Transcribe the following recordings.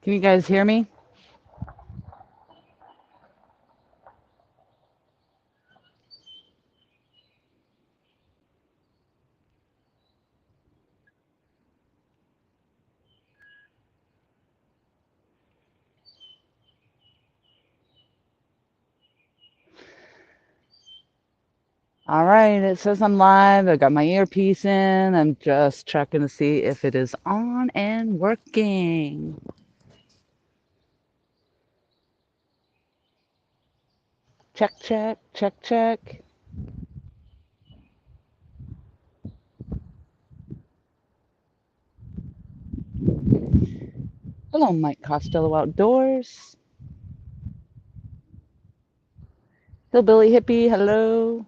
Can you guys hear me? All right, it says I'm live. I got my earpiece in. I'm just checking to see if it is on and working. Check, check, check, check. Hello, Mike Costello Outdoors. Hillbilly Hippie, hello.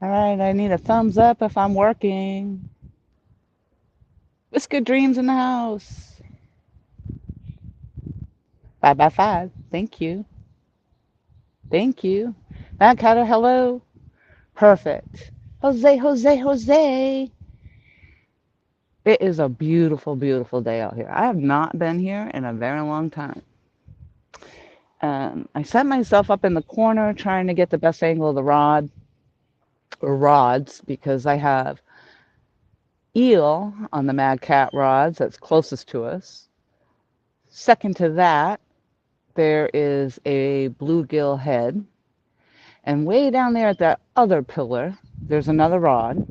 All right, I need a thumbs up if I'm working. Whisker Dreams in the house. 5 by 5. Thank you. Thank you. Matt Cutter, hello. Perfect. Jose, Jose, Jose. It is a beautiful, beautiful day out here. I have not been here in a very long time. I set myself up in the corner trying to get the best angle of the rod or rods because I have eel on the Mad Cat rods that's closest to us. Second to that, there is a bluegill head. And way down there at that other pillar, there's another rod,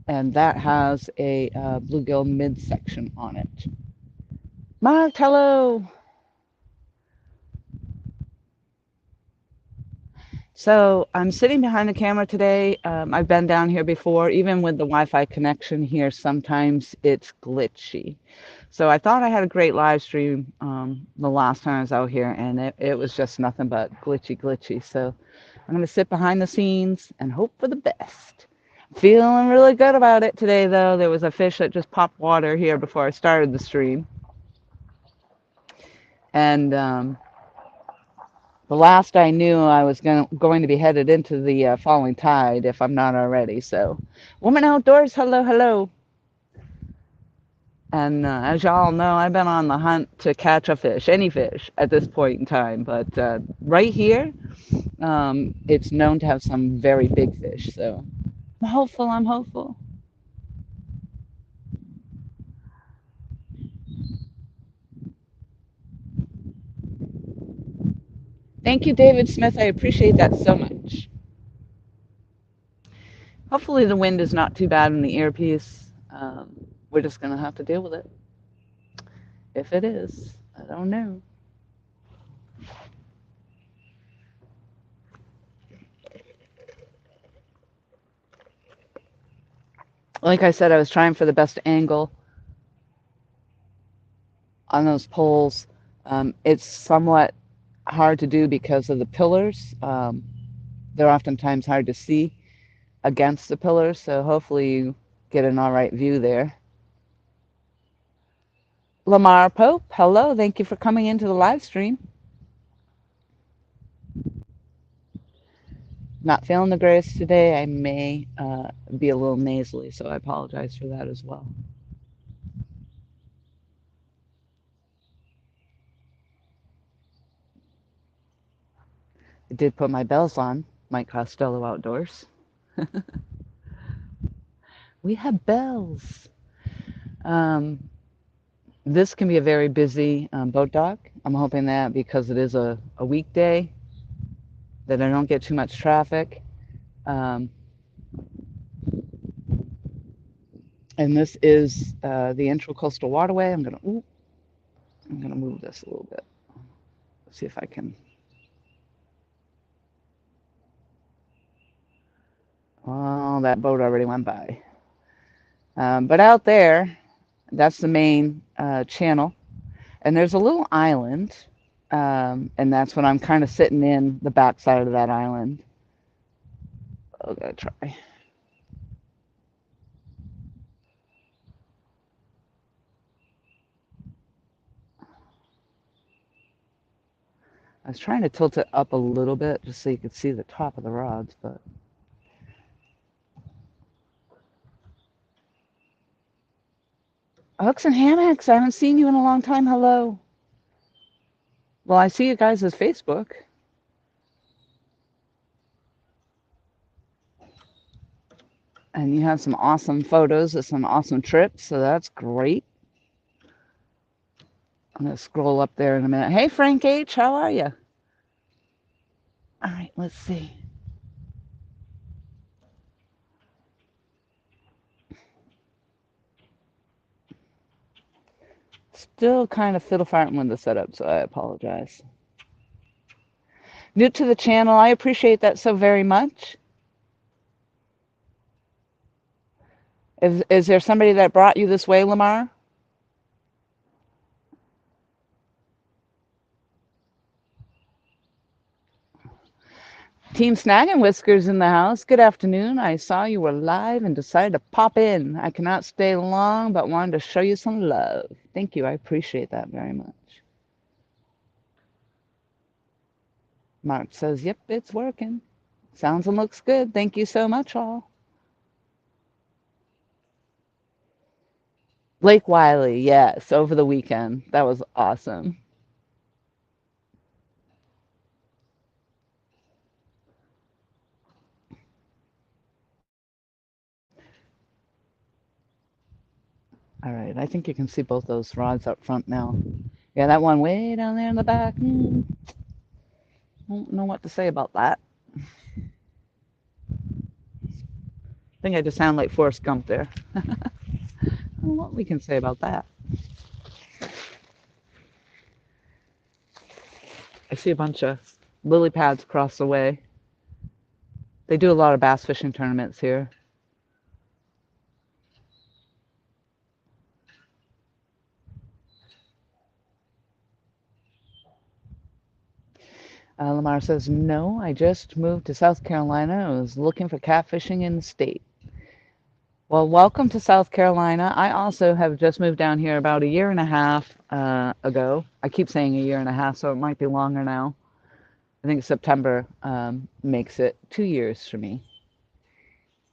and that has a bluegill midsection on it. Mark, hello. So I'm sitting behind the camera today. I've been down here before. Even with the Wi-Fi connection here, sometimes it's glitchy. So I thought I had a great live stream the last time I was out here, and it was just nothing but glitchy. So I'm going to sit behind the scenes and hope for the best. Feeling really good about it today, though. There was a fish that just popped water here before I started the stream. And the last I knew, I was going to be headed into the falling tide if I'm not already. So, Woman Outdoors, hello, hello. And as y'all know, I've been on the hunt to catch a fish, any fish at this point in time. But right here, it's known to have some very big fish. So I'm hopeful, I'm hopeful. Thank you, David Smith. I appreciate that so much. Hopefully the wind is not too bad in the earpiece. We're just going to have to deal with it. If it is, I don't know. Like I said, I was trying for the best angle on those poles. It's somewhat hard to do because of the pillars. They're oftentimes hard to see against the pillars, so hopefully you get an all right view there. Lamar Pope, hello. Thank you for coming into the live stream. Not feeling the greatest today. I may be a little nasally, so I apologize for that as well. I did put my bells on, Mike Costello Outdoors. We have bells. Um, this can be a very busy boat dock. I'm hoping that because it is a weekday, that I don't get too much traffic. And this is the Intracoastal Waterway. I'm gonna move this a little bit. Let's see if I can. Oh, that boat already went by. But out there, that's the main channel. And there's a little island, and that's when I'm kind of sitting in the backside of that island. I'm gonna try. I was trying to tilt it up a little bit just so you could see the top of the rods, but Hooks and Hammocks, I haven't seen you in a long time. Hello. Well, I see you guys' Facebook. And you have some awesome photos of some awesome trips, so that's great. I'm going to scroll up there in a minute. Hey, Frank H., how are you? All right, let's see. Still kind of fiddle farting with the setup, so I apologize. New to the channel, I appreciate that so very much. Is there somebody that brought you this way, Lamar? Team Snag and Whiskers in the house. Good afternoon. I saw you were live and decided to pop in. I cannot stay long, but wanted to show you some love. Thank you. I appreciate that very much. Mark says, yep, it's working. Sounds and looks good. Thank you so much, all. Lake Wiley, yes, over the weekend. That was awesome. All right, I think you can see both those rods up front now. Yeah, that one way down there in the back. Don't know what to say about that. I think I just sound like Forrest Gump there. I don't know what we can say about that. I see a bunch of lily pads across the way. They do a lot of bass fishing tournaments here. Lamar says, no, I just moved to South Carolina. I was looking for catfishing in the state. Well, welcome to South Carolina. I also have just moved down here about a year and a half ago. I keep saying a year and a half, so it might be longer now. I think September makes it 2 years for me.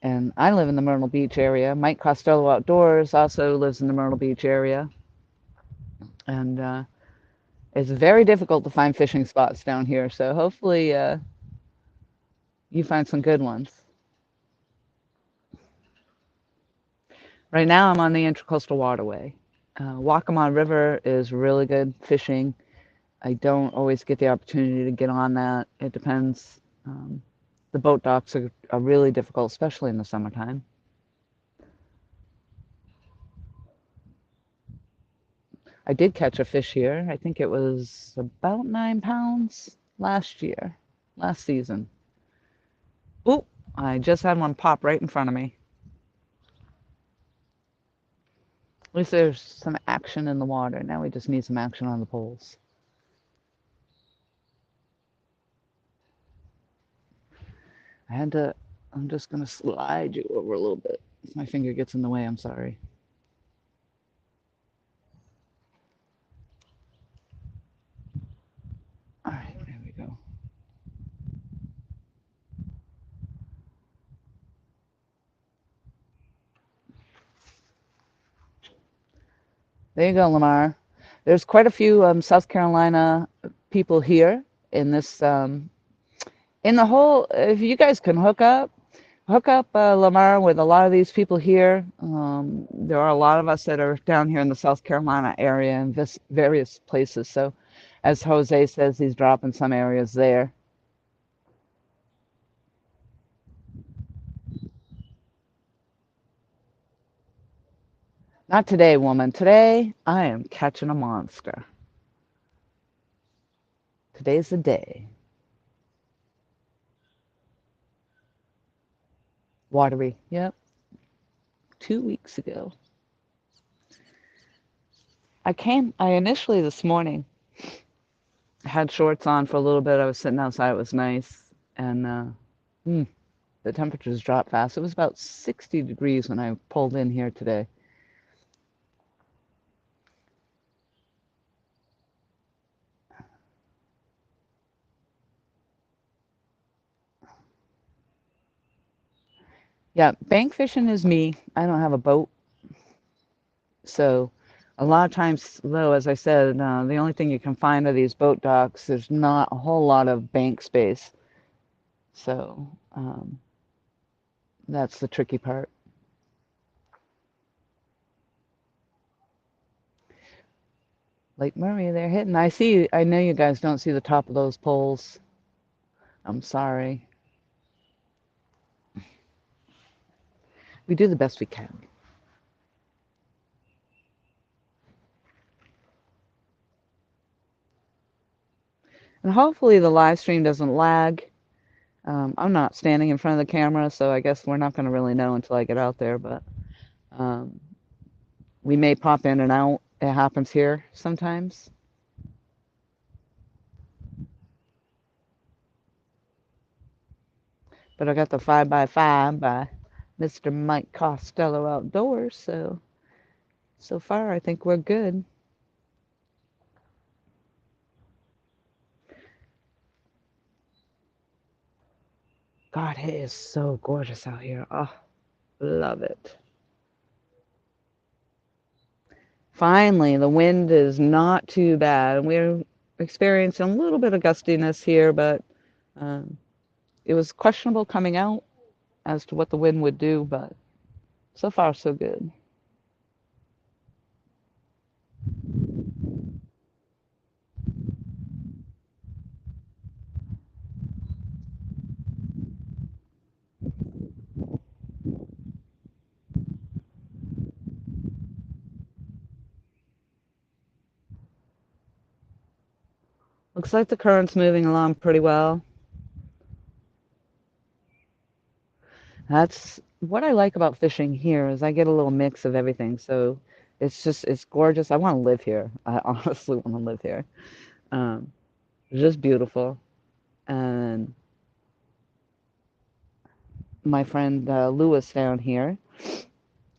And I live in the Myrtle Beach area. Mike Costello Outdoors also lives in the Myrtle Beach area. And it's very difficult to find fishing spots down here, so hopefully you find some good ones. Right now I'm on the Intracoastal Waterway. Waccamaw River is really good fishing. I don't always get the opportunity to get on that. It depends. The boat docks are really difficult, especially in the summertime. I did catch a fish here. I think it was about 9 pounds last season. Ooh, I just had one pop right in front of me. At least there's some action in the water. Now we just need some action on the poles. I'm just going to slide you over a little bit. If my finger gets in the way, I'm sorry. All right, there we go. There you go, Lamar. There's quite a few South Carolina people here in this, in the whole, if you guys can hook up Lamar with a lot of these people here. There are a lot of us that are down here in the South Carolina area and various places. So as Jose says, he's dropping some areas there. Not today, woman. Today, I am catching a monster. Today's the day. Watery. Yep. 2 weeks ago. I initially this morning had shorts on for a little bit. I was sitting outside. It was nice. And the temperatures dropped fast. It was about 60 degrees when I pulled in here today. Yeah, bank fishing is me. I don't have a boat. So A lot of times, though, as I said, the only thing you can find are these boat docks. There's not a whole lot of bank space. So that's the tricky part. Lake Murray, they're hitting. I see. I know you guys don't see the top of those poles. I'm sorry. We do the best we can. And hopefully the live stream doesn't lag. I'm not standing in front of the camera, so I guess we're not going to really know until I get out there, but um, we may pop in and out. It happens here sometimes. But I got the 5x5 by Mr. Mike Costello Outdoors, so far I think we're good. God, it is so gorgeous out here. Oh, love it. Finally, the wind is not too bad. We're experiencing a little bit of gustiness here, but um, it was questionable coming out as to what the wind would do, but so far so good. Looks like the current's moving along pretty well. That's what I like about fishing here is I get a little mix of everything. So it's gorgeous. I want to live here. I honestly want to live here. Um, it's just beautiful. And my friend Lewis down here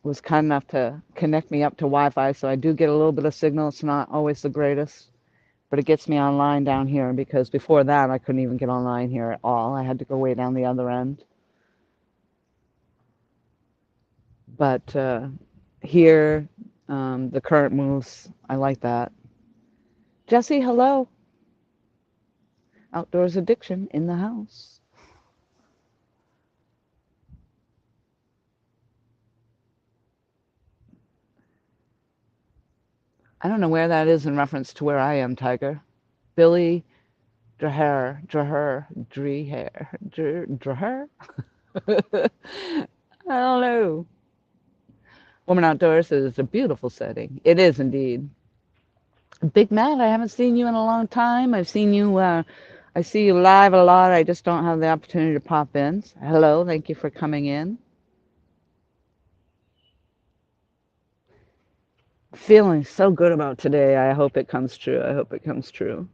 was kind enough to connect me up to Wi-Fi, so I do get a little bit of signal. It's not always the greatest, but it gets me online down here because before that I couldn't even get online here at all. I had to go way down the other end. But here, the current moves, I like that. Jesse, hello. Outdoors addiction in the house. I don't know where that is in reference to where I am, Tiger. Billy Draher, Draher, Dreher, Draher? I don't know. Woman Outdoors is a beautiful setting. It is indeed. Big Matt, I haven't seen you in a long time. I've seen you, I see you live a lot. I just don't have the opportunity to pop in. Hello, thank you for coming in. Feeling so good about today. I hope it comes true. I hope it comes true.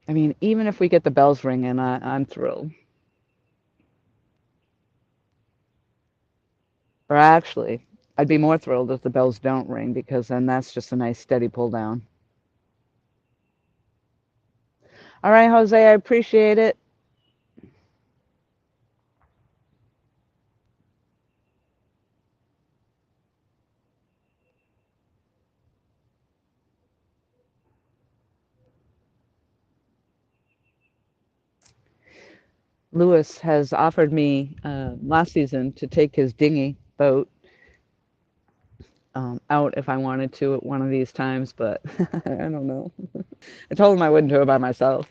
I mean, even if we get the bells ringing, I'm thrilled. Or actually, I'd be more thrilled if the bells don't ring because then that's just a nice steady pull down. All right, Jose, I appreciate it. Lewis has offered me last season to take his dinghy boat out if I wanted to at one of these times, but I don't know. I told him I wouldn't do it by myself.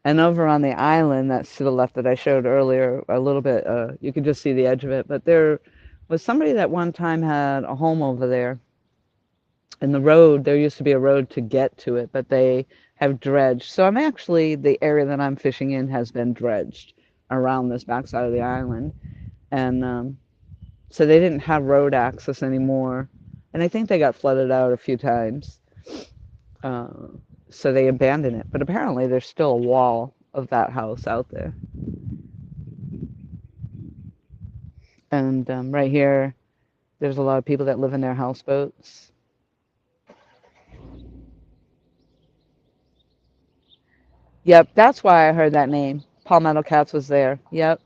And over on the island that's to the left that I showed earlier, a little bit, you could just see the edge of it, but there was somebody that one time had a home over there. And the road, there used to be a road to get to it, but they have dredged. So I'm actually, the area that I'm fishing in has been dredged around this backside of the island. And so they didn't have road access anymore. And I think they got flooded out a few times. So they abandoned it. But apparently there's still a wall of that house out there. And right here, there's a lot of people that live in their houseboats. Yep, that's why I heard that name. Palmetto Cats was there. Yep.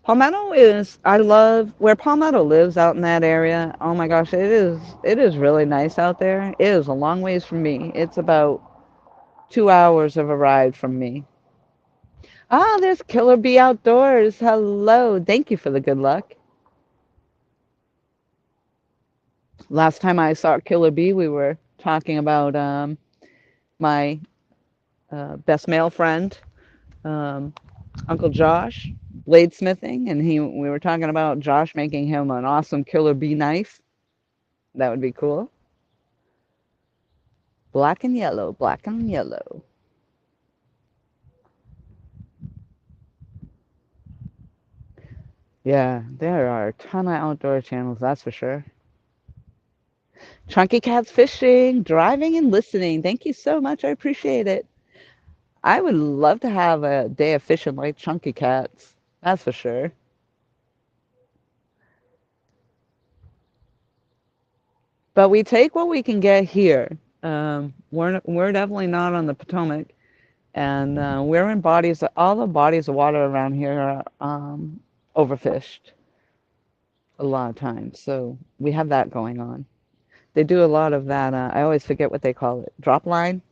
Palmetto is, I love where Palmetto lives out in that area. Oh my gosh, it is really nice out there. It is a long ways from me. It's about 2 hours of a ride from me. Ah, there's Killer Bee Outdoors. Hello. Thank you for the good luck. Last time I saw Killer Bee, we were talking about my best male friend, um, Uncle Josh, bladesmithing, and we were talking about Josh making him an awesome Killer Bee knife. That would be cool. Black and yellow, black and yellow. Yeah, there are a ton of outdoor channels, that's for sure. Chunky Cats Fishing, driving and listening. Thank you so much. I appreciate it. I would love to have a day of fishing like Chunky Cats. That's for sure. But we take what we can get here. We're definitely not on the Potomac, and we're in bodies. All the bodies of water around here are overfished a lot of times. So we have that going on. They do a lot of that. I always forget what they call it. Drop line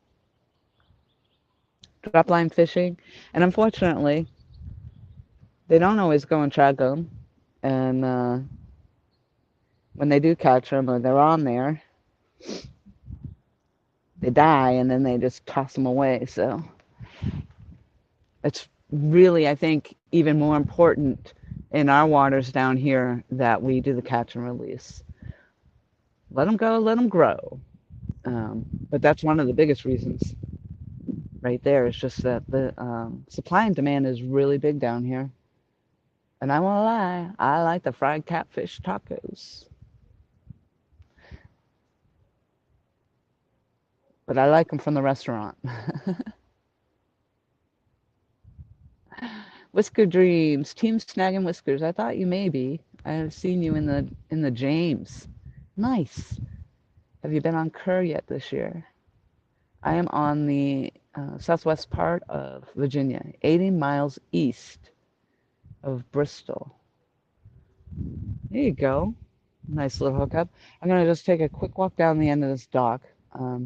fishing, and unfortunately, they don't always go and track them. And when they do catch them or they're on there, they die, and then they just toss them away. So it's really, I think, even more important in our waters down here that we do the catch and release. Let them go, let them grow. But that's one of the biggest reasons right there. Is just that the supply and demand is really big down here. And I won't lie, I like the fried catfish tacos. But I like them from the restaurant. Whisker Dreams, Team Snag and Whiskers. I thought you maybe. I have seen you in the James. Nice. Have you been on Kerr yet this year? I am on the southwest part of Virginia, 80 miles east of Bristol. There you go. Nice little hookup. I'm going to just take a quick walk down the end of this dock. I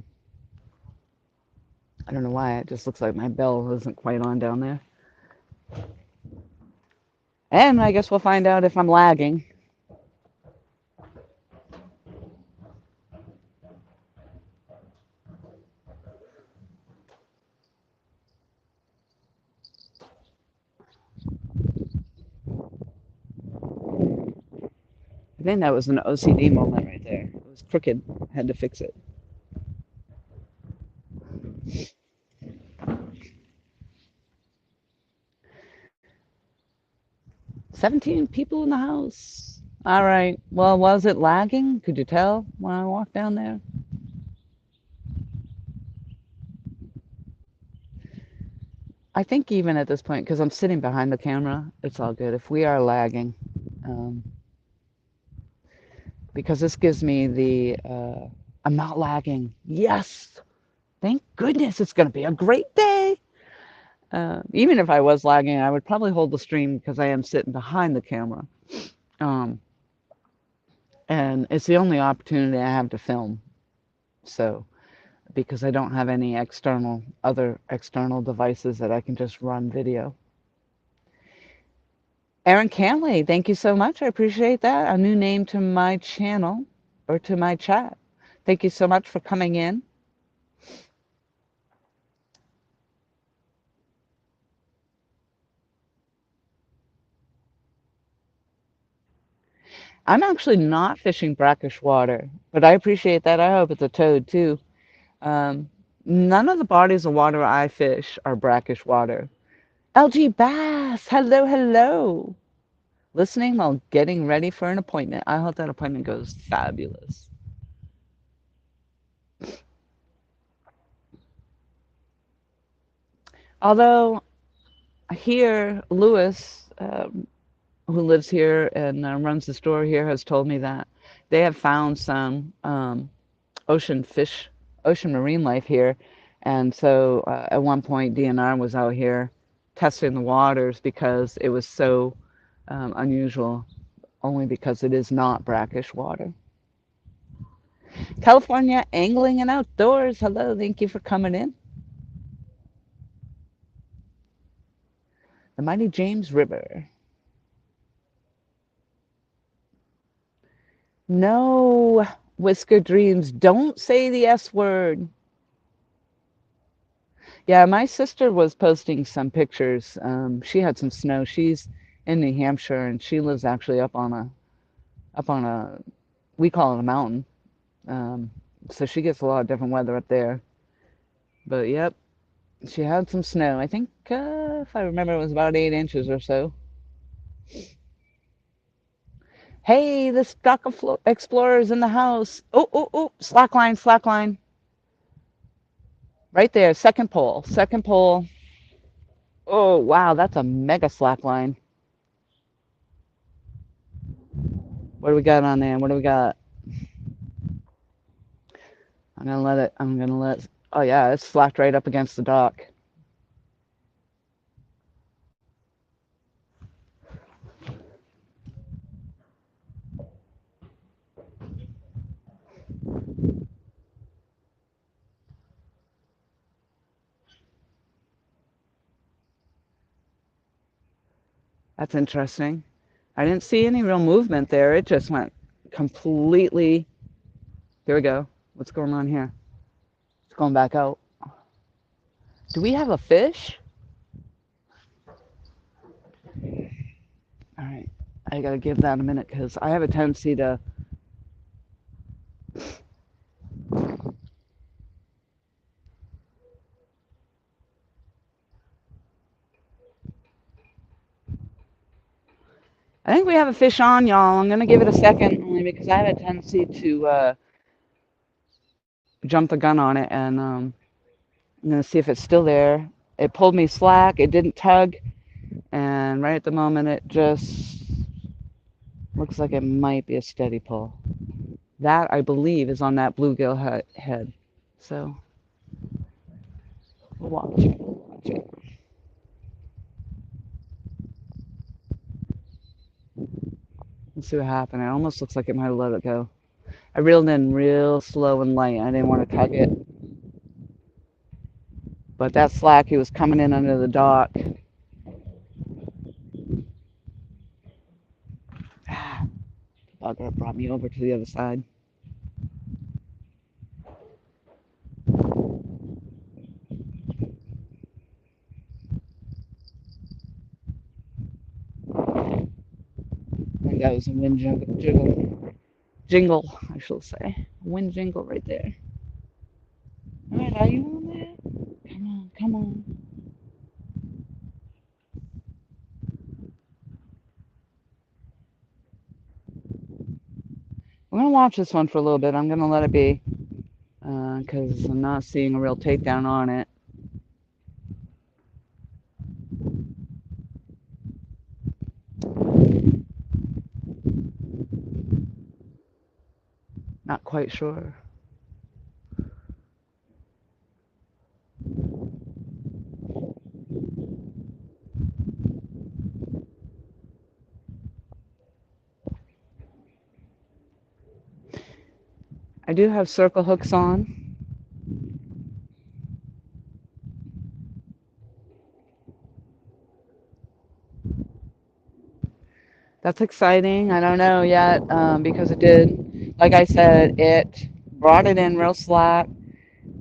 don't know why, it just looks like my bell isn't quite on down there. And I guess we'll find out if I'm lagging. I think that was an OCD moment right there. It was crooked. I had to fix it. 17 people in the house. All right. Well, was it lagging? Could you tell when I walked down there? I think even at this point, because I'm sitting behind the camera, it's all good. If we are lagging, um, because this gives me I'm not lagging. Yes. Thank goodness it's going to be a great day. Even if I was lagging, I would probably hold the stream because I am sitting behind the camera. Um, and it's the only opportunity I have to film. So, because I don't have any other external devices that I can just run video. Aaron Canley, thank you so much. I appreciate that. A new name to my channel or to my chat. Thank you so much for coming in. I'm actually not fishing brackish water, but I appreciate that. I hope it's a toad too. Um, None of the bodies of water I fish are brackish water. LG Bass, hello, hello. Listening while getting ready for an appointment. I hope that appointment goes fabulous. Although here, Lewis, who lives here and runs the store here, has told me that they have found some ocean marine life here. And so at one point, DNR was out here testing the waters because it was so unusual, only because it is not brackish water. California Angling and Outdoors. Hello, thank you for coming in. The mighty James River. No, Whisker Dreams, don't say the S word. Yeah, my sister was posting some pictures. She had some snow. She's in New Hampshire, and she lives actually up on a we call it a mountain. Um, so she gets a lot of different weather up there. But yep, she had some snow. I think if I remember, it was about 8 inches or so. Hey, the stock explorer's in the house. Oh, oh, oh! Slack line, slack line. Right there, second pole, second pole. Oh, wow, that's a mega slack line. What do we got on there? What do we got? I'm gonna let it, oh yeah, it's slacked right up against the dock. That's interesting. I didn't see any real movement there. It just went completely. Here we go. What's going on here? It's going back out. Do we have a fish? All right. I gotta give that a minute because I have a tendency to. I think we have a fish on, y'all. I'm gonna give it a second only because I have a tendency to jump the gun on it, and I'm gonna see if it's still there. It pulled me slack. It didn't tug, and right at the moment, it just looks like it might be a steady pull. That, I believe, is on that bluegill head. So we'll watch it. Watch it. Let's see what happened. It almost looks like it might have let it go. I reeled in real slow and light. I didn't want to tug it. But that slack, he was coming in under the dock. Ah, bugger brought me over to the other side. I think that was a wind jingle, I shall say. Wind jingle right there. All right, are you on there? Come on, come on. We're going to watch this one for a little bit. I'm going to let it be because I'm not seeing a real takedown on it. Not quite sure. I do have circle hooks on. That's exciting. I don't know yet because it did, like I said, it brought it in real slack.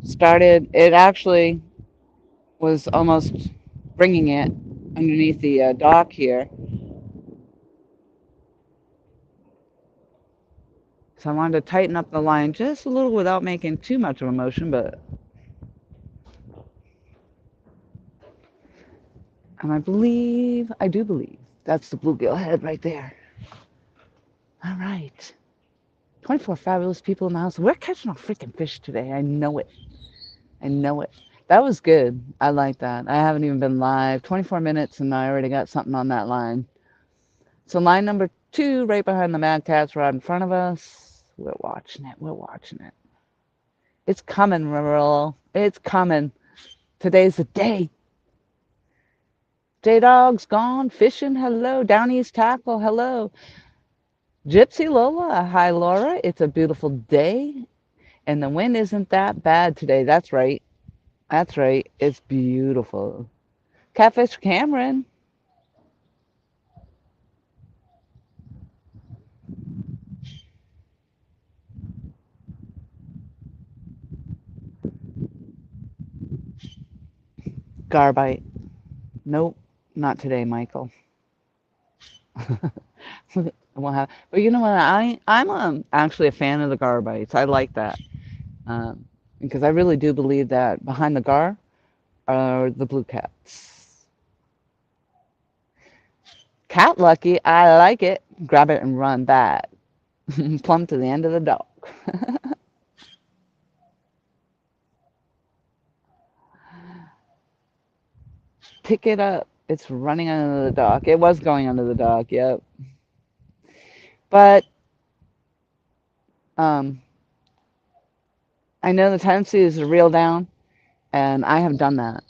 It actually was almost bringing it underneath the dock here. So I wanted to tighten up the line just a little without making too much of a motion, but. And I do believe, that's the bluegill head right there. All right. 24 fabulous people in the house. We're catching a freaking fish today. I know it. I know it. That was good. I like that. I haven't even been live. 24 minutes and I already got something on that line. So line number 2 right behind the Mad Cat's rod in front of us. We're watching it. We're watching it. It's coming, Merle. It's coming. Today's the day. J-Dog's gone fishing. Hello. Down East Tackle. Hello. Gypsy Lola. Hi, Laura. It's a beautiful day, and the wind isn't that bad today. That's right. That's right. It's beautiful. Catfish Cameron. Garbite. Nope, not today, Michael. We'll have, but you know what? I'm actually a fan of the garbites. I like that because I really do believe that behind the gar are the blue cats. Cat lucky, I like it. Grab it and run that. Plumb to the end of the dock. Pick it up. It's running under the dock. It was going under the dock, yep. But um, I know the tendency is to reel down, and I have done that.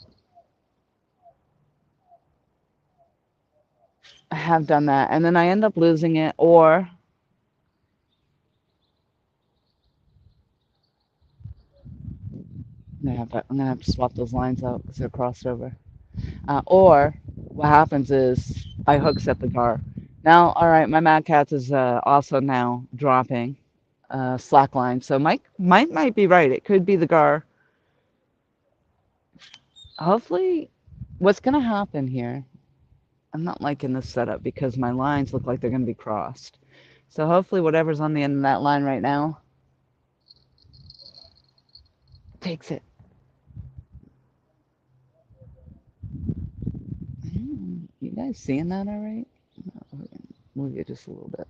I have done that, and then I end up losing it, or I'm gonna have to swap those lines out because they're crossed over. Or what happens is I hook set the gar. Now, all right, my Mad Cats is also now dropping slack line. So Mike might be right. It could be the gar. Hopefully, what's gonna happen here? I'm not liking this setup because my lines look like they're gonna be crossed. So hopefully, whatever's on the end of that line right now takes it. You guys seeing that all right? Move it just a little bit.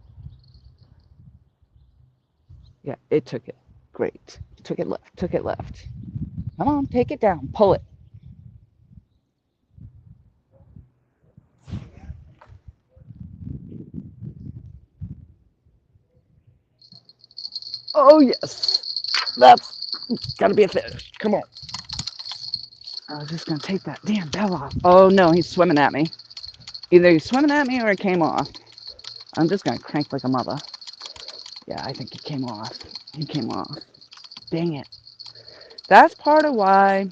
Yeah, it took it. Great. Took it left. Took it left. Come on, take it down. Pull it. Oh, yes. That's got to be a fish. Come on. I was just going to take that damn bell off. Oh, no, he's swimming at me. Either he's swimming at me or it came off. I'm just going to crank like a mother. Yeah, I think he came off. He came off. Dang it. That's part of why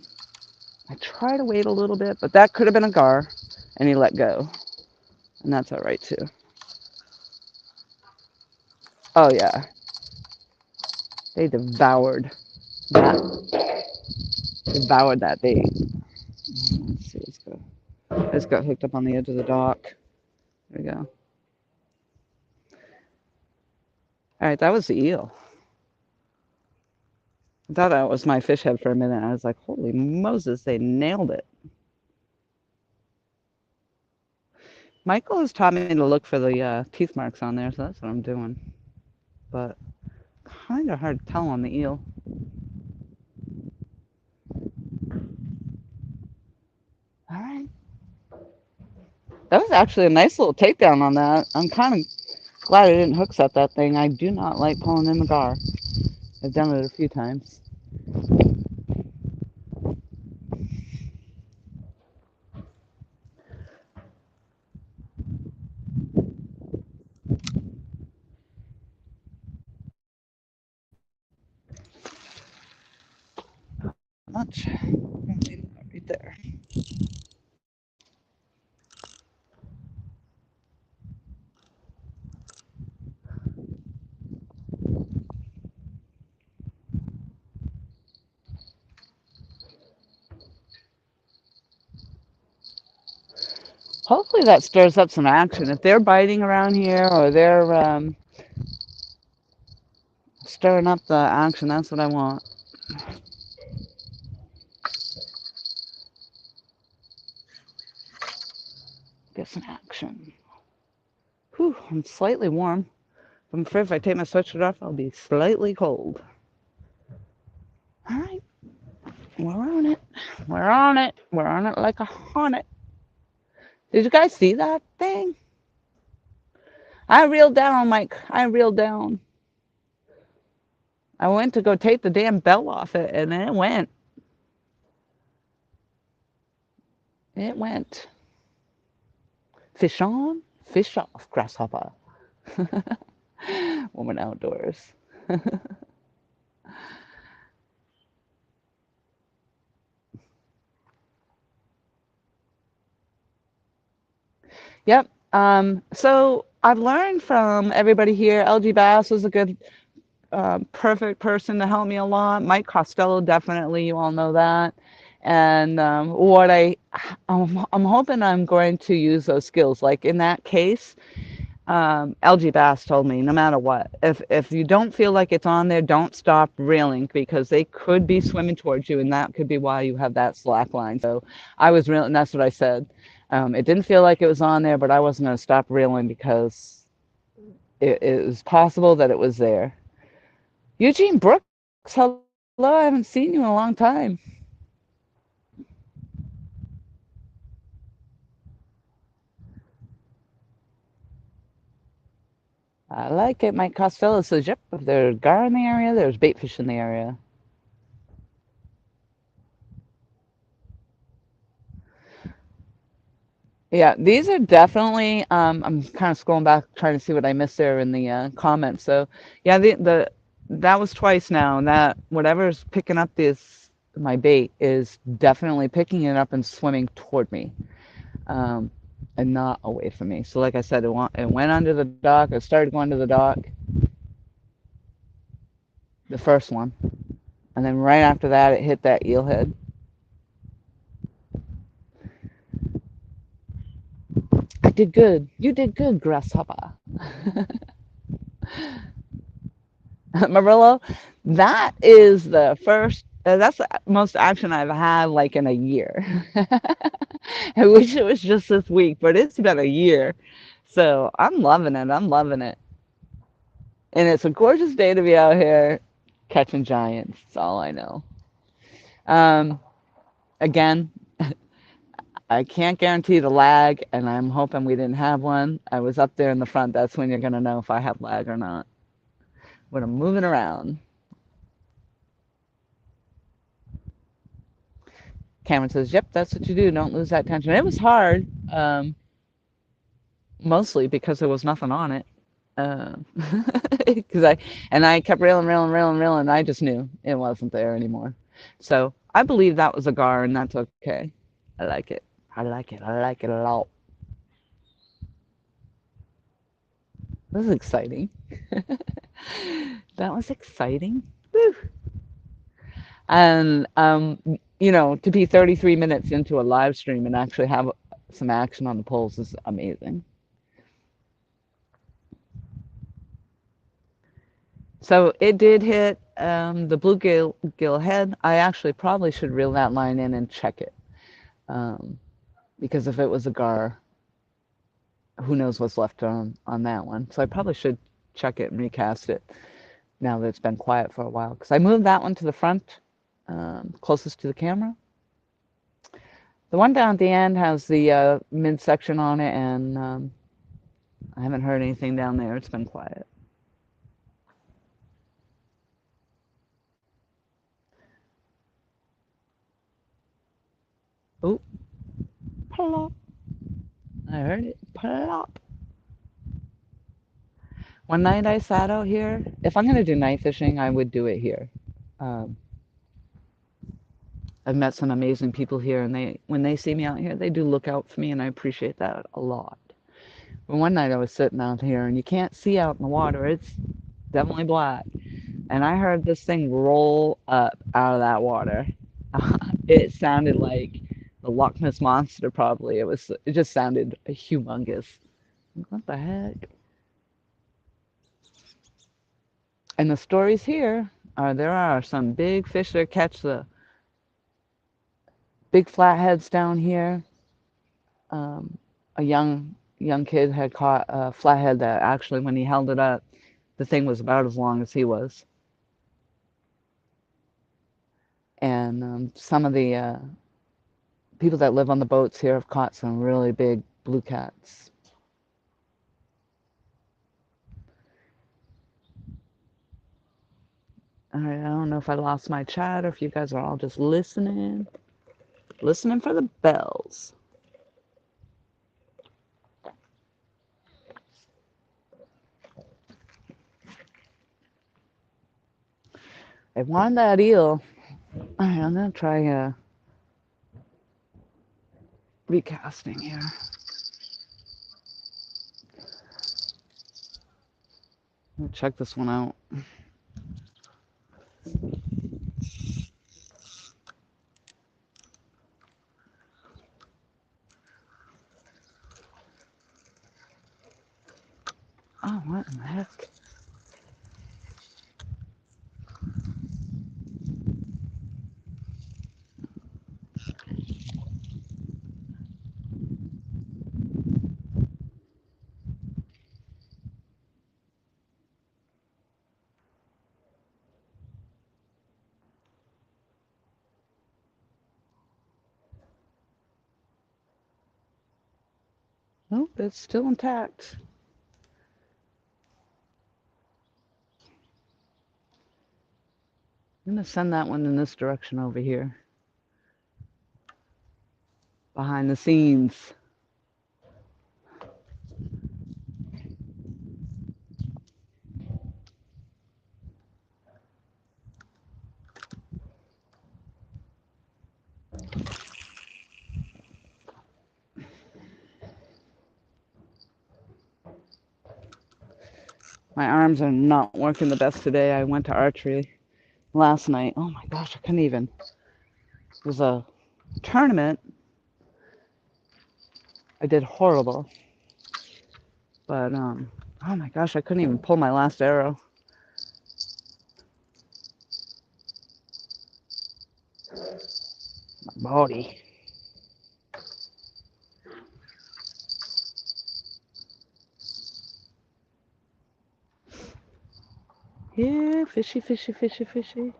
I try to wait a little bit, but that could have been a gar, and he let go. And that's all right, too. Oh, yeah. They devoured that. Devoured that bait. Let's see, let's go. I just got hooked up on the edge of the dock. There we go. All right, that was the eel. I thought that was my fish head for a minute. I was like, holy Moses, they nailed it. Michael has taught me to look for the teeth marks on there, so that's what I'm doing. But kind of hard to tell on the eel. All right. That was actually a nice little takedown on that. I'm kind of glad I didn't hook set that thing. I do not like pulling in the gar. I've done it a few times. Much. Right there. Hopefully that stirs up some action. If they're biting around here or they're stirring up the action, that's what I want. Get some action. Whew, I'm slightly warm. I'm afraid if I take my sweatshirt off, I'll be slightly cold. All right, we're on it. We're on it. We're on it like a hornet. Did you guys see that thing? I reeled down, Mike. I reeled down. I went to go take the damn bell off it, and then it went. It went. Fish on, fish off, grasshopper. Woman outdoors. Yep. So I've learned from everybody here. LG Bass was a good, perfect person to help me a lot. Mike Costello, definitely, you all know that. And I'm hoping I'm going to use those skills. Like in that case, LG Bass told me no matter what, if you don't feel like it's on there, don't stop reeling because they could be swimming towards you, and that could be why you have that slack line. So I was reeling, and that's what I said. It didn't feel like it was on there, but I wasn't going to stop reeling because it was possible that it was there. Eugene Brooks, hello, I haven't seen you in a long time. I like it. Mike Costello says, yep, if there's gar in the area, there's bait fish in the area. Yeah, these are definitely, I'm kind of scrolling back trying to see what I missed there in the comments. So yeah, that was twice now, and that whatever's picking up my bait is definitely picking it up and swimming toward me, um, and not away from me. So like I said, it went under the dock. It started going to the dock, the first one, and then right after that, it hit that eel head. I did good. You did good, grasshopper. Murillo, that is the first, that's the most action I've had like in a year. I wish it was just this week, but it's been a year. So I'm loving it. I'm loving it. And it's a gorgeous day to be out here catching giants. That's all I know. Um, Again, I can't guarantee the lag, and I'm hoping we didn't have one. I was up there in the front. That's when you're going to know if I have lag or not. When I'm moving around. Cameron says, yep, that's what you do. Don't lose that tension. It was hard, mostly because there was nothing on it. Because I kept reeling, reeling, reeling, reeling, and I just knew it wasn't there anymore. So I believe that was a gar, and that's okay. I like it. I like it. I like it a lot. This is exciting. That was exciting. Woo. And to be 33 minutes into a live stream and actually have some action on the polls is amazing. So it did hit the bluegill head. I actually probably should reel that line in and check it, because if it was a gar, who knows what's left on that one. So I probably should check it and recast it now that it's been quiet for a while, because I moved that one to the front, closest to the camera. The one down at the end has the midsection on it, and I haven't heard anything down there. It's been quiet. Oh, plop. I heard it. Plop. One night I sat out here. If I'm going to do night fishing, I would do it here. Um, I've met some amazing people here, and when they see me out here, they do look out for me, and I appreciate that a lot. But one night I was sitting out here, and you can't see out in the water. It's definitely black. And I heard this thing roll up out of that water. It sounded like the Loch Ness Monster, probably. It just sounded humongous. What the heck? And the stories here are there are some big fish that catch the big flatheads down here. A young kid had caught a flathead that actually, when he held it up, the thing was about as long as he was. And some of the people that live on the boats here have caught some really big blue cats. All right, I don't know if I lost my chat or if you guys are all just listening for the bells. I wanted that eel. All right, I'm gonna try recasting here. I'll check this one out. Oh, what in the heck? Nope, it's still intact. I'm gonna send that one in this direction over here. Behind the scenes. My arms are not working the best today. I went to archery last night. Oh my gosh, I couldn't even. It was a tournament. I did horrible. But, oh my gosh, I couldn't even pull my last arrow. My body. Yeah, fishy, fishy, fishy, fishy.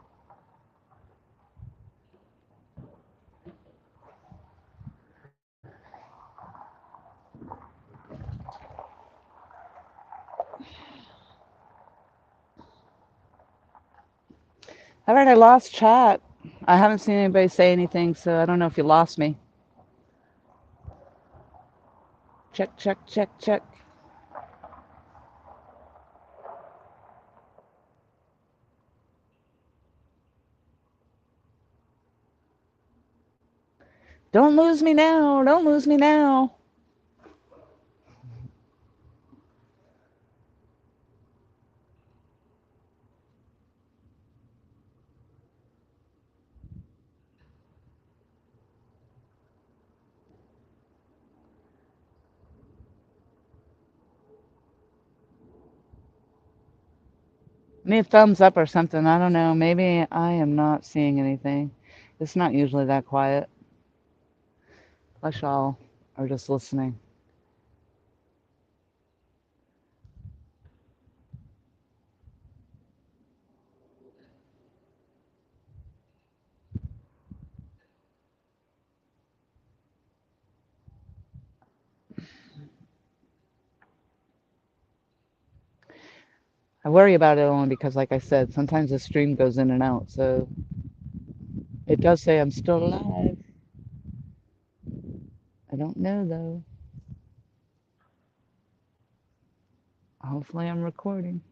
All right, I lost chat. I haven't seen anybody say anything, so I don't know if you lost me. Check, check, check, check. Don't lose me now. Don't lose me now. Need a thumbs up or something. I don't know. Maybe I am not seeing anything. It's not usually that quiet. Unless y'all are just listening. I worry about it only because, like I said, sometimes the stream goes in and out. So it does say I'm still alive. I don't know, though. Hopefully I'm recording.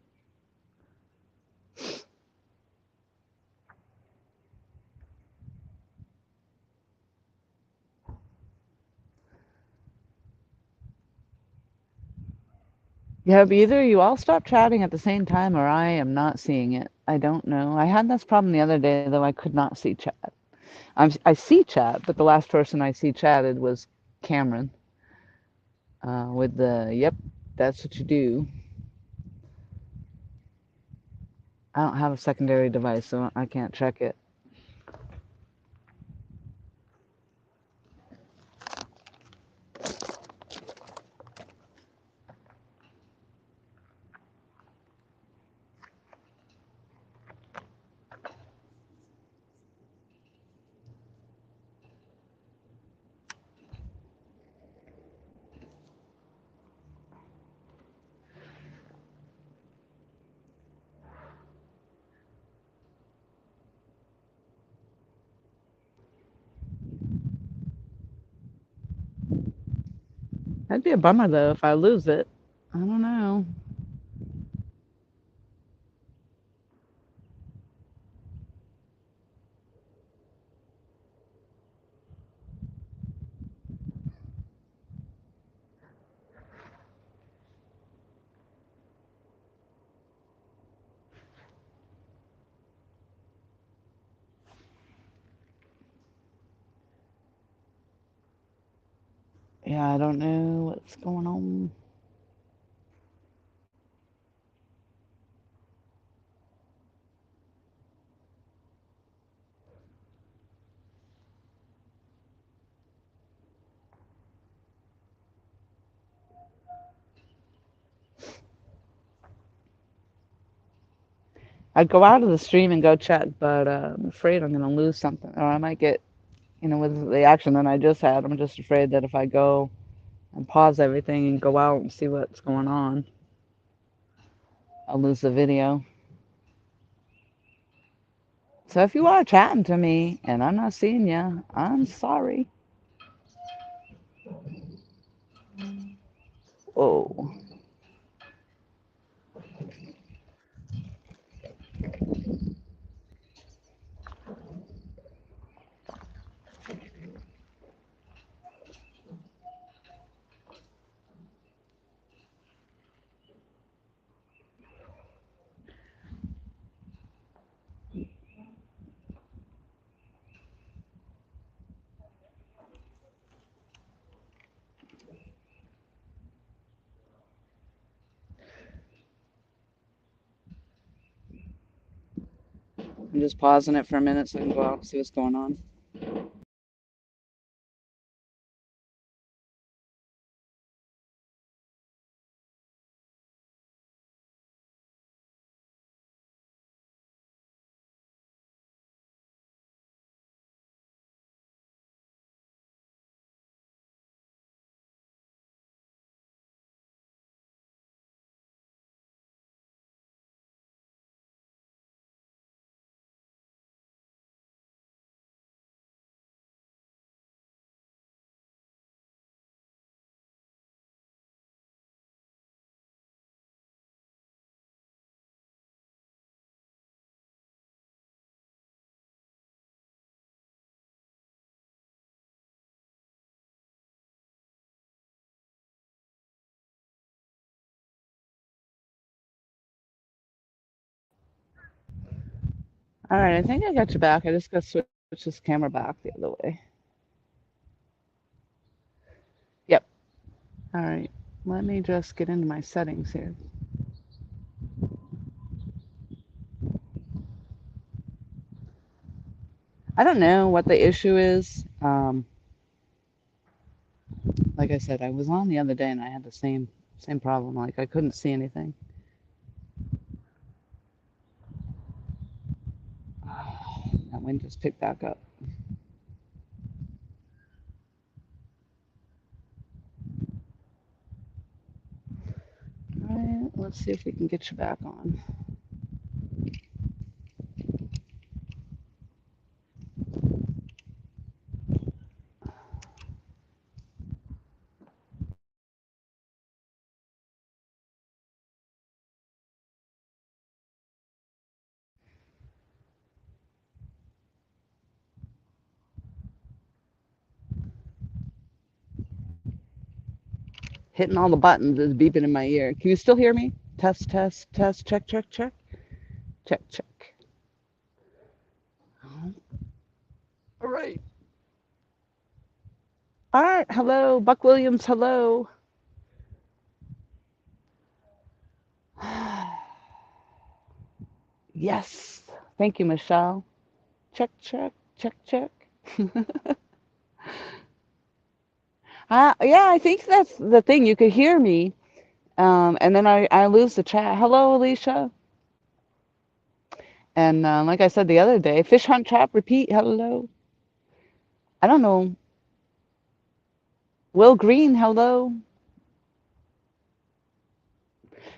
Yeah, but either you all stop chatting at the same time or I am not seeing it. I don't know. I had this problem the other day, though. I could not see chat. I see chat, but the last person I see chatted was Cameron with the, yep, that's what you do. I don't have a secondary device, so I can't check it. That'd be a bummer, though, if I lose it. I don't know. Yeah, I don't know what's going on. I'd go out of the stream and go check, but I'm afraid I'm going to lose something, or I might get, with the action that I just had. I'm just afraid that if I go and pause everything and go out and see what's going on, I'll lose the video. So if you are chatting to me and I'm not seeing you, I'm sorry. Oh, I'm just pausing it for a minute so I can go out and see what's going on. All right, I think I got you back. I just got to switch this camera back the other way. Yep. All right. Let me just get into my settings here. I don't know what the issue is. Like I said, I was on the other day and I had the same problem. Like I couldn't see anything. That wind just picked back up. All right, let's see if we can get you back on. Hitting all the buttons is beeping in my ear. Can you still hear me? Test, test, test, check, check, check, check, check. All right. All right. Hello, Buck Williams. Hello. Yes. Thank you, Michelle. Check, check, check, check. Yeah, I think that's the thing. You could hear me, and then I lose the chat. Hello, Alicia. And like I said the other day, fish hunt trap, repeat. Hello. I don't know. Will Green, hello.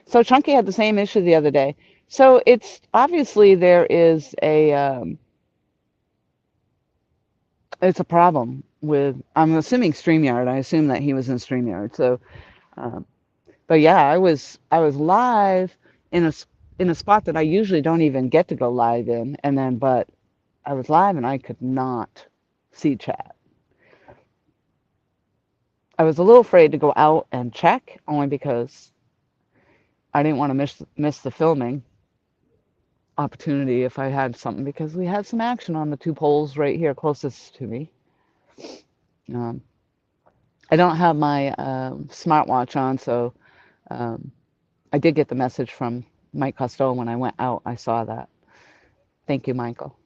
So Chunky had the same issue the other day. So it's obviously there is it's a problem with, I'm assuming StreamYard. I assume that he was in StreamYard. So, um, but yeah, I was live in a spot that I usually don't even get to go live in, and then but I was live and I could not see chat. I was a little afraid to go out and check only because I didn't want to miss the filming opportunity if I had something, because we had some action on the two poles right here closest to me. Um, I don't have my smartwatch on, so um, I did get the message from Mike Costello when I went out. I saw that. Thank you, Michael.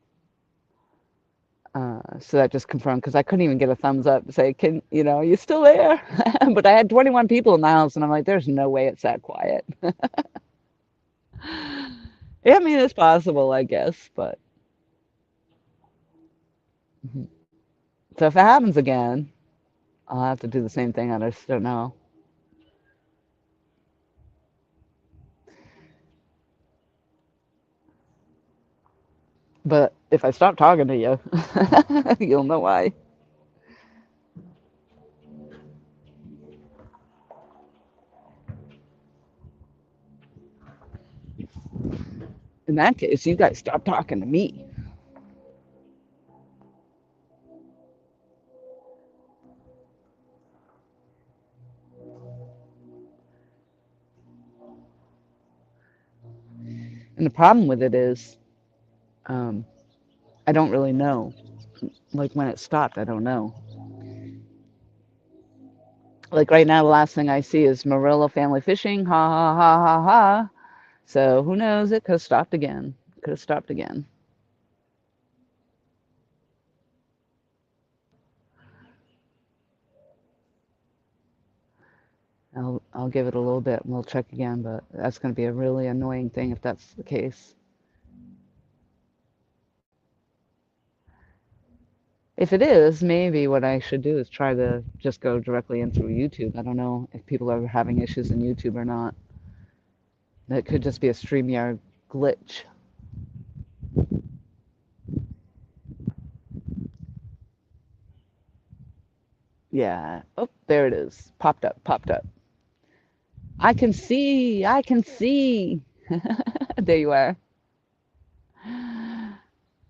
So that just confirmed because I couldn't even get a thumbs up to say, "Can you still there?" But I had 21 people in the house, and I'm like, "There's no way it's that quiet." Yeah, I mean, it's possible, I guess, but mhm. So if it happens again, I'll have to do the same thing. I just don't know. But if I stop talking to you, you'll know why. In that case, you guys stop talking to me. And the problem with it is, um, I don't really know. Like when it stopped, I don't know. Like right now, the last thing I see is Marilla family fishing. Ha ha ha ha ha. So who knows? It could have stopped again. Could have stopped again. I'll give it a little bit and we'll check again, but that's going to be a really annoying thing if that's the case. If it is, maybe what I should do is try to just go directly in through YouTube. I don't know if people are having issues in YouTube or not. That could just be a StreamYard glitch. Yeah. Oh, there it is. Popped up, popped up. I can see, I can see. There you are.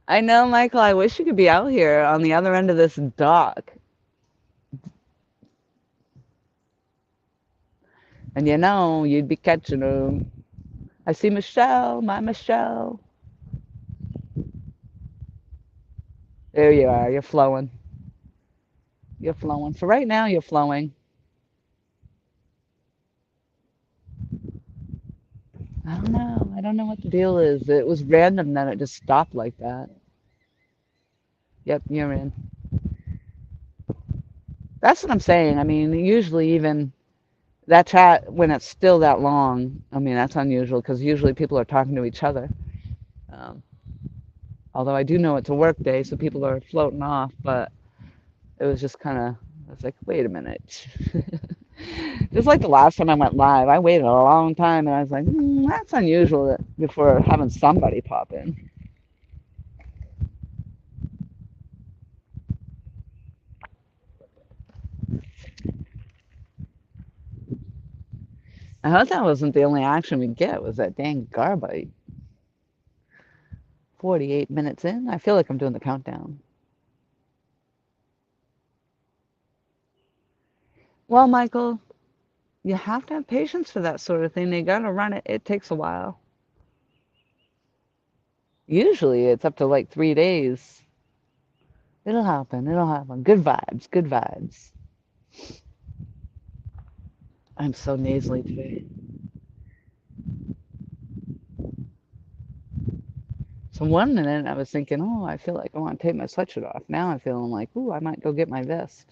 I know, Michael, I wish you could be out here on the other end of this dock. And you'd be catching them. I see Michelle, my Michelle. There you are. You're flowing. You're flowing. For right now, you're flowing. I don't know. I don't know what the deal is. It was random that it just stopped like that. Yep, you're in. That's what I'm saying. I mean, usually even that chat, when it's still that long, I mean, that's unusual because usually people are talking to each other. Um, although I do know it's a work day, so people are floating off, but it was just kind of, I was like, wait a minute. Just like the last time I went live, I waited a long time and I was like, that's unusual before having somebody pop in. I hope that wasn't the only action we get, was that dang garbite. 48 minutes in. I feel like I'm doing the countdown. Well, Michael, you have to have patience for that sort of thing. They got to run it. It takes a while. Usually it's up to like 3 days. It'll happen. It'll happen. Good vibes. Good vibes. I'm so nasally today. So one minute I was thinking, oh, I feel like I want to take my sweatshirt off. Now I'm feeling like, ooh, I might go get my vest.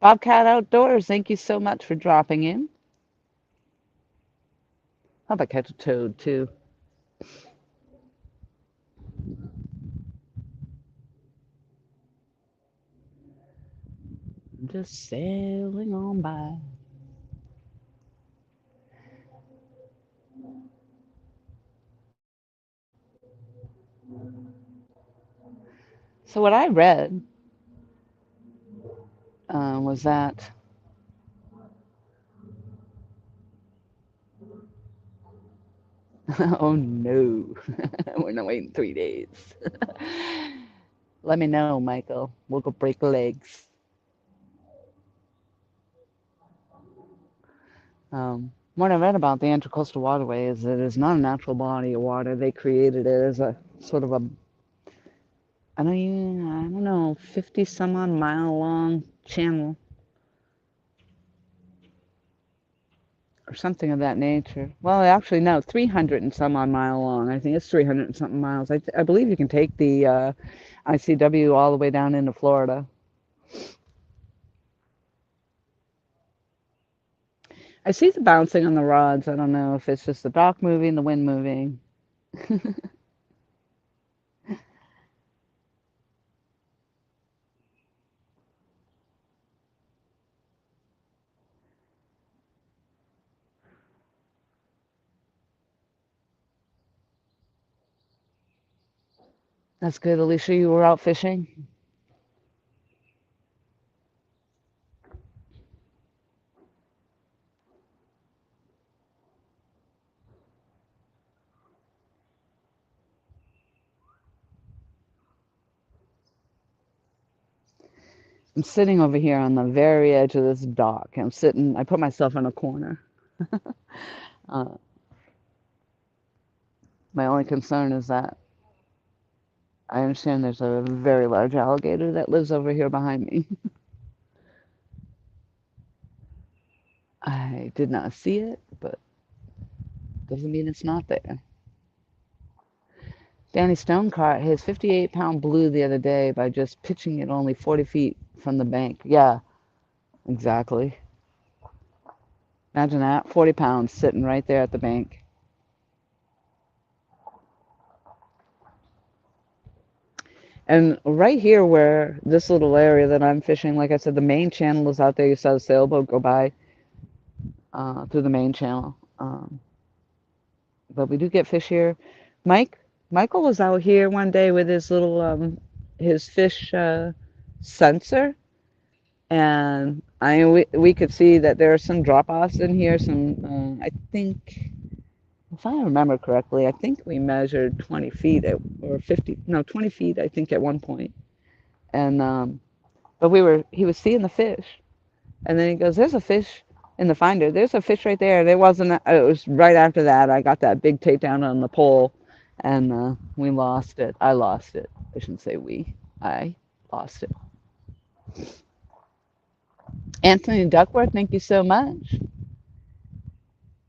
Bobcat Outdoors, thank you so much for dropping in. How about catch a toad too? I'm just sailing on by. So what I read was that, oh no, we're not waiting 3 days. Let me know, Michael. We'll go break legs. What I read about the Intracoastal Waterway is that it is not a natural body of water. They created it as a sort of a, I don't know, 50 some odd mile long channel or something of that nature. Well, actually, no, 300 and some odd mile long. I think it's 300 and something miles. I believe you can take the ICW all the way down into Florida. I see the bouncing on the rods. I don't know if it's just the dock moving, the wind moving. That's good. Alicia, you were out fishing? I'm sitting over here on the very edge of this dock. I put myself in a corner. uh, my only concern is that I understand there's a very large alligator that lives over here behind me. I did not see it, but doesn't mean it's not there. Danny Stone caught his 58-pound blue the other day by just pitching it only 40 feet from the bank. Yeah, exactly. Imagine that, 40 pounds sitting right there at the bank. And right here where this little area that I'm fishing, like I said, the main channel is out there. You saw the sailboat go by through the main channel. But we do get fish here. Michael was out here one day with his little his fish sensor, and we could see that there are some drop-offs in here. I think, if I remember correctly, I think we measured 20 feet or 50, no, 20 feet, I think, at one point. And but he was seeing the fish, and then he goes, "There's a fish in the finder. There's a fish right there." And it wasn't. It was right after that. I got that big takedown on the pole, and we lost it. I lost it. I shouldn't say we. I lost it. Anthony Duckworth, thank you so much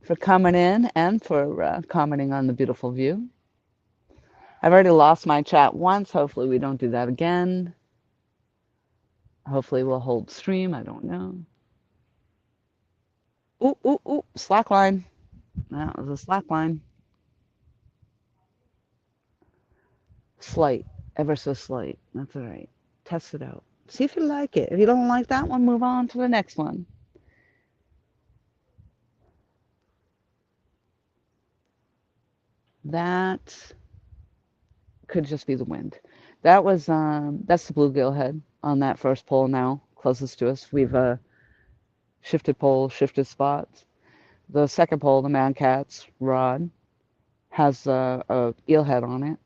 for coming in and for commenting on the beautiful view. I've already lost my chat once. Hopefully we don't do that again. Hopefully we'll hold stream. I don't know. Ooh, ooh, ooh, slack line. That was a slack line. Slight, ever so slight. That's all right. Test it out. See if you like it. If you don't like that one, move on to the next one. That could just be the wind. That's the bluegill head on that first pole now, closest to us. We've shifted poles, shifted spots. The second pole, the Mad Cat's rod, has a eel head on it.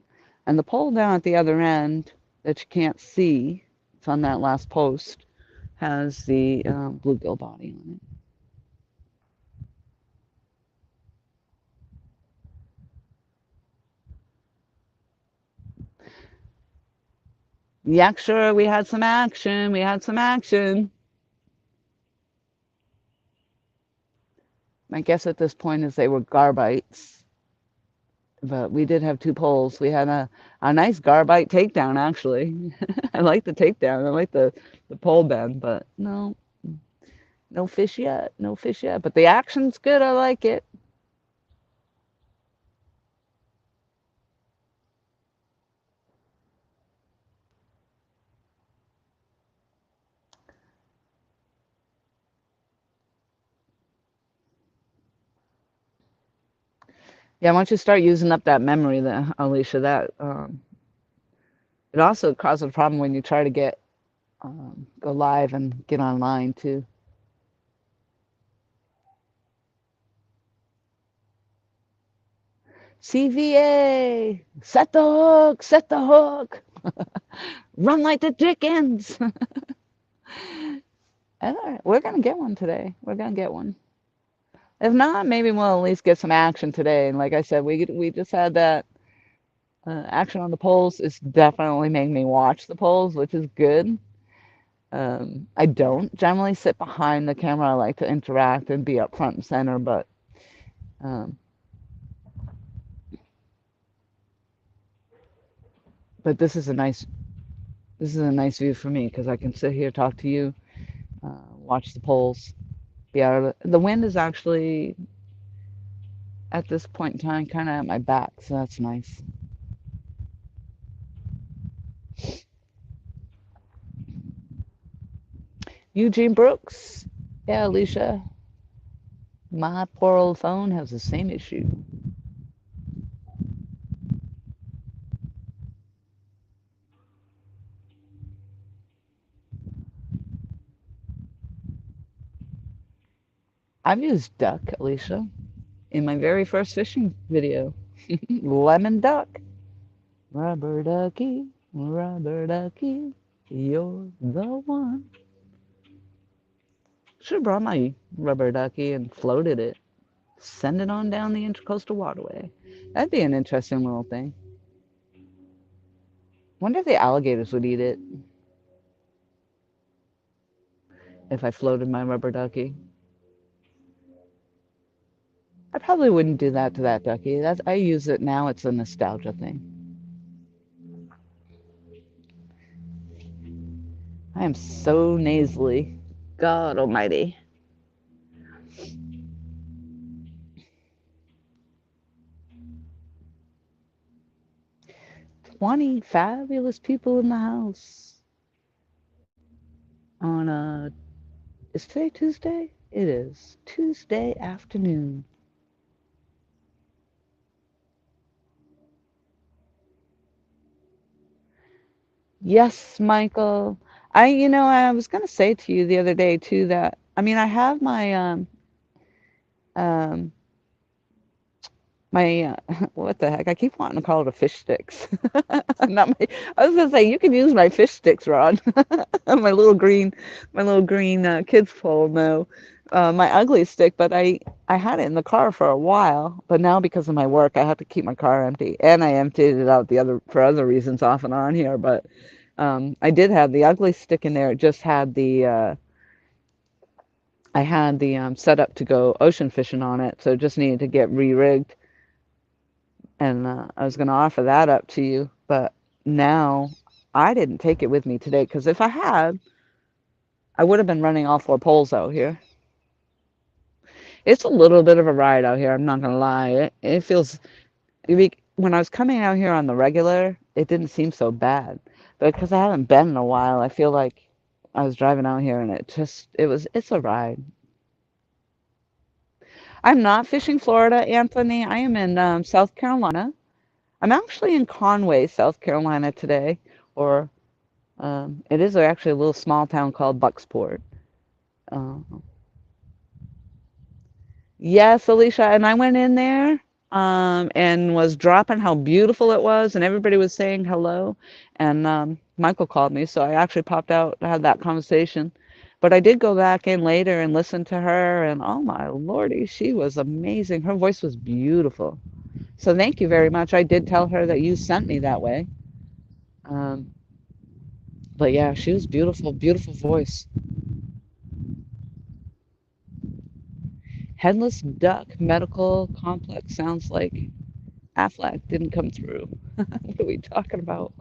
And the pole down at the other end that you can't see, it's on that last post, has the bluegill body on it. Yeah, sure, we had some action. We had some action. My guess at this point is they were garbites, but we did have two poles. We had a nice garbite takedown, actually. I like the takedown. I like the pole bend, but no fish yet. No fish yet. But the action's good. I like it. Yeah, once you start using up that memory, Alicia, that it also causes a problem when you try to go live and get online too. CVA, set the hook, set the hook. Run like the Dickens. All right, we're gonna get one today. We're gonna get one. If not, maybe we'll at least get some action today. And like I said, we just had that action on the poles. It's definitely making me watch the poles, which is good. I don't generally sit behind the camera. I like to interact and be up front and center, um, but this is a nice view for me because I can sit here, talk to you, watch the poles. Be out of the wind is actually at this point in time kind of at my back, so that's nice. Eugene Brooks, yeah, Alicia, my poor old phone has the same issue. I've used duck, Alicia, in my very first fishing video. Lemon duck. Rubber ducky, you're the one. Should have brought my rubber ducky and floated it. Send it on down the Intracoastal Waterway. That'd be an interesting little thing. Wonder if the alligators would eat it if I floated my rubber ducky. I probably wouldn't do that to that ducky. I use it now. It's a nostalgia thing. I am so nasally. God almighty. 20 fabulous people in the house on is today Tuesday? It is Tuesday afternoon. Yes, Michael. I was gonna say to you the other day too that I have um my what the heck? I keep wanting to call it a fish sticks. Not my. I was gonna say you can use my fish sticks rod, my little green kids pole. No, my ugly stick. But I had it in the car for a while. But now because of my work, I have to keep my car empty, and I emptied it out for other reasons off and on here. But I did have the ugly stick in there. It just had I had the setup to go ocean fishing on it, so it just needed to get re-rigged. And I was going to offer that up to you, but now I didn't take it with me today because if I had, I would have been running all four poles out here. It's a little bit of a ride out here, I'm not going to lie. It feels, when I was coming out here on the regular, it didn't seem so bad. But because I haven't been in a while, I feel like I was driving out here and it's a ride. I'm not fishing Florida, Anthony. I am in South Carolina. I'm actually in Conway, South Carolina today, or it is actually a little small town called Bucksport. Uh, yes, Alicia, and I went in there and was dropping how beautiful it was, and everybody was saying hello. And Michael called me, so I actually popped out to have that conversation. But I did go back in later and listen to her, and oh my lordy, she was amazing. Her voice was beautiful. So thank you very much. I did tell her that you sent me that way. Um, but yeah, she was beautiful, beautiful voice. Headless duck medical complex sounds like Aflac didn't come through. What are we talking about?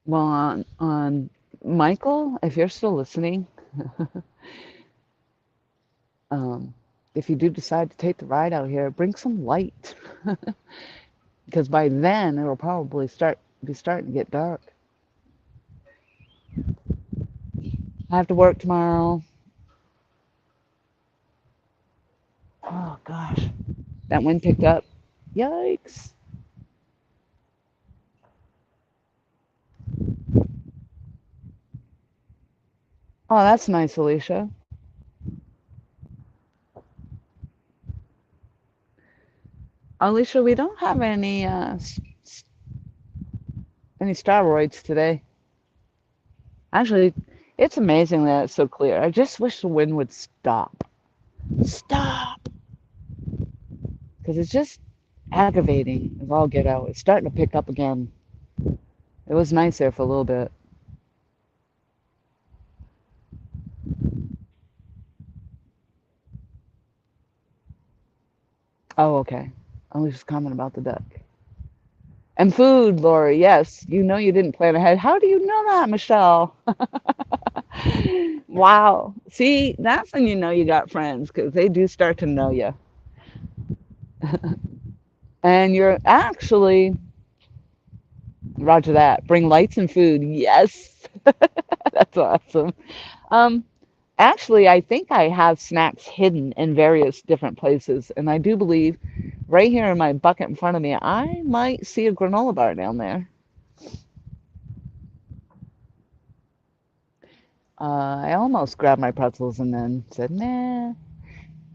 Well, on Michael, if you're still listening, um, if you do decide to take the ride out here, bring some light because by then it'll probably be starting to get dark. I have to work tomorrow. Oh gosh, that wind picked up. Yikes. Oh, that's nice, Alicia. Alicia, we don't have any steroids today. Actually, it's amazing that it's so clear. I just wish the wind would stop. Stop! Because it's just aggravating as all get out. It's starting to pick up again. It was nice there for a little bit. Oh, okay. Alicia's comment about the duck. And food, Lori. Yes, you know you didn't plan ahead. How do you know that, Michelle? Wow. See, that's when you know you got friends because they do start to know you. And you're actually, Roger that. Bring lights and food. Yes. That's awesome. Um, Actually, I think I have snacks hidden in various different places. And I do believe right here in my bucket in front of me, I might see a granola bar down there. I almost grabbed my pretzels and then said, nah.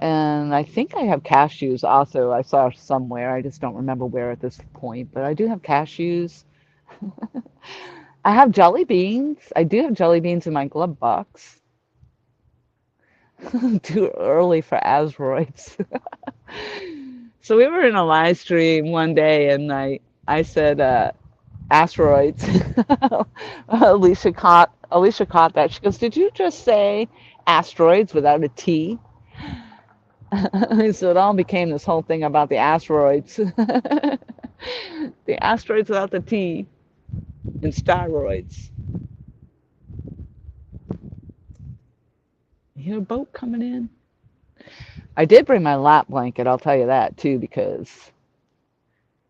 And I think I have cashews also. I saw somewhere. I just don't remember where at this point. But I do have cashews. I have jelly beans. I do have jelly beans in my glove box. Too early for asteroids. So we were in a live stream one day, and I said asteroids. Alicia caught that. She goes, "Did you just say asteroids without a T?" So it all became this whole thing about the asteroids. The asteroids without the T and steroids. You hear a boat coming in? I did bring my lap blanket, I'll tell you that too, because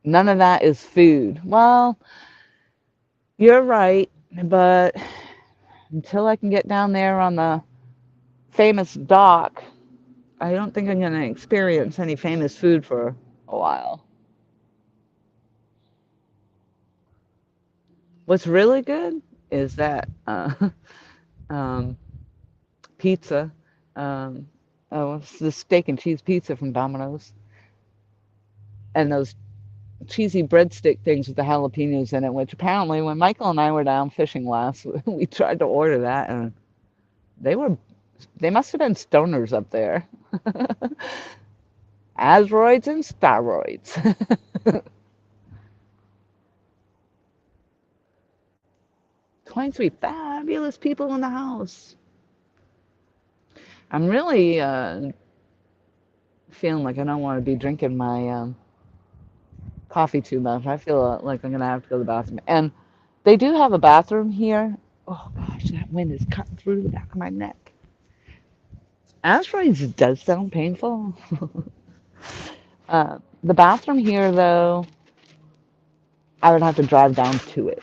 none of that is food. Well, you're right, but until I can get down there on the famous dock, I don't think I'm going to experience any famous food for a while. What's really good is that um, pizza, um, it's the steak and cheese pizza from Domino's, and those cheesy breadstick things with the jalapenos in it, which apparently when Michael and I were down fishing last, we tried to order that, and they were they must have been stoners up there. Asteroids and steroids. 23 fabulous people in the house. I'm really feeling like I don't want to be drinking my coffee too much. I feel like I'm going to have to go to the bathroom. And they do have a bathroom here. Oh gosh, that wind is cutting through the back of my neck. Asteroids does sound painful. The bathroom here, though, I would have to drive down to it.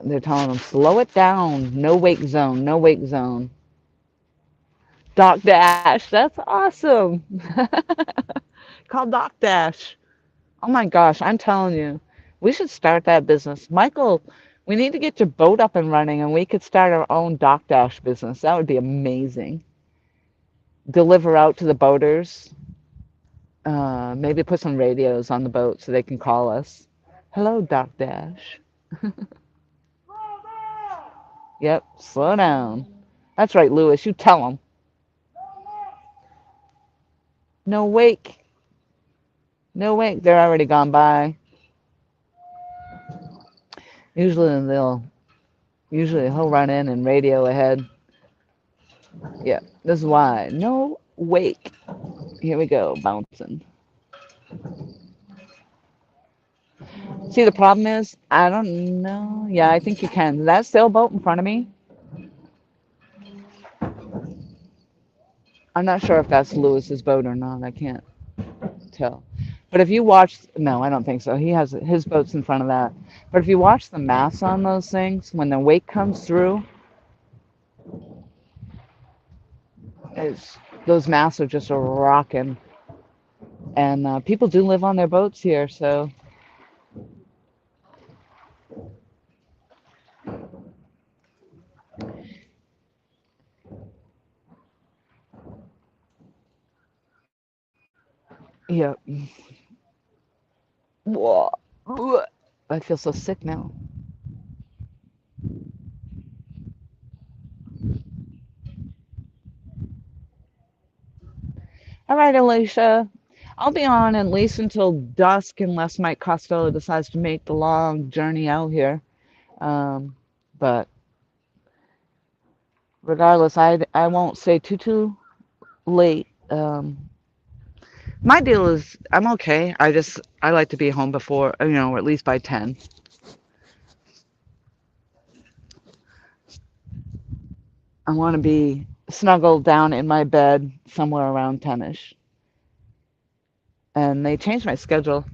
They're telling them, slow it down. No wake zone. No wake zone. Doc Dash. That's awesome. Call Doc Dash. Oh my gosh, I'm telling you, we should start that business. Michael, we need to get your boat up and running and we could start our own Dock Dash business. That would be amazing. Deliver out to the boaters. Maybe put some radios on the boat so they can call us. Hello, Dock Dash. Yep, slow down. That's right, Lewis. You tell them. No wake. No wake. They're already gone by. Usually they'll. Usually he'll run in and radio ahead. Yeah, this is why. No wake. Here we go, bouncing. See, the problem is, I don't know. Yeah, I think you can. That sailboat in front of me, I'm not sure if that's Lewis's boat or not. I can't tell. But if you watch, no, I don't think so. He has his boat's in front of that. But if you watch the masts on those things, when the wake comes through, it's, those masts are just a rocking. And people do live on their boats here, so Yeah. Whoa. I feel so sick now. All right, Alicia. I'll be on at least until dusk unless Mike Costello decides to make the long journey out here. Um, but regardless, I won't stay too late. My deal is I'm okay. I like to be home before, or at least by 10. I want to be snuggled down in my bed somewhere around 10ish. And they changed my schedule.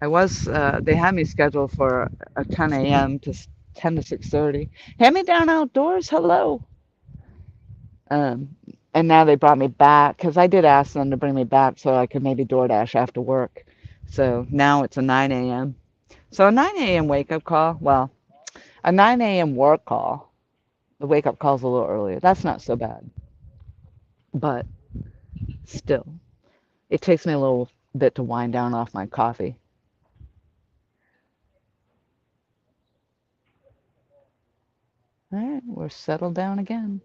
I was they had me scheduled for a 10 a.m. to 10 to 6:30. Hand me down outdoors. Hello. Um, and now they brought me back because I did ask them to bring me back so I could maybe DoorDash after work. So now it's a 9 a.m. So a 9 a.m. wake up call. Well, a 9 a.m. work call. The wake up call's a little earlier. That's not so bad. But still, it takes me a little bit to wind down off my coffee. All right, we're settled down again.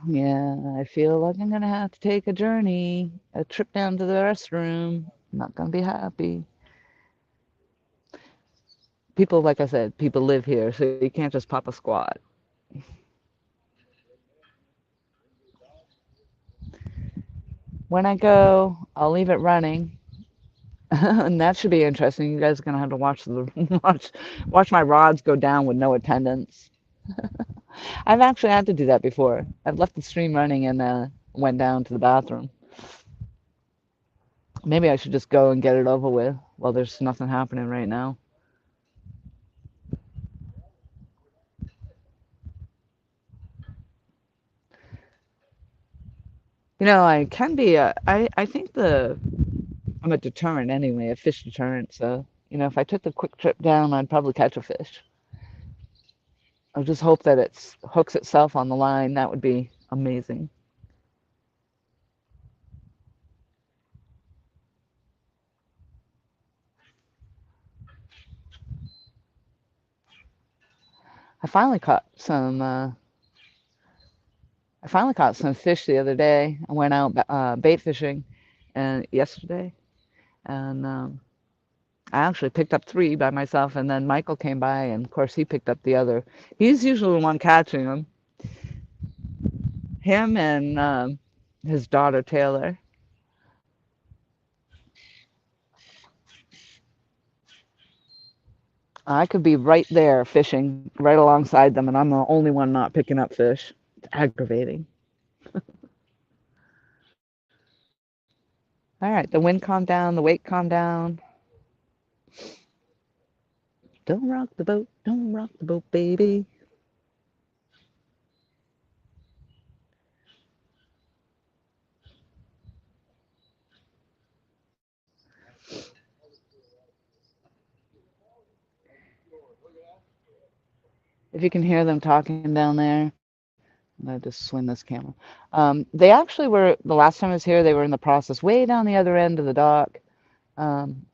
Yeah, I feel like I'm gonna have to take a journey, a trip down to the restroom. I'm not gonna be happy. People, like I said, people live here, so you can't just pop a squat. When I go, I'll leave it running, and that should be interesting. You guys are gonna have to watch the watch my rods go down with no attendance. I've actually had to do that before. I've left the stream running and went down to the bathroom. Maybe I should just go and get it over with while there's nothing happening right now. I can be I think I'm a deterrent anyway, a fish deterrent. So, if I took the quick trip down, I'd probably catch a fish. I just hope that it hooks itself on the line. That would be amazing. I finally caught some. I finally caught some fish the other day. I went out bait fishing, and yesterday, and I actually picked up three by myself, and then Michael came by, and of course he picked up the other. He's usually the one catching them. Him and his daughter Taylor. I could be right there fishing right alongside them, and I'm the only one not picking up fish. It's aggravating. All right, the wind calmed down, the wake calmed down. Don't rock the boat, baby. If you can hear them talking down there, I'm gonna just swing this camera. They actually were, the last time I was here, they were in the process way down the other end of the dock. Um,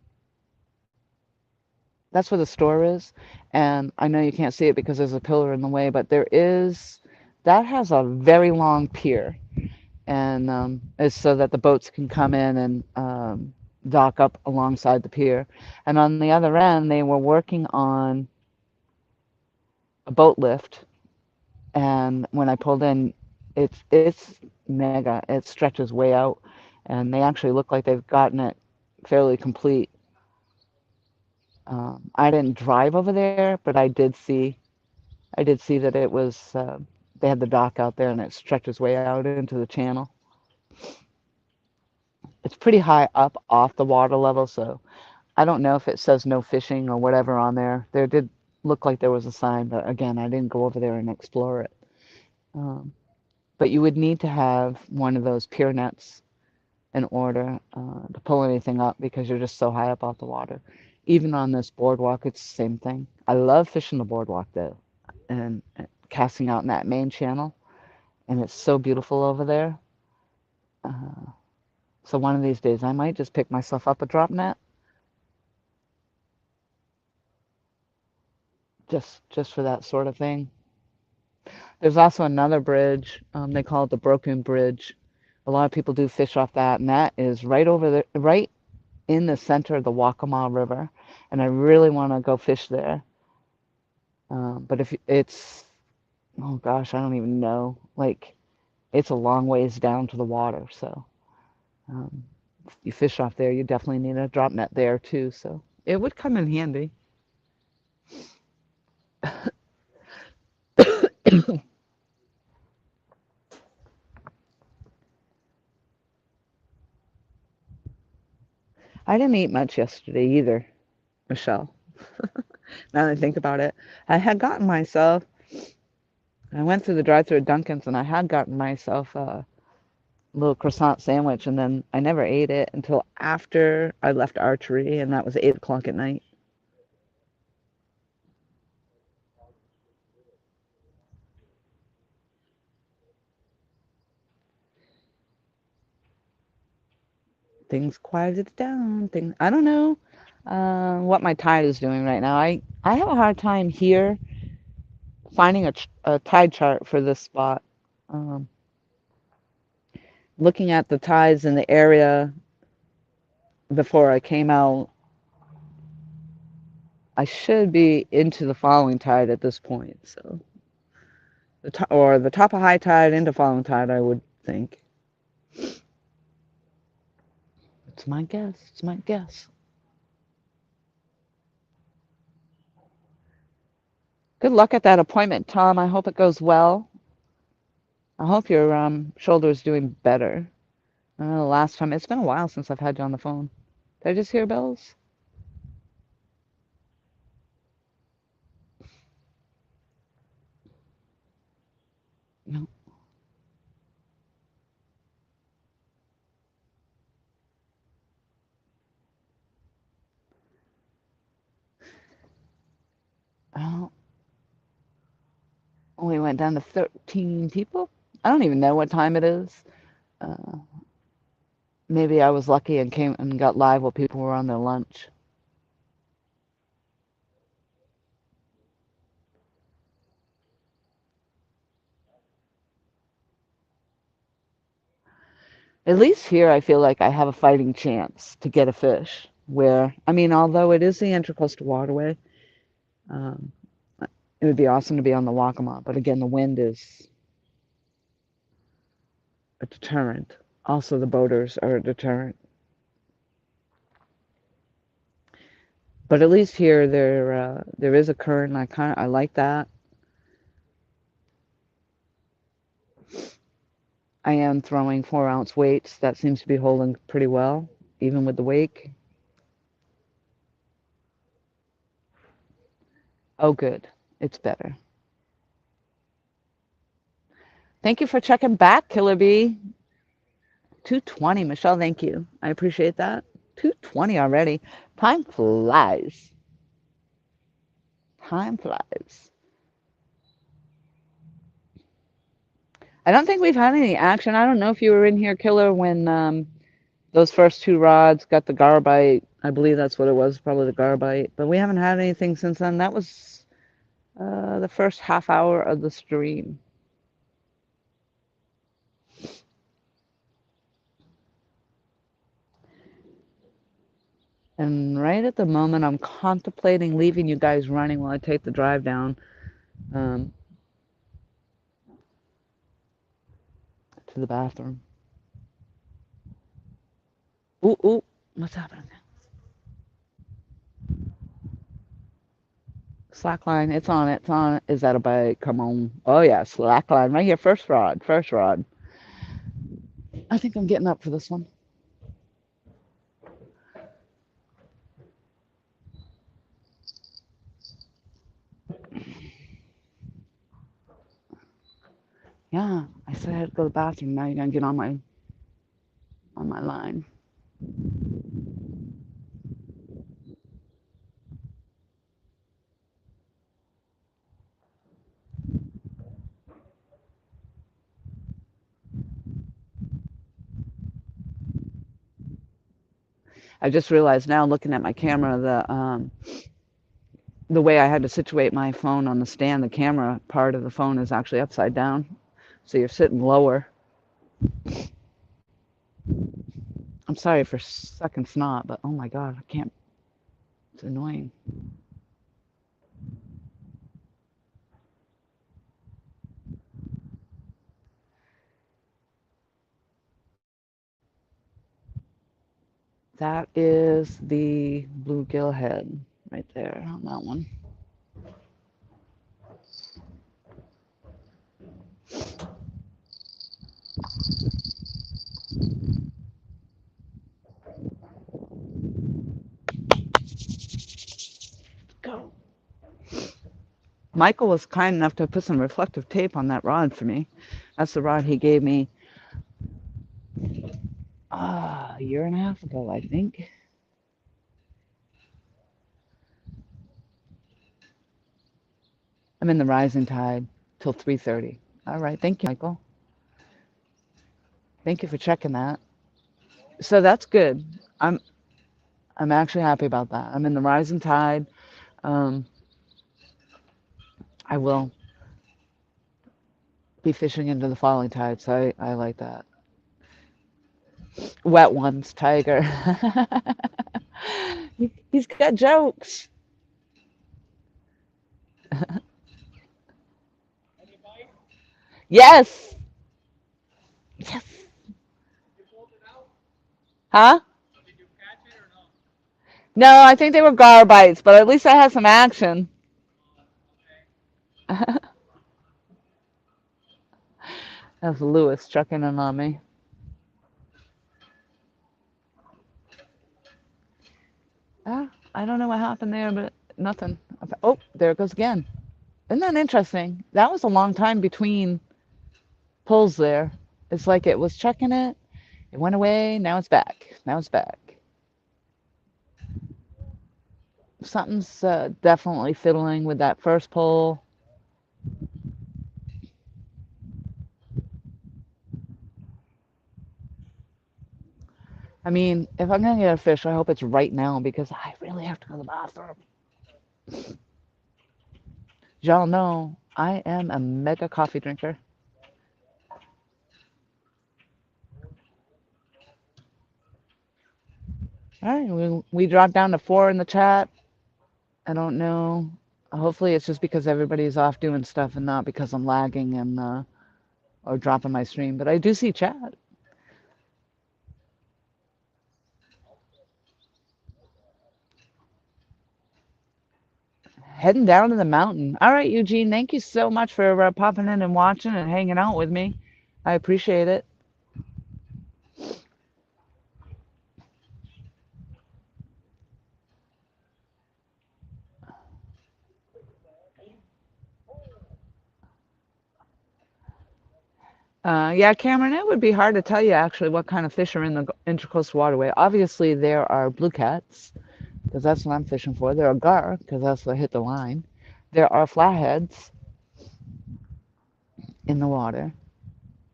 that's where the store is. And I know you can't see it because there's a pillar in the way, but that has a very long pier. And it's so that the boats can come in and dock up alongside the pier. And on the other end, they were working on a boat lift. And when I pulled in, it's mega. It stretches way out, and they actually look like they've gotten it fairly complete. I didn't drive over there, but I did see that it was they had the dock out there, and it stretches way out into the channel. It's pretty high up off the water level, so I don't know if it says no fishing or whatever on there. There did look like there was a sign, but again, I didn't go over there and explore it. Um, but you would need to have one of those pier nets in order to pull anything up because you're just so high up off the water. Even on this boardwalk, it's the same thing. I love fishing the boardwalk though, and casting out in that main channel, and it's so beautiful over there. Uh, so one of these days I might just pick myself up a drop net, just for that sort of thing. There's also another bridge. They call it the Broken Bridge. A lot of people do fish off that, and that is right over the right in the center of the Waccamaw River. And I really want to go fish there. But if it's, oh gosh, I don't even know. Like, it's a long ways down to the water. So um, if you fish off there, you definitely need a drop net there too. So it would come in handy. I didn't eat much yesterday either, Michelle. Now that I think about it, I had gotten myself, I went through the drive-thru at Dunkin's and I had gotten myself a little croissant sandwich, and then I never ate it until after I left archery, and that was 8 o'clock at night. Things quieted down. Things, I don't know what my tide is doing right now. I have a hard time here finding a tide chart for this spot. Um, Looking at the tides in the area before I came out, I should be into the following tide at this point. So, or the top of high tide into following tide, I would think. It's my guess. It's my guess. Good luck at that appointment, Tom. I hope it goes well. I hope your shoulder is doing better. Last time, it's been a while since I've had you on the phone. Did I just hear bells? No. Oh, we went down to 13 people. I don't even know what time it is. Uh, Maybe I was lucky and came and got live while people were on their lunch. At least here, I feel like I have a fighting chance to get a fish. Where, I mean, although it is the Intracoastal Waterway, um, it would be awesome to be on the Waccamaw. But again, the wind is a deterrent. Also, the boaters are a deterrent. But at least here, there is a current. And I like that. I am throwing 4-ounce weights. That seems to be holding pretty well, even with the wake. Oh, good. It's better. Thank you for checking back, Killer Bee. 220, Michelle. Thank you. I appreciate that. 220 already. Time flies. Time flies. I don't think we've had any action. I don't know if you were in here, Killer, when those first 2 rods got the garbite. I believe that's what it was, probably the garbite. But we haven't had anything since then. That was the first half hour of the stream. And right at the moment, I'm contemplating leaving you guys running while I take the drive down um, to the bathroom. Ooh, ooh, what's happening? Slackline, it's on, it's on. Is that a bite? Come on. Oh yeah, slackline right here. First rod, first rod. I think I'm getting up for this one. Yeah, I said I had to go to the bathroom. Now you're gonna get on my line. I just realized now looking at my camera, the way I had to situate my phone on the stand, the camera part of the phone is actually upside down. So you're sitting lower. I'm sorry for sucking snot, but oh my God, I can't. It's annoying. That is the bluegill head right there on that one. Go. Michael was kind enough to put some reflective tape on that rod for me. That's the rod he gave me a year and a half ago, I think. I'm in the rising tide till 3:30. All right, thank you, Michael. Thank you for checking that. So that's good. I'm actually happy about that. I'm in the rising tide. Um, I will be fishing into the falling tide, so I like that. Wet ones, Tiger. He's got jokes. Yes. Yes. Huh? No, I think they were gar bites, but at least I had some action. That's Lewis checking in on me. Ah, I don't know what happened there, but nothing. Oh, there it goes again. Isn't that interesting? That was a long time between pulls there. It's like it was checking it. It went away. Now it's back. Now it's back. Something's definitely fiddling with that first pull. I mean, if I'm gonna get a fish, I hope it's right now because I really have to go to the bathroom. Y'all know I am a mega coffee drinker. All right, we dropped down to 4 in the chat. I don't know. Hopefully, it's just because everybody's off doing stuff and not because I'm lagging and or dropping my stream. But I do see chat. Heading down to the mountain. All right, Eugene, thank you so much for popping in and watching and hanging out with me. I appreciate it. Yeah, Cameron, it would be hard to tell you actually what kind of fish are in the Intracoastal Waterway. Obviously, there are blue cats, because that's what I'm fishing for. There are gar, because that's what hit the line. There are flatheads in the water.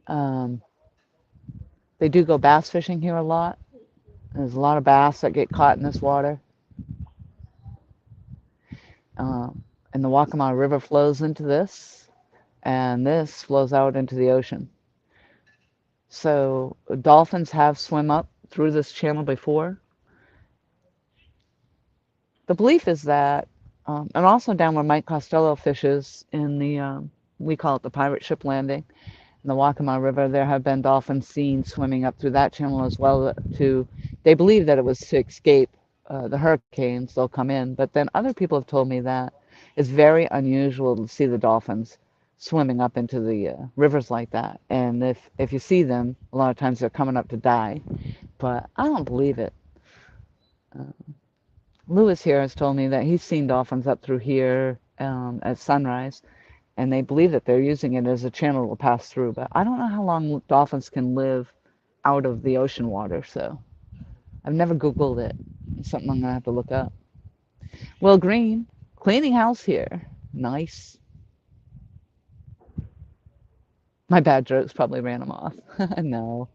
Um, they do go bass fishing here a lot. There's a lot of bass that get caught in this water. And the Waccamaw River flows into this, and this flows out into the ocean. So dolphins have swim up through this channel before. The belief is that, and also down where Mike Costello fishes in the, we call it the pirate ship landing, in the Waccamaw River, there have been dolphins seen swimming up through that channel as well. They believe that it was to escape the hurricanes. They'll come in, but then other people have told me that it's very unusual to see the dolphins swimming up into the rivers like that. And if you see them, a lot of times they're coming up to die. But I don't believe it. Lewis here has told me that he's seen dolphins up through here at sunrise, and they believe that they're using it as a channel to pass through. But I don't know how long dolphins can live out of the ocean water, so I've never Googled it. It's something I'm going to have to look up. Will Green, cleaning house here. Nice. My bad jokes probably ran him off. No,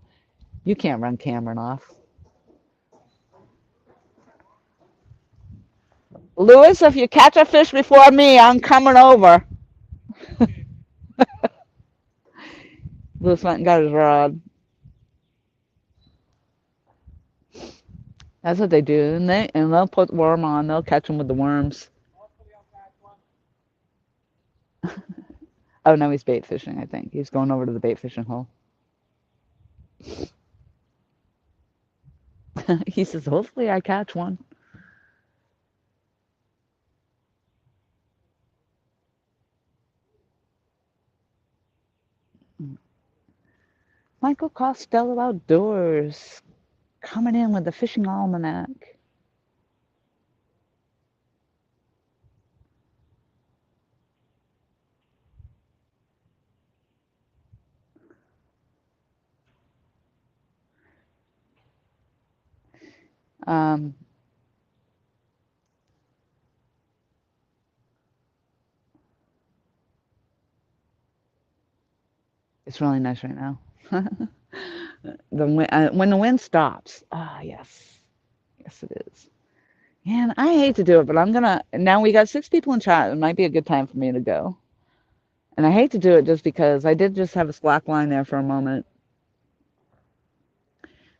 you can't run Cameron off. Lewis, if you catch a fish before me, I'm coming over. Lewis went and got his rod. That's what they do, and they'll put worm on. They'll catch them with the worms. Oh no, he's bait fishing. I think he's going over to the bait fishing hole. He says, "Hopefully, I catch one." Michael Costello Outdoors coming in with the fishing almanac. Um, it's really nice right now. When the wind stops. Ah, yes. Yes, it is. Man, I hate to do it, but I'm gonna. Now we got 6 people in chat. It might be a good time for me to go. And I hate to do it just because I did just have a slack line there for a moment.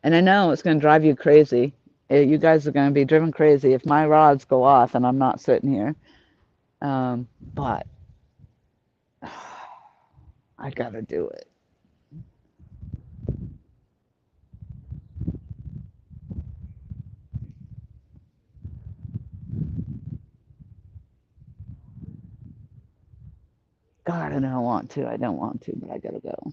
And I know it's going to drive you crazy. You guys are going to be driven crazy if my rods go off and I'm not sitting here. But I got to do it. God, I don't want to. I don't want to, but I got to go.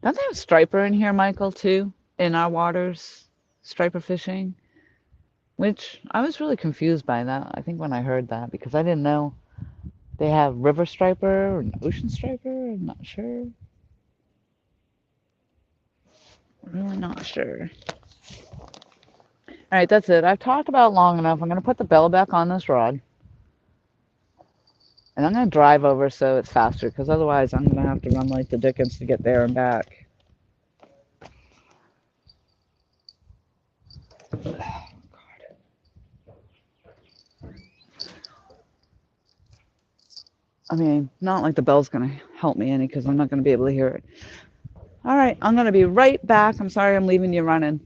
Don't they have striper in here, Michael, too? In our waters? Striper fishing? Which I was really confused by that, I think, when I heard that, because I didn't know they have river striper or ocean striper. I'm not sure. Really not sure. All right, that's it. I've talked about it long enough. I'm going to put the bell back on this rod. And I'm going to drive over so it's faster, because otherwise I'm going to have to run like the dickens to get there and back. I mean, not like the bell's going to help me any, because I'm not going to be able to hear it. All right, I'm going to be right back. I'm sorry I'm leaving you running.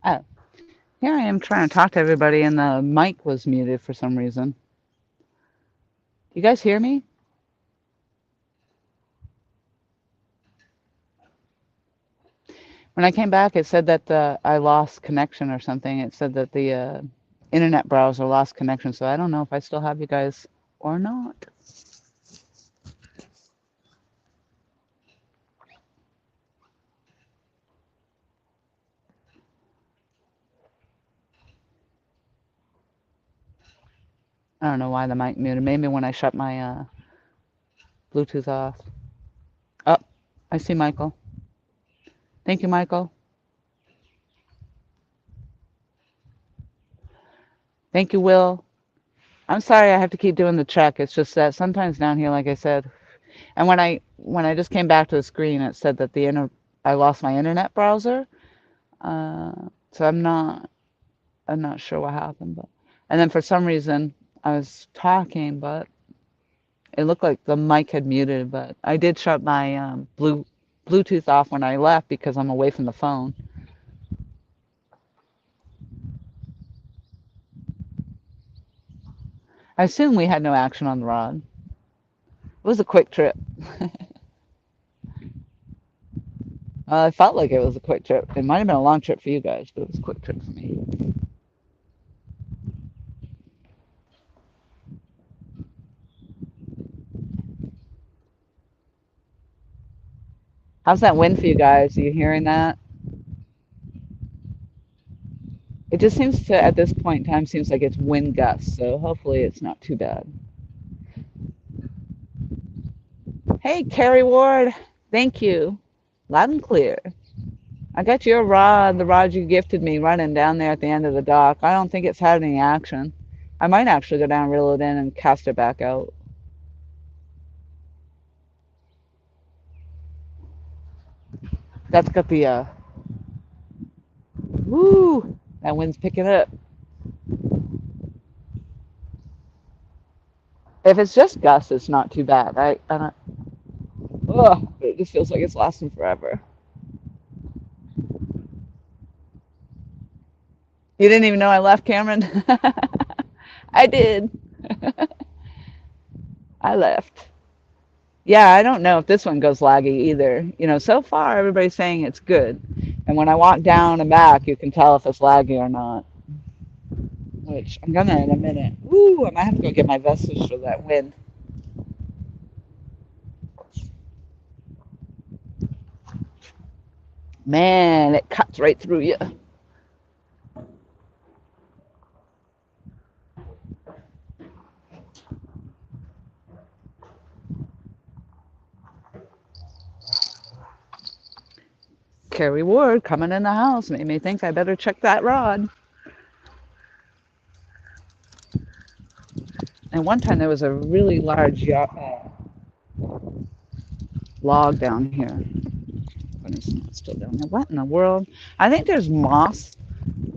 Oh, here I am trying to talk to everybody, and the mic was muted for some reason. You guys hear me? When I came back, it said that I lost connection or something. It said that the internet browser lost connection, so I don't know if I still have you guys or not. I don't know why the mic muted. Maybe when I shut my Bluetooth off. Oh, I see Michael. Thank you, Michael. Thank you, Will. I'm sorry I have to keep doing the check. It's just that sometimes down here, like I said, and when I just came back to the screen, it said that I lost my internet browser. So I'm not sure what happened, but and then for some reason I was talking, but it looked like the mic had muted. But I did shut my Bluetooth off when I left because I'm away from the phone. I assume we had no action on the rod. It was a quick trip. I felt like it was a quick trip. It might have been a long trip for you guys, but it was a quick trip for me. How's that wind for you guys? Are you hearing that? It just seems to, at this point in time, seems like it's wind gusts, so hopefully it's not too bad. Hey, Carrie Ward, thank you. Loud and clear. I got your rod, the rod you gifted me, running down there at the end of the dock. I don't think it's had any action. I might actually go down, reel it in, and cast it back out. That's got the, woo, that wind's picking up. If it's just gusts, it's not too bad. I don't, ugh, it just feels like it's lasting forever. You didn't even know I left, Cameron? I did. I left. Yeah, I don't know if this one goes laggy either. You know, so far everybody's saying it's good. And when I walk down and back, you can tell if it's laggy or not. Which I'm gonna in a minute. Ooh, I might have to go get my vestige for that wind. Man, it cuts right through you. Carrie Ward coming in the house made me think I better check that rod. And one time there was a really large log down here. But it's not still down there. What in the world? I think there's moss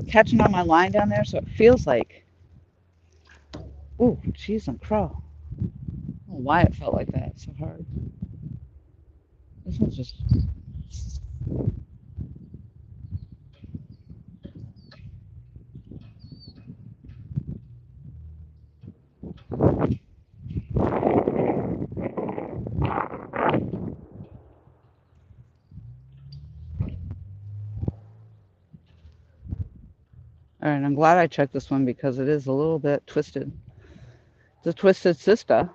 catching on my line down there, so it feels like. Ooh, jeez, and crow. I don't know why it felt like that so hard. This one's just. All right, I'm glad I checked this one because it is a little bit twisted. It's a twisted sister.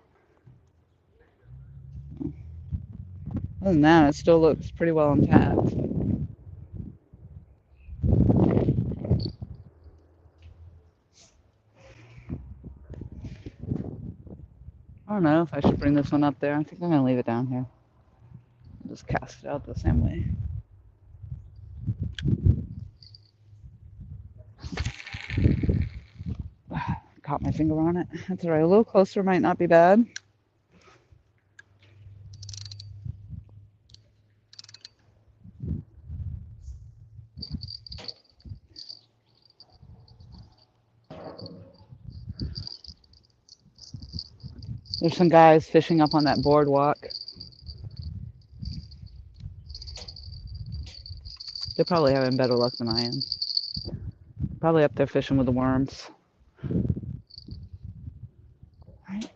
Other than that, it still looks pretty well intact. I don't know if I should bring this one up there. I think I'm going to leave it down here. I'll just cast it out the same way. Caught my finger on it. That's all right. A little closer might not be bad. There's some guys fishing up on that boardwalk. They're probably having better luck than I am. Probably up there fishing with the worms. Right.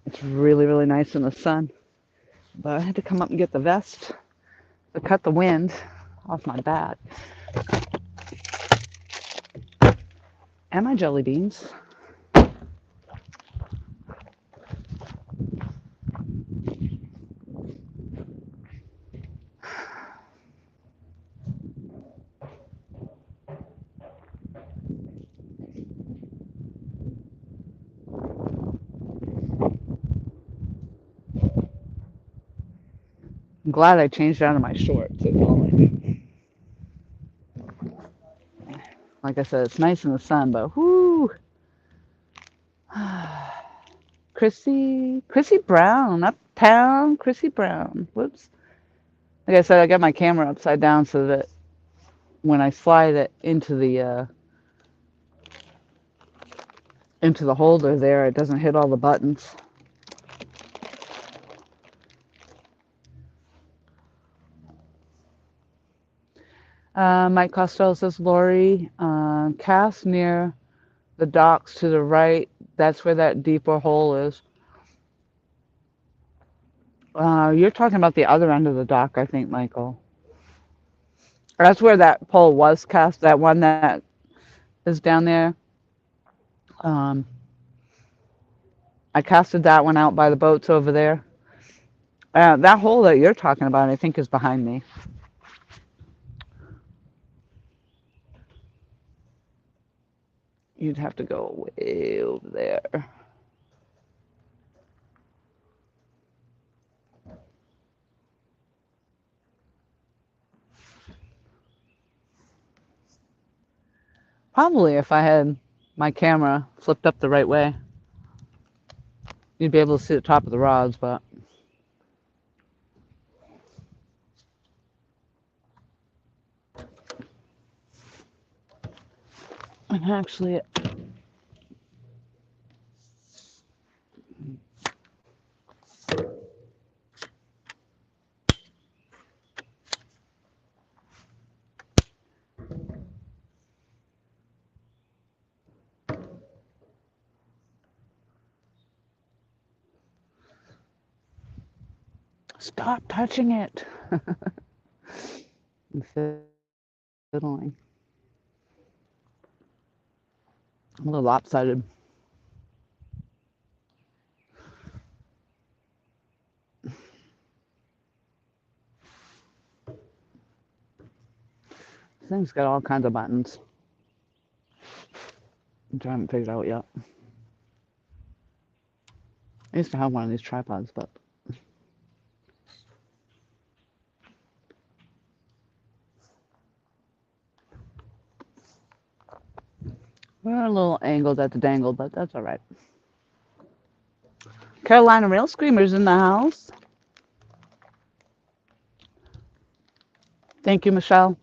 It's really, really nice in the sun. But I had to come up and get the vest to cut the wind off my back. And my jelly beans. I'm glad I changed out of my shorts. Like I said, it's nice in the sun, but whoo. Chrissy Brown, uptown Chrissy Brown. Whoops. Like I said, I got my camera upside down so that when I slide it into the holder there, it doesn't hit all the buttons. Mike Costello says, Lori, cast near the docks to the right. That's where that deeper hole is. You're talking about the other end of the dock, I think, Michael. That's where that pole was cast, that one that is down there. I casted that one out by the boats over there. That hole that you're talking about, I think, is behind me. You'd have to go way over there. Probably if I had my camera flipped up the right way, you'd be able to see the top of the rods, but and actually stop touching it. I'm fiddling. A little lopsided. This thing's got all kinds of buttons, which I haven't figured out yet. I used to have one of these tripods, but we're a little angled at the dangle, but that's all right. Carolina Rail Screamers in the house. Thank you, Michelle.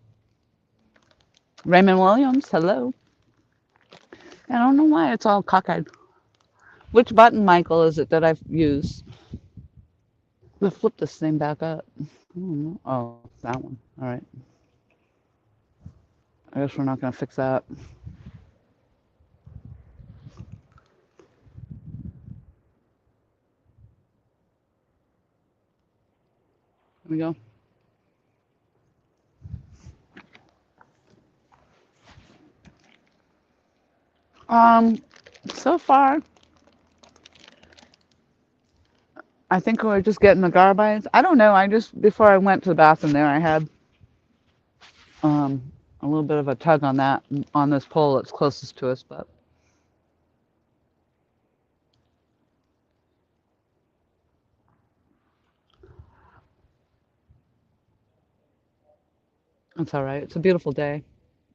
Raymond Williams, hello. I don't know why it's all cockeyed. Which button, Michael, is it that I've used? We'll flip this thing back up. Oh, that one. All right. I guess we're not going to fix that. Here we go. So far, I think we're just getting the garbines. I don't know. Before I went to the bathroom there, I had a little bit of a tug on this pole that's closest to us, but It's all right. It's a beautiful day.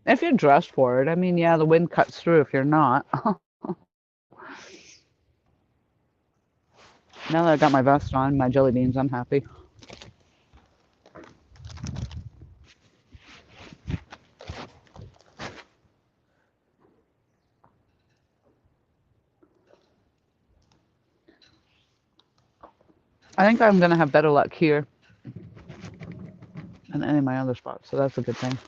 If you're dressed for it. I mean, yeah, the wind cuts through if you're not. Now that I got my vest on, my jelly beans, I'm happy. I think I'm going to have better luck here than any of my other spots, so that's a good thing.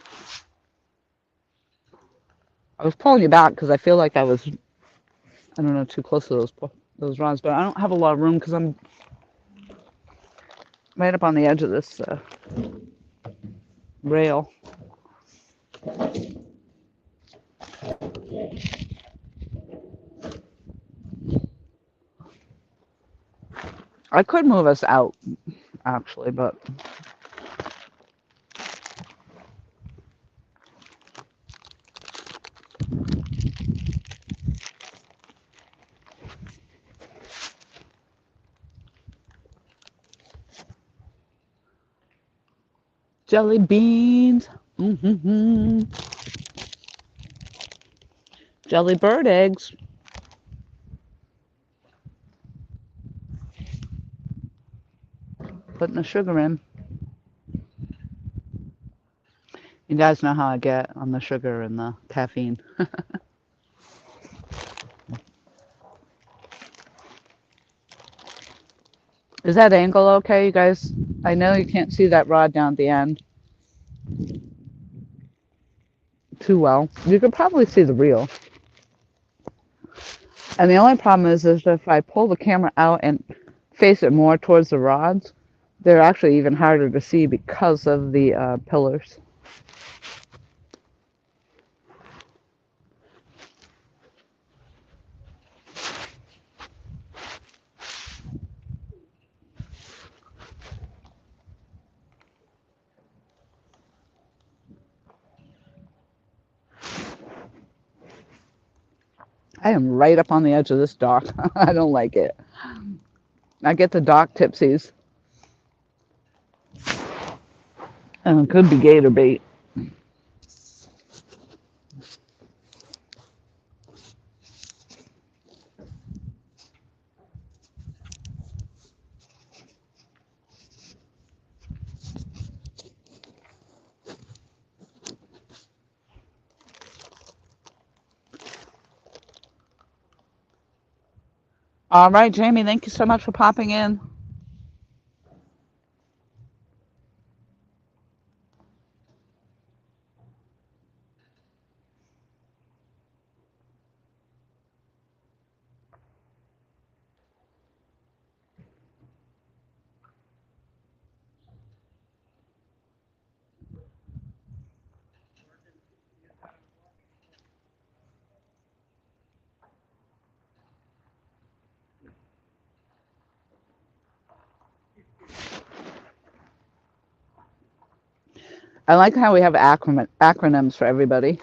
I was pulling you back because I feel like I was, I don't know, too close to those rods, but I don't have a lot of room because I'm right up on the edge of this rail. I could move us out, actually, but jelly beans. Mm-hmm. Jelly bird eggs. Putting the sugar in. You guys know how I get on the sugar and the caffeine. Is that angle okay, you guys? I know you can't see that rod down at the end too well. You could probably see the reel. And the only problem is if I pull the camera out and face it more towards the rods, they're actually even harder to see because of the pillars. I am right up on the edge of this dock. I don't like it. I get the dock tipsies. And it could be gator bait. All right, Jamie, thank you so much for popping in. I like how we have acronyms for everybody.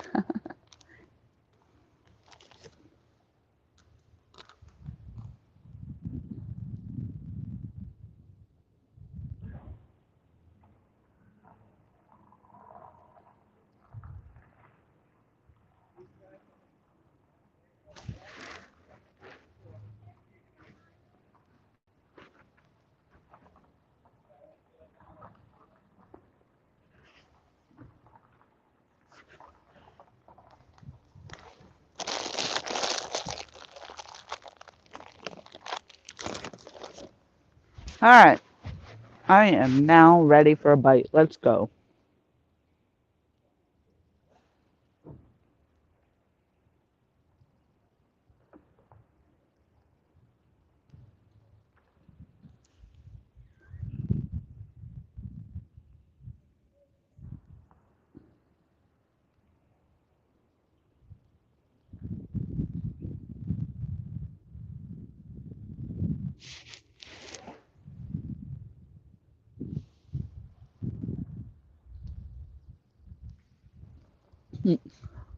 All right, I am now ready for a bite. Let's go.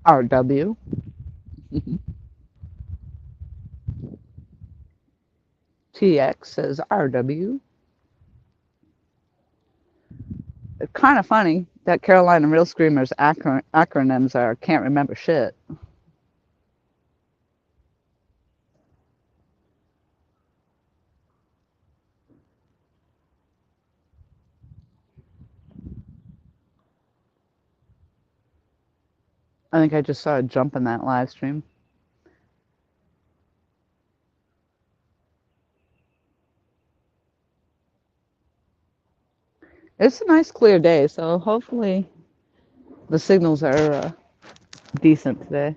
RW. TX says RW. It's kind of funny. That Carolina Real Screamer's acronyms are can't remember shit. I think I just saw a jump in that live stream. It's a nice clear day, so hopefully the signals are decent today.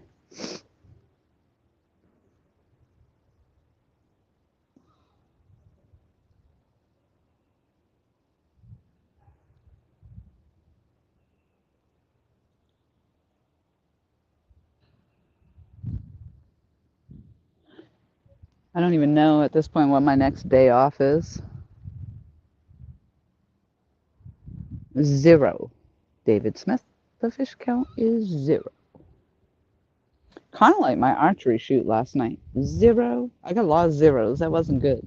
I don't even know at this point what my next day off is. 0. David Smith, the fish count is 0. Kind of like my archery shoot last night. 0. I got a lot of zeros. That wasn't good.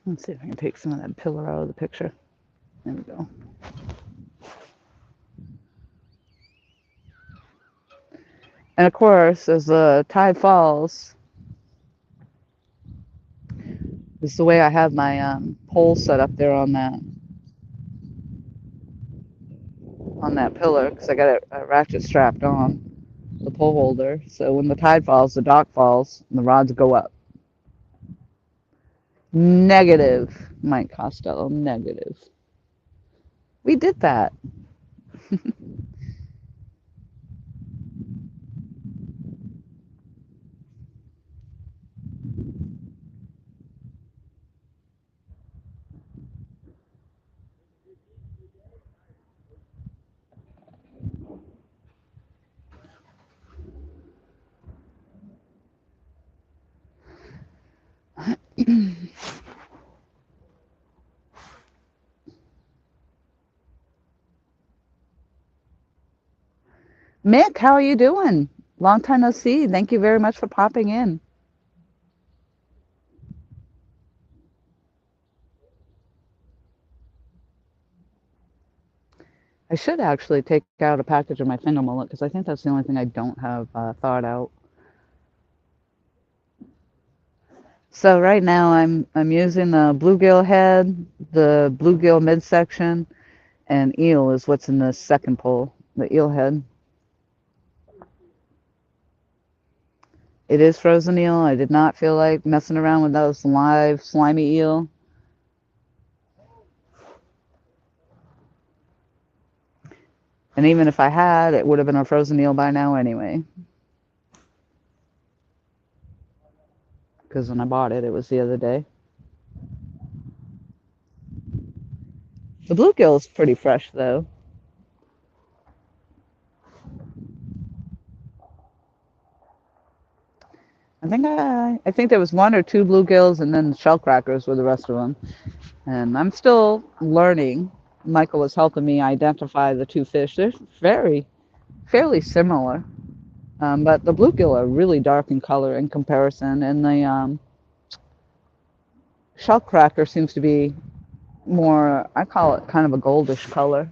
Let's see if I can take some of that pillar out of the picture. There we go. And of course, as the tide falls, this is the way I have my pole set up there on that pillar, because I got a ratchet strapped on the pole holder. So when the tide falls, the dock falls, and the rods go up. Negative, Mike Costello, negative. We did that. Mick, how are you doing? Long time no see. Thank you very much for popping in. I should actually take out a package of my finger mullet because I think that's the only thing I don't have thawed out. So right now I'm using the bluegill head, the bluegill midsection, and eel is what's in the second pole, the eel head. It is frozen eel. I did not feel like messing around with those live slimy eel. And even if I had, it would have been a frozen eel by now anyway. Because when I bought it, it was the other day. The bluegill is pretty fresh though. I think there was 1 or 2 bluegills, and then shell crackers were the rest of them. And I'm still learning. Michael was helping me identify the 2 fish. They're fairly similar, but the bluegill are really dark in color in comparison, and the shell cracker seems to be more, I call it kind of a goldish color.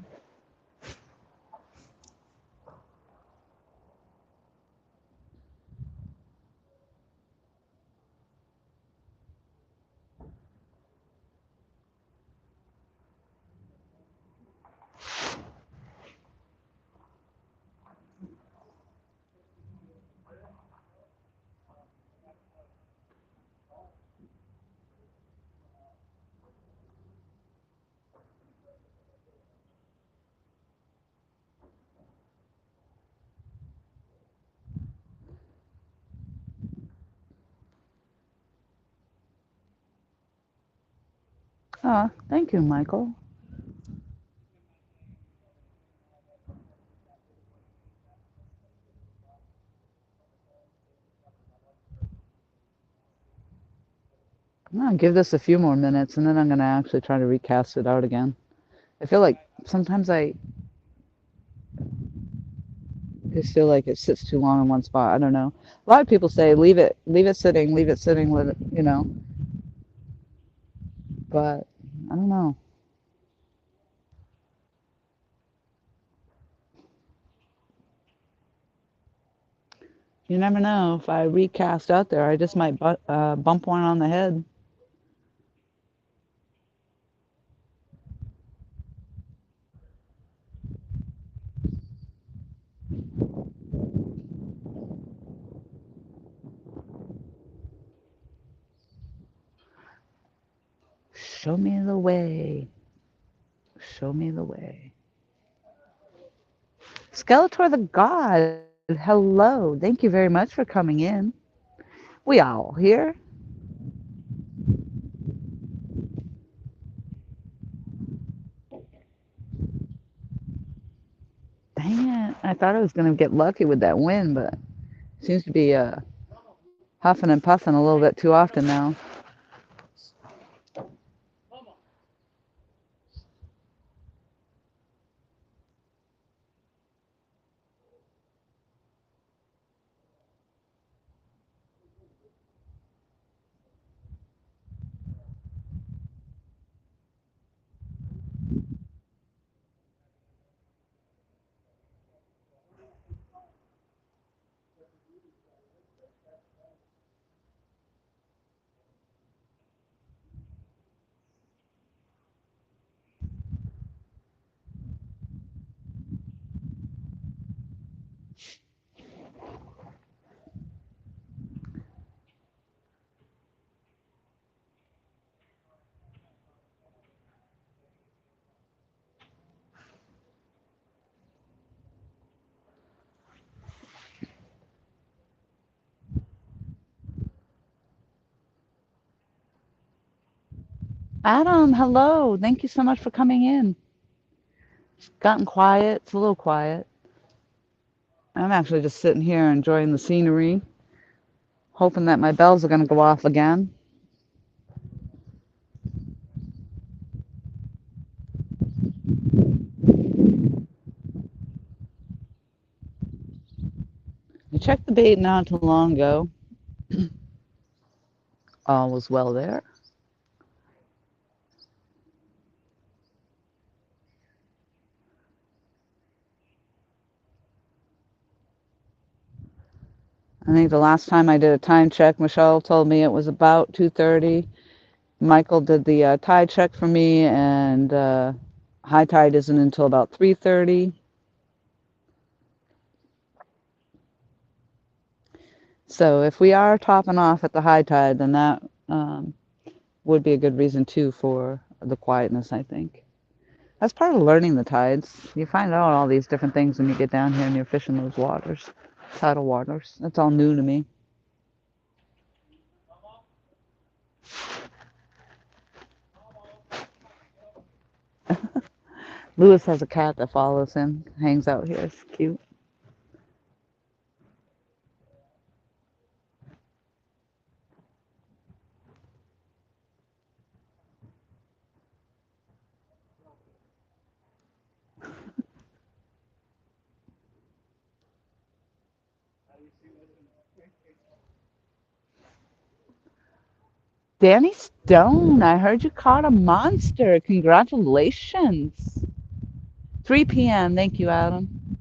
Thank you, Michael. I'm gonna give this a few more minutes and then I'm gonna actually try to recast it out again. I feel like sometimes I just feel like it sits too long in one spot. I don't know. A lot of people say leave it sitting, let it, but I don't know. You never know. If I recast out there, I just might bump one on the head. Show me the way. Show me the way. Skeletor the God, hello. Thank you very much for coming in. We all here. Dang it. I thought I was going to get lucky with that win, but it seems to be huffing and puffing a little bit too often now. Adam, hello. Thank you so much for coming in. It's gotten quiet. It's a little quiet. I'm actually just sitting here enjoying the scenery, hoping that my bells are going to go off again. I checked the bait not too long ago. All was well there. I think the last time I did a time check, Michelle told me it was about 2:30. Michael did the tide check for me, and high tide isn't until about 3:30. So if we are topping off at the high tide, then that would be a good reason too for the quietness, I think. That's part of learning the tides. You find out all these different things when you get down here and you're fishing those waters, tidal waters. That's all new to me. Lewis has a cat that follows him, hangs out here. It's cute. Danny Stone, I heard you caught a monster. Congratulations. 3 p.m. Thank you, Adam.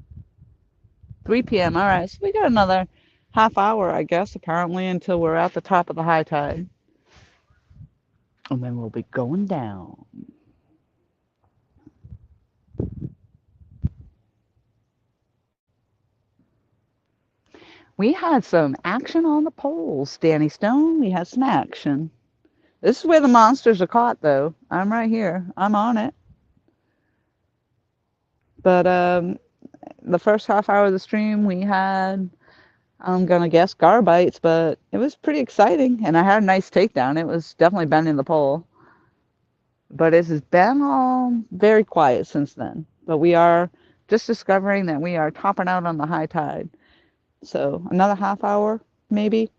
3 p.m. All right. So we got another half hour, I guess, apparently, until we're at the top of the high tide. And then we'll be going down. We had some action on the poles, Danny Stone. We had some action. This is where the monsters are caught, though. I'm right here. I'm on it. But the first half hour of the stream, we had, I'm going to guess, garbites, but it was pretty exciting. And I had a nice takedown. It was definitely bending the pole. But it has been all very quiet since then. But we are just discovering that we are topping out on the high tide. So another half hour, maybe,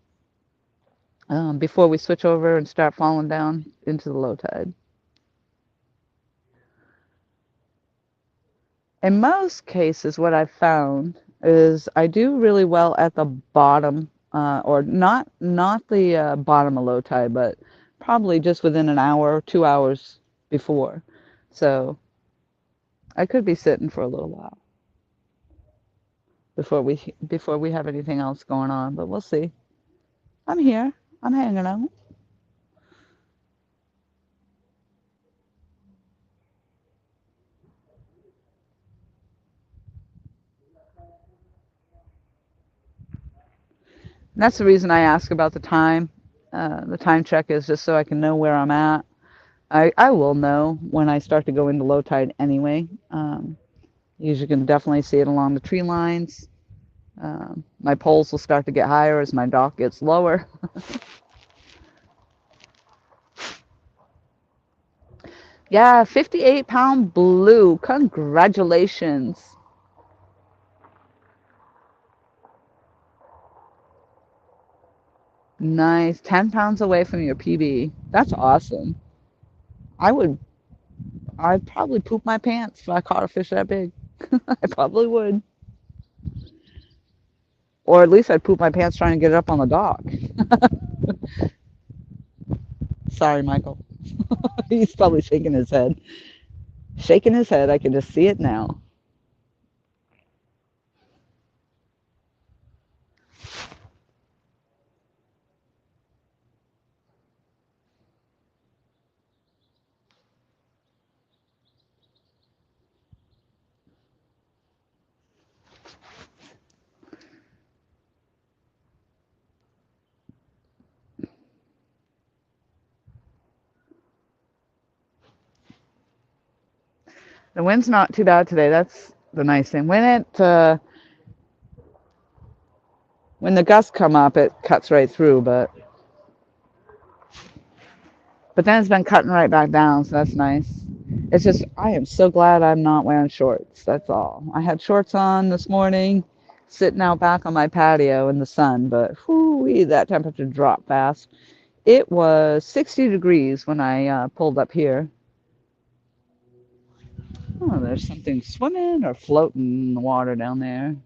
before we switch over and start falling down into the low tide. In most cases, what I've found is I do really well at the bottom, or not the bottom of low tide, but probably just within an hour, 2 hours before. So I could be sitting for a little while before we have anything else going on, but we'll see. I'm here. I'm hanging out. And that's the reason I ask about the time. The time check is just so I can know where I'm at. I will know when I start to go into low tide anyway. You can definitely see it along the tree lines. My poles will start to get higher as my dock gets lower. Yeah, 58-pound blue. Congratulations. Nice. 10 pounds away from your PB. That's awesome. I would, I'd probably poop my pants if I caught a fish that big. I probably would. Or at least I'd poop my pants trying to get it up on the dock. Sorry, Michael. He's probably shaking his head. Shaking his head. I can just see it now. The wind's not too bad today. That's the nice thing. When the gusts come up, it cuts right through, but then it's been cutting right back down, so that's nice. It's just I am so glad I'm not wearing shorts. That's all. I had shorts on this morning, sitting out back on my patio in the sun, but whoo, that temperature dropped fast. It was 60 degrees when I pulled up here. Oh, there's something swimming or floating in the water down there.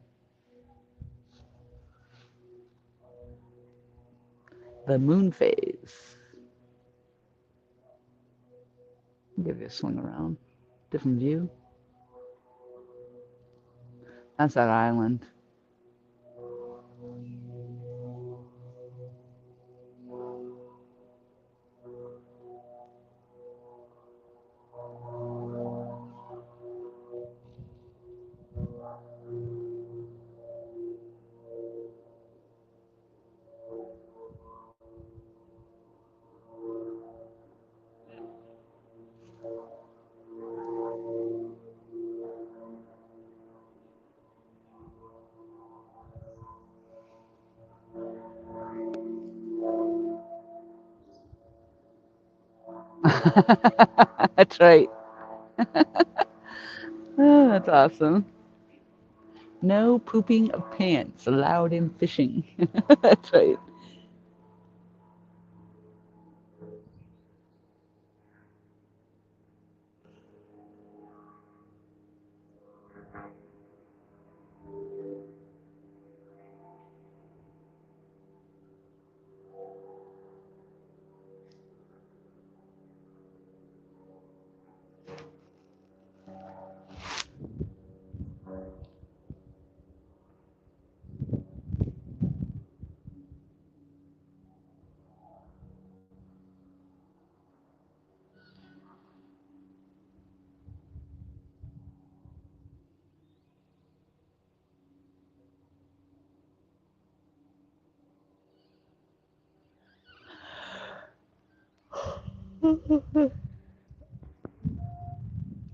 The moon phase. Give you a swing around. Different view. That's that island. That's right. Oh, that's awesome. No pooping of pants allowed in fishing. That's right.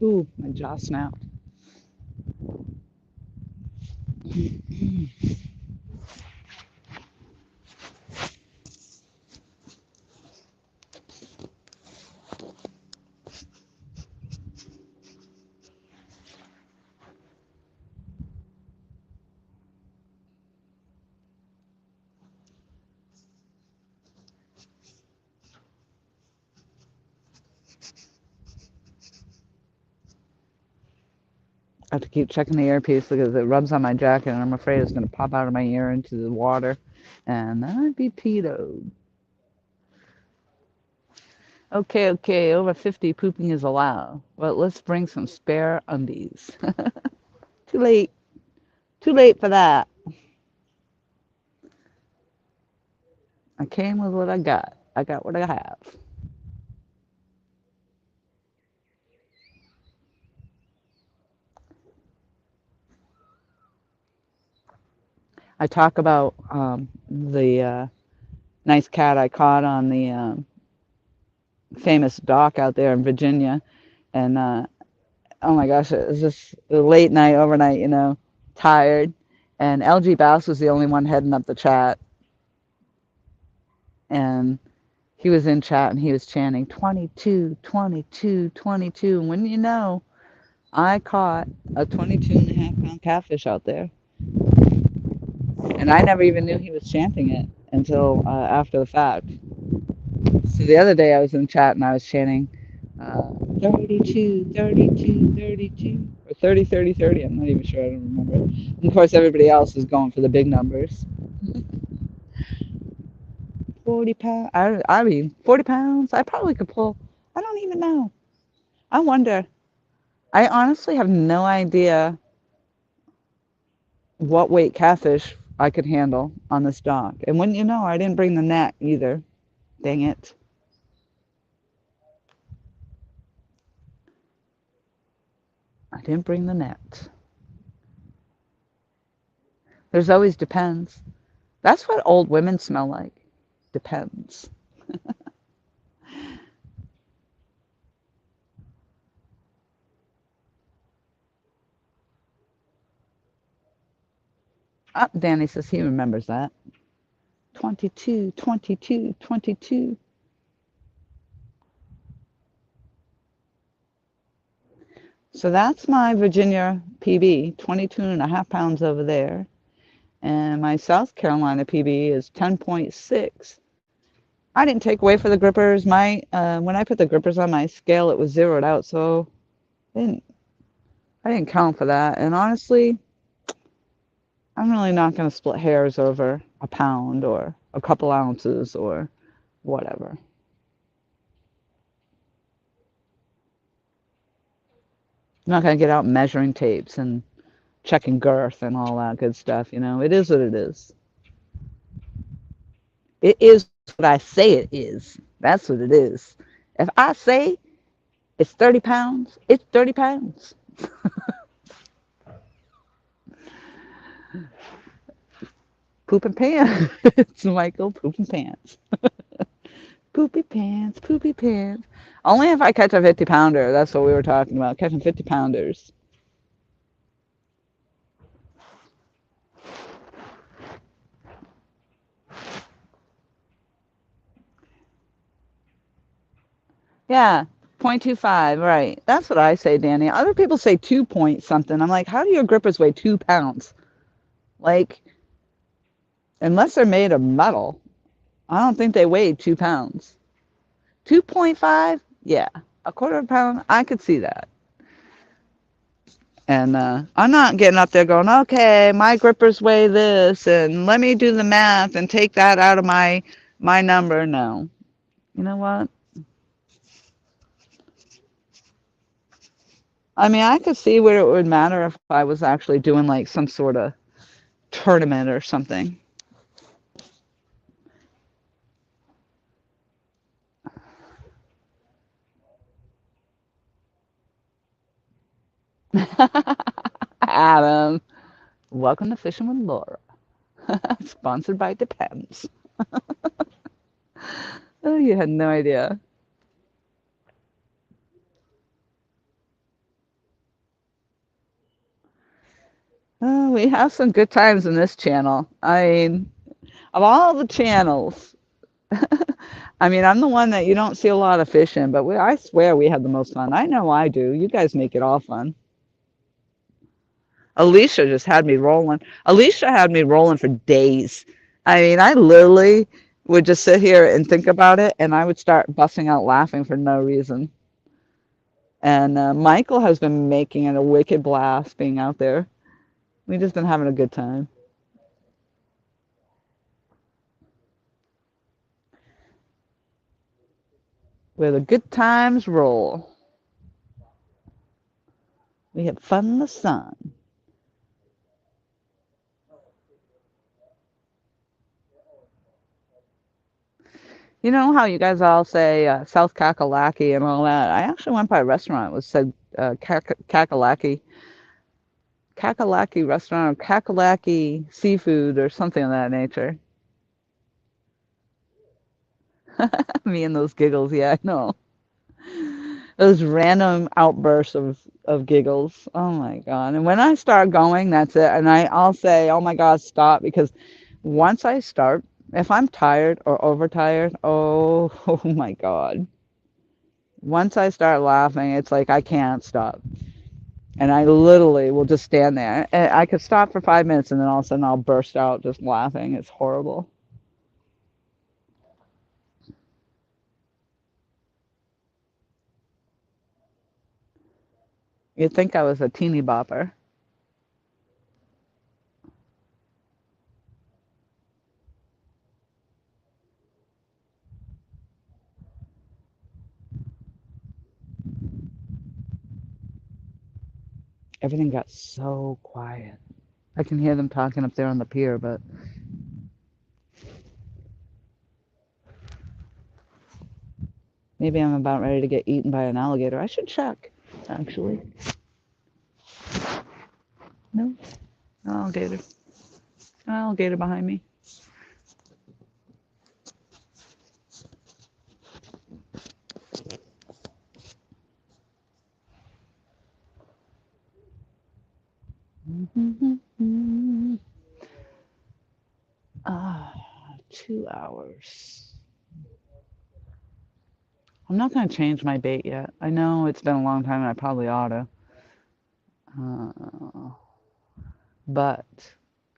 Ooh, my jaw snapped. I have to keep checking the earpiece because it rubs on my jacket and I'm afraid it's going to pop out of my ear into the water. And then I'd be peed. Okay, okay, over 50 pooping is allowed. But let's bring some spare undies. Too late. Too late for that. I came with what I got. I got what I have. I talk about the nice cat I caught on the famous dock out there in Virginia. And oh my gosh, it was just a late night, overnight, tired. And LG Bass was the only one heading up the chat. And he was in chat and he was chanting 22, 22, 22. And when you know, I caught a 22.5 pound catfish out there. And I never even knew he was chanting it until after the fact. So the other day I was in chat and I was chanting 32, 32, 32, or 30, 30, 30. I'm not even sure. I don't remember. And of course, everybody else is going for the big numbers. 40 pounds. I mean, 40 pounds. I probably could pull. I don't even know. I wonder. I honestly have no idea what weight catfish I could handle on this dock. And wouldn't you know, I didn't bring the net either. Dang it. I didn't bring the net. There's always depends. That's what old women smell like. Depends. Danny says he remembers that. 22, 22, 22. So that's my Virginia PB, 22.5 pounds over there. And my South Carolina PB is 10.6. I didn't take away for the grippers. When I put the grippers on my scale, it was zeroed out, so I didn't count for that. And honestly, I'm really not going to split hairs over a pound or a couple ounces or whatever. I'm not going to get out measuring tapes and checking girth and all that good stuff. It is what it is. It is what I say it is. That's what it is. If I say it's 30 pounds, it's 30 pounds. Pooping pants. It's Michael pooping pants. Poopy pants, poopy pants. Only if I catch a 50 pounder. That's what we were talking about, catching 50 pounders. Yeah, 0.25, right. That's what I say, Danny. Other people say 2 point something. I'm like, how do your grippers weigh 2 pounds? Like, unless they're made of metal, I don't think they weigh 2 pounds. 2.5? Yeah. A quarter of a pound? I could see that. And I'm not getting up there going, okay, my grippers weigh this, and let me do the math and take that out of my number. No. You know what? I mean, I could see where it would matter if I was actually doing like some sort of tournament or something. Adam, welcome to Fishing with Laura. Sponsored by Depends. Oh, you had no idea. Oh, we have some good times in this channel. I mean, of all the channels, I mean, I'm the one that you don't see a lot of fish in, but I swear we have the most fun. I know I do. You guys make it all fun. Alicia just had me rolling. Alicia had me rolling for days. I mean, I literally would just sit here and think about it, and I would start busting out laughing for no reason. And Michael has been making it a wicked blast being out there. We've just been having a good time. Where the good times roll. We have fun in the sun. You know how you guys all say South Kakalaki and all that? I actually went by a restaurant. It was said Kakalaki. Kakalaki restaurant or Kakalaki seafood or something of that nature. Me and those giggles, yeah, I know. Those random outbursts of giggles. Oh my God. And when I start going, that's it. And I'll say, oh my God, stop. Because once I start, if I'm tired or overtired, oh, oh my God. Once I start laughing, it's like I can't stop. And I literally will just stand there. And I could stop for 5 minutes and then all of a sudden I'll burst out just laughing. It's horrible. You'd think I was a teeny bopper. Everything got so quiet. I can hear them talking up there on the pier, but maybe I'm about ready to get eaten by an alligator. I should check, actually. No, no alligator. No alligator behind me. Ah, 2 hours. I'm not going to change my bait yet. I know it's been a long time and I probably ought to. Uh, but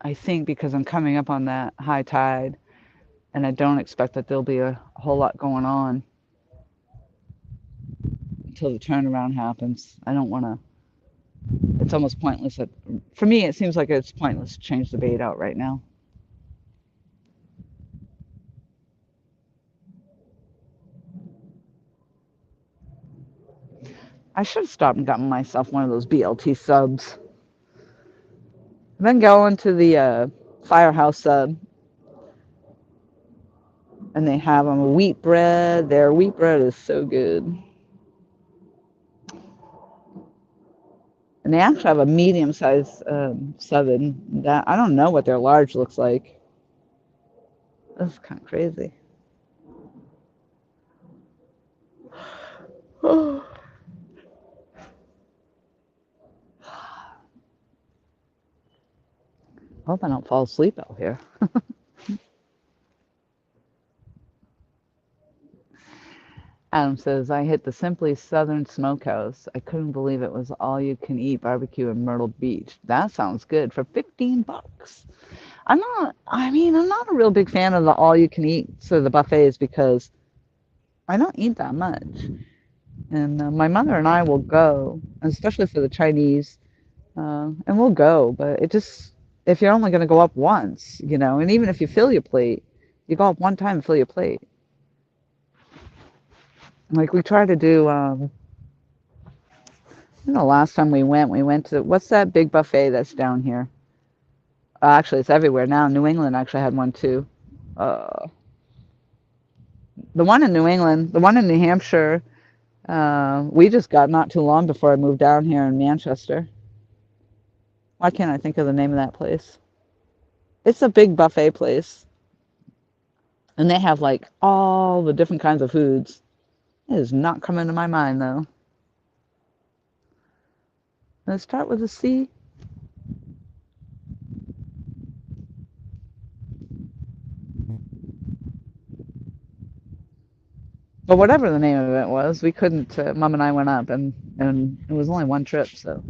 I think because I'm coming up on that high tide and I don't expect that there'll be a whole lot going on until the turnaround happens. I don't want to. It's almost pointless. For me, it seems like it's pointless to change the bait out right now. I should have stopped and gotten myself one of those BLT subs. I've been going to the Firehouse sub, and they have them wheat bread. Their wheat bread is so good. And they actually have a medium-sized sub, and that I don't know what their large looks like. That's kind of crazy. Oh. I hope I don't fall asleep out here. Adam says, I hit the Simply Southern Smokehouse. I couldn't believe it was all you can eat barbecue in Myrtle Beach. That sounds good for 15 bucks. I'm not a real big fan of the all you can eat, so the buffets, because I don't eat that much. And my mother and I will go, especially for the Chinese, and we'll go, but it just, if you're only going to go up once, and even if you fill your plate, you go up one time and fill your plate. Like we try to do, last time we went to, what's that big buffet that's down here? Actually, it's everywhere now. New England actually had one too. Uh, the one in New England, the one in New Hampshire, we just got not too long before I moved down here in Manchester. Why can't I think of the name of that place? It's a big buffet place. And they have like all the different kinds of foods. It is not coming to my mind though. Let's start with a C. But whatever the name of it was, we couldn't. Mom and I went up, and it was only one trip, so.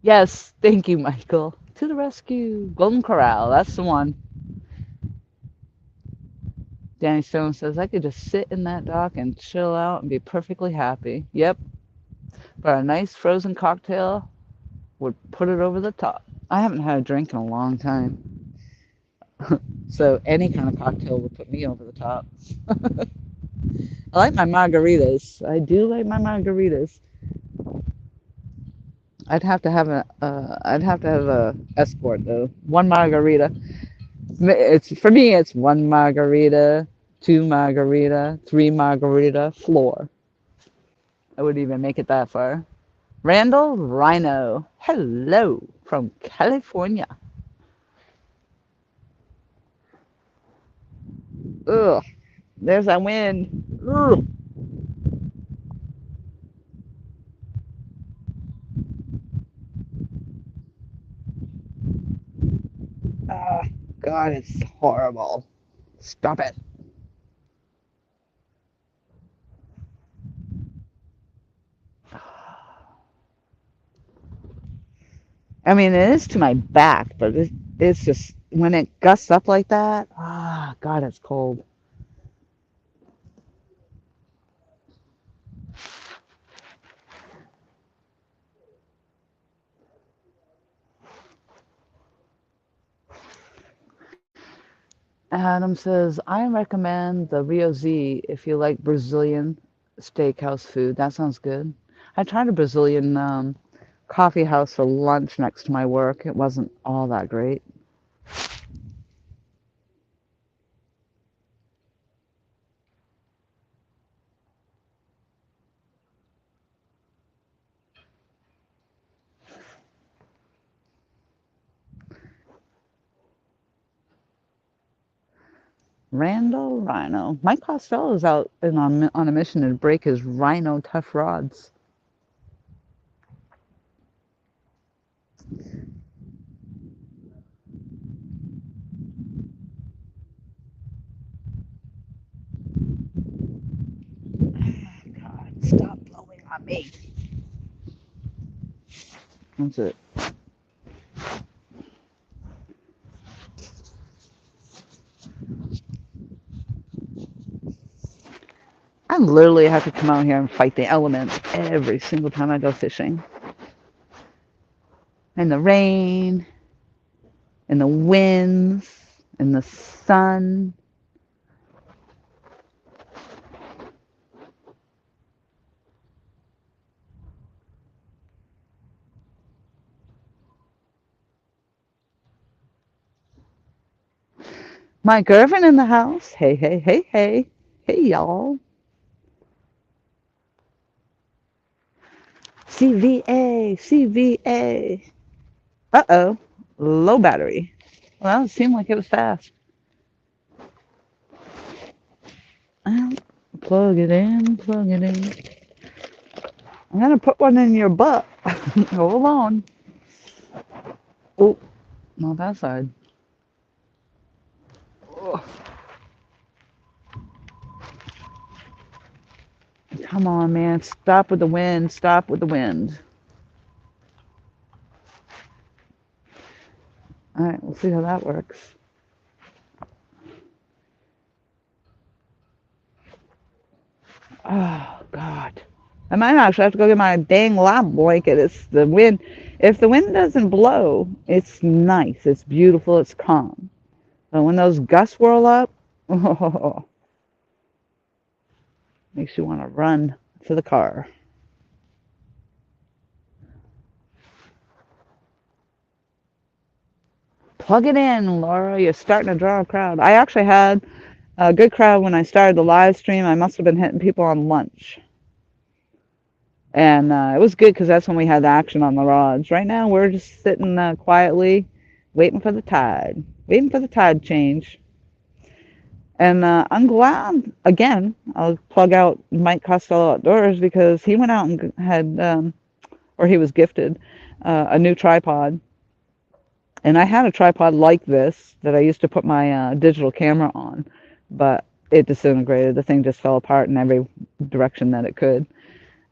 Yes, thank you, Michael. To the rescue, Golden Corral. That's the one. Danny Stone says, I could just sit in that dock and chill out and be perfectly happy. Yep, but a nice frozen cocktail would put it over the top. I haven't had a drink in a long time, so any kind of cocktail would put me over the top. I like my margaritas. I do like my margaritas. I'd have to have a escort though. One margarita. It's for me. It's one margarita, two margarita, three margarita, floor. I wouldn't even make it that far. Randall Rhino. Hello from California. Ugh, there's that wind. Ugh. Ah, God, it's horrible. Stop it. I mean, it is to my back, but it's just when it gusts up like that. Ah, God, it's cold. Adam says, I recommend the Rio Z if you like Brazilian steakhouse food. That sounds good. I tried a Brazilian coffee house for lunch next to my work. It wasn't all that great. Randall Rhino. Mike Costello's out on a mission to break his Rhino tough rods. God, stop blowing on me. That's it. I literally have to come out here and fight the elements every single time I go fishing. And the rain, and the winds, and the sun. Mike Irvin in the house. Hey, hey, hey, hey. Hey, y'all. CVA, CVA. Uh-oh. Low battery. Well, it seemed like it was fast. Well, plug it in, plug it in. I'm going to put one in your butt. Hold on. Oh, not that side. Oh. Come on, man. Stop with the wind. Stop with the wind. All right, we'll see how that works. Oh, God. I might actually have to go get my dang lap blanket. It's the wind. If the wind doesn't blow, it's nice. It's beautiful. It's calm. But when those gusts whirl up, oh, makes you want to run to the car. Plug it in, Laura. You're starting to draw a crowd. I actually had a good crowd when I started the live stream. I must have been hitting people on lunch. And it was good because that's when we had the action on the rods. Right now, we're just sitting quietly, waiting for the tide. Waiting for the tide change. And I'm glad, again, I'll plug out Mike Costello Outdoors because he went out and had, or he was gifted, a new tripod. And I had a tripod like this that I used to put my digital camera on, but it disintegrated. The thing just fell apart in every direction that it could.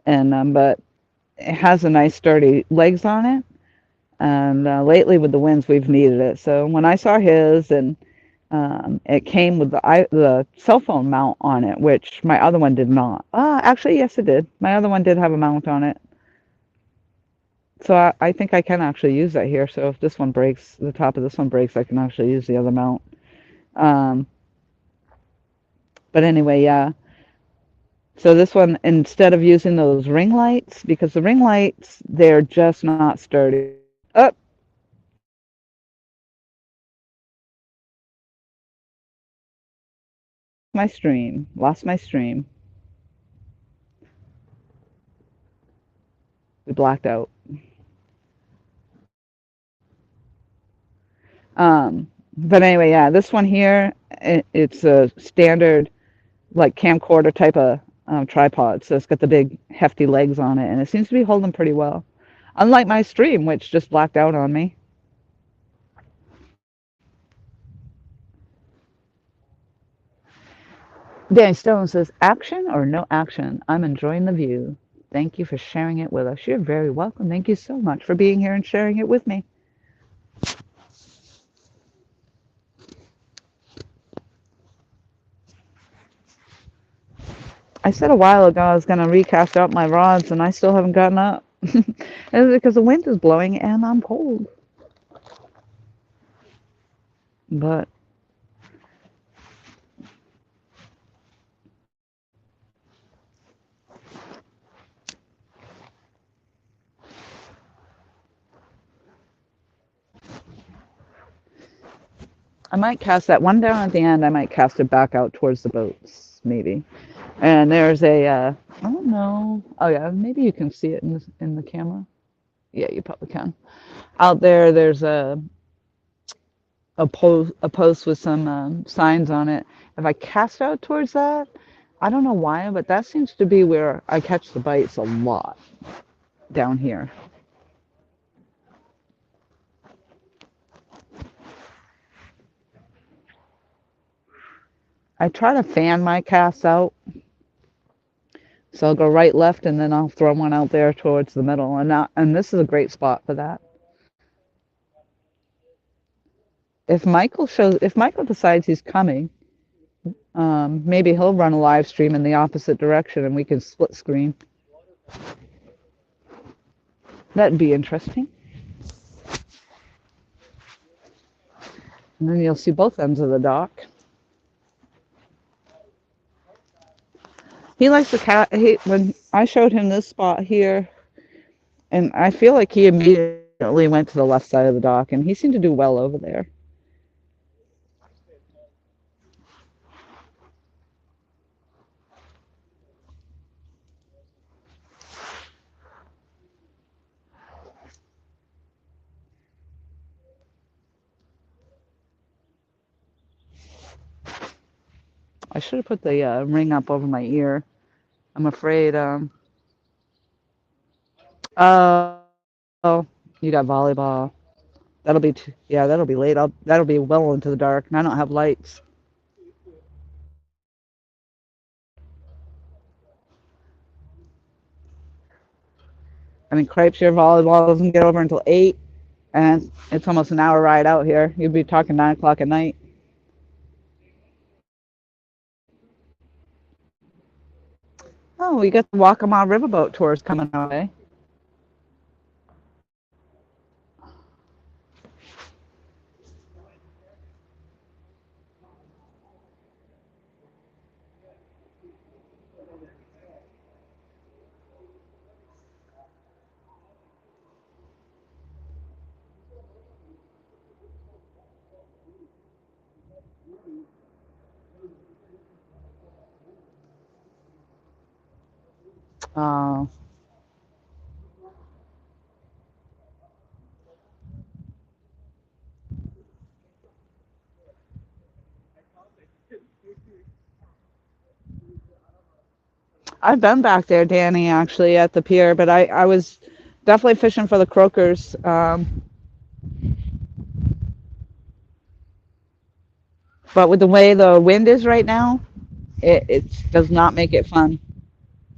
And but it has a nice sturdy legs on it. And lately with the winds, we've needed it. So when I saw his and It came with the cell phone mount on it, which my other one did not. Actually, yes, it did. My other one did have a mount on it. So I think I can actually use that here. So if this one breaks, the top of this one breaks, I can actually use the other mount. Um, but anyway, yeah. So this one, instead of using those ring lights, because the ring lights, they're just not sturdy. Oh, my stream. Lost my stream. We blacked out. But anyway, yeah, this one here, it's a standard like camcorder type of tripod. So it's got the big hefty legs on it, and it seems to be holding pretty well. Unlike my stream, which just blacked out on me. Danny Stone says, action or no action? I'm enjoying the view. Thank you for sharing it with us. You're very welcome. Thank you so much for being here and sharing it with me. I said a while ago I was going to recast out my rods, and I still haven't gotten up. It's because the wind is blowing and I'm cold. But I might cast that one down at the end. I might cast it back out towards the boats, maybe. And there's I don't know. Oh yeah, maybe you can see it in the camera. Yeah, you probably can. Out there, there's a post with some signs on it. If I cast out towards that, I don't know why, but that seems to be where I catch the bites a lot down here. I try to fan my casts out. So I'll go right, left, and then I'll throw one out there towards the middle. And this is a great spot for that. If Michael decides he's coming, maybe he'll run a live stream in the opposite direction and we can split screen. That'd be interesting. And then you'll see both ends of the dock. He likes the cat. When I showed him this spot here, and I feel like he immediately went to the left side of the dock, and he seemed to do well over there. I should have put the ring up over my ear. I'm afraid. Oh, you got volleyball. Yeah, that'll be late. That'll be well into the dark, and I don't have lights. I mean, cripes, your volleyball doesn't get over until 8, and it's almost an hour ride out here. You'd be talking 9 o'clock at night. Oh, we got the Waccamaw Riverboat tours coming our way. Uh, I've been back there, Danny, actually, at the pier, but I was definitely fishing for the croakers. But with the way the wind is right now, it does not make it fun.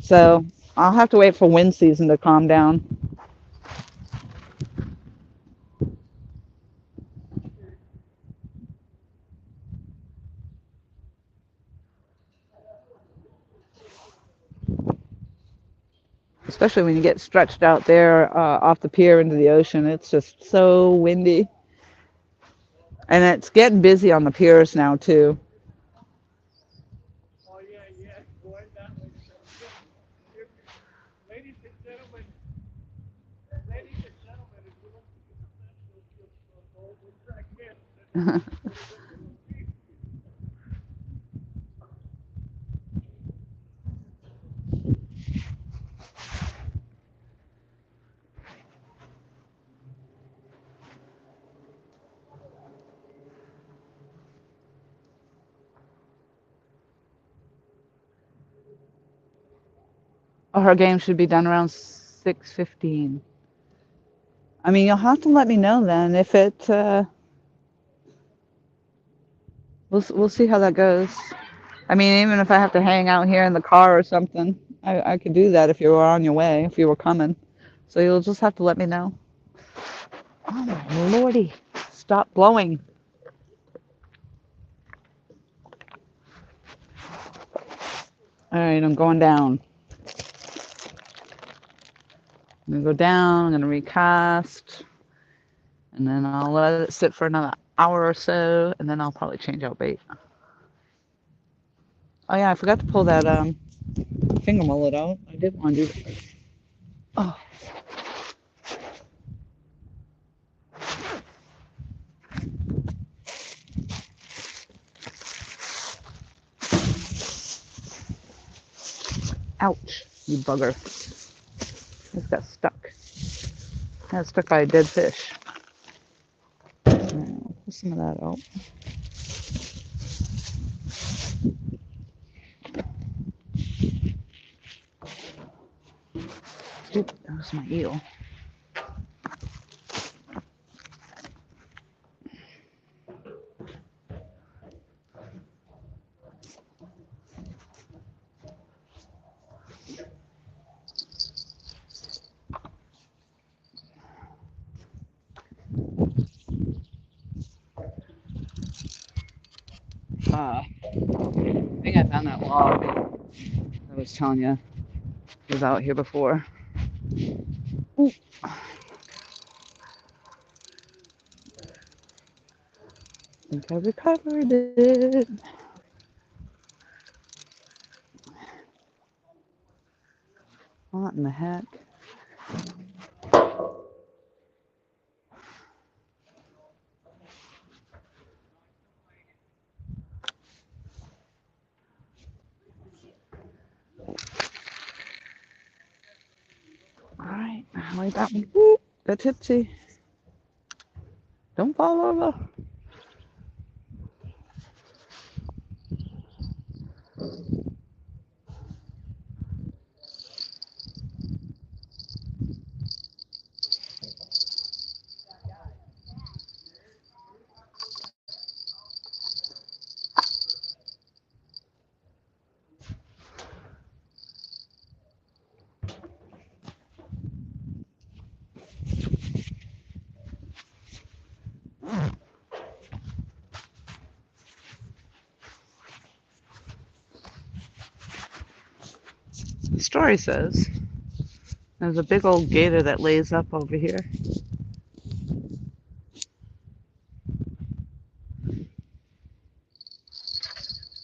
So I'll have to wait for wind season to calm down. especially when you get stretched out there off the pier into the ocean. It's just so windy. And it's getting busy on the piers now, too. Oh, her game should be done around 6:15. I mean, you'll have to let me know then if it. We'll see how that goes. I mean, even if I have to hang out here in the car or something, I could do that if you were on your way, if you were coming. So you'll just have to let me know. Oh my lordy! Stop blowing. All right, I'm going down. I'm gonna go down. I'm gonna recast, and then I'll let it sit for another hour or so, and then I'll probably change out bait. Oh yeah, I forgot to pull that finger mullet out. I did want to do that. Oh. Ouch, you bugger. It's got stuck. Got stuck by a dead fish. Pull some of that out. Oop, that was my eel. I think I found that log I was telling you was out here before. Ooh. I think I recovered it. What in the heck? All right, I like that one. Ooh, got tipsy. Don't fall over. The story says there's a big old gator that lays up over here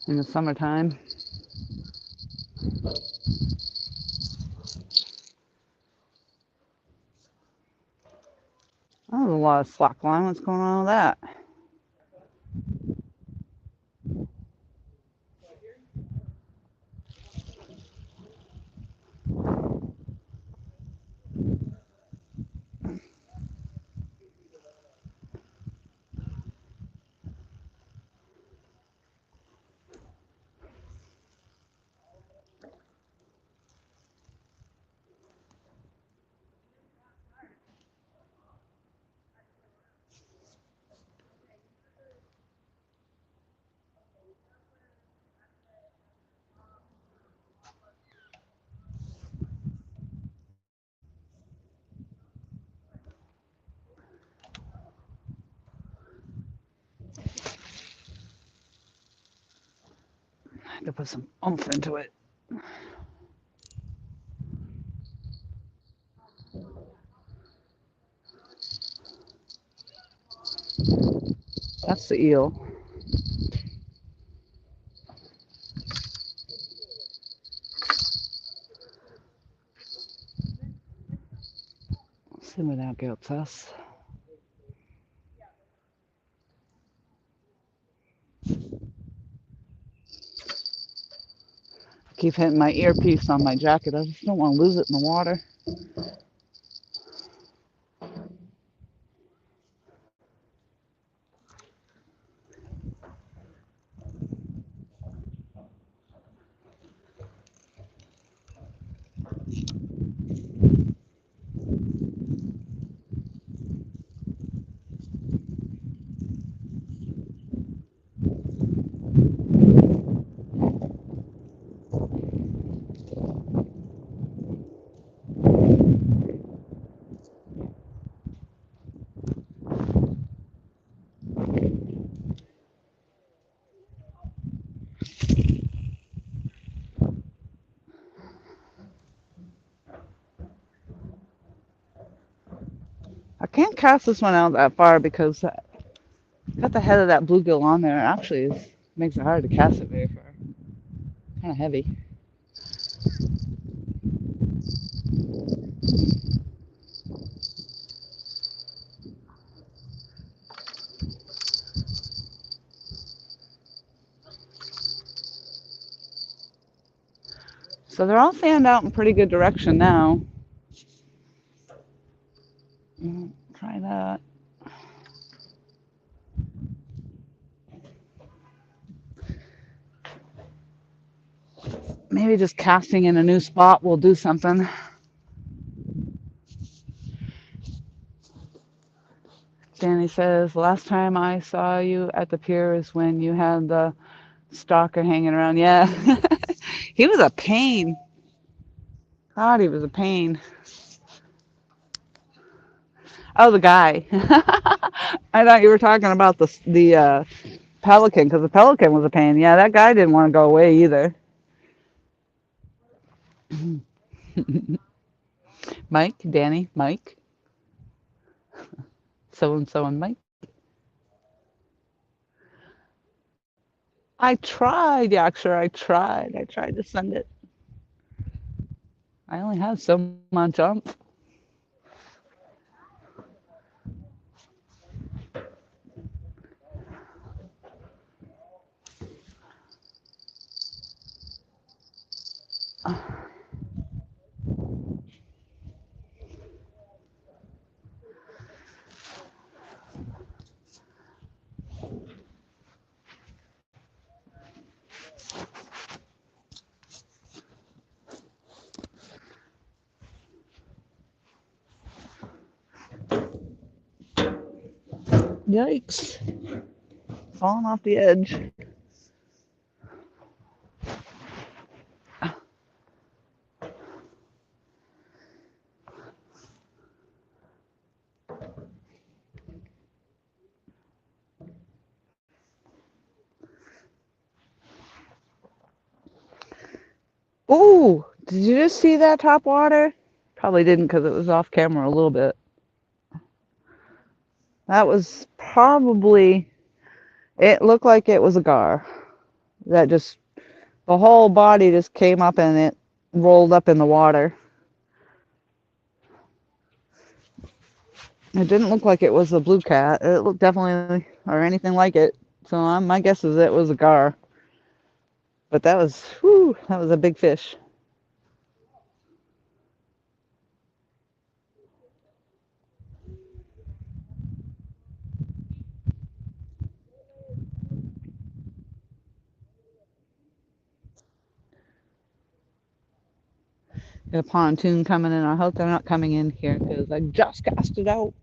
in the summertime. Oh, there's a lot of slack line. What's going on with that? I had to put some oomph into it. the eel. Let's see where that gets us. I keep hitting my earpiece on my jacket. I just don't want to lose it in the water. I can't cast this one out that far because I got the head of that bluegill on there. Actually, it makes it hard to cast it very far. Kind of heavy. So they're all fanned out in pretty good direction now. Try that. Maybe just casting in a new spot will do something. Danny says, last time I saw you at the pier is when you had the stalker hanging around. Yeah. He was a pain. God, he was a pain. Oh, the guy. I thought you were talking about the pelican, because the pelican was a pain. Yeah, that guy didn't want to go away either. Mike, Danny, Mike, so and Mike. I tried, Yaksher. I tried. I tried to send it. I only have so much jump. Yikes. Falling off the edge. Ooh, did you just see that top water? Probably didn't because it was off camera a little bit. That was probably, it looked like it was a gar. That just, the whole body just came up and it rolled up in the water. It didn't look like it was a blue cat. It looked definitely, or anything like it. So my guess is it was a gar. But that was, whew, that was a big fish. Got a pontoon coming in. I hope they're not coming in here because I just cast it out.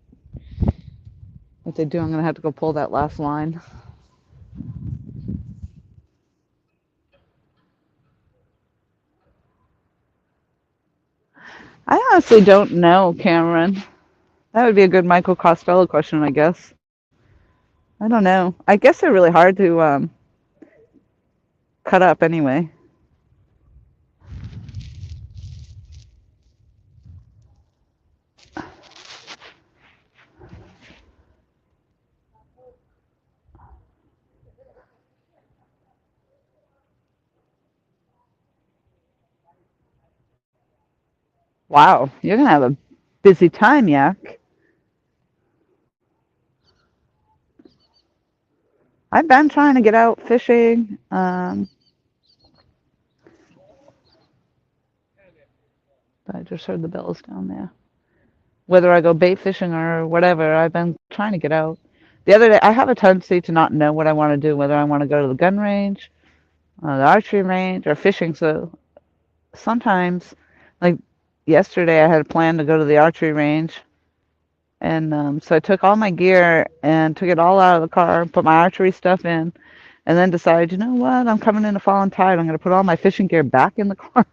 If they do, I'm going to have to go pull that last line. I honestly don't know, Cameron. That would be a good Michael Costello question, I guess. I don't know. I guess they're really hard to cut up anyway. Wow, you're gonna have a busy time, Yak. I've been trying to get out fishing. But I just heard the bells down there. Whether I go bait fishing or whatever, I've been trying to get out. The other day, I have a tendency to not know what I want to do, whether I want to go to the gun range, the archery range, or fishing. So sometimes, like yesterday, I had a plan to go to the archery range. And so I took all my gear and took it all out of the car, put my archery stuff in, and then decided, you know what, I'm coming in a falling tide. I'm going to put all my fishing gear back in the car.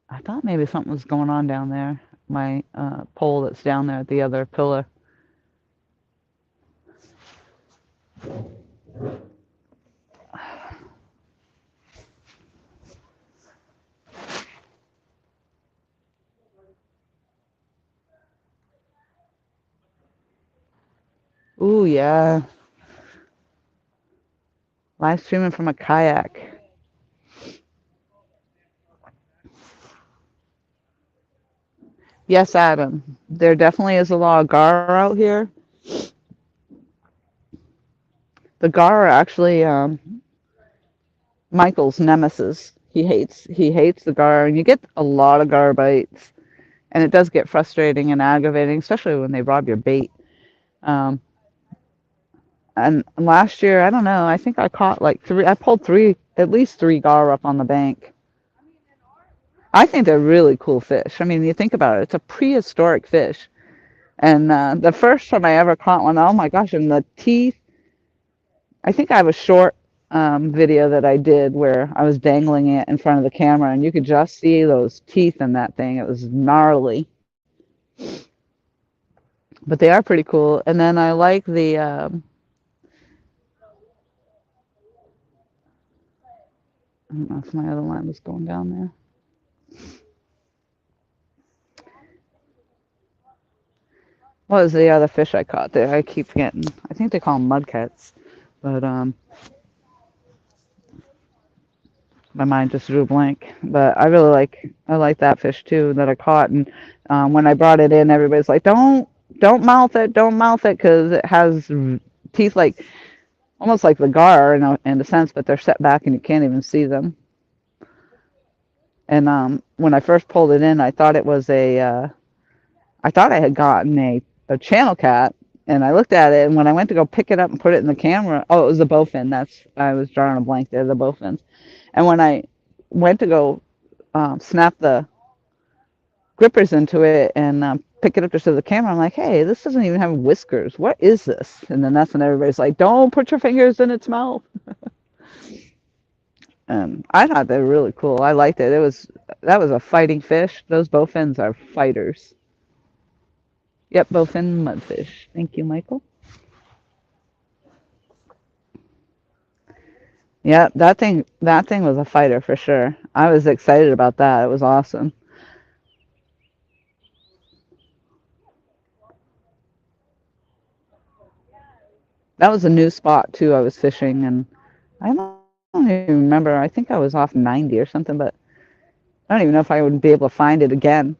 I thought maybe something was going on down there. My pole that's down there at the other pillar. Ooh, yeah. Live streaming from a kayak. Yes, Adam. There definitely is a lot of gar out here. The gar are actually Michael's nemesis. He hates the gar, and you get a lot of gar bites, and it does get frustrating and aggravating, especially when they rob your bait. Um, and last year, I don't know. I think I caught like three. I pulled at least three gar up on the bank. I think they're really cool fish. I mean, you think about it, it's a prehistoric fish. And the first time I ever caught one, oh my gosh, and the teeth. I think I have a short video that I did where I was dangling it in front of the camera, and you could just see those teeth in that thing. It was gnarly. But they are pretty cool. And then I like the, I don't know if my other line was going down there. What was the other fish I caught there? I keep getting, I think they call them mudcats. But my mind just drew a blank. But I like that fish too that I caught. And when I brought it in, everybody's like, don't mouth it, don't mouth it, because it has teeth like almost like the gar in a sense, but they're set back and you can't even see them. And when I first pulled it in, I thought it was I thought I had gotten a channel cat, and I looked at it, and when I went to go pick it up and put it in the camera, oh, it was a bowfin. I was drawing a blank there, the bowfins. And when I went to go snap the grippers into it and pick it up to show the camera, I'm like, hey, this doesn't even have whiskers. What is this? And then that's when everybody's like, don't put your fingers in its mouth. And I thought they were really cool. I liked it. That was a fighting fish. Those bowfins are fighters. Yep, bowfin mudfish. Thank you, Michael. Yeah, that thing was a fighter for sure. I was excited about that. It was awesome. That was a new spot too. I was fishing, and I don't even remember. I think I was off 90 or something, but I don't even know if I would be able to find it again.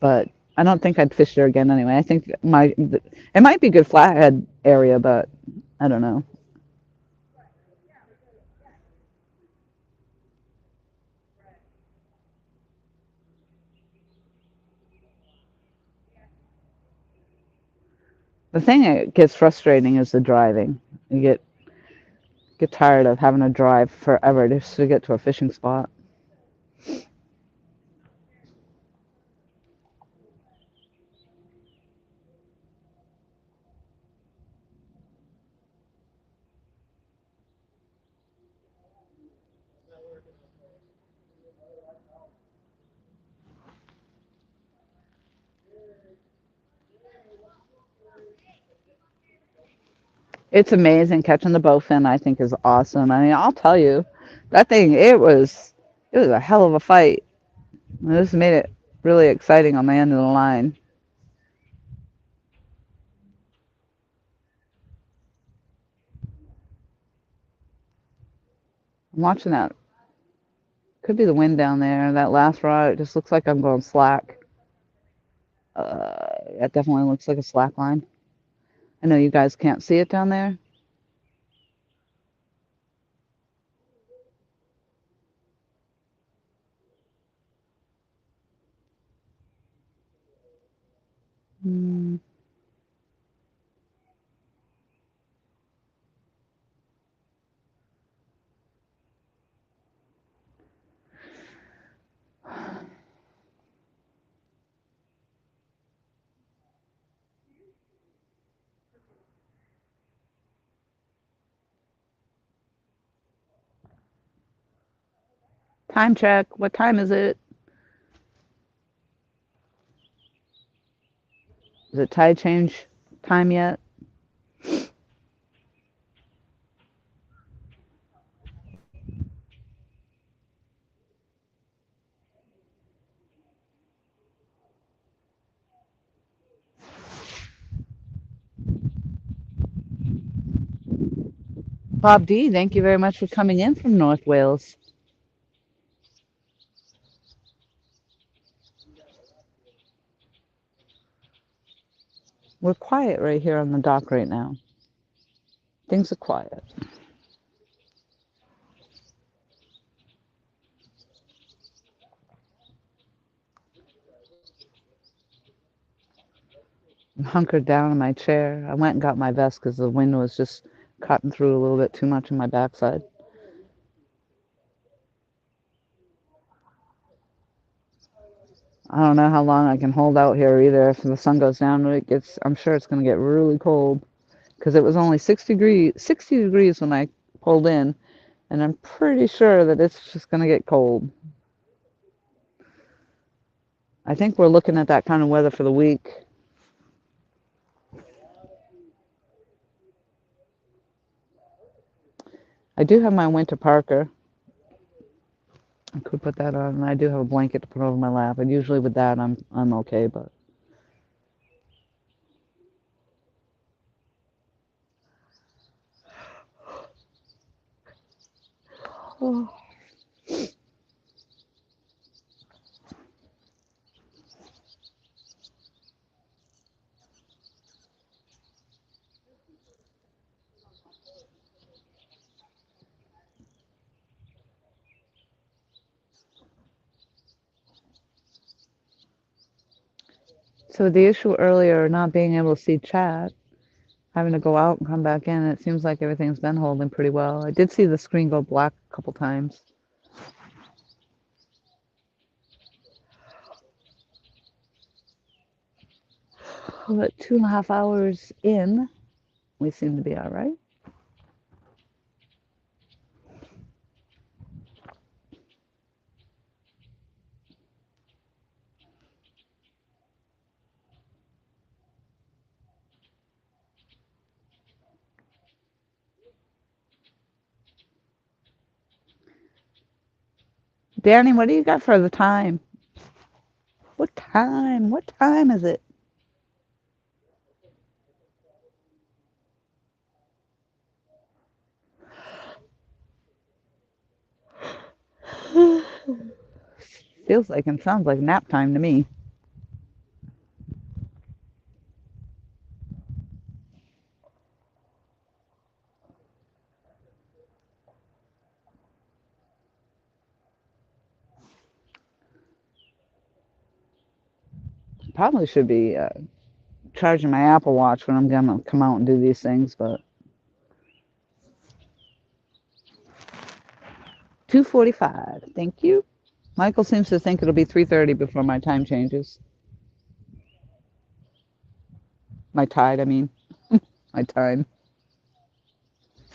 But I don't think I'd fish there again anyway. I think it might be a good flathead area, but I don't know. The thing that gets frustrating is the driving. You get tired of having to drive forever just to get to a fishing spot. It's amazing catching the bowfin. I think is awesome. I mean, I'll tell you, that thing it was a hell of a fight. This made it really exciting on the end of the line. I'm watching that. Could be the wind down there. That last rod, it just looks like I'm going slack. That definitely looks like a slack line. I know you guys can't see it down there. Hmm. Time check. What time is it? Is it tide change time yet? Bob D, thank you very much for coming in from North Wales. We're quiet right here on the dock right now. Things are quiet. I'm hunkered down in my chair. I went and got my vest because the wind was just cutting through a little bit too much on my backside. I don't know how long I can hold out here either. If the sun goes down, I'm sure it's going to get really cold because it was only 60 degrees when I pulled in, and I'm pretty sure that it's just going to get cold. I think we're looking at that kind of weather for the week. I do have my winter parka. I could put that on, and I do have a blanket to put over my lap. And usually with that, I'm okay. But oh. So the issue earlier, not being able to see chat, having to go out and come back in, it seems like everything's been holding pretty well. I did see the screen go black a couple times. But 2.5 hours in, we seem to be all right. Danny, what do you got for the time? What time? What time is it? Feels like and sounds like nap time to me. Probably should be charging my Apple Watch when I'm gonna come out and do these things, but 2:45. Thank you. Michael seems to think it'll be 3:30 before my time changes. My tide, I mean. My time.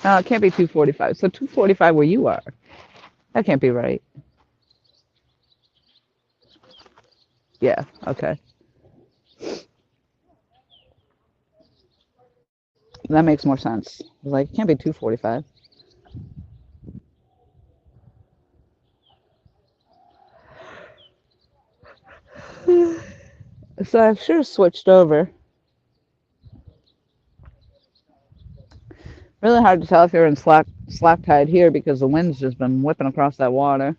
No, it can't be 2:45. So 2:45 where you are. That can't be right. Yeah, okay. That makes more sense. Like, it can't be 2:45. So I've sure switched over. Really hard to tell if you're in slack tide here because the wind's just been whipping across that water.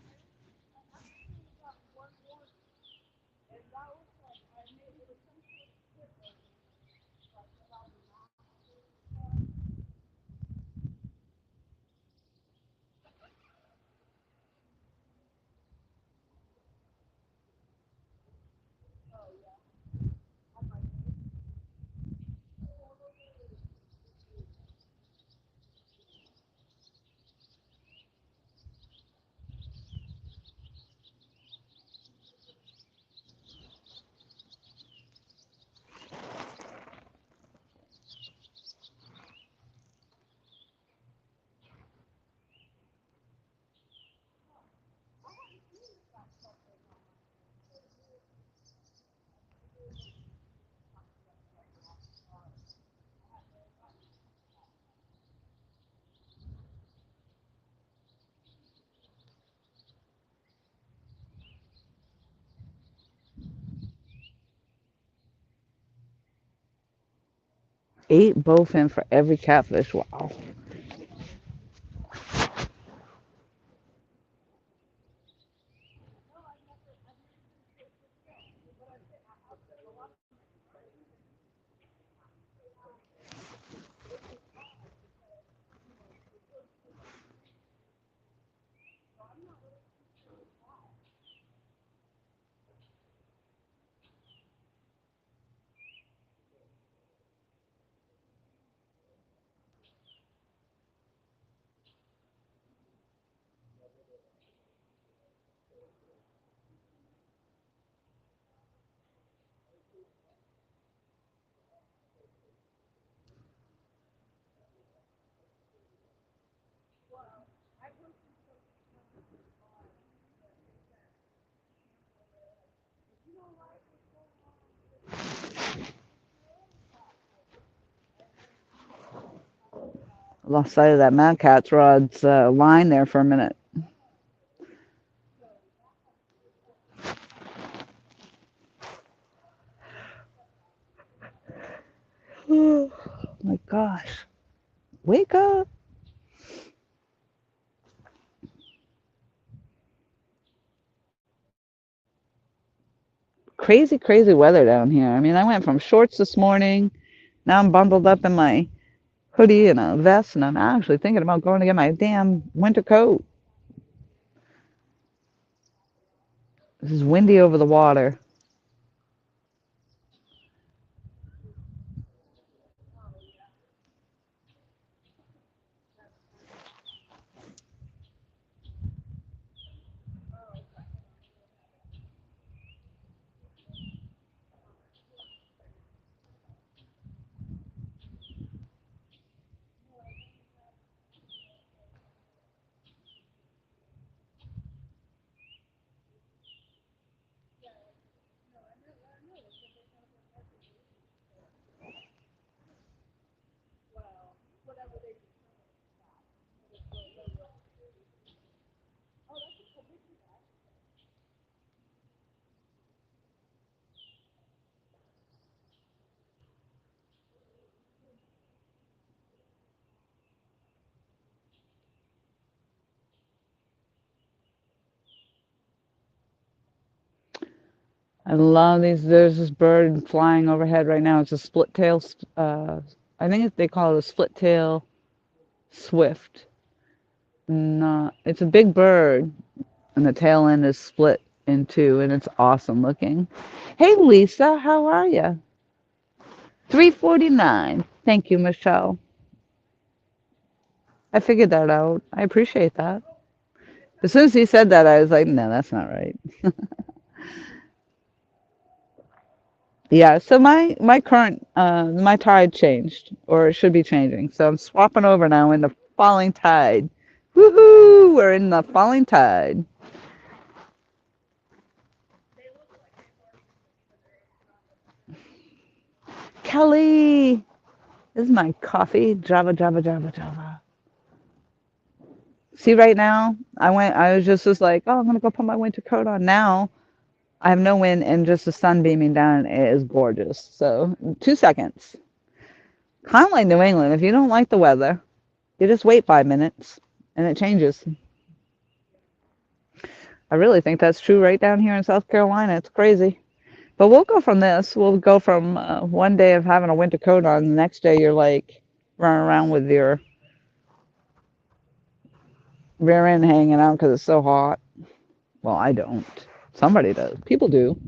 8 bowfin for every catfish. Wow. Lost sight of that Mad Cat's rod's line there for a minute. Oh my gosh. Wake up. Crazy, crazy weather down here. I mean, I went from shorts this morning. Now I'm bundled up in my hoodie and a vest, and I'm actually thinking about going to get my damn winter coat. This is windy over the water. I love these. There's this bird flying overhead right now. It's a split tail. I think they call it a split tail swift. Not. It's a big bird, and the tail end is split in two, and it's awesome looking. Hey, Lisa, how are you? 349. Thank you, Michelle. I figured that out. I appreciate that. As soon as he said that, I was like, no, that's not right. Yeah, so my current my tide changed, or it should be changing. So I'm swapping over now into falling tide. Woohoo! We're in the falling tide. Kelly, this is my coffee. Java, Java, Java, Java. See, right now, I was just like, oh, I'm gonna go put my winter coat on. Now I have no wind and just the sun beaming down. It is gorgeous. So 2 seconds. Kind of like New England. If you don't like the weather, You just wait 5 minutes and it changes. I really think that's true right down here in South Carolina. It's crazy. But we'll go from this. We'll go from one day of having a winter coat on, the next day you're like running around with your rear end hanging out because it's so hot. Well, I don't. Somebody does. People do.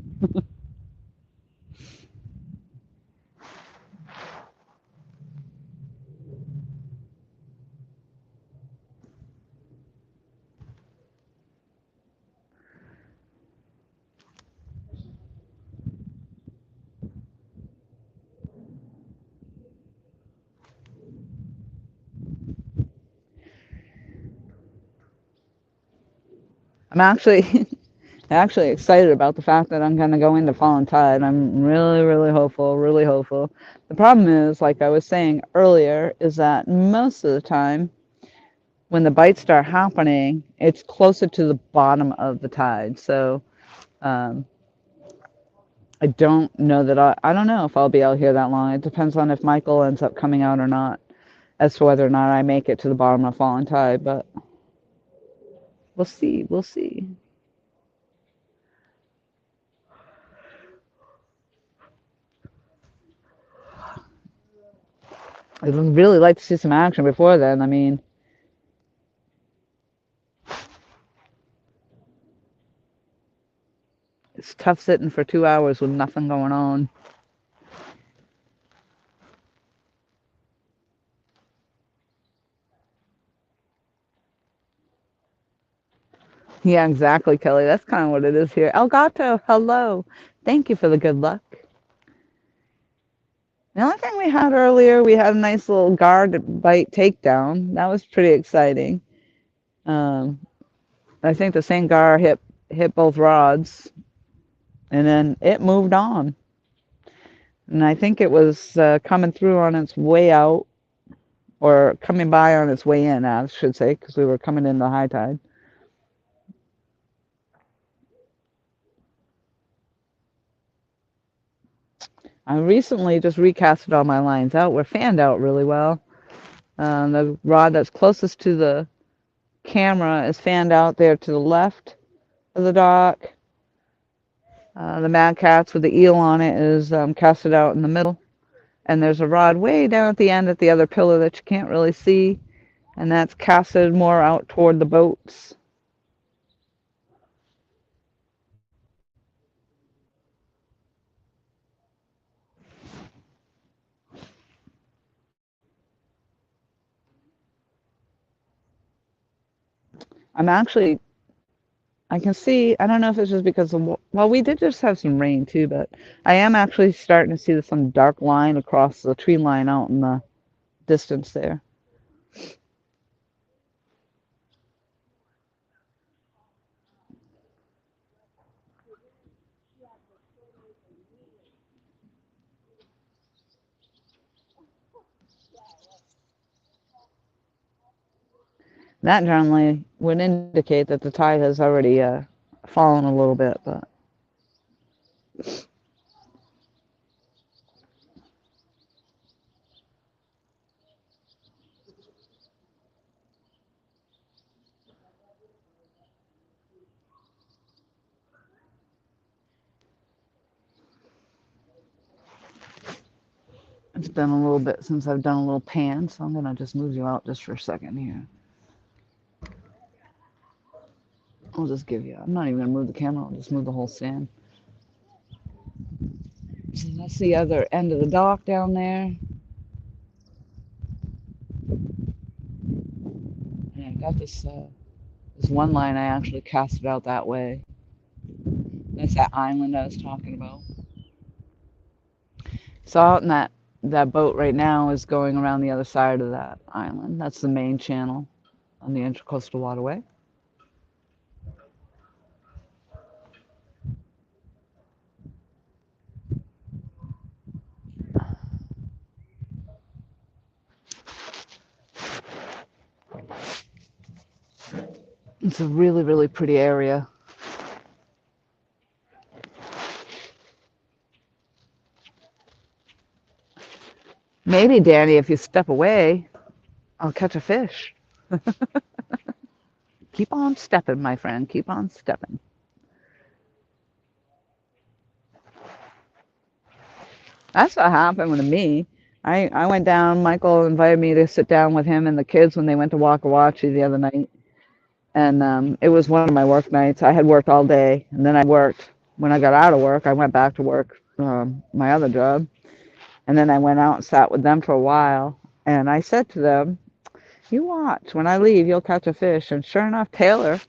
I'm actually excited about the fact that I'm going to go into falling tide. I'm really, really hopeful, really hopeful. The problem is, like I was saying earlier, is that most of the time when the bites start happening, it's closer to the bottom of the tide. So um, I don't know that I don't know if I'll be out here that long. It depends on if Michael ends up coming out or not, as to whether or not I make it to the bottom of falling tide. But we'll see. We'll see. I'd really like to see some action before then. I mean, it's tough sitting for 2 hours with nothing going on. Yeah, exactly, Kelly. That's kind of what it is here. Elgato, hello. Thank you for the good luck. The only thing we had earlier, we had a nice little guard bite takedown. That was pretty exciting. Um, I think the same gar hit both rods, and then it moved on. And I think it was coming through on its way out, or coming by on its way in, I should say, because we were coming into high tide. I recently just recasted all my lines out. We're fanned out really well. The rod that's closest to the camera is fanned out there to the left of the dock. The Mad Cats with the eel on it is casted out in the middle. And there's a rod way down at the end at the other pillar that you can't really see. And that's casted more out toward the boats. I can see, I don't know if it's just because of, well, we did just have some rain too, but I am actually starting to see some dark line across the tree line out in the distance there. That generally would indicate that the tide has already fallen a little bit, but it's been a little bit since I've done a little pan, so I'm going to just move you out just for a second here. I'll just give you, I'm not even going to move the camera, I'll just move the whole stand. So that's the other end of the dock down there. And I got this one line I actually cast it out that way. That's that island I was talking about. So out in that boat right now is going around the other side of that island. That's the main channel on the Intracoastal Waterway. It's a really, really pretty area. Maybe, Danny, if you step away, I'll catch a fish. Keep on stepping, my friend. Keep on stepping. That's what happened with me. I went down. Michael invited me to sit down with him and the kids when they went to Walkawachi the other night. And it was one of my work nights. I had worked all day, and then I worked. When I got out of work, I went back to work my other job. And then I went out and sat with them for a while. And I said to them, you watch. When I leave, you'll catch a fish. And sure enough, Taylor,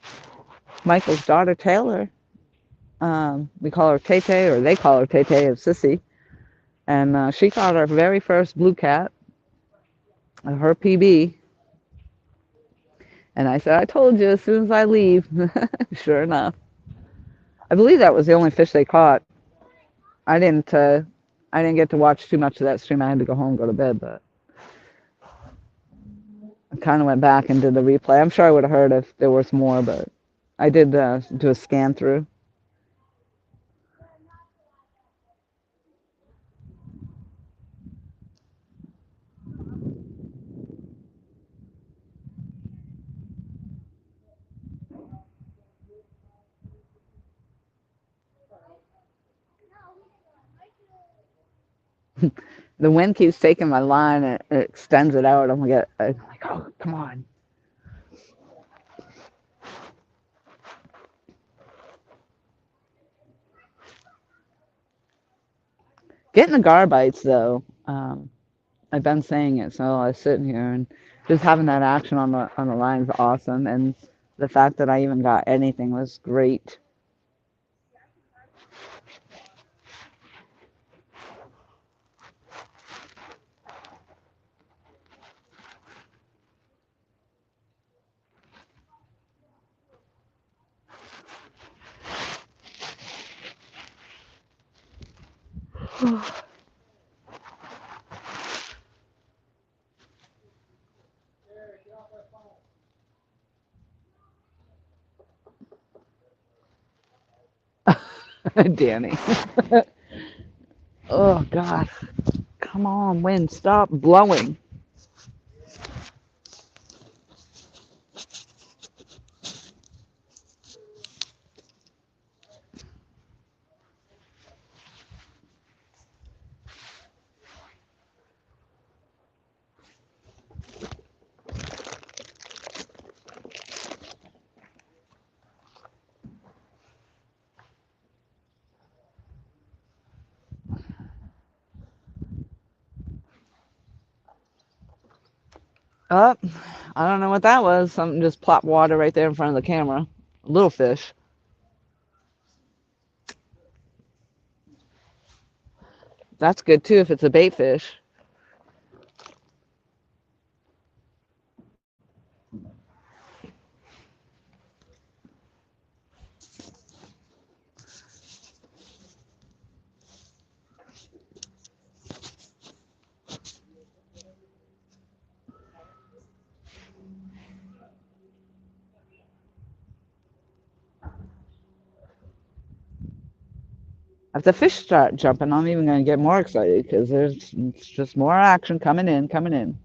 Michael's daughter, Taylor, we call her Tay Tay, or they call her Tay Tay of Sissy. And she caught her very first blue cat, her PB. And I said, I told you as soon as I leave. Sure enough. I believe that was the only fish they caught. I didn't I didn't get to watch too much of that stream. I had to go home and go to bed, but I kind of went back and did the replay. I'm sure I would have heard if there was more, but I did do a scan through. The wind keeps taking my line and it extends it out. I'm like, oh, come on. Getting the gar bites, though, I've been saying it, so I was sitting here and just having that action on the line is awesome. And the fact that I even got anything was great. Danny. Oh, God. Come on, wind, stop blowing. Oh, I don't know what that was. Something just plopped water right there in front of the camera. A little fish. That's good too if it's a bait fish. If the fish start jumping, I'm even going to get more excited because there's just more action coming in, coming in.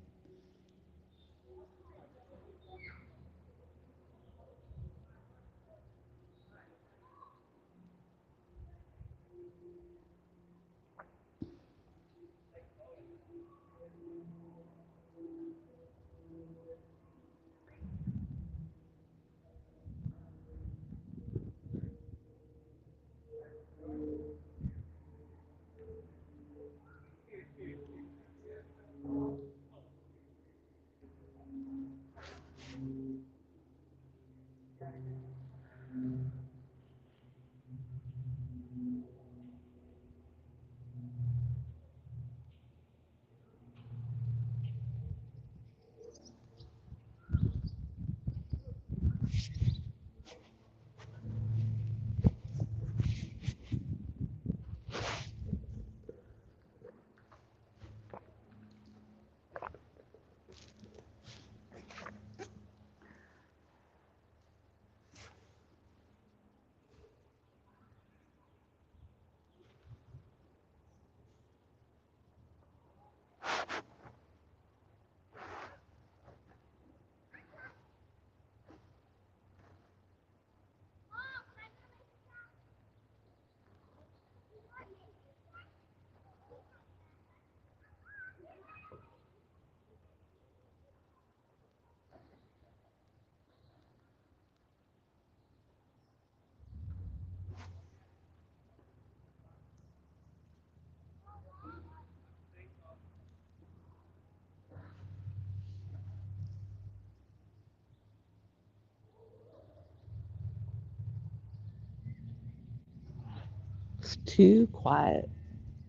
looks too quiet.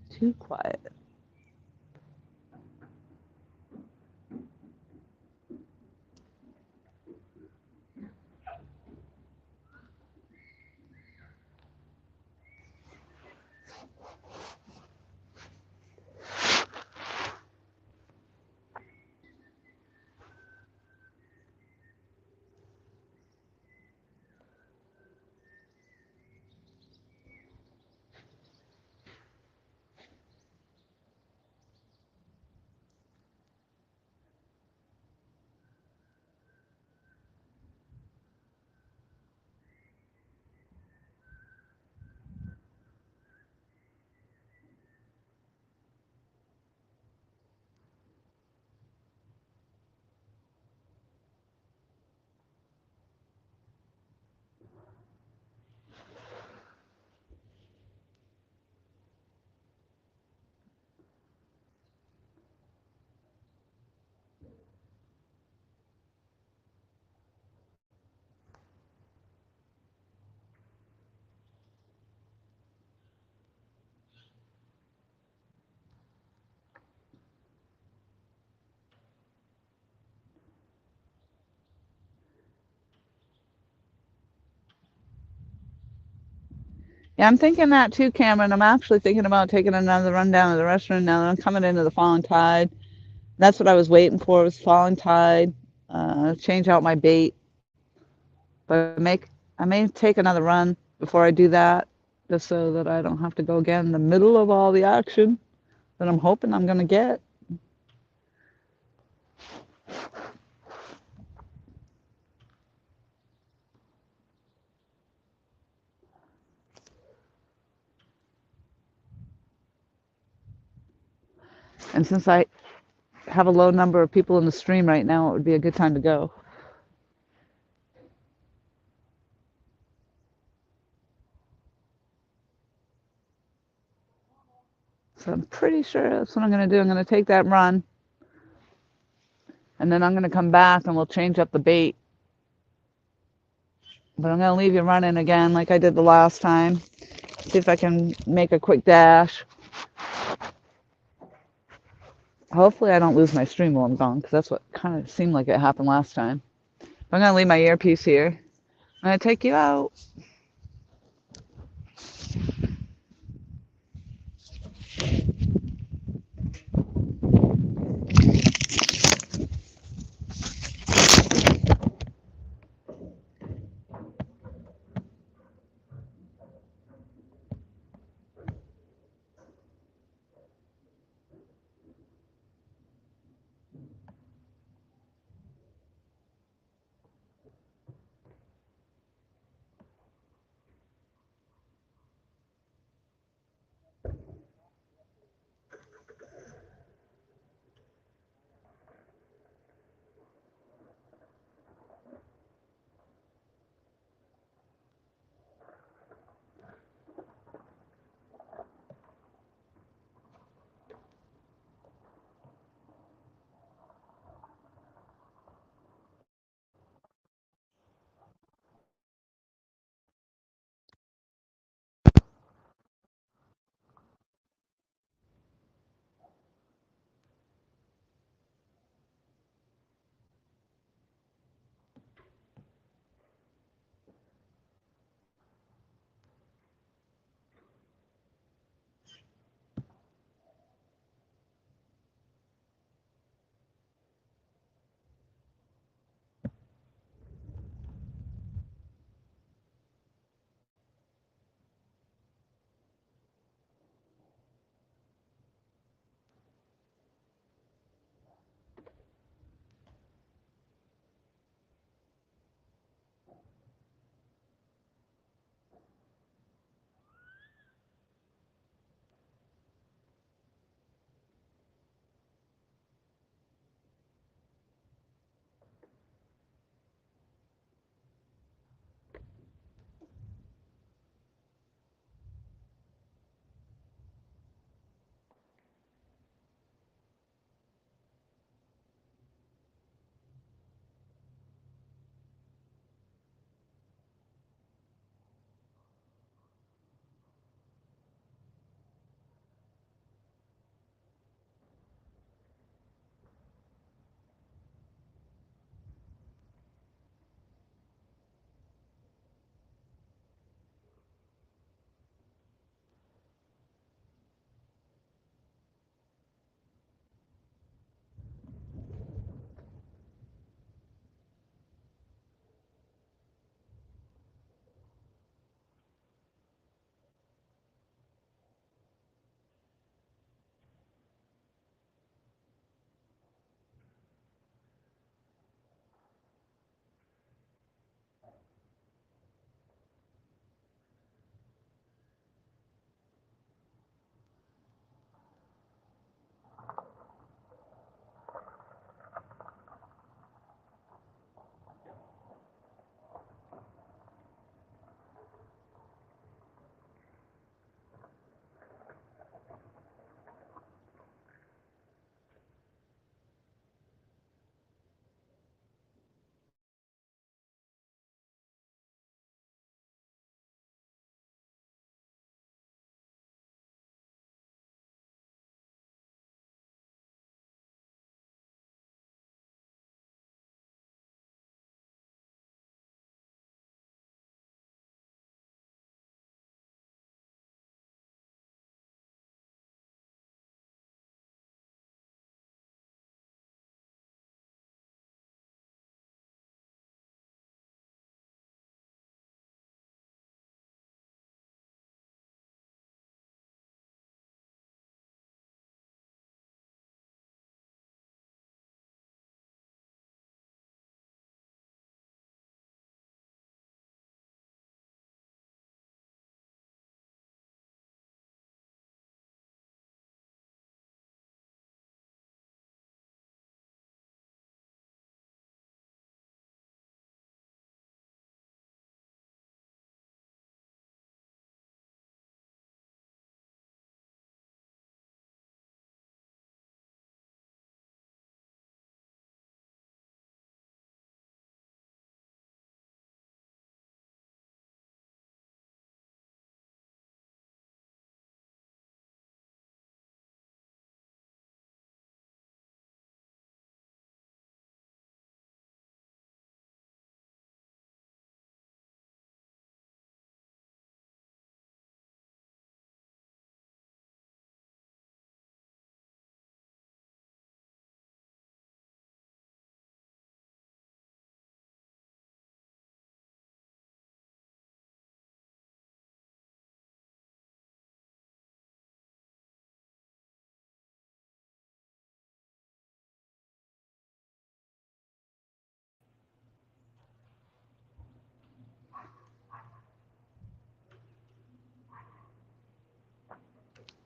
Too quiet. Yeah, I'm thinking that too, Cameron. I'm actually thinking about taking another run down to the restaurant now that I'm coming into the falling tide. That's what I was waiting for was falling tide. Change out my bait, but I may take another run before I do that, just so that I don't have to go again in the middle of all the action that I'm hoping I'm gonna get. And since I have a low number of people in the stream right now, it would be a good time to go. So I'm pretty sure that's what I'm going to do. I'm going to take that run, and then I'm going to come back and we'll change up the bait. But I'm going to leave you running again like I did the last time. See if I can make a quick dash. Hopefully I don't lose my stream while I'm gone, because that's what kind of seemed like it happened last time. I'm going to leave my earpiece here. I'm going to take you out.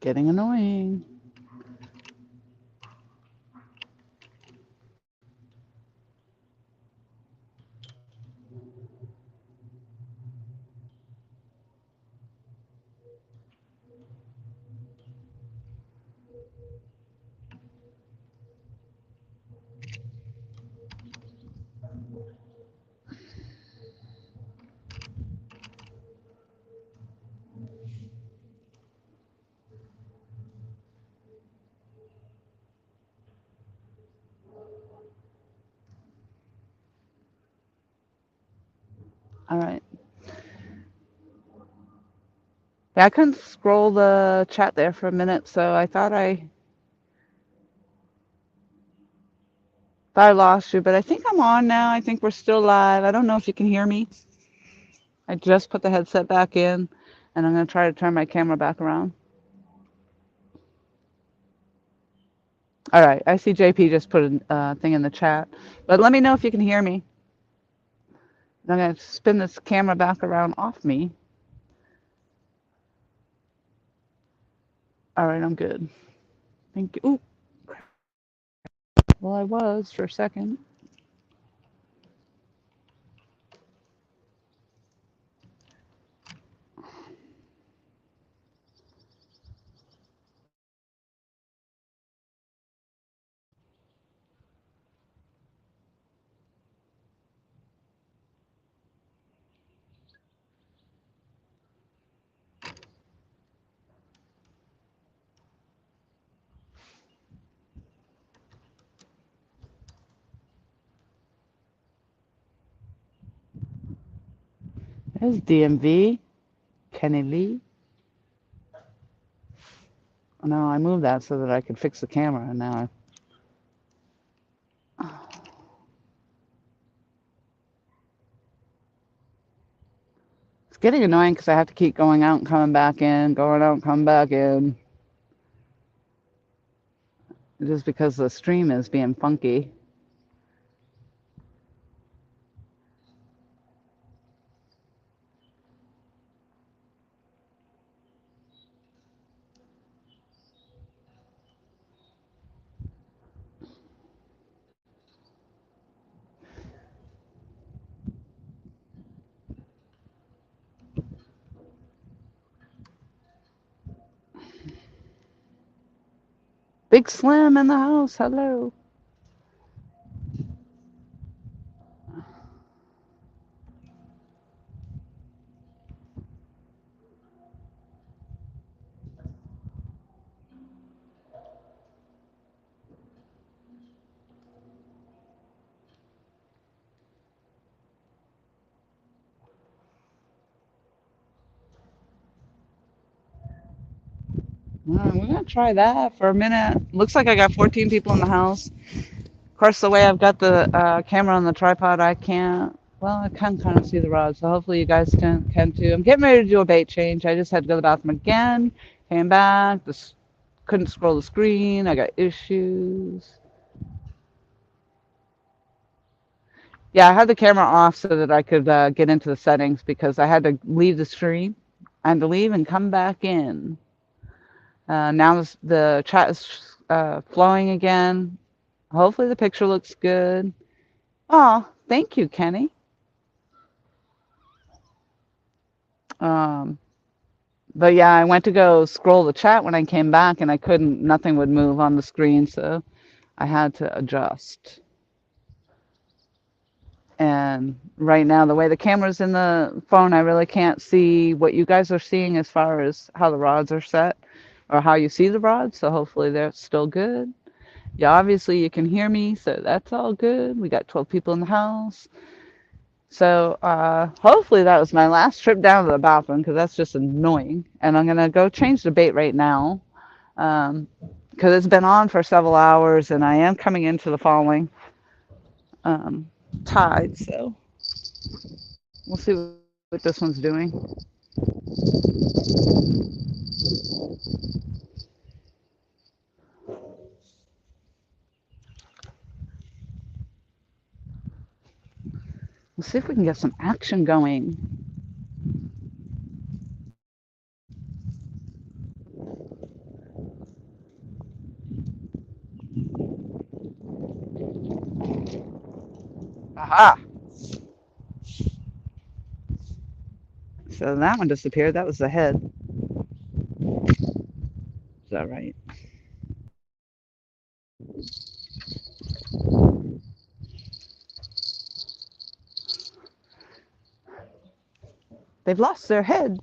Getting annoying. All right. Yeah, I couldn't scroll the chat there for a minute, so I thought I lost you, but I think I'm on now. I think we're still live. I don't know if you can hear me. I just put the headset back in, and I'm going to try to turn my camera back around. All right, I see JP just put a thing in the chat, but let me know if you can hear me. I'm going to spin this camera back around off me. All right, I'm good. Thank you. Ooh. Well, I was for a second. There's DMV, Kenny Lee. No, I moved that so that I could fix the camera, and now it's getting annoying because I have to keep going out and coming back in, going out and coming back in, just because the stream is being funky. Big Slim in the house. Hello. We're gonna try that for a minute. Looks like I got 14 people in the house. Of course, the way I've got the camera on the tripod, I can't. Well, I can kind of see the rod, so hopefully you guys can too. I'm getting ready to do a bait change. I just had to go to the bathroom again. Came back. Couldn't scroll the screen. I got issues. Yeah, I had the camera off so that I could get into the settings because I had to leave the stream. I had to leave and come back in. Now the chat is flowing again. Hopefully the picture looks good. Oh, thank you, Kenny. Um, but yeah, I went to go scroll the chat when I came back and I couldn't, nothing would move on the screen, so I had to adjust. And right now, the way the camera's in the phone, I really can't see what you guys are seeing as far as how the rods are set or how you see the rods, so hopefully they're still good. Yeah, obviously you can hear me, so that's all good. We got 12 people in the house. So hopefully that was my last trip down to the bathroom because that's just annoying. And I'm going to go change the bait right now because it's been on for several hours and I am coming into the falling tide. So we'll see what this one's doing. We'll see if we can get some action going. Aha! So that one disappeared. That was the head. Is that right? They've lost their head.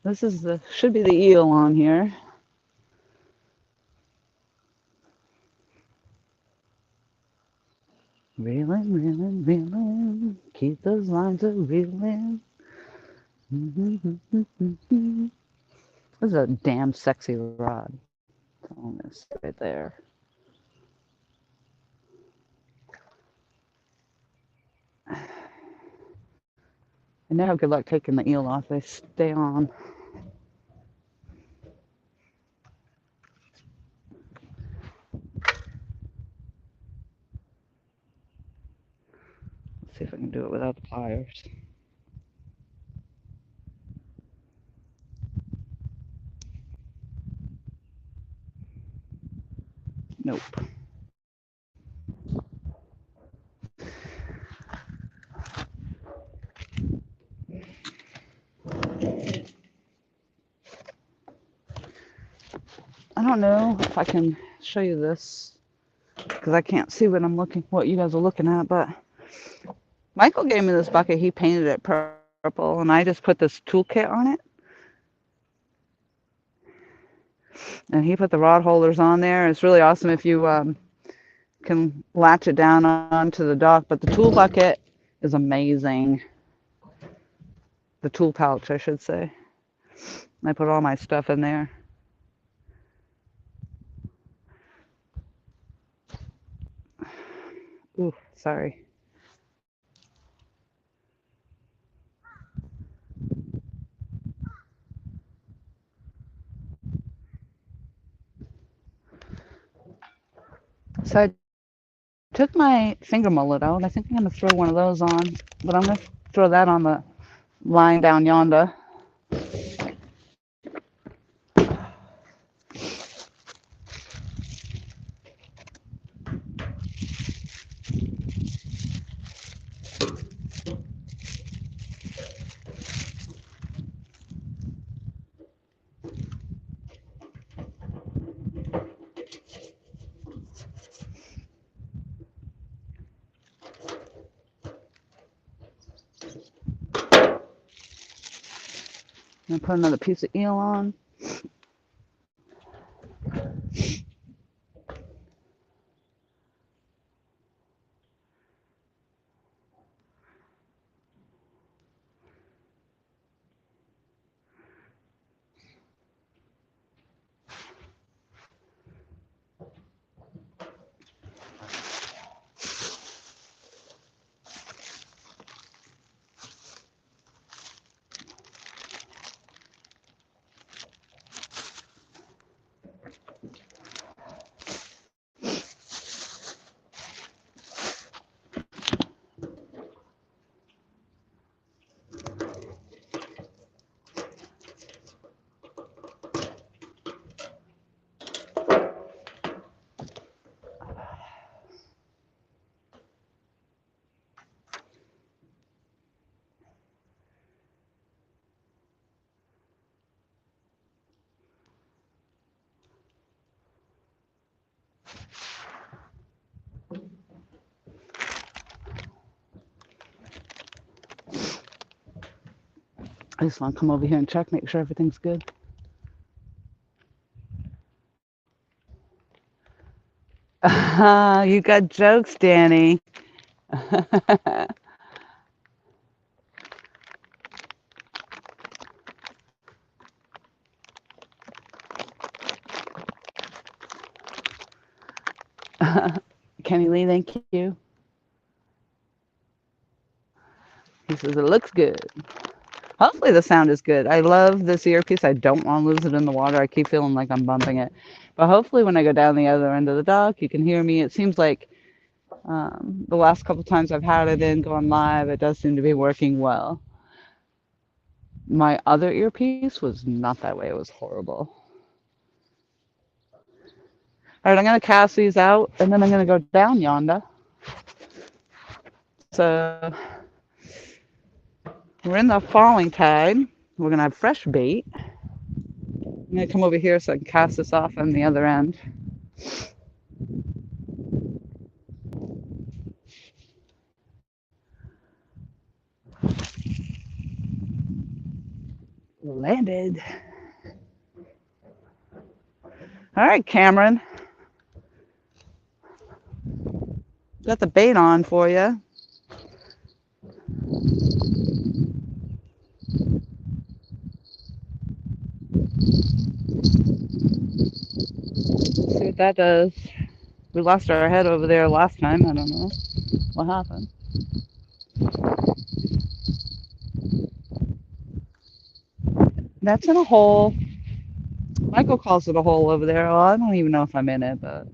This is the should be the eel on here. Reeling, reeling, reeling. Keep those lines a reeling. This is a damn sexy rod. On this right there. I never have good luck taking the eel off. They stay on. Let's see if I can do it without the pliers. Nope. I don't know if I can show you this because I can't see what you guys are looking at, but Michael gave me this bucket. He painted it purple, and I just put this toolkit on it. And he put the rod holders on there. It's really awesome if you can latch it down onto the dock. But the tool bucket is amazing. The tool pouch, I should say. I put all my stuff in there. Ooh, sorry. So I took my finger mullet out. I think I'm going to throw one of those on, but I'm going to throw that on the line down yonder. And put another piece of eel on. I just want to come over here and check, make sure everything's good. You got jokes, Danny. Kenny Lee, thank you. He says it looks good. Hopefully the sound is good. I love this earpiece. I don't want to lose it in the water. I keep feeling like I'm bumping it. But hopefully when I go down the other end of the dock, you can hear me. It seems like the last couple times I've had it in going live, it does seem to be working well. My other earpiece was not that way. It was horrible. All right, I'm going to cast these out, and then I'm going to go down yonder. So we're in the falling tide. We're going to have fresh bait. I'm going to come over here so I can cast this off on the other end. Landed. All right, Cameron. Got the bait on for you. See what that does. We lost our head over there last time. I don't know what happened. That's in a hole. Michael calls it a hole over there. Well, I don't even know if I'm in it, but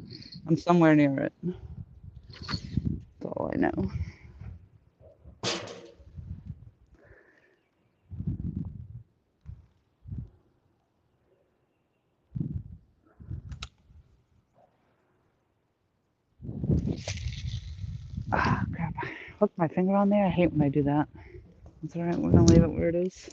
I'm somewhere near it. That's all I know. Ah, crap. I hooked my finger on there. I hate when I do that. That's all right. We're going to leave it where it is.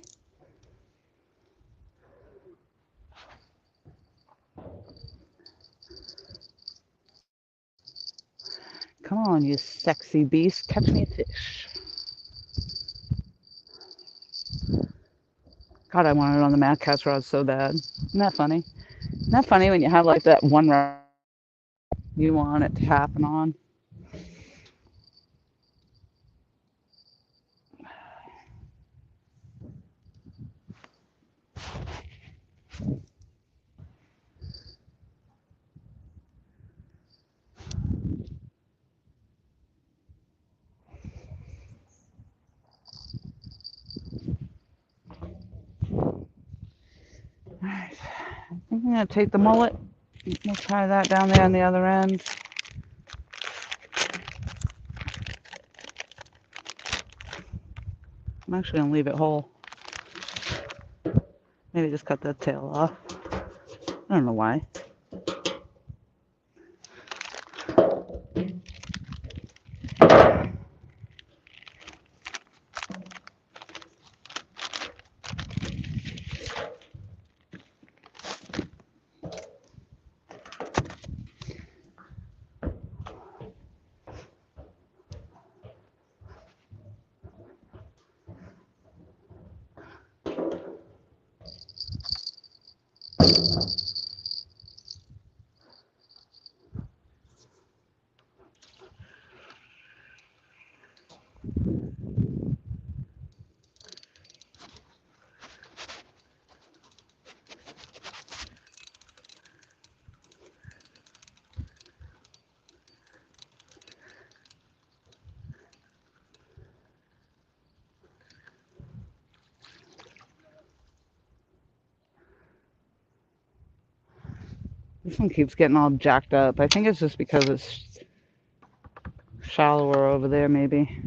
Come on, you sexy beast. Catch me a fish. God, I wanted it on the Mad Catch rod so bad. Isn't that funny? Isn't that funny when you have like that one rod you want it to happen on? All right. I think I'm going to take the mullet. We'll try that down there on the other end. I'm actually going to leave it whole. Maybe just cut that tail off. I don't know why. This one keeps getting all jacked up. I think it's just because it's shallower over there, maybe.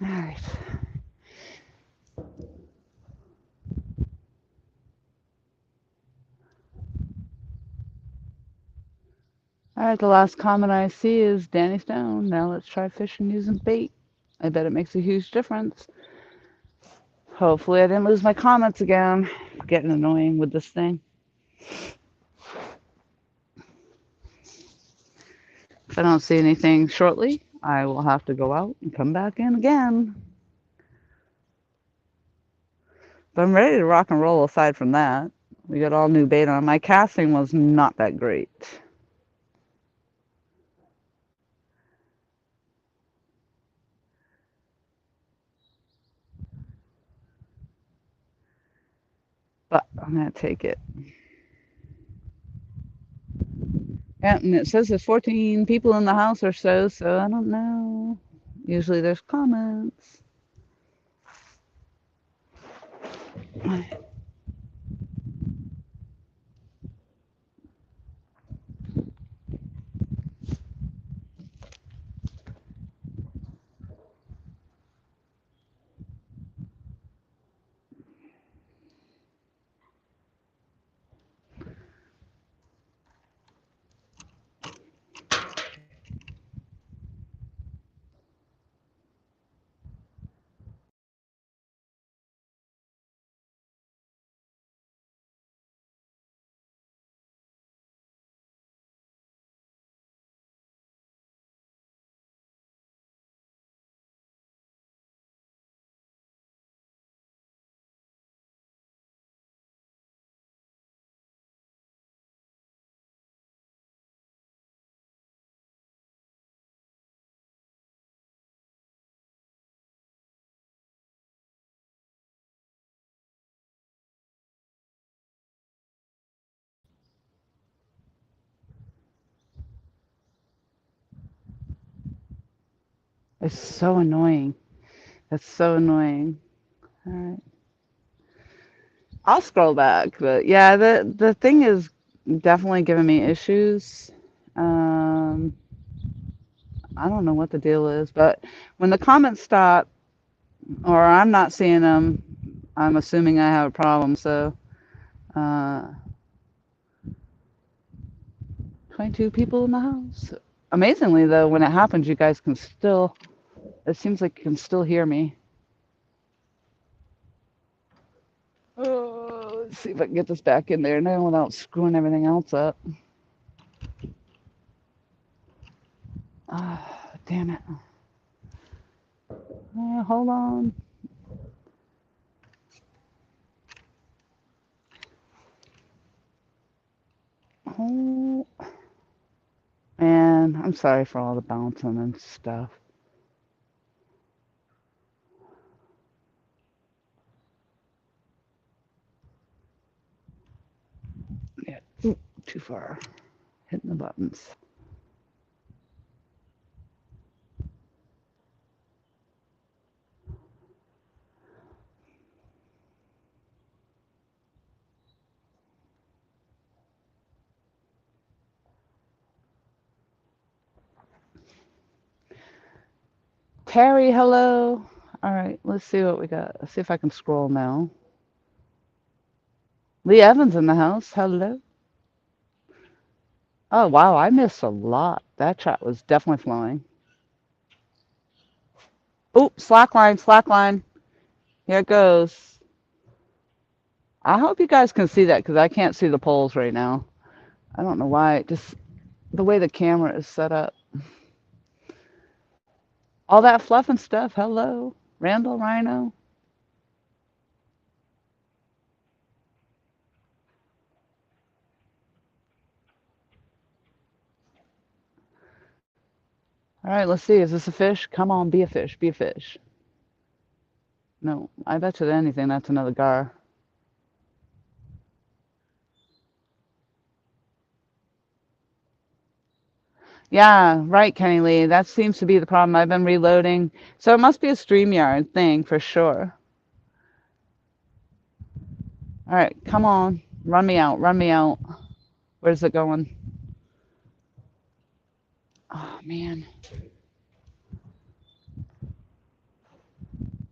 All right. All right, the last comment I see is Danny Stone. Now let's try fishing using bait. I bet it makes a huge difference. Hopefully I didn't lose my comments again. It's getting annoying with this thing. If I don't see anything shortly, I will have to go out and come back in again. But I'm ready to rock and roll aside from that. We got all new bait on. My casting was not that great. But I'm going to take it. Yeah, and it says there's 14 people in the house or so, so I don't know. Usually there's comments. It's so annoying. That's so annoying. All right. I'll scroll back, but yeah, the thing is definitely giving me issues. Um, I don't know what the deal is, but when the comments stop or I'm not seeing them, I'm assuming I have a problem. So, uh, 22 people in the house. Amazingly, though, when it happens, you guys can still, it seems like you can still hear me. Oh, let's see if I can get this back in there now without screwing everything else up. Ah, damn it. Hold on. Oh, man, I'm sorry for all the bouncing and stuff. Yeah, too far. Hitting the buttons. Terry, hello. All right, let's see what we got. Let's see if I can scroll now. Lee Evans in the house. Hello. Oh, wow. I missed a lot. That chat was definitely flowing. Oh, slack line, slack line. Here it goes. I hope you guys can see that because I can't see the poles right now. I don't know why. Just the way the camera is set up. All that fluff and stuff. Hello. Randall, Rhino. All right, let's see. Is this a fish? Come on, be a fish. Be a fish. No, I bet you anything that's another gar. Yeah, right, Kenny Lee. That seems to be the problem. I've been reloading. So it must be a StreamYard thing for sure. All right, come on. Run me out. Run me out. Where's it going? Oh, man.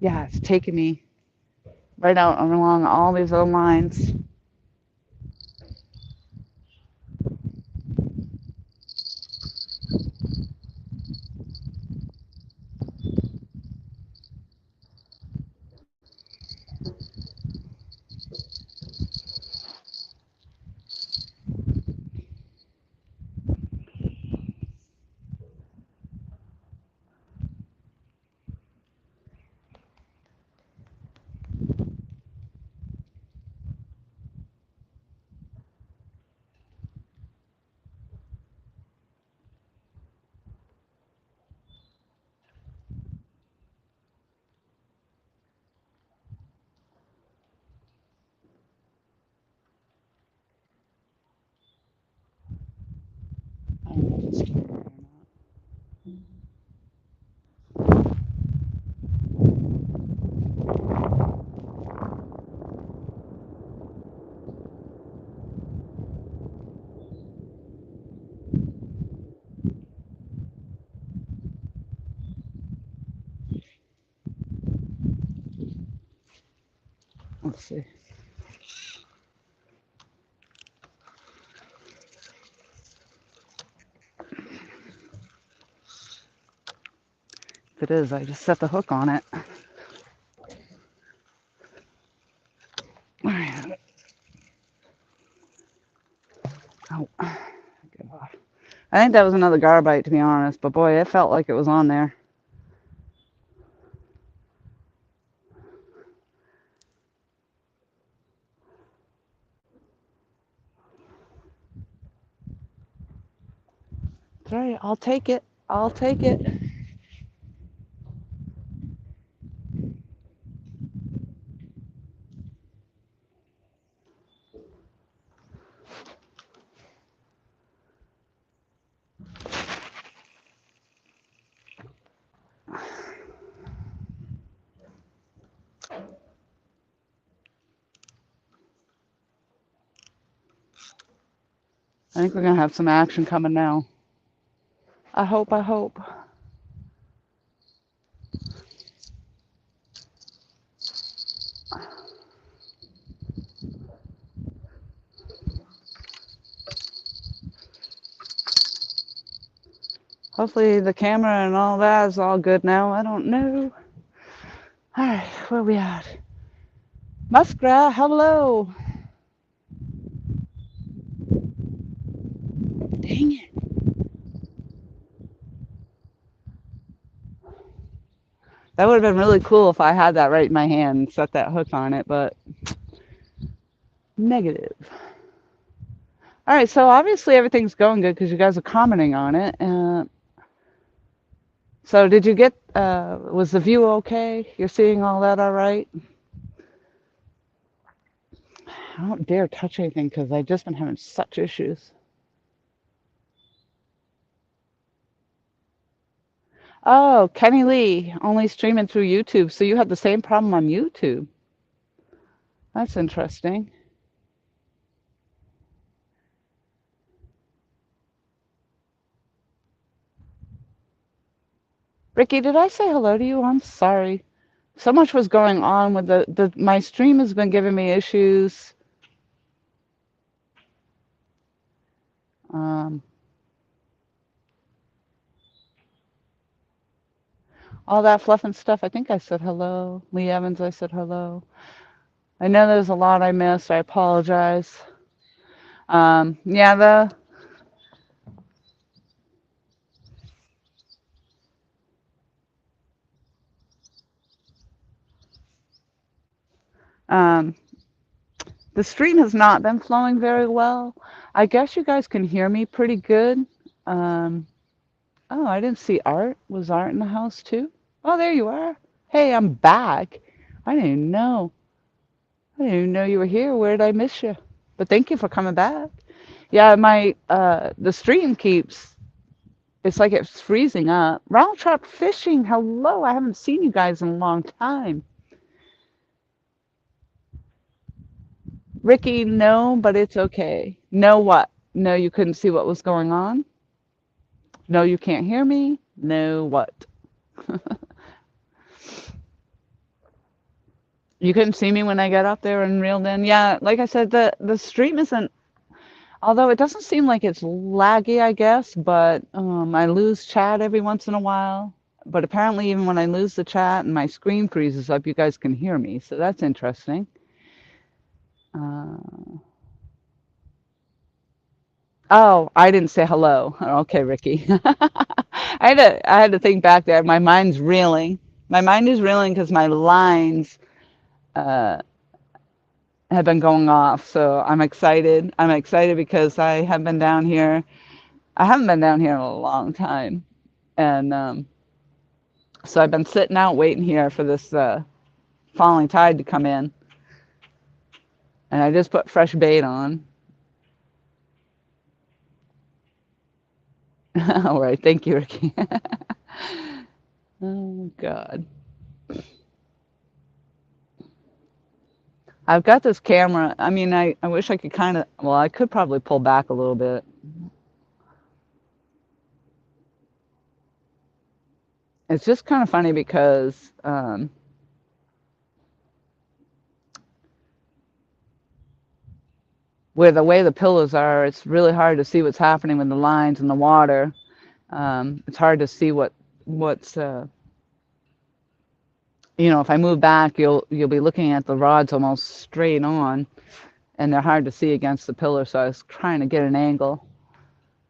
Yeah, it's taking me right out along all these other lines. I don't know if it's still there or not. Let's see. If it is, I just set the hook on it. All right. Oh, get off. I think that was another garbite, to be honest, but boy, it felt like it was on there. It's all right. I'll take it. I'll take it. I think we're going to have some action coming now. I hope, I hope. Hopefully the camera and all that is all good now. I don't know. All right, where are we at? Muskrat, hello. Dang it. That would have been really cool if I had that right in my hand and set that hook on it, but negative. All right, so obviously everything's going good because you guys are commenting on it. So did you get, was the view okay? You're seeing all that all right? I don't dare touch anything because I've just been having such issues. Oh, Kenny Lee, only streaming through YouTube. So you had the same problem on YouTube. That's interesting. Ricky, did I say hello to you? I'm sorry. So much was going on with my stream has been giving me issues. Um, all that fluff and stuff. I think I said hello. Lee Evans, I said hello. I know there's a lot I missed. I apologize. Yeah, um, the stream has not been flowing very well. I guess you guys can hear me pretty good. Um, oh, I didn't see Art. Was Art in the house too? Oh, there you are. Hey, I'm back. I didn't even know. I didn't even know you were here. Where did I miss you? But thank you for coming back. Yeah, my the stream keeps, it's like it's freezing up. Round Trap Fishing, hello. I haven't seen you guys in a long time. Ricky, no, but it's okay. No what? No, you couldn't see what was going on? No, you can't hear me? No what? You couldn't see me when I got up there and reeled in? Yeah, like I said, the stream isn't, although it doesn't seem like it's laggy, I guess, but I lose chat every once in a while. But apparently even when I lose the chat and my screen freezes up, you guys can hear me. So that's interesting. Uh, oh, I didn't say hello. Okay, Ricky. I had to think back there. My mind's reeling. My mind is reeling because my lines uh, have been going off. So I'm excited. I'm excited because I have been down here. I haven't been down here in a long time. And so I've been sitting out waiting here for this falling tide to come in. And I just put fresh bait on. All right. Thank you, Ricky. Oh, God. I've got this camera. I mean, I wish I could kind of, well, I could probably pull back a little bit. It's just kind of funny because where the way the pillows are, it's really hard to see what's happening with the lines and the water. It's hard to see what's you know, if I move back, you'll be looking at the rods almost straight on, and they're hard to see against the pillar. So I was trying to get an angle,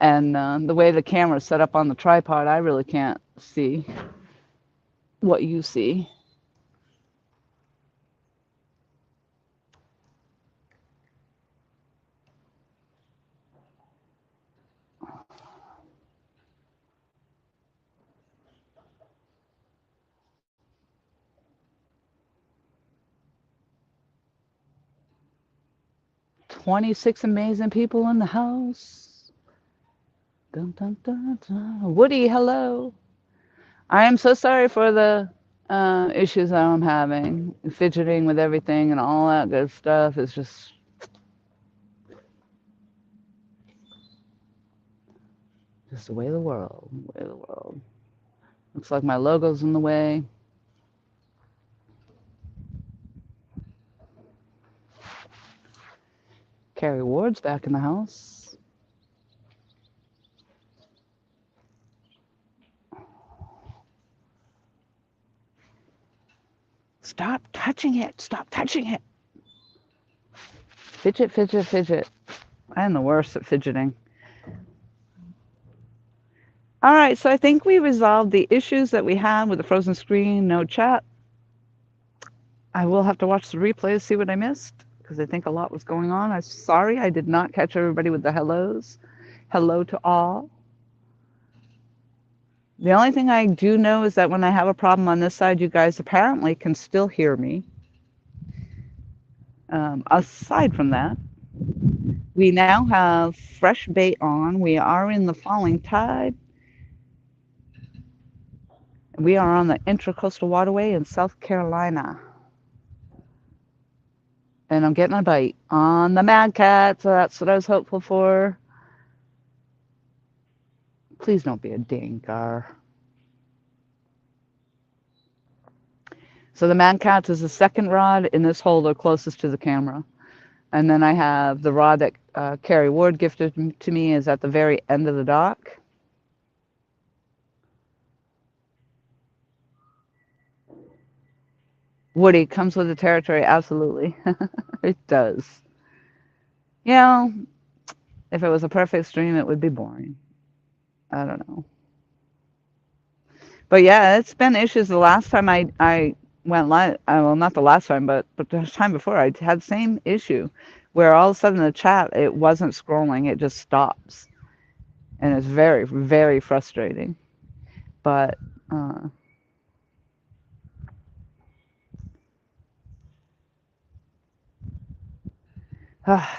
and the way the camera's set up on the tripod, I really can't see what you see. "26 amazing people in the house." Dun, dun, dun, dun. Woody, hello. I am so sorry for the issues that I'm having. Fidgeting with everything and all that good stuff is just the way of the world. Way of the world. Looks like my logo's in the way. Carrie Ward's back in the house. Stop touching it. Stop touching it. Fidget, fidget, fidget. I'm the worst at fidgeting. All right, so I think we resolved the issues that we had with the frozen screen, no chat. I will have to watch the replay to see what I missed because I think a lot was going on. I'm sorry I did not catch everybody with the hellos. Hello to all. The only thing I do know is that when I have a problem on this side, you guys apparently can still hear me. Aside from that, we now have fresh bait on. We are in the falling tide. We are on the Intracoastal Waterway in South Carolina. And I'm getting a bite on the Mad Cat, so that's what I was hopeful for. Please don't be a dinker. So the Mad Cat is the second rod in this holder closest to the camera. And then I have the rod that Carrie Ward gifted to me is at the very end of the dock. Woody comes with the territory, absolutely. It does. You know, if it was a perfect stream, it would be boring. I don't know. But yeah, it's been issues. The last time I went live, well, not the last time, but the time before, I had the same issue where all of a sudden the chat, it wasn't scrolling, it just stops. And it's very, very frustrating. But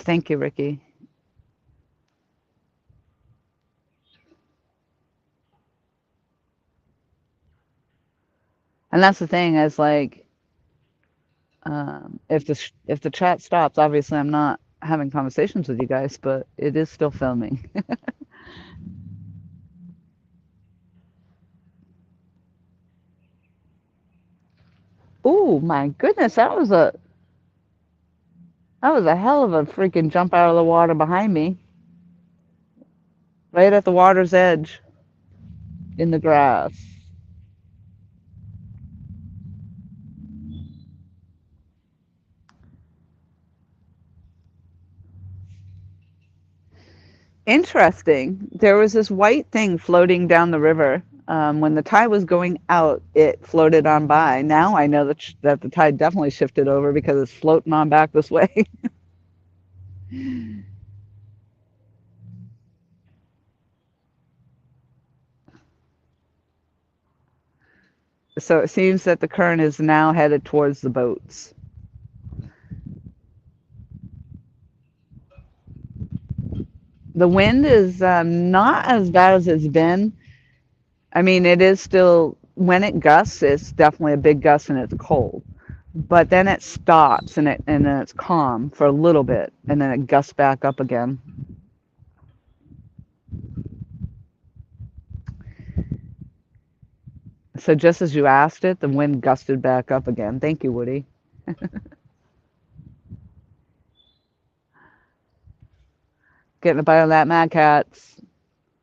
thank you, Ricky. And that's the thing is like, if the chat stops, obviously I'm not having conversations with you guys, but it is still filming. Oh my goodness, that was a hell of a freaking jump out of the water behind me, right at the water's edge in the grass. Interesting. There was this white thing floating down the river. When the tide was going out, it floated on by. Now I know that the tide definitely shifted over because it's floating on back this way. So it seems that the current is now headed towards the boats. The wind is not as bad as it's been. I mean, it is still, when it gusts, it's definitely a big gust and it's cold. But then it stops and then it's calm for a little bit and then it gusts back up again. So just as you asked it, the wind gusted back up again. Thank you, Woody. Getting a bite on that Mad Cat's.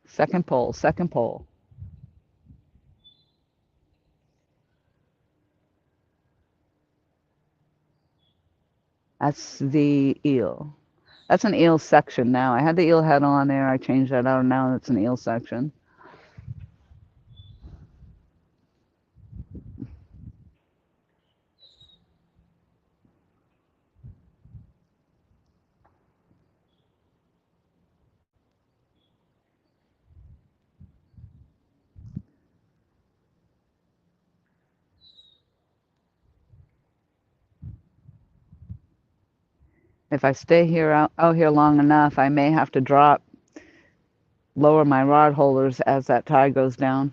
Second pole, second pole. That's the eel. That's an eel section now. I had the eel head on there. I changed that out. Now it's an eel section. If I stay here out here long enough, I may have to lower my rod holders as that tide goes down.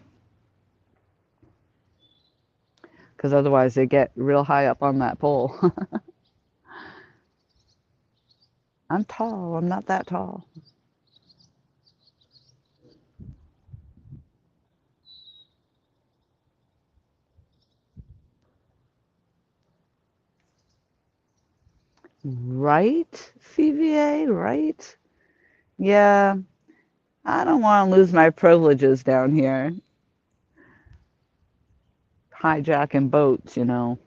Because otherwise they get real high up on that pole. I'm tall. I'm not that tall. Right, CVA, right? Yeah, I don't want to lose my privileges down here. Hijacking boats, you know.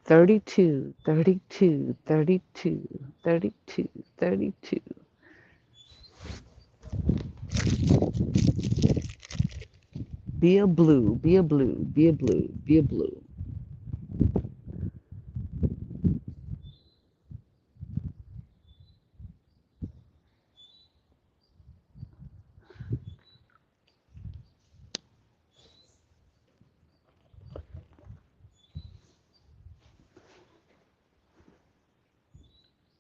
Thirty-two, 32, 32, 32, 32. Be a blue, be a blue, be a blue, be a blue.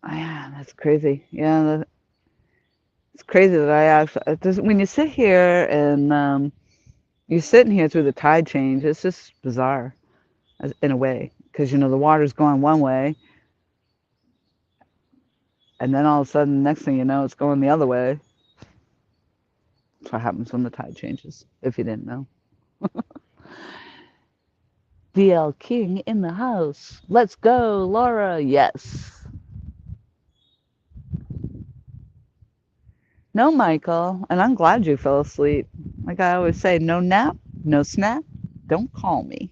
Oh, yeah, that's crazy. Yeah, It's crazy that I actually, when you sit here and you're sitting here through the tide change, it's just bizarre in a way. Because, you know, the water's going one way, and then all of a sudden, next thing you know, it's going the other way. That's what happens when the tide changes, if you didn't know. DL King in the house. Let's go, Laura. Yes. No, Michael. And I'm glad you fell asleep. Like I always say, no nap, no snap. Don't call me.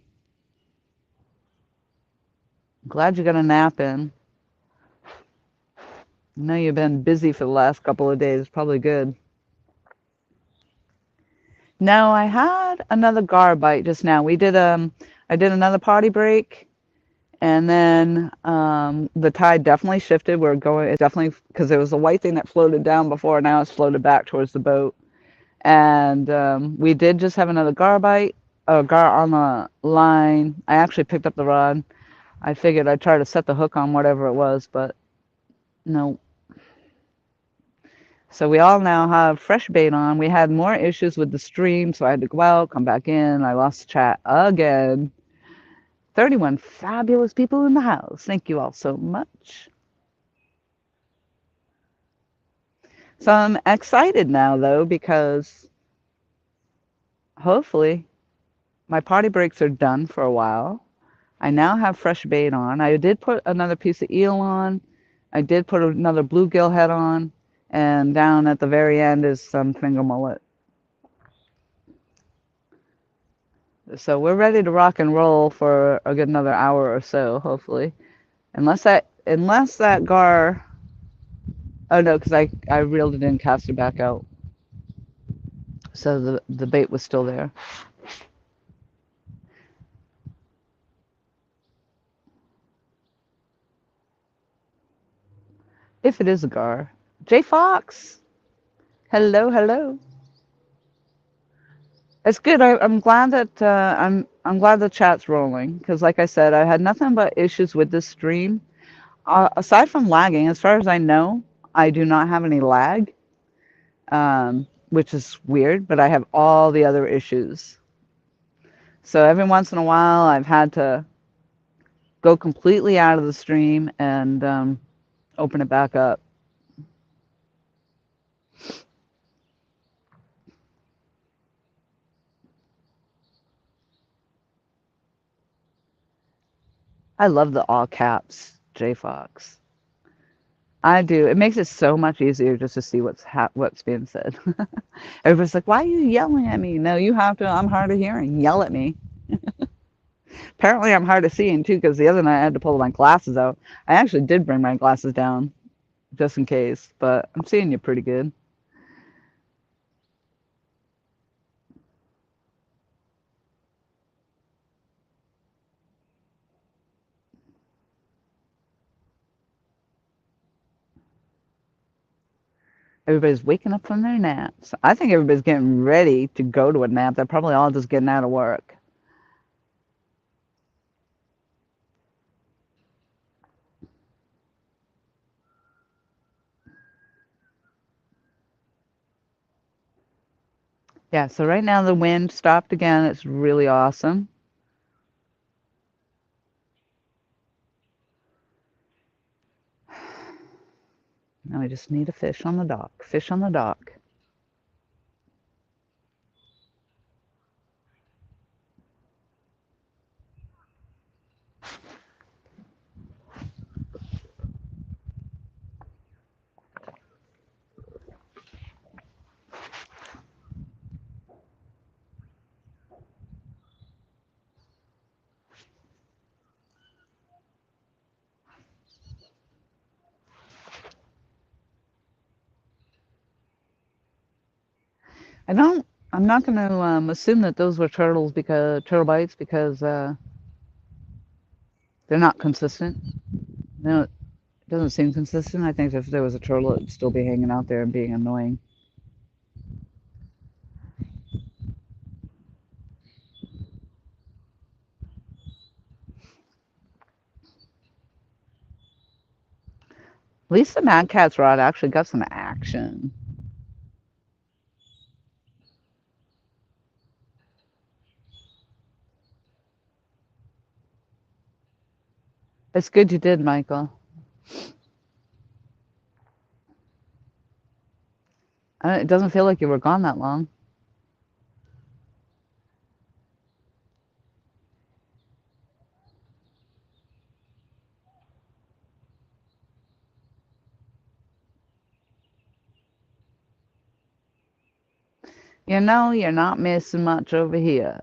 I'm glad you got a nap in. I know you've been busy for the last couple of days. Probably good. No, I had another gar bite just now. I did another potty break, and then the tide definitely shifted. We're going, it's definitely, because there was a white thing that floated down before, now it's floated back towards the boat. And we did just have another gar bite, a gar on the line. I actually picked up the rod. I figured I'd try to set the hook on whatever it was, but no. So we all now have fresh bait on. We had more issues with the stream, so I had to go out, come back in. I lost the chat again. 31 fabulous people in the house. Thank you all so much. So I'm excited now, though, because hopefully my potty breaks are done for a while. I now have fresh bait on. I did put another piece of eel on. I did put another bluegill head on. And down at the very end is some finger mullet. So we're ready to rock and roll for a good another hour or so, hopefully. Unless that gar, oh no, because I reeled it in, cast it back out. So the bait was still there. If it is a gar. J Fox! Hello, hello. It's good. I'm glad that I'm glad the chat's rolling, because like I said, I had nothing but issues with this stream. Aside from lagging, as far as I know, I do not have any lag, which is weird, but I have all the other issues. So every once in a while, I've had to go completely out of the stream and open it back up. I love the all caps, J Fox. I do. It makes it so much easier just to see what's being said. Everybody's like, "Why are you yelling at me?" No, you have to. I'm hard of hearing. Yell at me. Apparently, I'm hard of seeing too, because the other night I had to pull my glasses out. I actually did bring my glasses down just in case, but I'm seeing you pretty good. Everybody's waking up from their naps. I think everybody's getting ready to go to a nap. They're probably all just getting out of work. Yeah, so right now the wind stopped again. It's really awesome. Now we just need a fish on the dock. Fish on the dock. I'm not going to assume that those were turtle bites, because they're not consistent. No, it doesn't seem consistent. I think if there was a turtle, it'd still be hanging out there and being annoying. At least the Mad Cat's rod actually got some action. It's good you did, Michael. It doesn't feel like you were gone that long. You know, you're not missing much over here.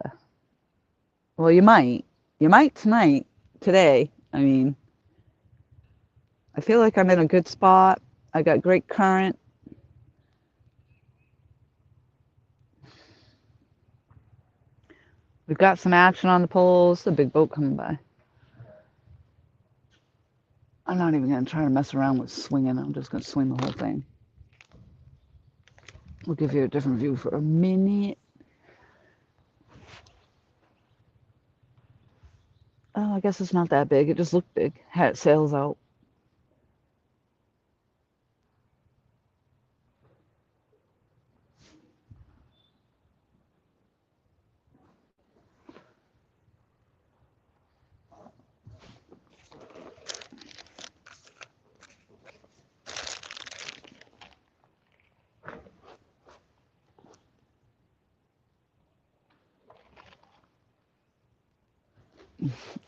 Well, you might. You might tonight, today. I mean, I feel like I'm in a good spot. I got great current. We've got some action on the poles. The big boat coming by. I'm not even going to try to mess around with swinging. I'm just going to swing the whole thing. We'll give you a different view for a minute. Oh, I guess it's not that big. It just looked big. Had sails out.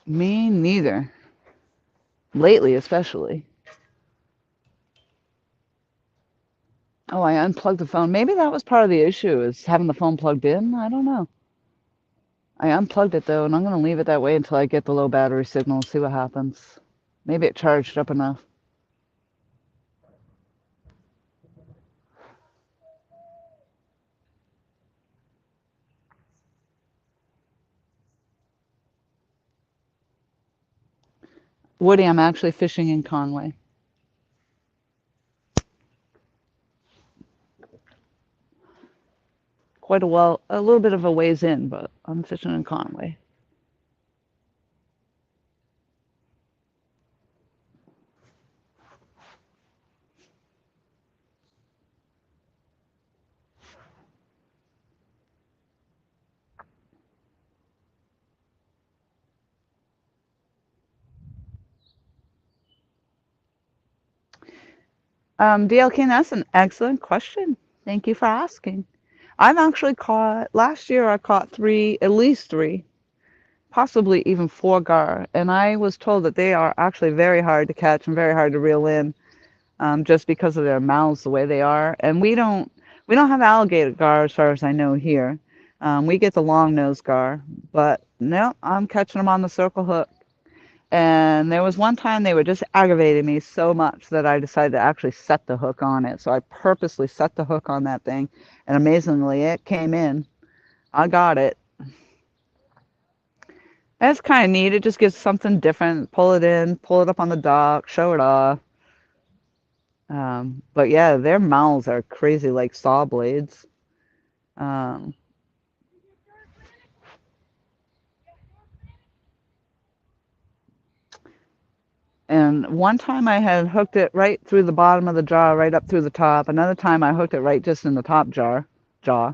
Me neither. Lately, especially. Oh, I unplugged the phone. Maybe that was part of the issue, is having the phone plugged in. I don't know. I unplugged it though, and I'm going to leave it that way until I get the low battery signal, see what happens. Maybe it charged up enough. Woody, I'm actually fishing in Conway. Quite a little bit of a ways in, but I'm fishing in Conway. DL King, that's an excellent question. Thank you for asking. I've actually caught, last year I caught three, at least three, possibly even four gar, and I was told that they are actually very hard to catch and very hard to reel in, just because of their mouths the way they are. And we don't have alligator gar as far as I know here. We get the long nose gar, but no, I'm catching them on the circle hook. And there was one time they were just aggravating me so much that I decided to actually set the hook on it. So I purposely set the hook on that thing, and amazingly, it came in. I got it. And it's kind of neat. It just gives something different. Pull it in, pull it up on the dock, show it off. But yeah, their mouths are crazy like saw blades. Um, and one time I had hooked it right through the bottom of the jaw, right up through the top. Another time I hooked it right just in the top jaw. Oh,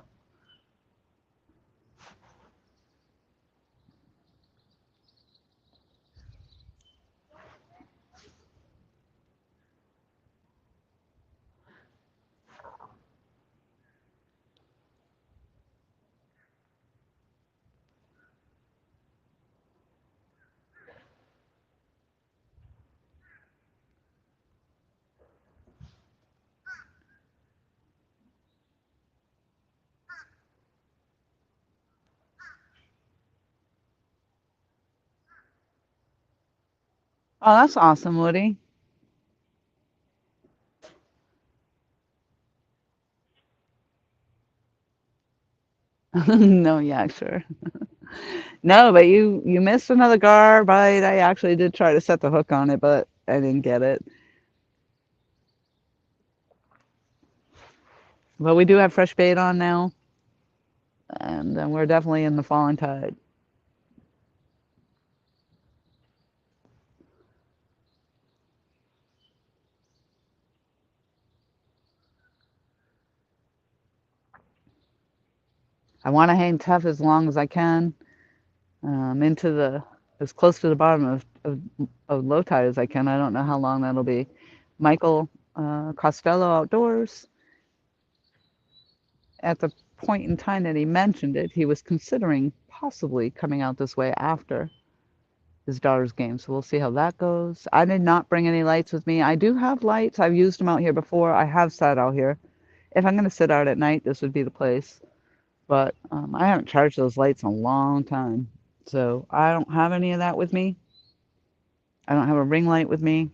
that's awesome, Woody. No, yeah, sure. No, but you missed another gar bite. I actually did try to set the hook on it, but I didn't get it. But we do have fresh bait on now, and we're definitely in the falling tide. I want to hang tough as long as I can, into the as close to the bottom of of, of low tide as I can. I don't know how long that'll be. Michael Costello Outdoors, at the point in time that he mentioned it, he was considering possibly coming out this way after his daughter's game. So we'll see how that goes. I did not bring any lights with me. I do have lights. I've used them out here before. I have sat out here. If I'm going to sit out at night, this would be the place. But I haven't charged those lights in a long time. So I don't have any of that with me. I don't have a ring light with me.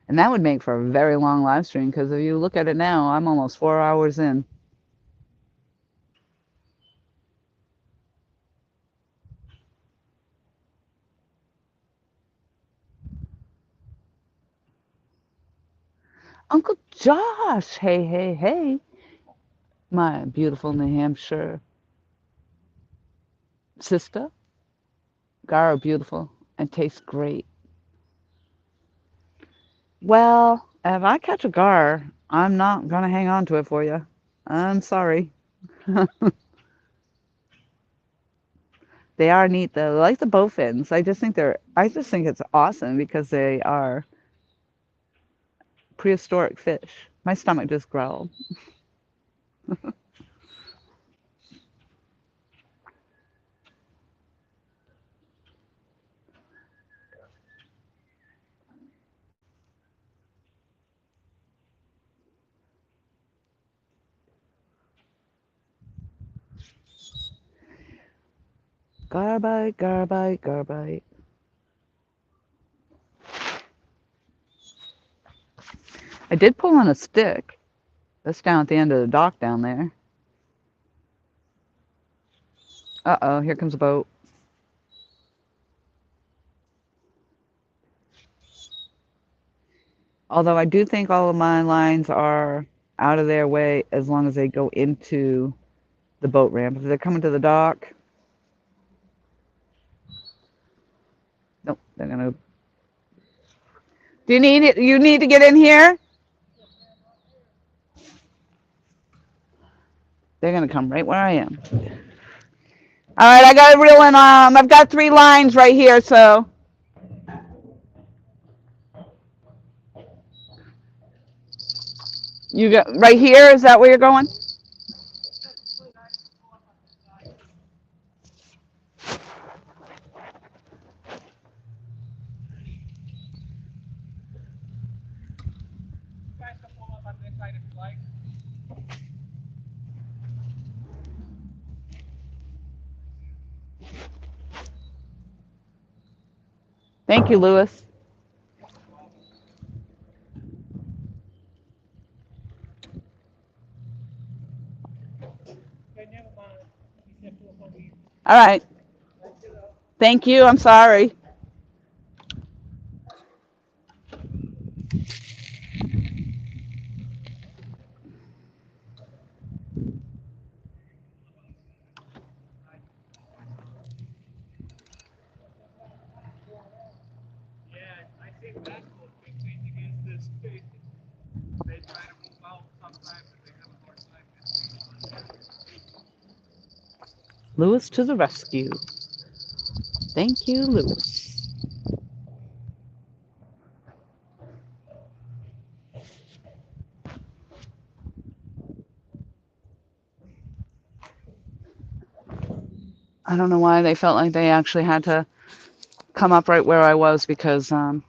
And that would make for a very long live stream because if you look at it now, I'm almost 4 hours in. Uncle Josh, hey, hey, hey, my beautiful New Hampshire sister. Gar are beautiful and taste great. Well, if I catch a gar, I'm not going to hang on to it for you. I'm sorry. They are neat though. I like the bowfins. I just think it's awesome because they are prehistoric fish. My stomach just growled. Garbite, garbite, garbite. I did pull on a stick. That's down at the end of the dock down there. Uh-oh, here comes a boat. Although I do think all of my lines are out of their way as long as they go into the boat ramp. If they're coming to the dock, nope, they're gonna. Do you need it? You need to get in here? They're gonna come right where I am. All right, I got to reel in. I've got 3 lines right here, so. You got right here? Is that where you're going? Thank you, Lewis. All right. Thank you. I'm sorry. Lewis to the rescue. Thank you, Lewis. I don't know why they felt like they actually had to come up right where I was because on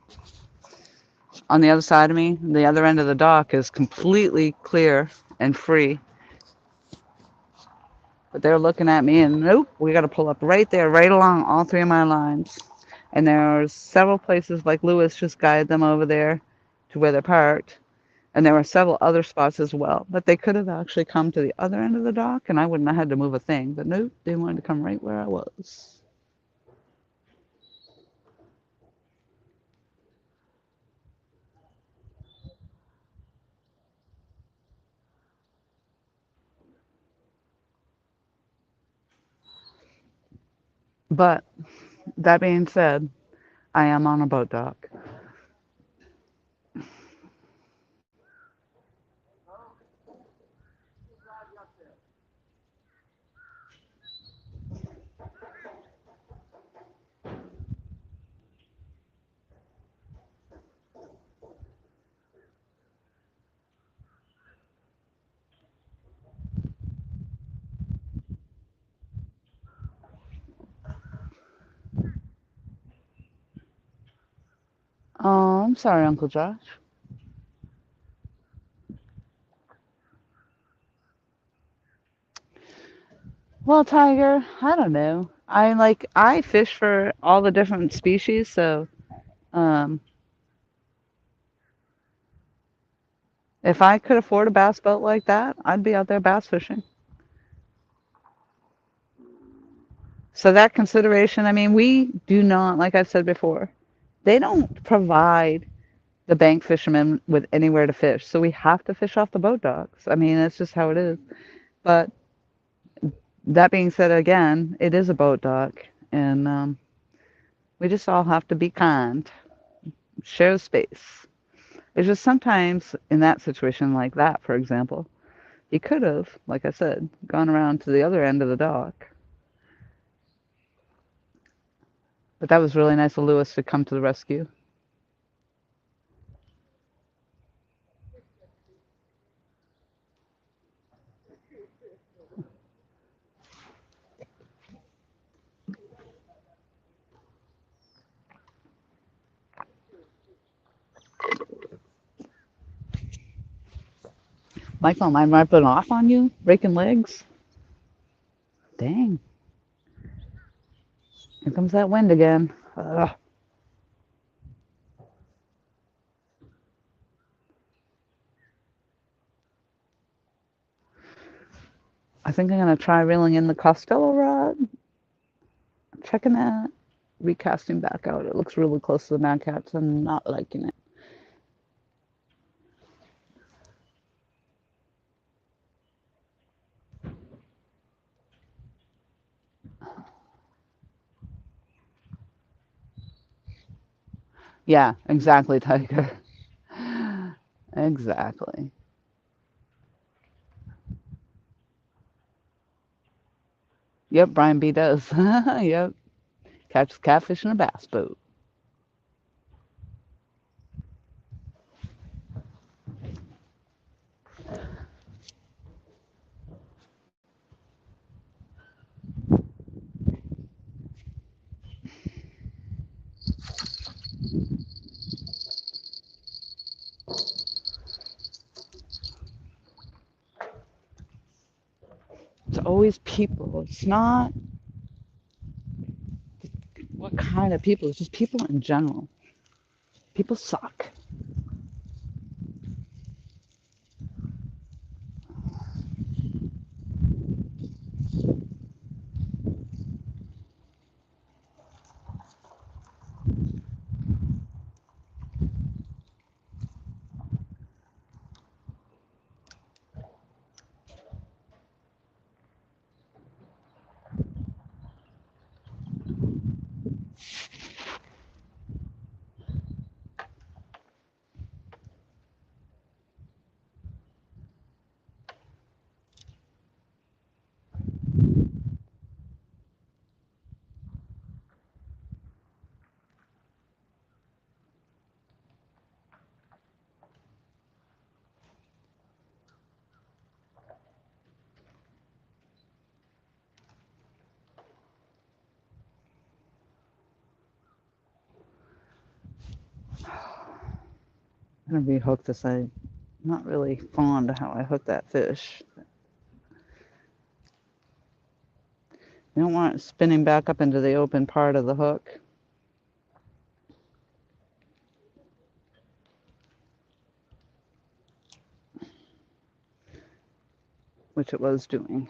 the other side of me, the other end of the dock is completely clear and free. But they're looking at me and nope, we got to pull up right there, right along all 3 of my lines. And there's several places like Lewis just guided them over there to where they're parked. And there were several other spots as well. But they could have actually come to the other end of the dock and I wouldn't have had to move a thing. But nope, they wanted to come right where I was. But that being said, I am on a boat dock. Oh, I'm sorry, Uncle Josh. Well, Tiger, I don't know. I fish for all the different species, so um, if I could afford a bass boat like that, I'd be out there bass fishing. So that consideration, I mean, we do not, like I've said before, they don't provide the bank fishermen with anywhere to fish, so we have to fish off the boat docks. I mean, that's just how it is. But that being said, again, it is a boat dock, and we just all have to be kind, share the space. It's just sometimes in that situation like that, for example, he could have, like I said, gone around to the other end of the dock. But that was really nice of Lewis to come to the rescue. Michael, am I ripping off on you? Breaking legs? Dang. Here comes that wind again. Ugh. I think I'm going to try reeling in the Costello rod. Checking that. Recasting back out. It looks really close to the Mad Cats. I'm not liking it. Yeah, exactly, Tiger. Exactly. Yep, Brian B does. Yep. Catches catfish in a bass boat. It's always people. It's not what kind of people. It's just people in general. People suck. I'm gonna rehook this. I'm not really fond of how I hook that fish. You don't want it spinning back up into the open part of the hook, which it was doing.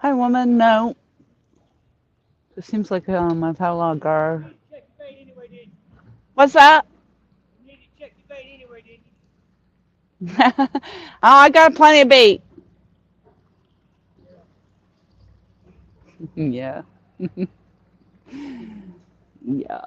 Hi, woman. No. It seems like I've had a lot of gar. What's that? Oh, I got plenty of bait. Yeah. Yeah.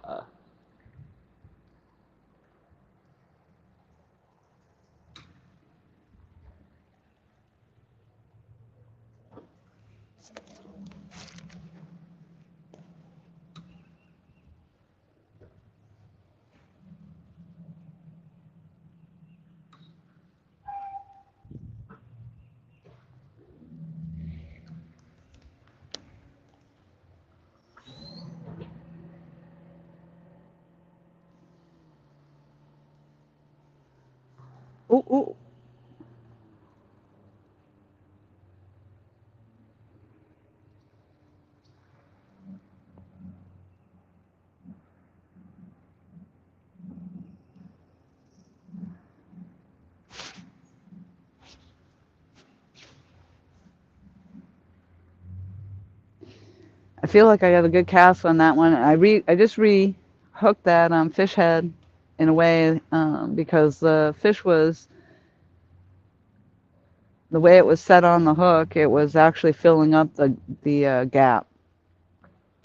Ooh, ooh. I feel like I got a good cast on that one. I just re-hooked that fish head in a way because the fish was the way it was set on the hook. It was actually filling up the gap.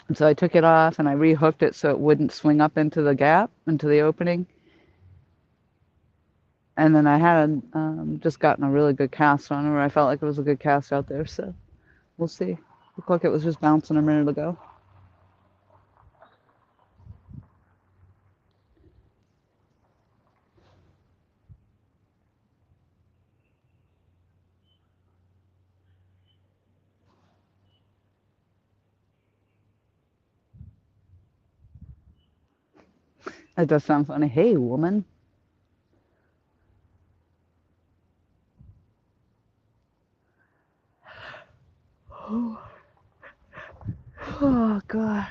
And so I took it off and I re-hooked it so it wouldn't swing up into the gap, into the opening. And then I had just gotten a really good cast on it, where I felt like it was a good cast out there. So we'll see. Looked like it was just bouncing a minute ago. That does sound funny. Hey, woman. Oh, God.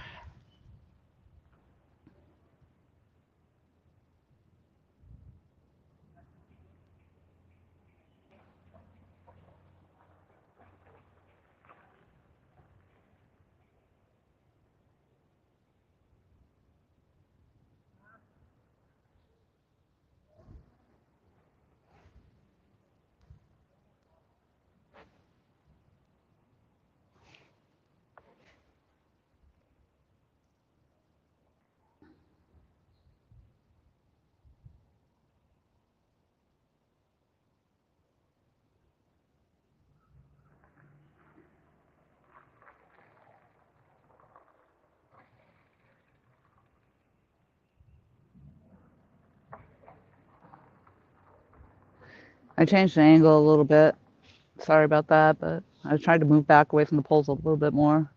I changed the angle a little bit. Sorry about that, but I tried to move back away from the poles a little bit more.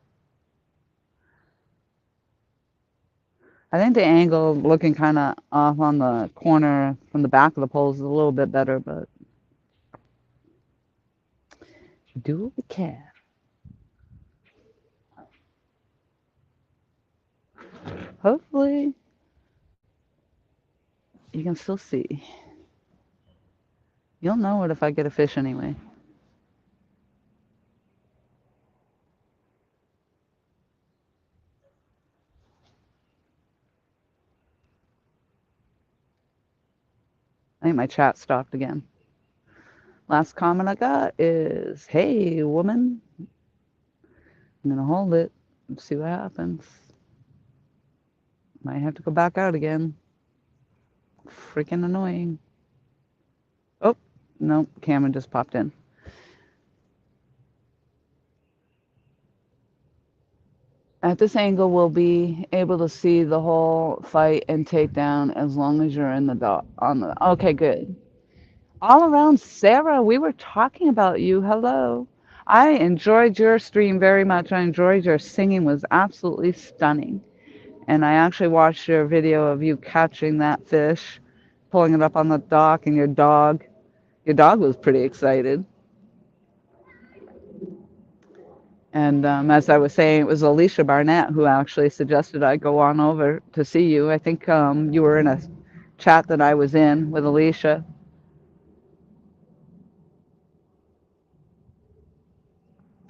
I think the angle looking kind of off on the corner from the back of the poles is a little bit better, but do what we can. Hopefully, you can still see. You'll know it if I get a fish anyway. I think my chat stopped again. Last comment I got is, hey, woman. I'm going to hold it and see what happens. Might have to go back out again. Freaking annoying. Oh, no, Cameron just popped in. At this angle, we'll be able to see the whole fight and takedown as long as you're in the dot on the. Okay, good. All around, Sarah, we were talking about you. Hello. I enjoyed your stream very much. I enjoyed your singing, was absolutely stunning. And I actually watched your video of you catching that fish, pulling it up on the dock, and your dog was pretty excited. And as I was saying, it was Alicia Barnett who actually suggested I go on over to see you. I think you were in a chat that I was in with Alicia.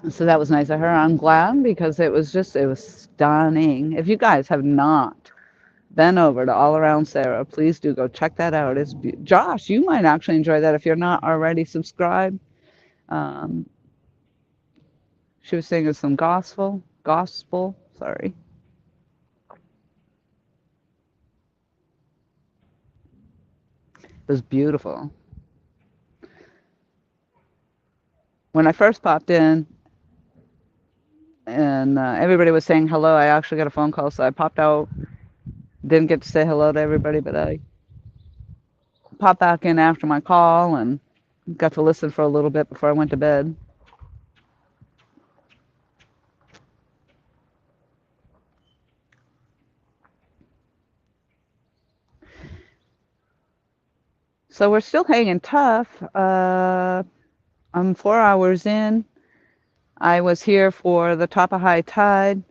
So that was nice of her. I'm glad because it was stunning. If you guys have not been over to All Around Sarah, please do go check that out. Josh, you might actually enjoy that if you're not already subscribed. Um, she was singing some gospel, sorry. It was beautiful. When I first popped in and everybody was saying hello, I actually got a phone call, so I popped out. Didn't get to say hello to everybody, but I popped back in after my call and got to listen for a little bit before I went to bed. So we're still hanging tough. I'm 4 hours in. I was here for the top of high tide,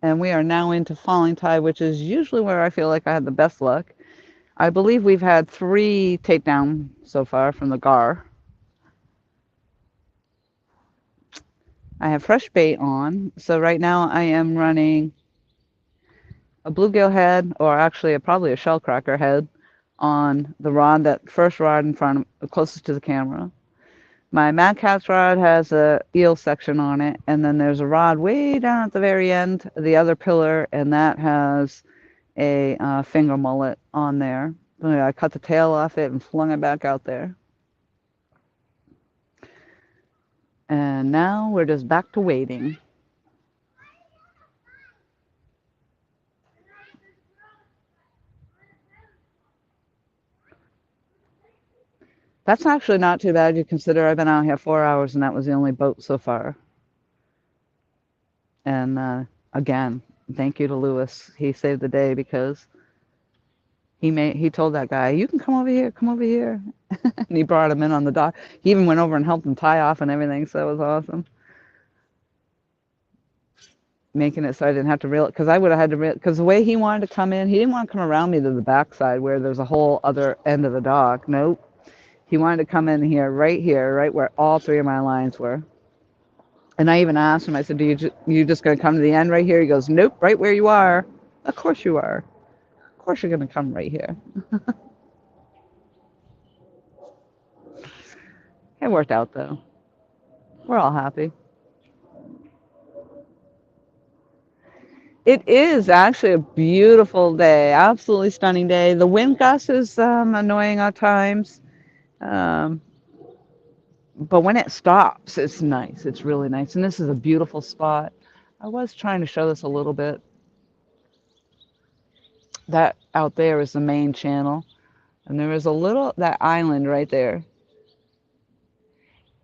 and we are now into falling tide, which is usually where I feel like I had the best luck. I believe we've had 3 takedown so far from the gar. I have fresh bait on, so right now I am running a bluegill head, or actually probably a shellcracker head, on the rod, that first rod in front of, closest to the camera. My Mad Cat's rod has a eel section on it, and then there's a rod way down at the very end, the other pillar, and that has a finger mullet on there. I cut the tail off it and flung it back out there. And now we're just back to waiting. That's actually not too bad. You consider I've been out here 4 hours and that was the only boat so far. And again, thank you to Lewis. He saved the day because he told that guy, you can come over here, come over here. And he brought him in on the dock. He even went over and helped him tie off and everything, so it was awesome. Making it so I didn't have to reel it, because I would have had to reel, because the way he wanted to come in, he didn't want to come around me to the backside where there's a whole other end of the dock. Nope. He wanted to come in here, right where all 3 of my lines were. And I even asked him, I said, you just going to come to the end right here? He goes, nope, right where you are. Of course you are. Of course you're going to come right here. It worked out, though. We're all happy. It is actually a beautiful day, absolutely stunning day. The wind gust is annoying at times, but when it stops, it's nice. It's really nice, and this is a beautiful spot. I was trying to show this a little bit. That out there is the main channel, and there is that island right there.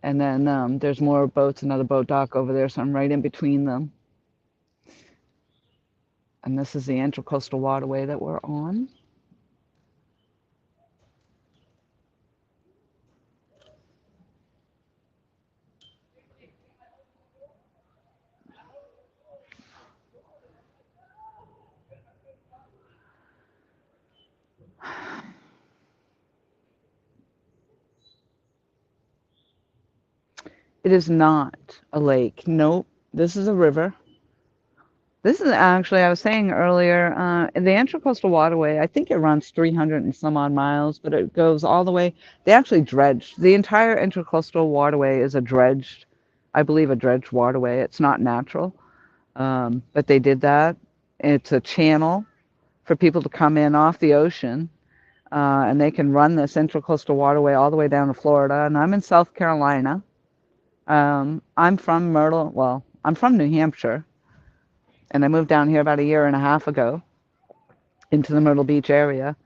And then there's more boats, another boat dock over there, so I'm right in between them. And this is the Intracoastal Waterway that we're on. It is not a lake. Nope. This is a river. This is actually, I was saying earlier, the Intracoastal Waterway, I think it runs 300 and some odd miles, but it goes all the way. They actually dredged. The entire Intracoastal Waterway is I believe, a dredged waterway. It's not natural, but they did that. It's a channel for people to come in off the ocean, and they can run this Intracoastal Waterway all the way down to Florida. And I'm in South Carolina. I'm from I'm from New Hampshire. And I moved down here about a year and a half ago into the Myrtle Beach area.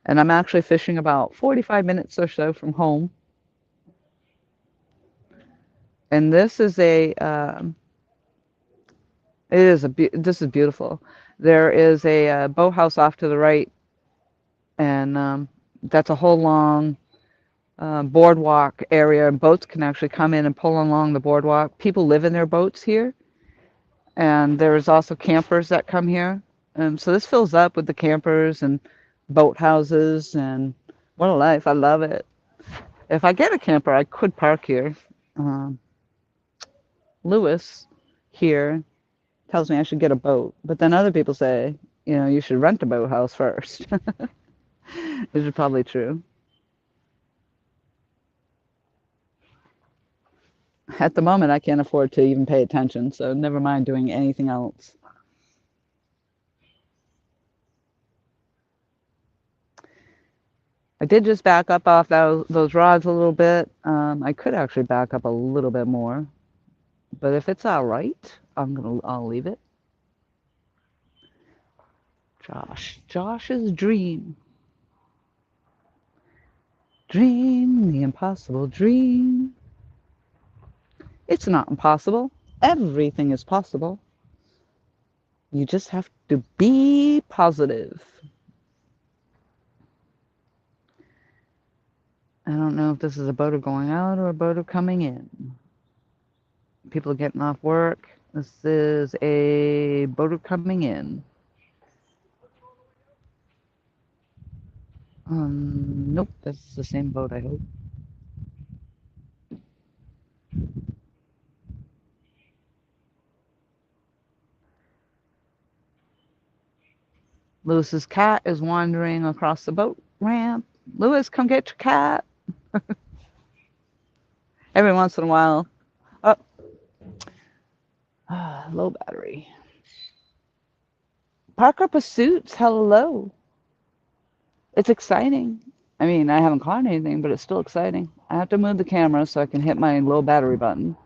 And I'm actually fishing about 45 minutes or so from home. And this is this is beautiful. There is a boathouse off to the right, and that's a whole long boardwalk area. And boats can actually come in and pull along the boardwalk. People live in their boats here. And there's also campers that come here. So this fills up with the campers and boat houses, and what a life. I love it. If I get a camper, I could park here. Lewis here tells me I should get a boat, but then other people say, you know, you should rent a boathouse first, which is probably true. At the moment, I can't afford to even pay attention, so never mind doing anything else. I did just back up off those rods a little bit. I could actually back up a little bit more, but if it's all right, I'll leave it. Josh's dream. Dream the impossible dream. It's not impossible. Everything is possible. You just have to be positive. I don't know if this is a boater going out or a boater coming in. People are getting off work. This is a boater coming in. Nope, that's the same boat, I hope. Lewis's cat is wandering across the boat ramp. Lewis, come get your cat. Every once in a while. Oh, low battery. Parker Pursuits, hello. It's exciting. I mean, I haven't caught anything, but it's still exciting. I have to move the camera so I can hit my low battery button.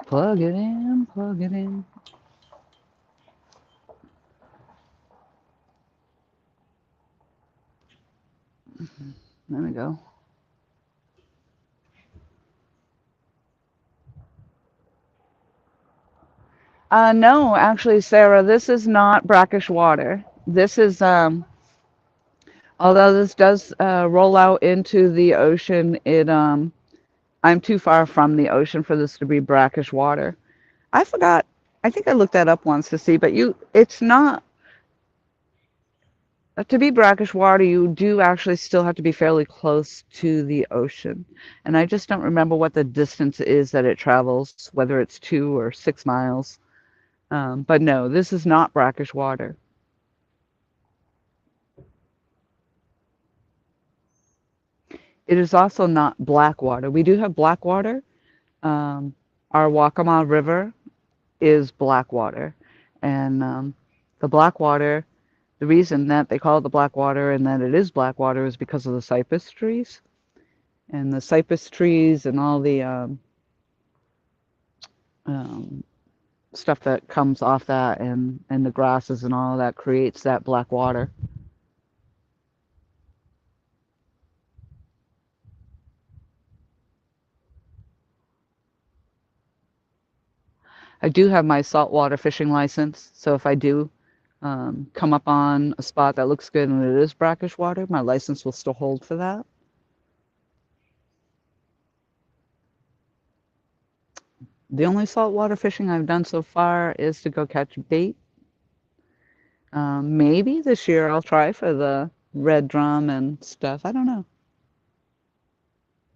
Plug it in, plug it in. There we go. No, actually, Sarah, this is not brackish water. This is, although this does roll out into the ocean, I'm too far from the ocean for this to be brackish water. I forgot. I think I looked that up once to see, but it's not. To be brackish water, you do actually still have to be fairly close to the ocean. And I just don't remember what the distance is that it travels, whether it's 2 or 6 miles. But no, this is not brackish water. It is also not black water. We do have black water. Our Waccamaw River is black water. And the black water, the reason that they call it the black water and that it is black water is because of the cypress trees. And the cypress trees and all the stuff that comes off that and the grasses and all that creates that black water. I do have my saltwater fishing license, so if I do come up on a spot that looks good and it is brackish water, my license will still hold for that. The only saltwater fishing I've done so far is to go catch bait. Maybe this year I'll try for the red drum and stuff. I don't know.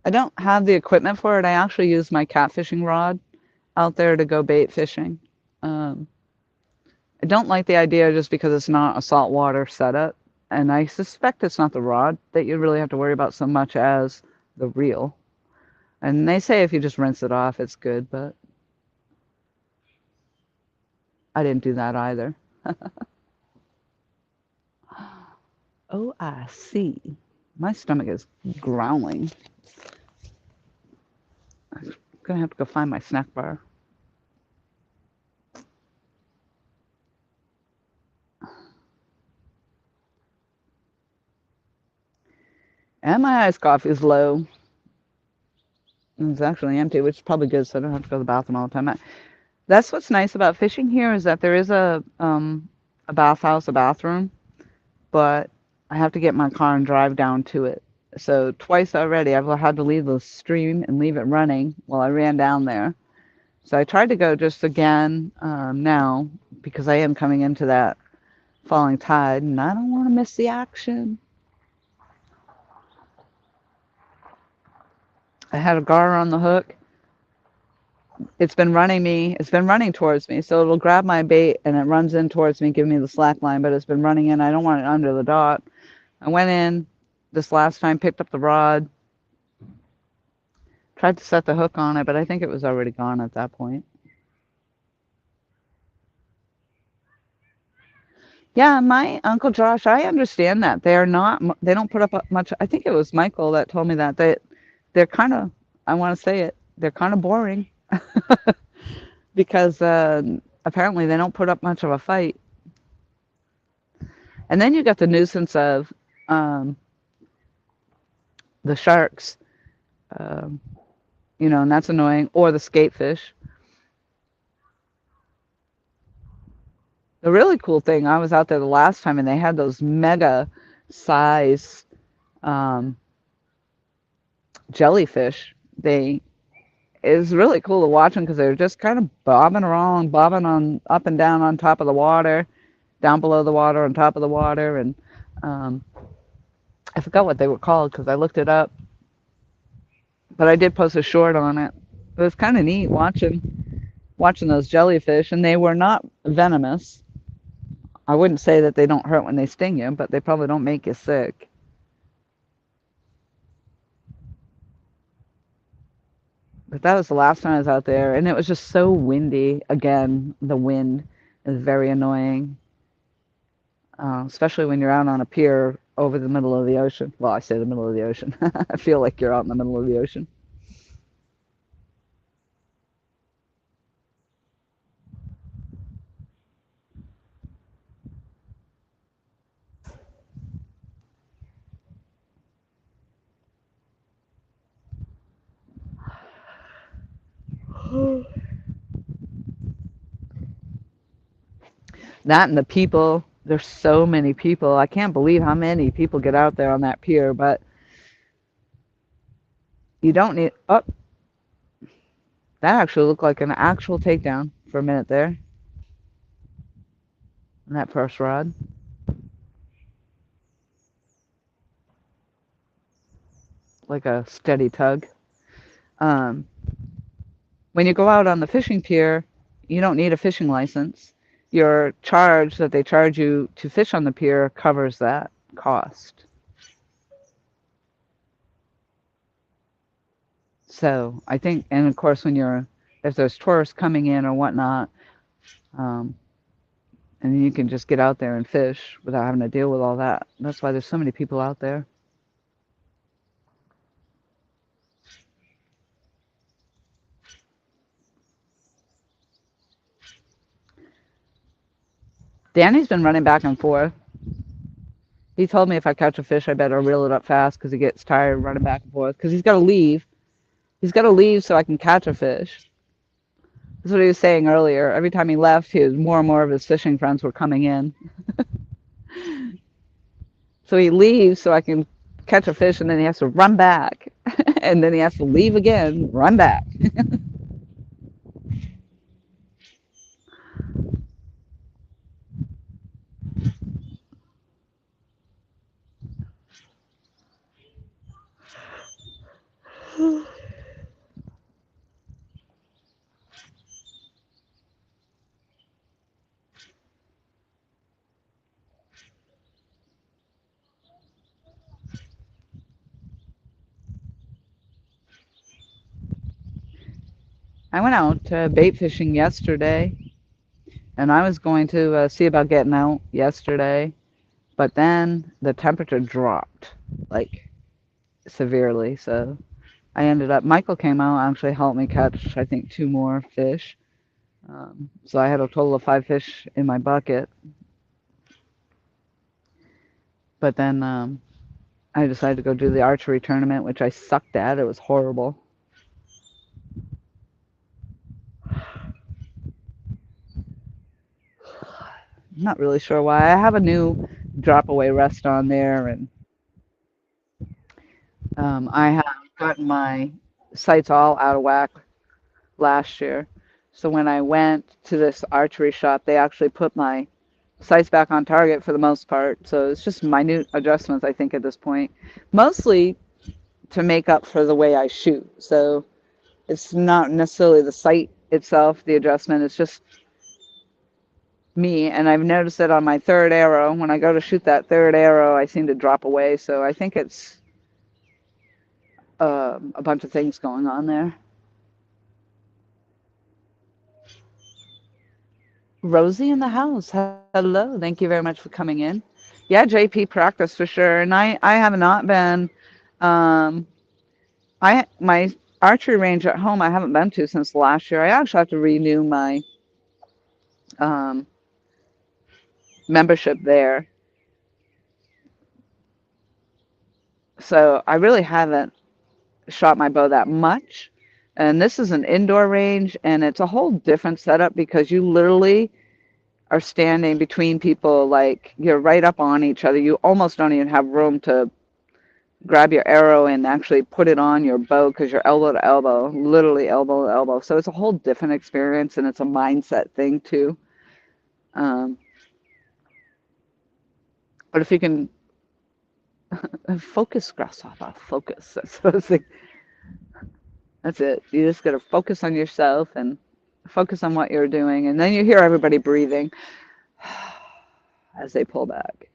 I don't have the equipment for it. I actually use my catfishing rod out there to go bait fishing. I don't like the idea just because it's not a saltwater setup. And I suspect it's not the rod that you really have to worry about so much as the reel. And they say if you just rinse it off, it's good, but I didn't do that either. Oh, I see. My stomach is growling. I'm gonna have to go find my snack bar. And my iced coffee is low. It's actually empty, which is probably good, so I don't have to go to the bathroom all the time. That's what's nice about fishing here is that there is a bathhouse, a bathroom, but I have to get my car and drive down to it. So twice already I've had to leave the stream and leave it running while I ran down there. So I tried to go just again now because I am coming into that falling tide, and I don't want to miss the action. I had a gar on the hook. It's been running towards me, so it'll grab my bait and it runs in towards me, give me the slack line, but it's been running in. I don't want it under the dot. I went in this last time, picked up the rod, tried to set the hook on it, but I think it was already gone at that point. Yeah, my Uncle Josh, I understand that. They don't put up much. I think it was Michael that told me that they're kind of, I want to say it, they're kind of boring because apparently they don't put up much of a fight. And then you got the nuisance of um, the sharks, um, and that's annoying, or the skatefish. The really cool thing, I was out there the last time and they had those mega size um, jellyfish. It was really cool to watch them because they were just kind of bobbing around, bobbing on up and down on top of the water, down below the water, on top of the water, and um, I forgot what they were called because I looked it up, but I did post a short on it. It was kind of neat watching those jellyfish, and they were not venomous. I wouldn't say that they don't hurt when they sting you, but they probably don't make you sick. But that was the last time I was out there, and it was just so windy. Again, the wind is very annoying, especially when you're out on a pier over the middle of the ocean. Well, I say the middle of the ocean. I feel like you're out in the middle of the ocean. That and the people. There's so many people. I can't believe how many people get out there on that pier, but you don't need. Oh, that actually looked like an actual takedown for a minute there. On that first rod. Like a steady tug. Um, when you go out on the fishing pier, you don't need a fishing license. Your charge that they charge you to fish on the pier covers that cost. So I think, and of course, if there's tourists coming in or whatnot, um, and you can just get out there and fish without having to deal with all that. That's why there's so many people out there. Danny's been running back and forth. He told me if I catch a fish, I better reel it up fast because he gets tired running back and forth because he's got to leave. He's got to leave so I can catch a fish. That's what he was saying earlier. Every time he left, more and more of his fishing friends were coming in. So he leaves so I can catch a fish, and then he has to run back. And then he has to leave again, run back. I went out bait fishing yesterday, and I was going to see about getting out yesterday, but then the temperature dropped, like, severely, so I ended up, Michael came out, actually helped me catch, I think, 2 more fish. So I had a total of 5 fish in my bucket. But then I decided to go do the archery tournament, which I sucked at. It was horrible. I'm not really sure why. I have a new drop away rest on there, and I have gotten my sights all out of whack last year. So when I went to this archery shop, they actually put my sights back on target for the most part. So it's just minute adjustments, I think, at this point. Mostly to make up for the way I shoot. So it's not necessarily the sight itself, the adjustment. It's just me. And I've noticed that on my third arrow, when I go to shoot that third arrow, I seem to drop away. So I think it's a bunch of things going on there. Rosie in the house. Hello. Thank you very much for coming in. Yeah, JP practice for sure. And I have not been, um, my archery range at home I haven't been to since last year. I actually have to renew my um, membership there. So I really haven't shot my bow that much. And this is an indoor range, and it's a whole different setup because you literally are standing between people, like you're right up on each other. You almost don't even have room to grab your arrow and actually put it on your bow because you're elbow to elbow, literally elbow to elbow. So it's a whole different experience, and it's a mindset thing too. Um, but if you can focus, grasshopper, focus. That's what I was thinking. That's it. You just got to focus on yourself and focus on what you're doing, and then you hear everybody breathing as they pull back.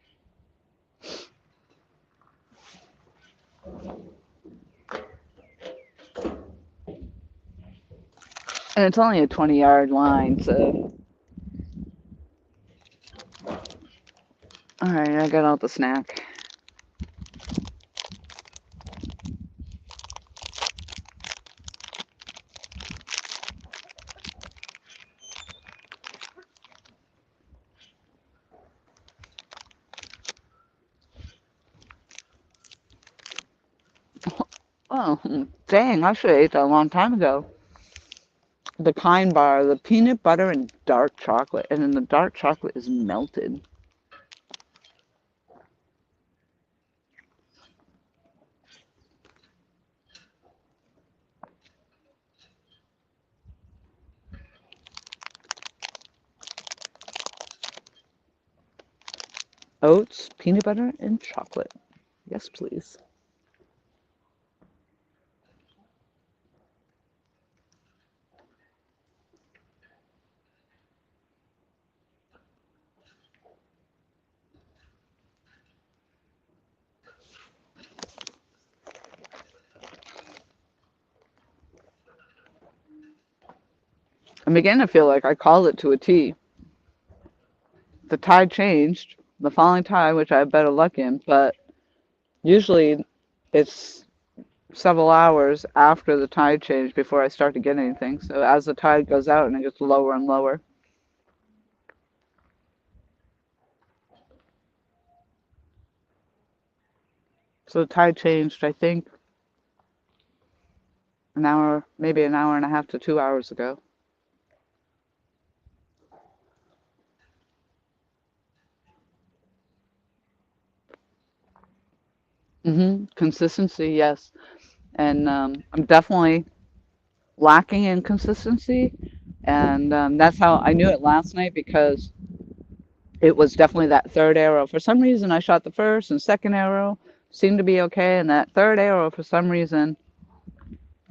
And it's only a 20-yard line, so. All right, I got out the snack. Oh, dang, I should have ate that a long time ago. The Kind Bar, the peanut butter and dark chocolate, and then the dark chocolate is melted. Oats, peanut butter, and chocolate. Yes, please. I'm beginning to feel like I called it to a T. The tide changed, the falling tide, which I have better luck in, but usually it's several hours after the tide change before I start to get anything. So as the tide goes out and it gets lower and lower. So the tide changed, I think, an hour, maybe an hour and a half to 2 hours ago. Consistency, yes. And I'm definitely lacking in consistency. And that's how I knew it last night because it was definitely that third arrow. For some reason, I shot the first and second arrow, seemed to be okay. And that third arrow, for some reason,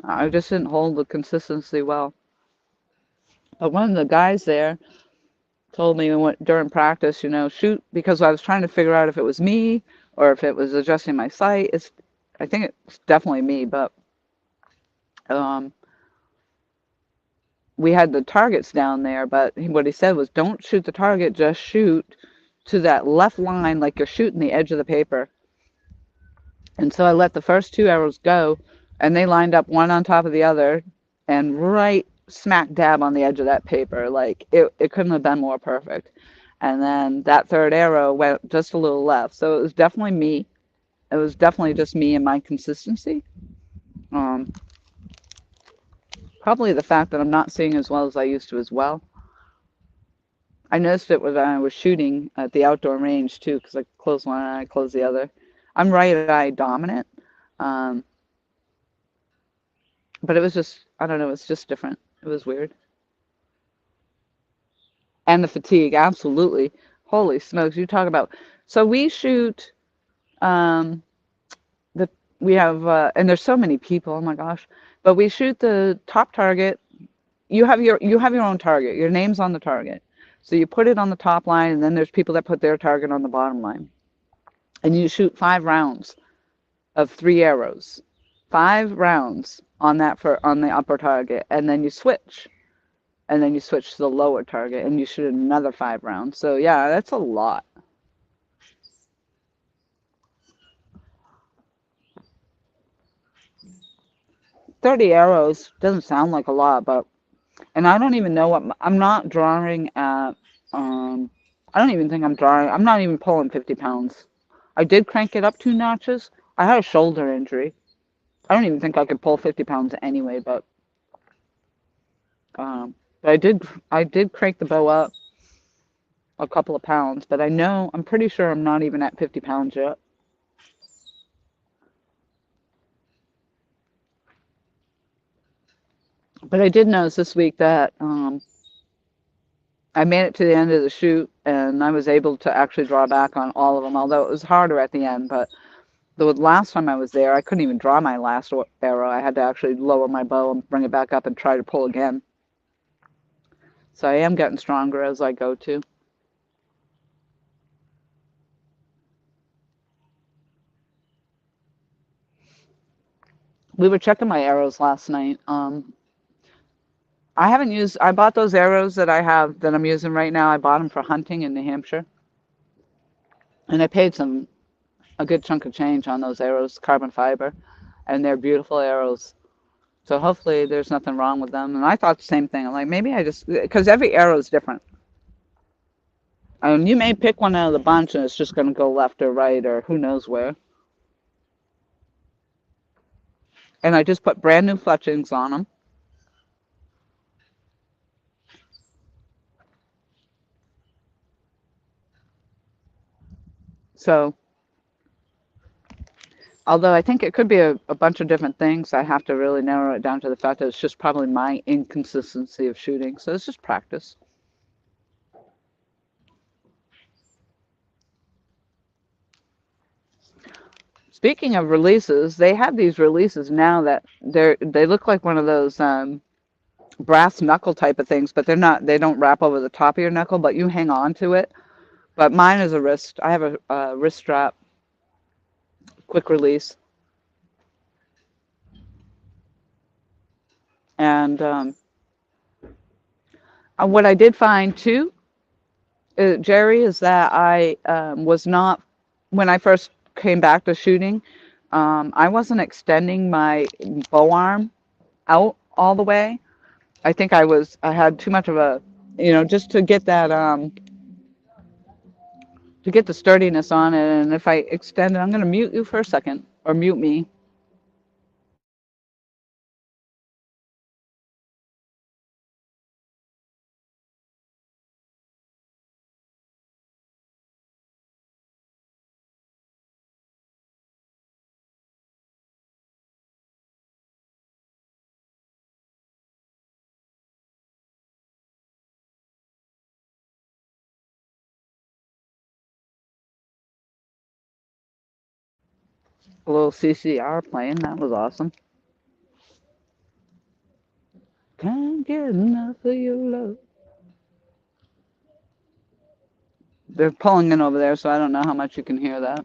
I just didn't hold the consistency well. But one of the guys there told me during practice, shoot, because I was trying to figure out if it was me or if it was adjusting my sight. I think it's definitely me, but um, we had the targets down there, but what he said was don't shoot the target, just shoot to that left line like you're shooting the edge of the paper. And so I let the first two arrows go, and they lined up one on top of the other and right smack dab on the edge of that paper. Like it couldn't have been more perfect. And then that third arrow went just a little left. So it was definitely me. It was definitely just me and my consistency. Um, Probably the fact that I'm not seeing as well as I used to as well. I noticed it when I was shooting at the outdoor range too, because I close one eye, I close the other. I'm right eye dominant, um, but it was just, I don't know, it's just different. It was weird. And the fatigue, absolutely. Holy smokes, you talk about. So we shoot um the we have and there's so many people, oh my gosh. But we shoot the top target. You have your own target. Your name's on the target. So you put it on the top line and then there's people that put their target on the bottom line. And you shoot 5 rounds of 3 arrows. 5 rounds on that for on the upper target and then you switch. And then you switch to the lower target and you shoot another 5 rounds. So yeah, that's a lot. 30 arrows doesn't sound like a lot, but and I don't even know what I'm not drawing at. Um, I don't even think I'm drawing. I'm not even pulling 50 pounds. I did crank it up 2 notches. I had a shoulder injury. I don't even think I could pull 50 pounds anyway, um, but I did crank the bow up a couple of pounds, but I'm pretty sure I'm not even at 50 pounds yet. But I did notice this week that I made it to the end of the shoot and I was able to actually draw back on all of them, although it was harder at the end. But the last time I was there, I couldn't even draw my last arrow. I had to actually lower my bow and bring it back up and try to pull again. So I am getting stronger as I go too. We were checking my arrows last night. I bought those arrows that I'm using right now. I bought them for hunting in New Hampshire. And I paid a good chunk of change on those arrows, carbon fiber, and they're beautiful arrows. So hopefully there's nothing wrong with them. And I thought the same thing. I'm like, maybe because every arrow is different. You may pick one out of the bunch and it's just going to go left or right or who knows where. And I just put brand new fletchings on them. So, although I think it could be a bunch of different things, I have to really narrow it down to the fact that it's just probably my inconsistency of shooting. So it's just practice. Speaking of releases, they have these releases now that they look like one of those brass knuckle type of things, but they're not. They don't wrap over the top of your knuckle, but you hang on to it. But mine is a wrist. I have a wrist strap, quick release, and what I did find too, Jerry, is that I was not when I first came back to shooting. I wasn't extending my bow arm out all the way. I think I had too much of a, just to get that to get the sturdiness on it. And if I extend it, I'm going to mute you for a second or mute me. A little CCR playing. That was awesome. Can't get enough of your love. They're pulling in over there, so I don't know how much you can hear that.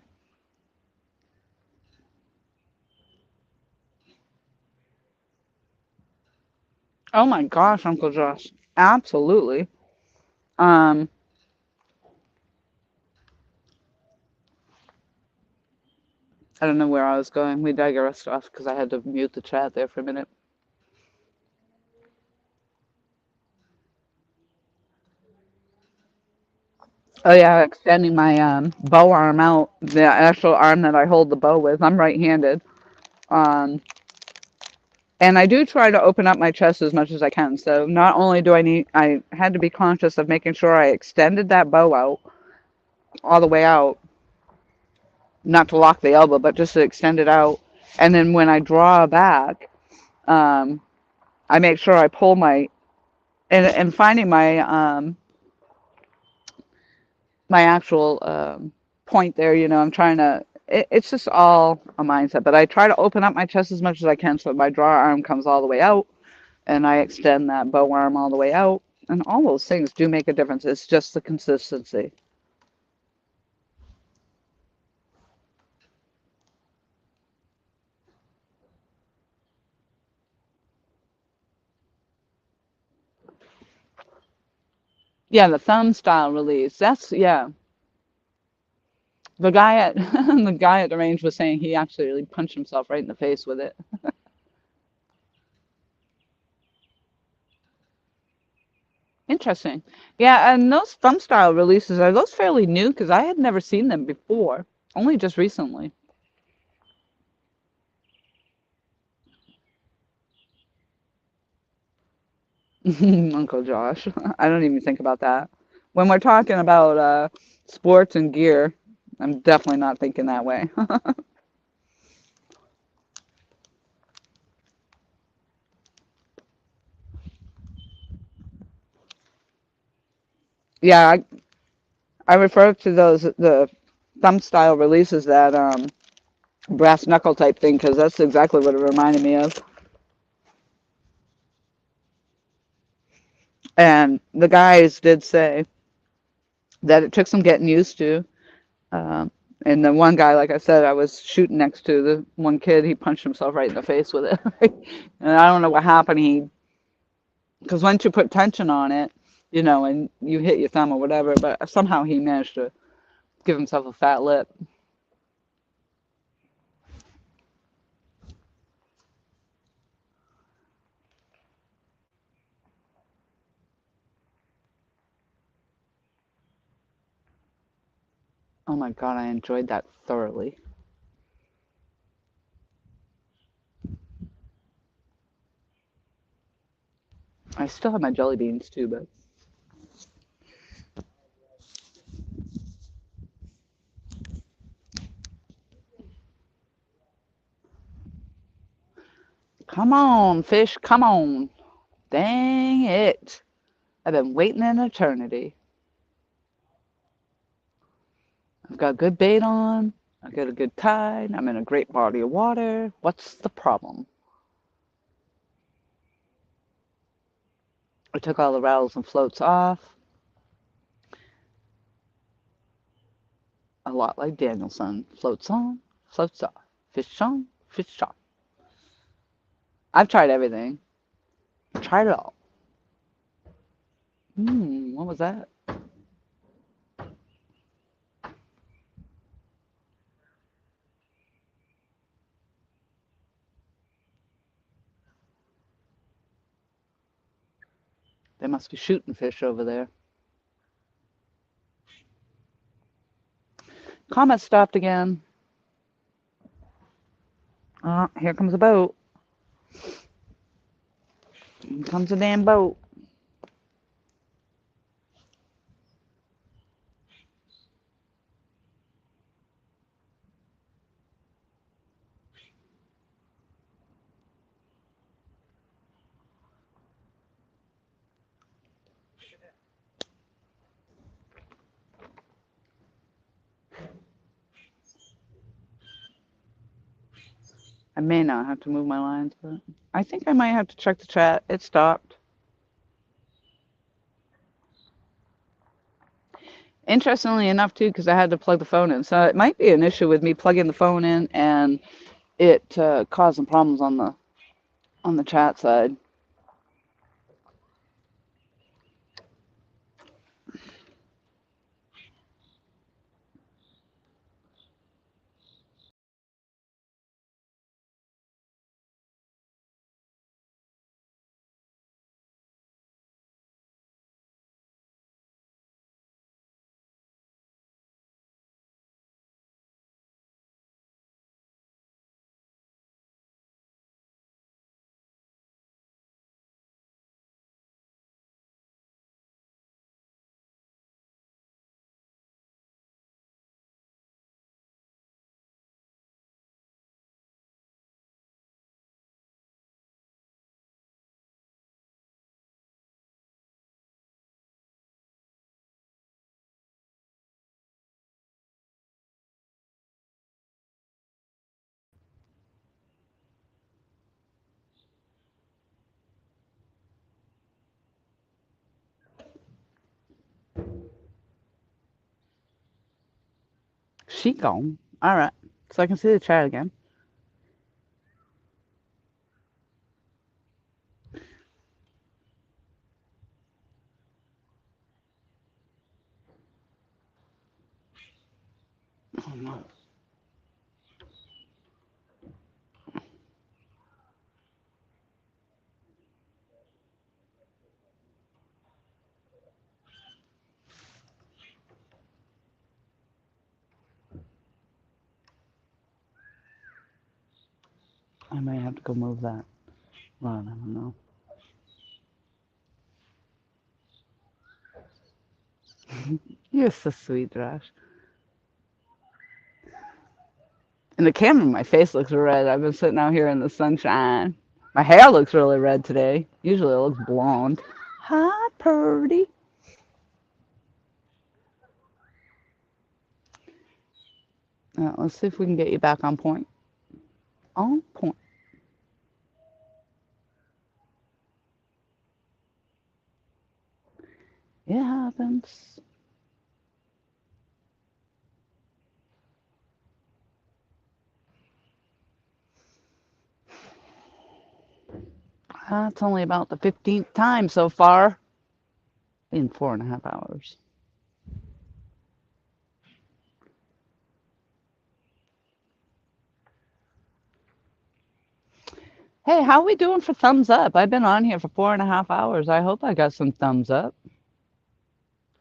Oh my gosh, Uncle Josh. Absolutely. Um, I don't know where I was going. We digressed off because I had to mute the chat there for a minute. Oh yeah, extending my bow arm out, the actual arm that I hold the bow with. I'm right-handed. Um, and I do try to open up my chest as much as I can. So not only I had to be conscious of making sure I extended that bow out all the way out, not to lock the elbow, but just to extend it out. And then when I draw back, um, I make sure I pull my, and finding my my actual point there. I'm trying to. It's just all a mindset. But I try to open up my chest as much as I can so my draw arm comes all the way out, and I extend that bow arm all the way out. And all those things do make a difference. It's just the consistency. Yeah, the thumb style release. That's yeah. The guy at the guy at the range was saying he actually really punched himself right in the face with it. Interesting. Yeah, and those thumb style releases, are those fairly new? Because I had never seen them before, only just recently. Uncle Josh. I don't even think about that. When we're talking about sports and gear, I'm definitely not thinking that way. Yeah, I refer to those the thumb style releases, that brass knuckle type thing, because that's exactly what it reminded me of. And the guys did say that it took some getting used to. Um, and the one guy, like I said, I was shooting next to, the one kid, he punched himself right in the face with it. And I don't know what happened. Because once you put tension on it, and you hit your thumb or whatever, but somehow he managed to give himself a fat lip. Oh my God, I enjoyed that thoroughly. I still have my jelly beans too, but come on, fish, come on. Dang it. I've been waiting an eternity. I've got good bait on. I've got a good tide. I'm in a great body of water. What's the problem? I took all the rattles and floats off. A lot like Danielson. Floats on, floats off. Fish on, fish off. I've tried everything. Tried it all. What was that? They must be shooting fish over there. Comet stopped again. Oh, here comes a boat. Here comes a damn boat. I may not have to move my lines, but I think I might have to check the chat. It stopped. Interestingly enough, too, because I had to plug the phone in. So it might be an issue with me plugging the phone in and it causing problems on the chat side. Chico. All right. So I can see the chat again. Oh, no. I may have to go move that. Well, I don't know. You're so sweet, Josh. In the camera, my face looks red. I've been sitting out here in the sunshine. My hair looks really red today. Usually it looks blonde. Hi, Purdy. Let's see if we can get you back on point. On point. It happens. That's only about the 15th time so far in 4.5 hours. Hey, how are we doing for thumbs up? I've been on here for 4.5 hours. I hope I got some thumbs up.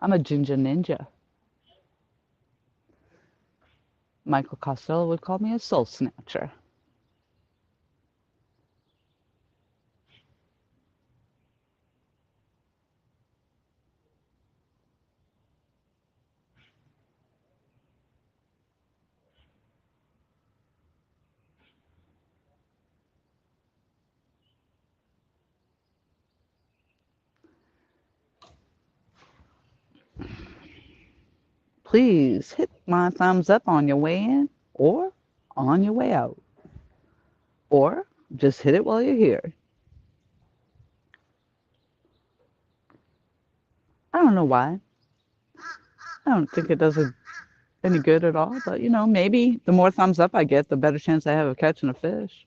I'm a ginger ninja. Michael Costello would call me a soul snatcher. Please hit my thumbs up on your way in or on your way out. Or just hit it while you're here. I don't know why. I don't think it does any good at all, but maybe the more thumbs up I get, the better chance I have of catching a fish.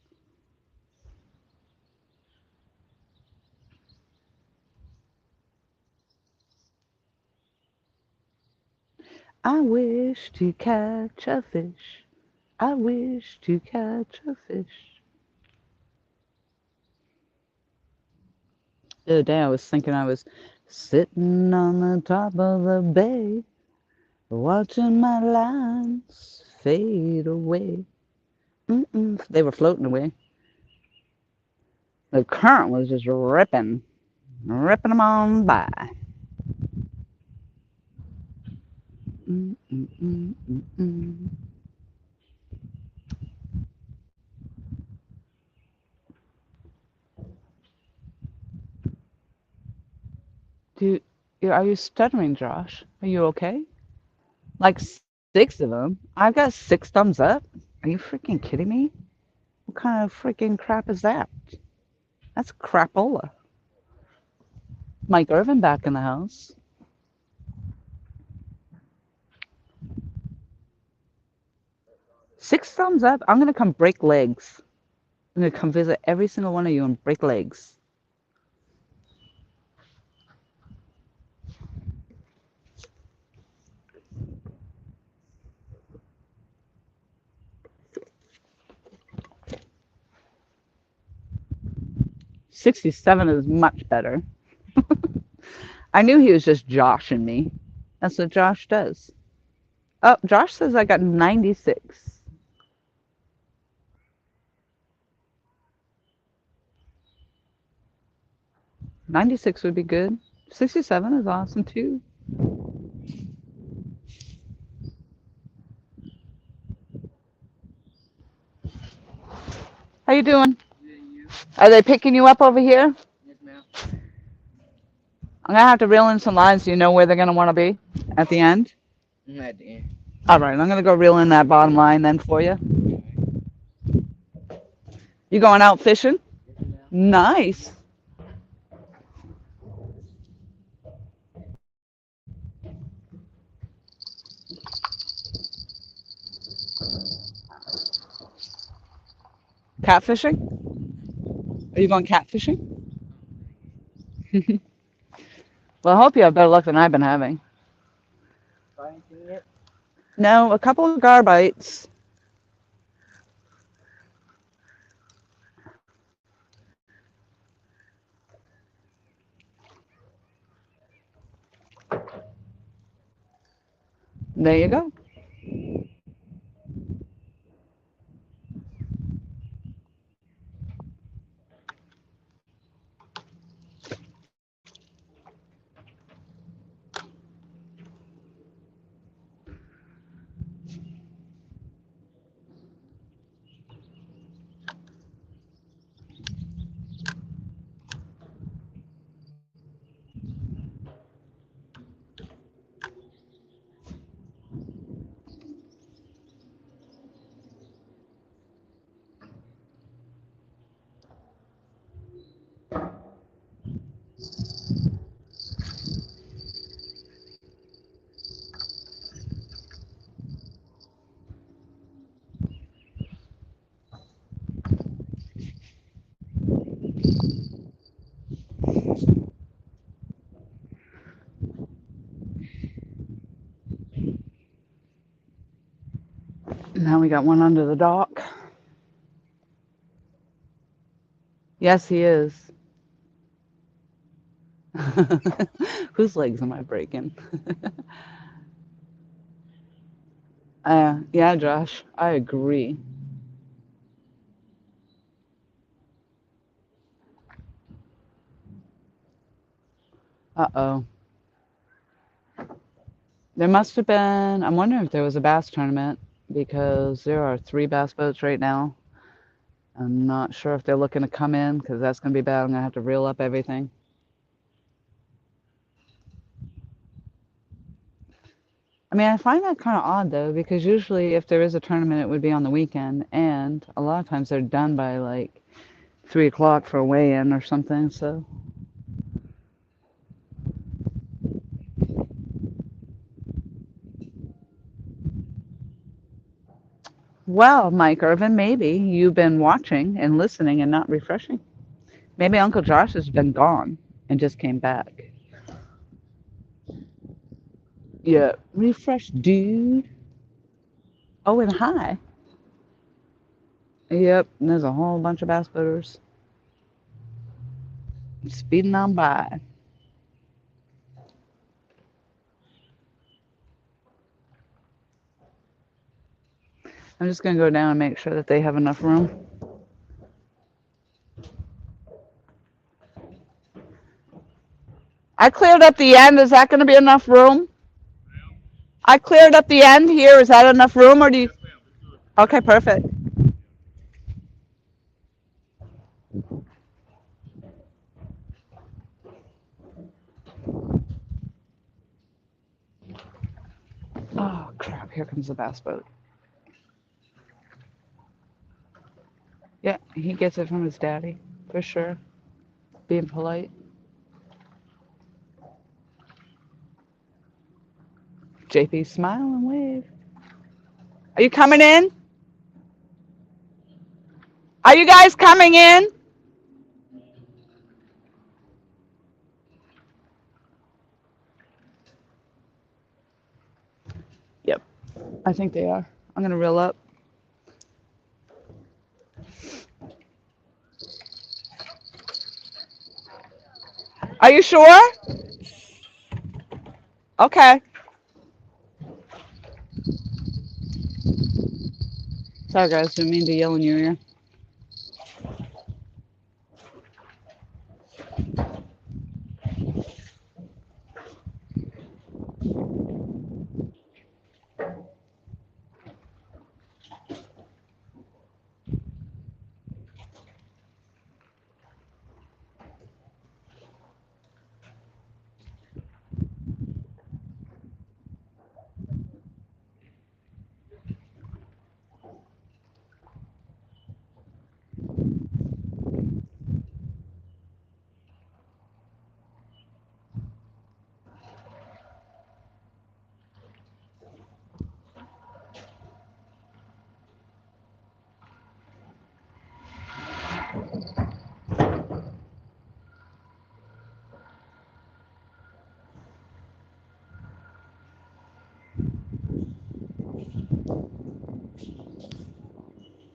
I wish to catch a fish. I wish to catch a fish. The other day I was thinking I was sitting on the top of the bay, watching my lines fade away. They were floating away. The current was just ripping them on by. Are you stuttering, Josh? Are you okay? Like 6 of them? I've got 6 thumbs up? Are you freaking kidding me? What kind of freaking crap is that? That's crapola. Mike Irvin back in the house. Six thumbs up. I'm going to come break legs. I'm going to come visit every single one of you and break legs. $67 is much better. I knew he was just joshing me. That's what Josh does. Oh, Josh says I got 96. 96 would be good. 67 is awesome too. How you doing? Are they picking you up over here? Yes, ma'am. I'm going to have to reel in some lines so you know where they're going to want to be at the end. At the end. All right, I'm going to go reel in that bottom line then for you. You going out fishing? Yes, ma'am. Nice. Catfishing? Are you going catfishing? Well, I hope you have better luck than I've been having. No, a couple of gar bites. There you go. Now we got one under the dock. Yes, he is. Whose legs am I breaking? Yeah, Josh, I agree. Uh-oh. There must have been, I'm wondering if there was a bass tournament because there are 3 bass boats right now. I'm not sure if they're looking to come in because that's going to be bad. I'm going to have to reel up everything. I mean, I find that kind of odd though because usually if there is a tournament, it would be on the weekend, and a lot of times they're done by like 3 o'clock for a weigh-in or something. So, well, Mike Irvin, maybe you've been watching and listening and not refreshing. Maybe Uncle Josh has been gone and just came back. Yeah, refresh, dude. Oh, and hi. Yep, and there's a whole bunch of bass boaters speeding on by. I'm just going to go down and make sure that they have enough room. I cleared up the end. Is that going to be enough room? I cleared up the end here. Is that enough room or do you? Okay, perfect. Oh, crap. Here comes the bass boat. Yeah, he gets it from his daddy, for sure. Being polite. JP, smile and wave. Are you coming in? Are you guys coming in? Yep, I think they are. I'm going to reel up. Are you sure? Okay. Sorry, guys. Didn't mean to yell in your ear.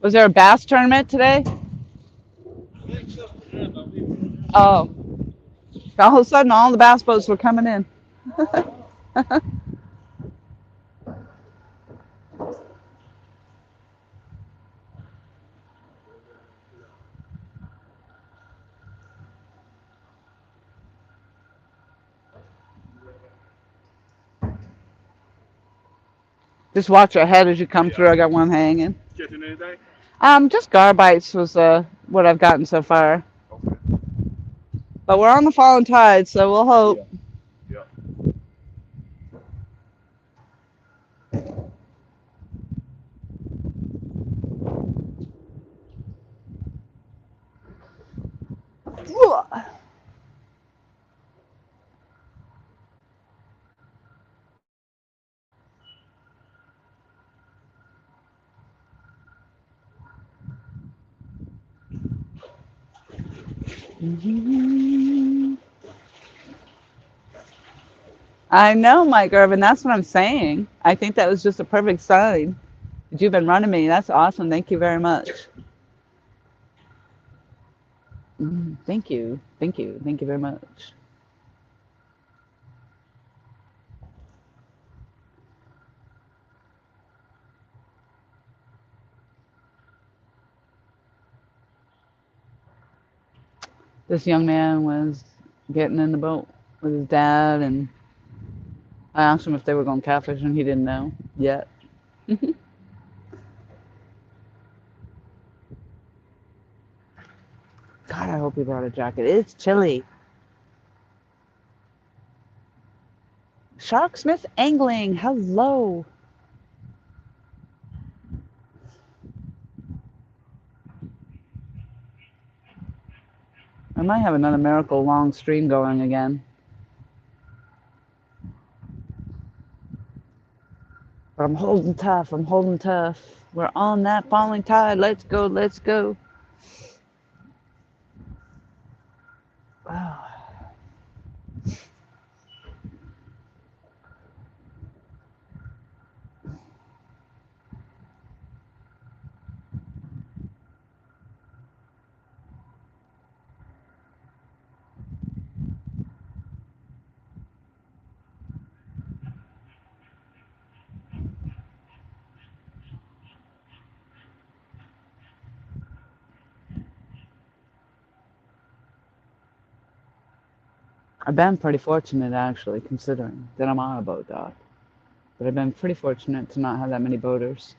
Was there a bass tournament today? Oh, all of a sudden, all the bass boats were coming in. Just watch your head as you come through. I got one hanging. Catching anything? Just gar bites was what I've gotten so far. Okay. But we're on the falling tide, so we'll hope. Yeah. I know, Mike Irvin. That's what I'm saying. I think that was just a perfect sign. You've been running me. That's awesome. Thank you very much. Thank you. Thank you. Thank you very much. This young man was getting in the boat with his dad, and I asked him if they were going catfish, and he didn't know yet. God, I hope he brought a jacket. It's chilly. Sharksmith Angling, hello. I might have another miracle long stream going again. But I'm holding tough. I'm holding tough. We're on that falling tide. Let's go. Let's go. Oh. I've been pretty fortunate, actually, considering that I'm on a boat dock. But I've been pretty fortunate to not have that many boaters.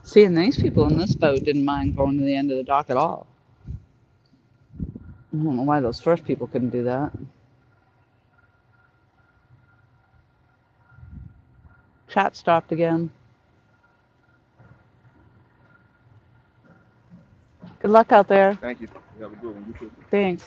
See, and these people in this boat didn't mind going to the end of the dock at all. I don't know why those first people couldn't do that. Chat stopped again. Good luck out there. Thank you. You have a good one. You too. Thanks.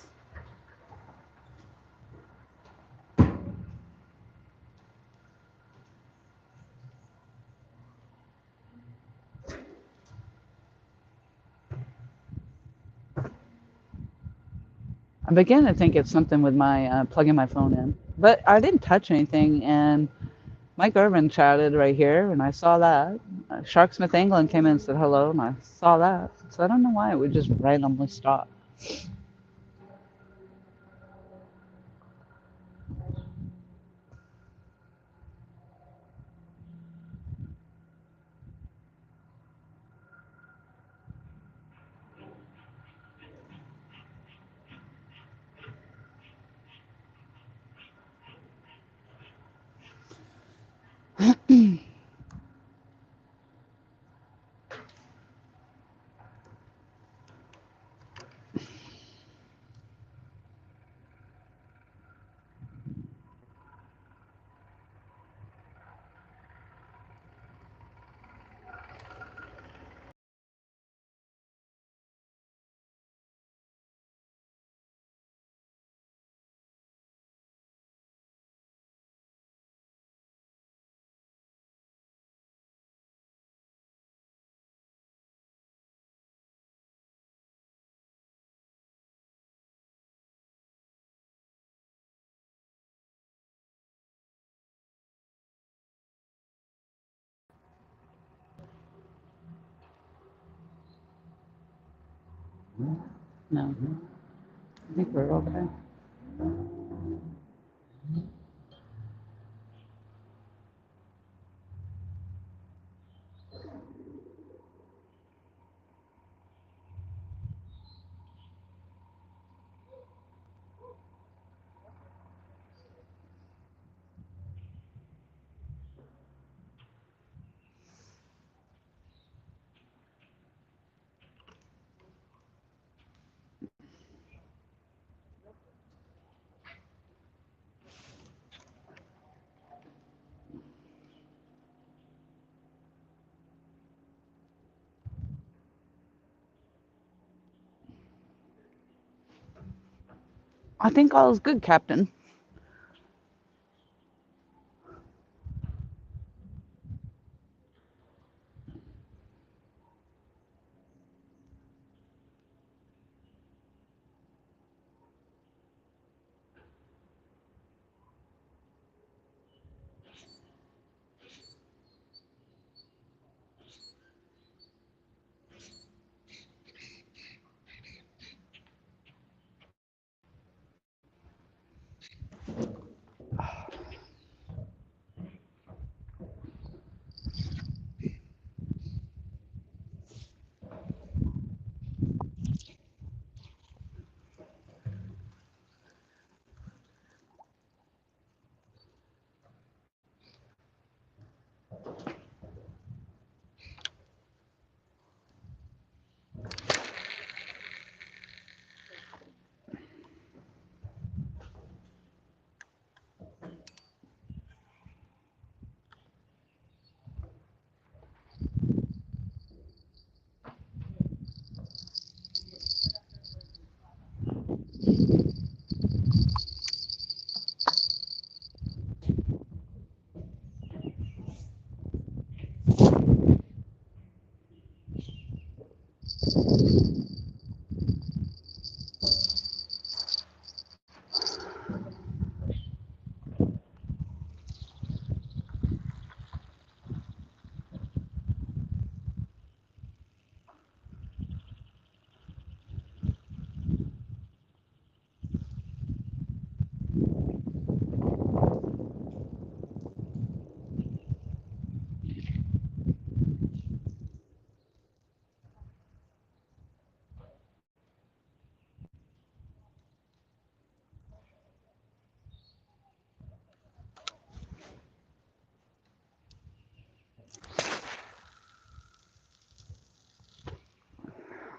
I begin to think it's something with my plugging my phone in. But I didn't touch anything, and Mike Irvin chatted right here, and I saw that. Sharksmith England came in and said hello, and I saw that. So I don't know why it would just randomly stop. No. I think we're okay. I think all is good, Captain.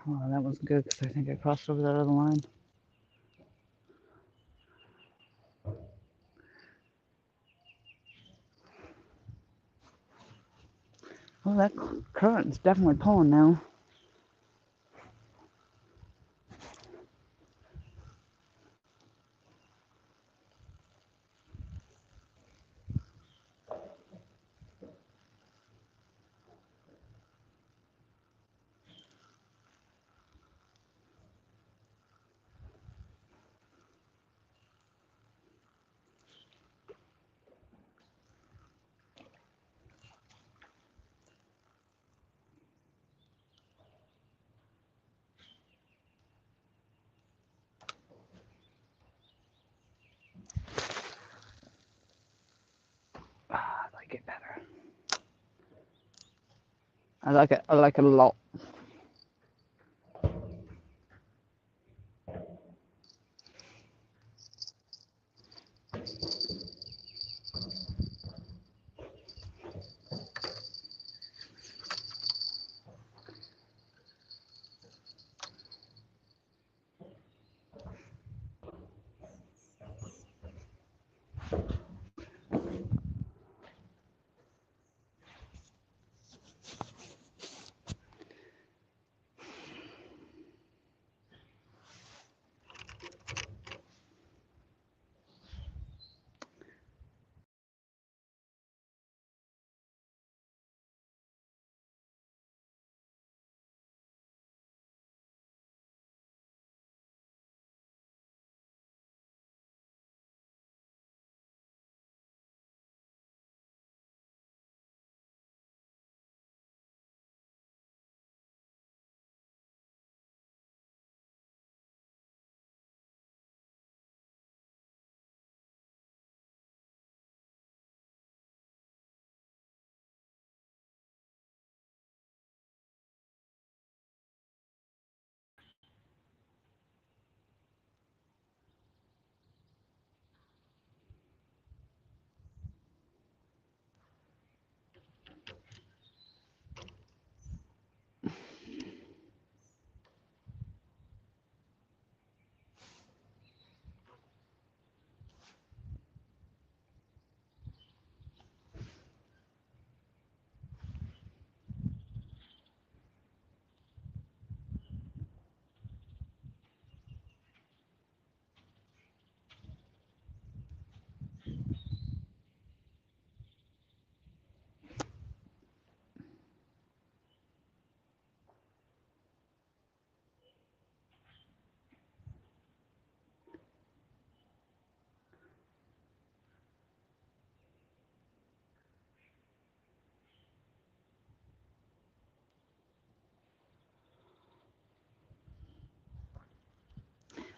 Well, that was good because I think I crossed over that other line. Well, that current's definitely pulling now. Ah, I like it better. I like it. I like it a lot.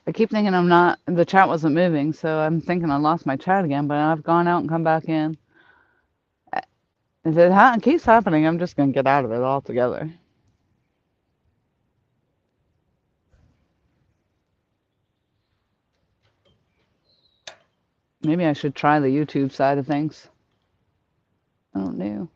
I keep thinking the chat wasn't moving, so I'm thinking I lost my chat again, but I've gone out and come back in. If it keeps happening, I'm just going to get out of it altogether. Maybe I should try the YouTube side of things. I don't know.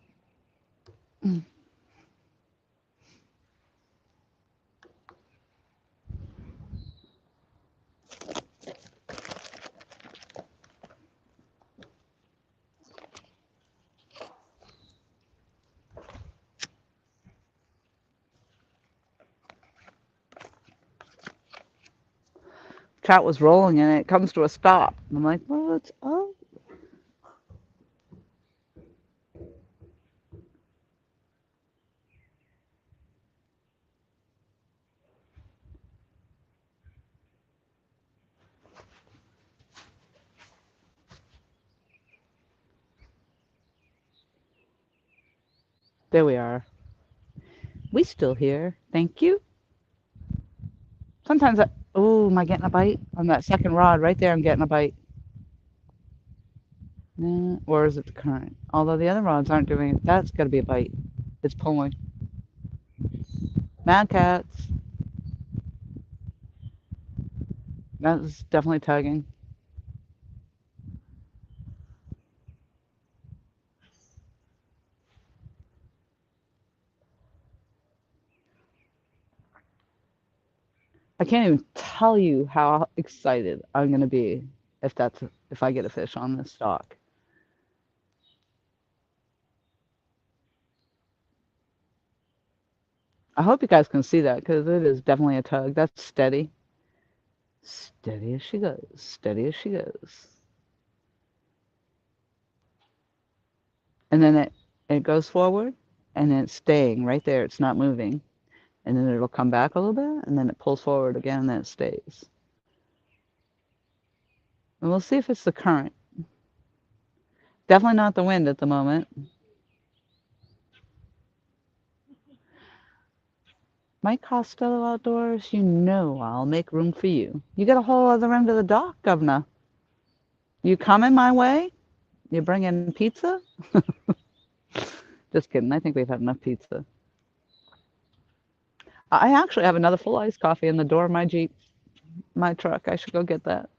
Chat was rolling and it comes to a stop. I'm like, what's up? There we are. We still here. Thank you. Sometimes oh, am I getting a bite? On that second rod right there, I'm getting a bite. Nah, or is it the current? Although the other rods aren't doing it. That's got to be a bite. It's pulling. Mad cats. That's definitely tugging. I can't even tell you how excited I'm gonna be if I get a fish on this stock. I hope you guys can see that because it is definitely a tug. That's steady. Steady as she goes. Steady as she goes. And then it goes forward and then it's staying right there. It's not moving. And then it'll come back a little bit and then it pulls forward again and then it stays. And we'll see if it's the current. Definitely not the wind at the moment. Mike Costello Outdoors, you know I'll make room for you. You got a whole other end of the dock, Governor. You coming my way? You bringing pizza? Just kidding. I think we've had enough pizza. I actually have another full iced coffee in the door of my Jeep, my truck. I should go get that.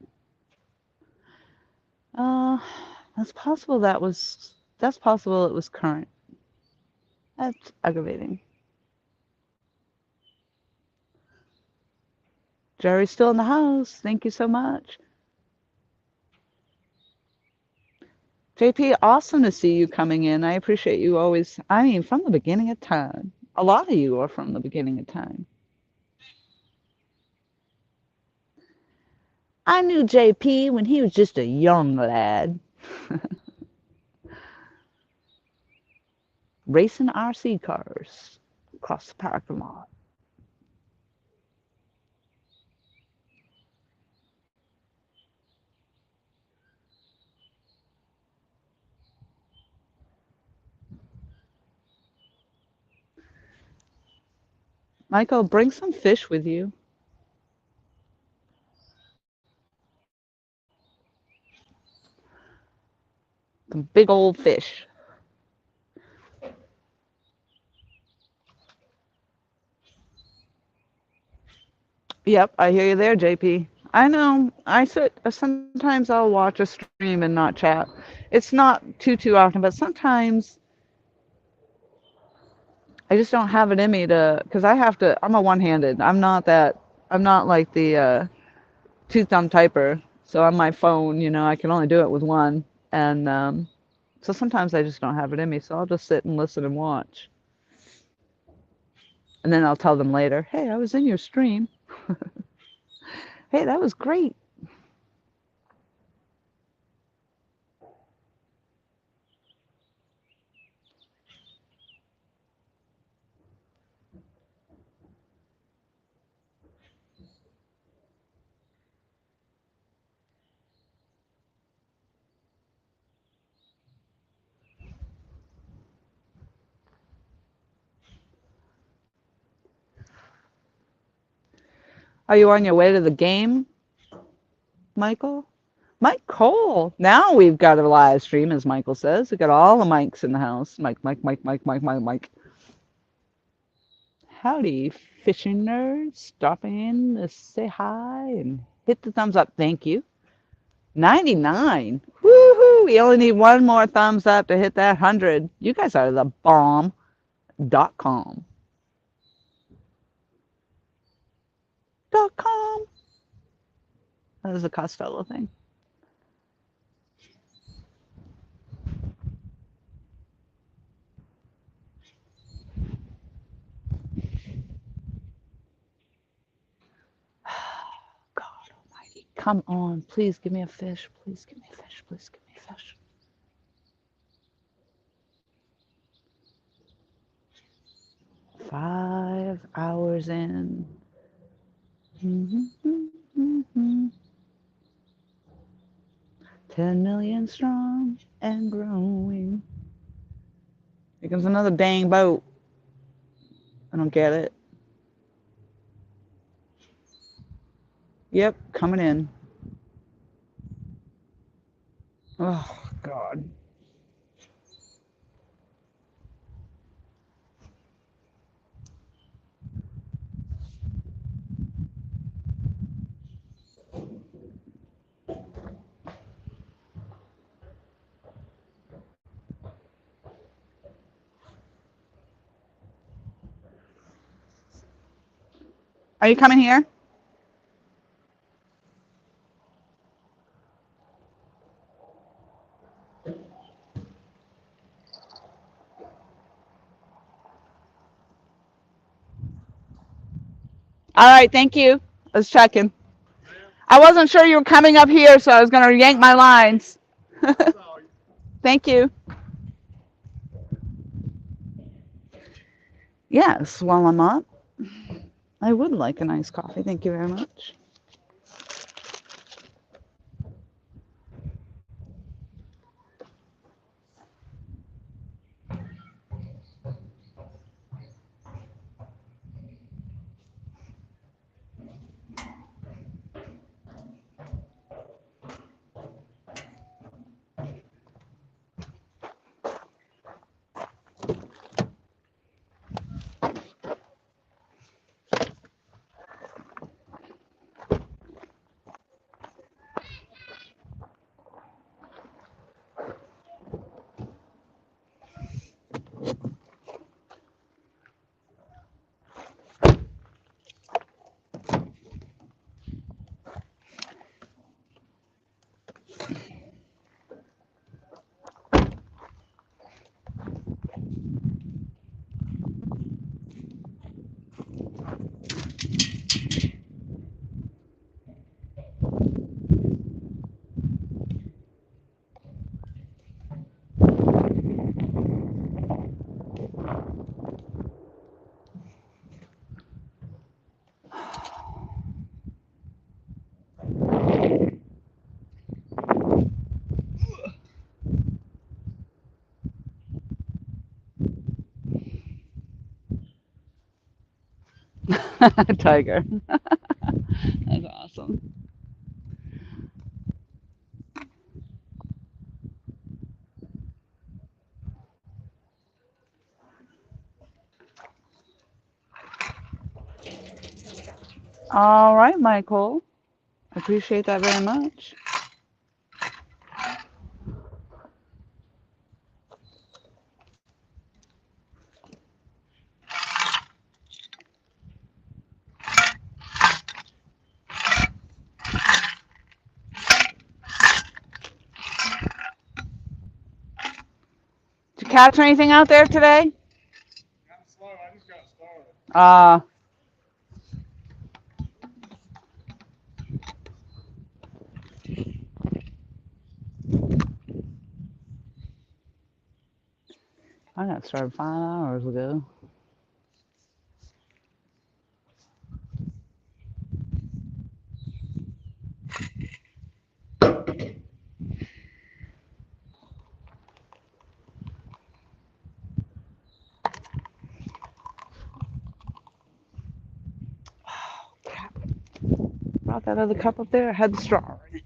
Uh, that's possible that's possible it was current. That's aggravating. Jerry's still in the house. Thank you so much. JP, awesome to see you coming in. I appreciate you always, I mean, from the beginning of time. A lot of you are from the beginning of time. I knew JP when he was just a young lad. Racing RC cars across the parking lot. Michael, bring some fish with you. Some big old fish. Yep, I hear you there, JP. I know. Sometimes I'll watch a stream and not chat. It's not too often, but sometimes I just don't have it in me because I'm a one-handed. I'm not like the two-thumb typer. So on my phone, I can only do it with one. And so sometimes I just don't have it in me. So I'll just sit and listen and watch. And then I'll tell them later, hey, I was in your stream. Hey, that was great. Are you on your way to the game? Michael? Mike Cole. Now we've got a live stream, as Michael says. We've got all the mics in the house. Mike, Mike, Mike, Mike, Mike, Mike, Mike. Howdy, fishing nerds. Stopping in to say hi and hit the thumbs up. Thank you. 99. Woohoo! We only need one more thumbs up to hit that 100. You guys are the bomb.com. .com. That is a Costello thing. God almighty. Come on. Please give me a fish. Please give me a fish. Please give me a fish. Five hours in. 10 million strong and growing. Here comes another dang boat. I don't get it. Yep, coming in. Oh, God. Are you coming here? All right, thank you. I was checking. I wasn't sure you were coming up here, so I was going to yank my lines. Thank you. Yes, while I'm up, I would like a nice coffee. Thank you very much. Tiger. That's awesome. All right, Michael. I appreciate that very much. Did you catch anything out there today? Slow. I just got started. I got started 5 hours ago. Oh, crap. Brought that other cup up there. I had the straw in it.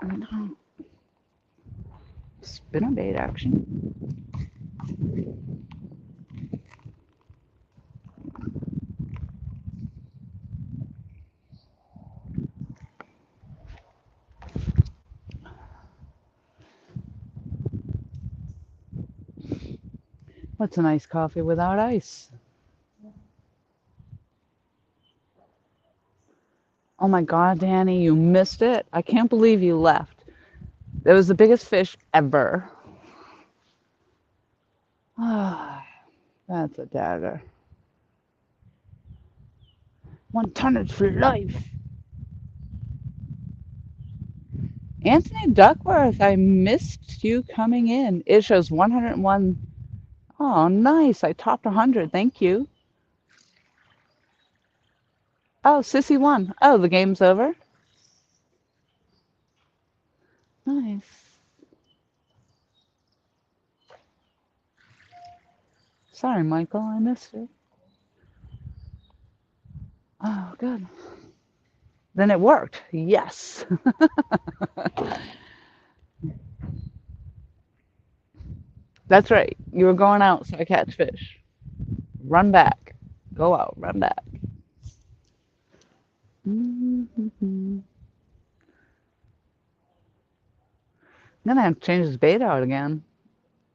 No. Spinnerbait action. What's an iced coffee without ice? Oh my God, Danny, you missed it. I can't believe you left. It was the biggest fish ever. Ah, that's a dagger. One tonnage for life. Anthony Duckworth, I missed you coming in. It shows 101. Oh, nice. I topped 100. Thank you. Oh, Sissy won. Oh, the game's over? Nice. Sorry, Michael, I missed it. Oh, good. Then it worked. Yes. That's right. You were going out, so I catch fish. Run back. Go out, run back. I'm gonna have to change this bait out again.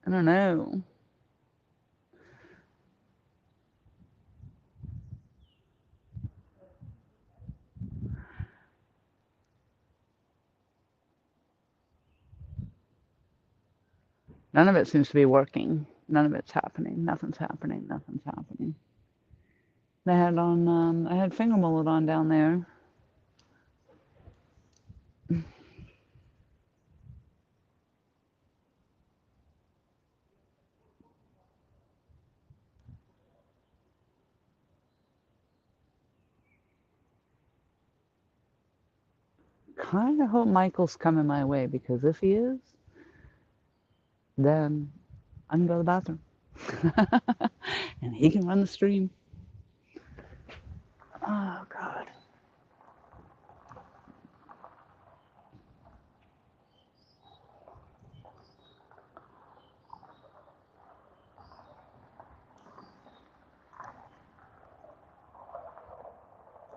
I don't know. None of it seems to be working. None of it's happening. Nothing's happening. Nothing's happening. They had on. I had finger mullet on down there. Kind of hope Michael's coming my way, because if he is, then I can go to the bathroom. And he can run the stream. Oh, God.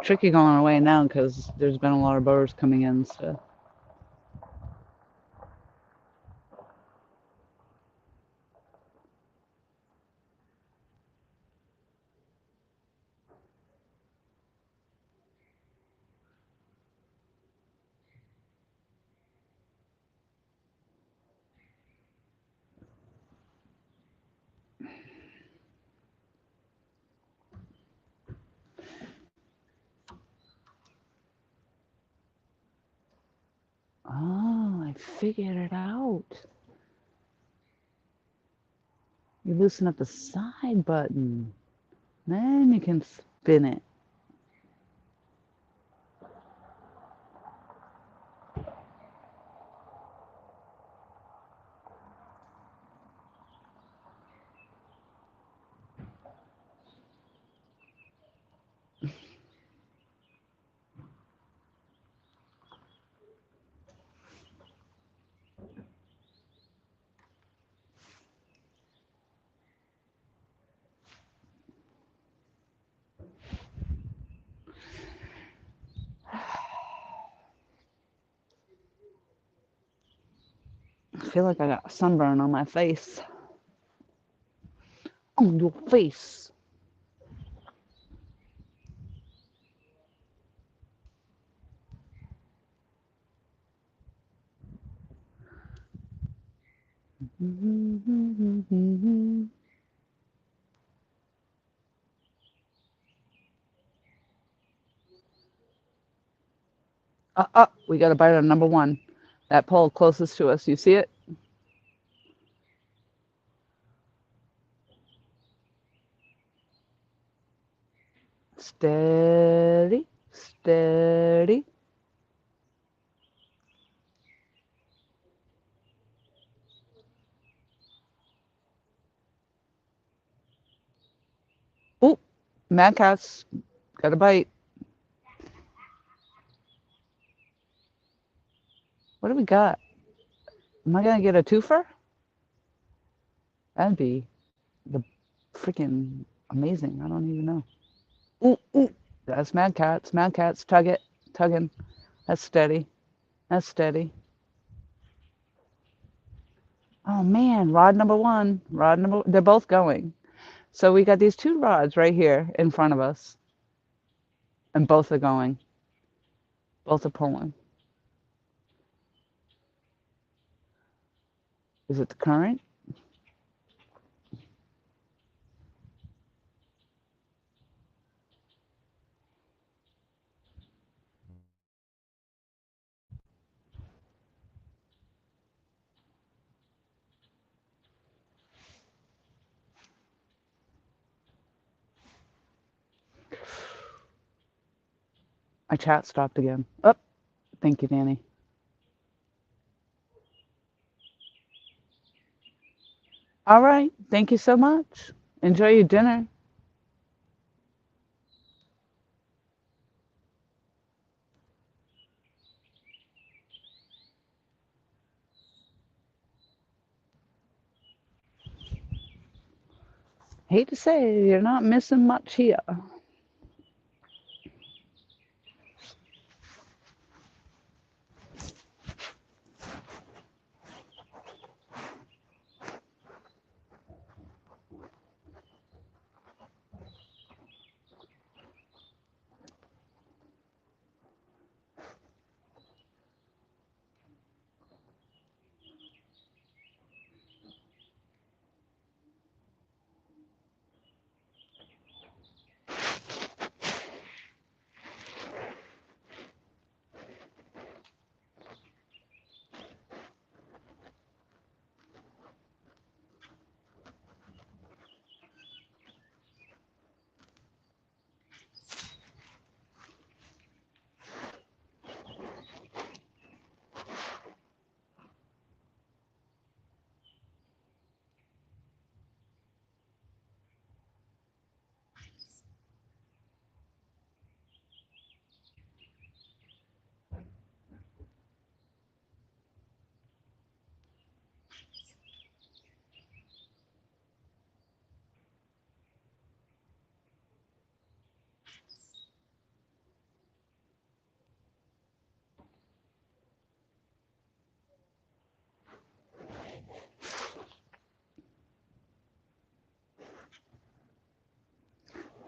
Tricky going away now because there's been a lot of birds coming in, so. Oh, I figured it out. You loosen up the side button. Then you can spin it. I feel like I got a sunburn on my face. On your face. We got a bite on number one. That pole closest to us. You see it? Steady, steady. Oh, Mad Cat's got a bite. What do we got? Am I gonna get a twofer? That'd be the freaking amazing. I don't even know. Ooh, ooh. That's Mad Cats. Mad Cats. Tug it. Tugging. That's steady. That's steady. Oh man, rod number one. They're both going. So we got these two rods right here in front of us. And both are going. Both are pulling. Is it the current? My chat stopped again. Oh, thank you, Danny. All right. Thank you so much. Enjoy your dinner. Hate to say you're not missing much here.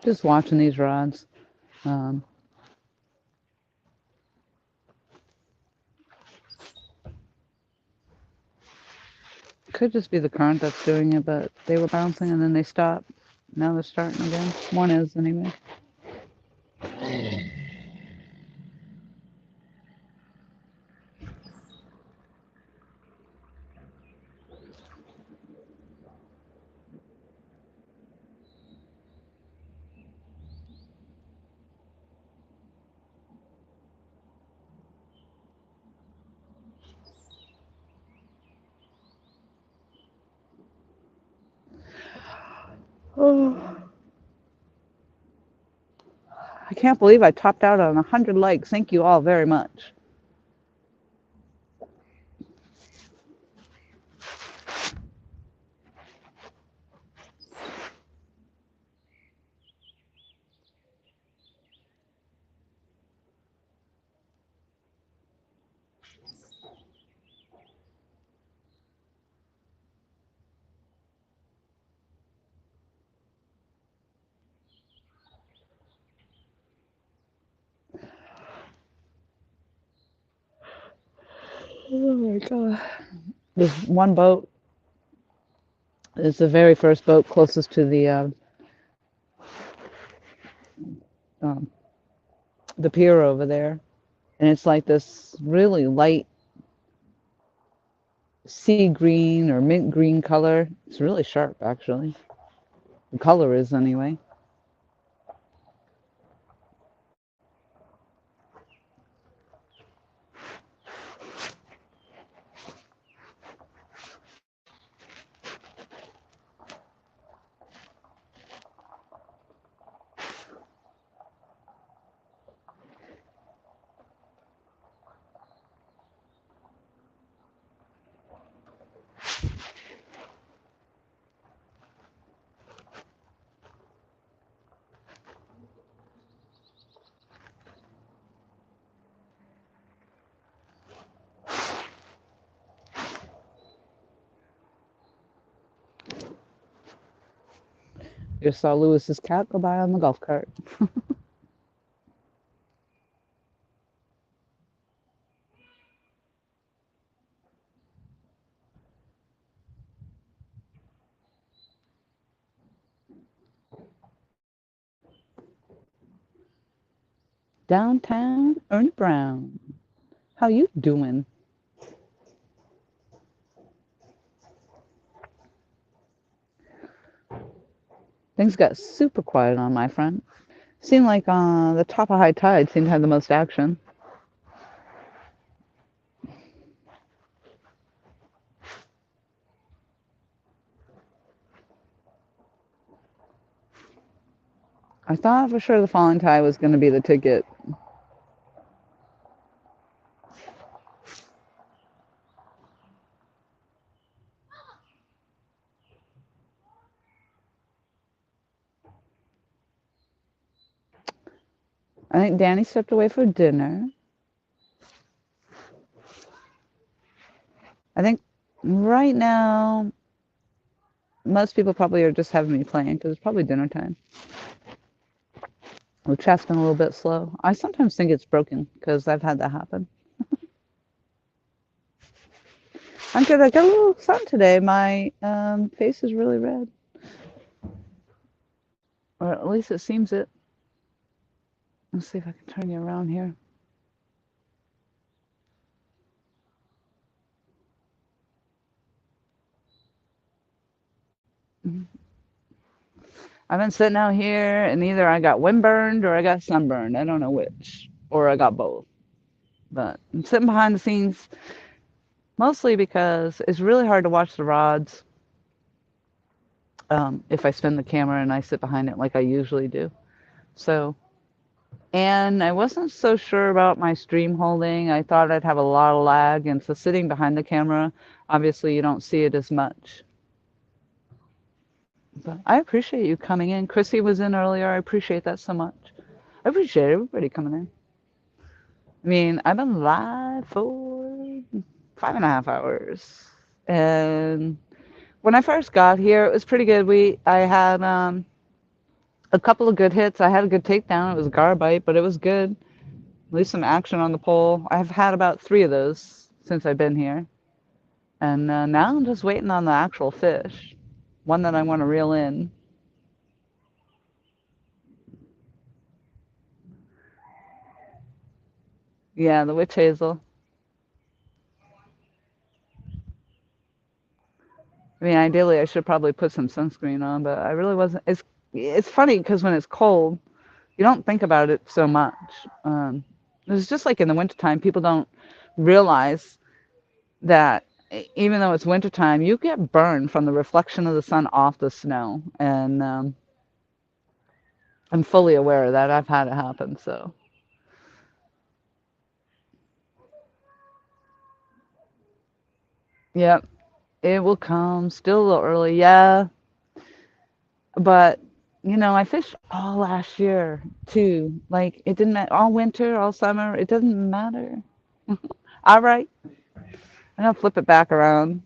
Just watching these rods. Could just be the current that's doing it, but they were bouncing and then they stopped. Now they're starting again. One is anyway. Oh, I can't believe I topped out on 100 likes. Thank you all very much. Oh my God. There's one boat. It's the very first boat closest to um, the pier over there. And it's like this really light sea green or mint green color. It's really sharp, actually. The color is, anyway. Just saw Lewis's cat go by on the golf cart. Downtown Ernie Brown. How you doing? Things got super quiet on my front. Seemed like the top of high tide seemed to have the most action. I thought for sure the falling tide was going to be the ticket. I think Danny stepped away for dinner. I think right now most people probably are just having me playing because it's probably dinner time. The chat's been a little bit slow. I sometimes think it's broken because I've had that happen. I'm good. I got a little sun today. My face is really red. Or at least it seems it. Let's see if I can turn you around here. I've been sitting out here and either I got windburned or I got sunburned. I don't know which. Or I got both. But I'm sitting behind the scenes mostly because it's really hard to watch the rods if I spin the camera and I sit behind it like I usually do. So, and I wasn't so sure about my stream holding. I thought I'd have a lot of lag, and so sitting behind the camera, obviously you don't see it as much. But I appreciate you coming in. Chrissy was in earlier. I appreciate that so much. I appreciate everybody coming in. I mean, I've been live for 5.5 hours. And when I first got here, it was pretty good. I had a couple of good hits. I had a good takedown. It was a garbite, but it was good. At least some action on the pole. I've had about 3 of those since I've been here. And now I'm just waiting on the actual fish. One that I want to reel in. Yeah, the witch hazel. I mean, ideally, I should probably put some sunscreen on, but I really wasn't. It's funny because when it's cold, you don't think about it so much. It's just like in the wintertime, people don't realize that even though it's wintertime, you get burned from the reflection of the sun off the snow. And I'm fully aware of that. I've had it happen, so. Yep, it will come. Still a little early, yeah. But, I fished all last year, too. Like, it didn't matter. All winter, all summer, it doesn't matter. All right. And I'll flip it back around.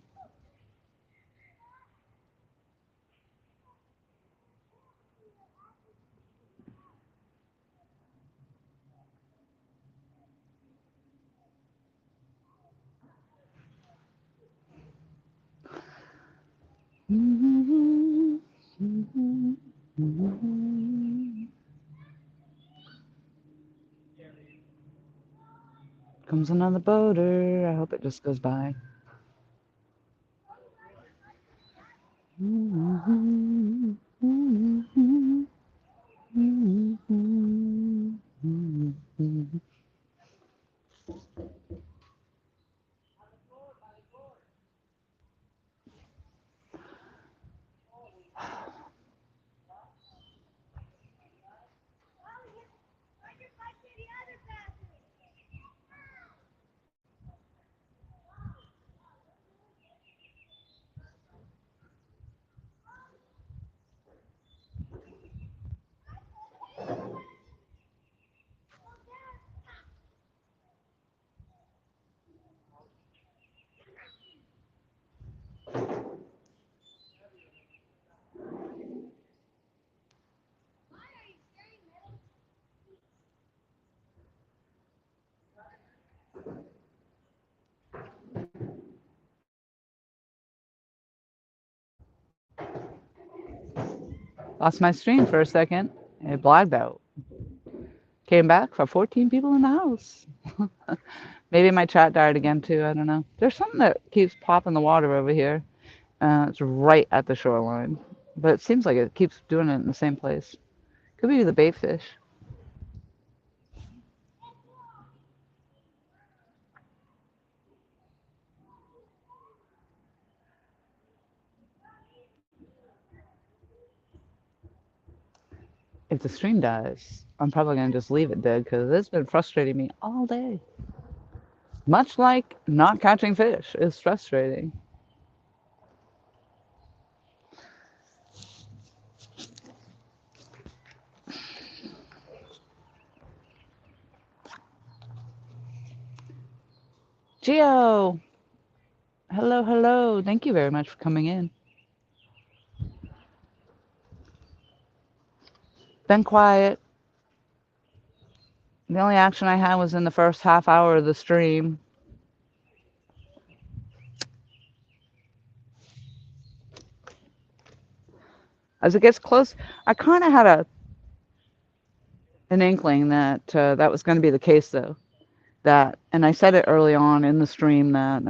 Comes another boater. I hope it just goes by. Lost my stream for a second. It blacked out. Came back for 14 people in the house. Maybe my chat died again too. I don't know. There's something that keeps popping the water over here. It's right at the shoreline, but it seems like it keeps doing it in the same place. Could be the bait fish. If the stream dies, I'm probably going to just leave it dead because it's been frustrating me all day. Much like not catching fish is frustrating. Geo! Hello, hello. Thank you very much for coming in. Been quiet. The only action I had was in the first half hour of the stream. As it gets close, I kind of had an inkling that that was going to be the case, though. And I said it early on in the stream that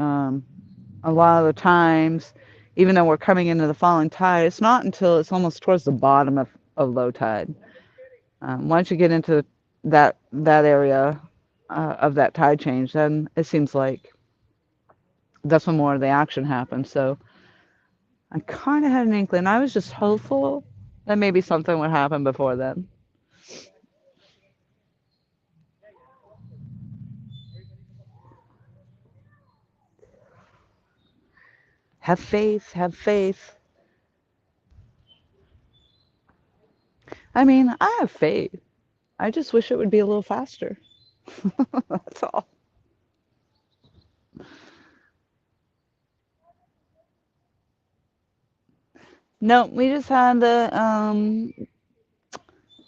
a lot of the times, even though we're coming into the falling tide, it's not until it's almost towards the bottom of low tide. Once you get into that area of that tide change, then it seems like that's when more of the action happens. So I kind of had an inkling. I was just hopeful that maybe something would happen before then. Have faith, have faith. I mean, I have faith. I just wish it would be a little faster. That's all. No, we just had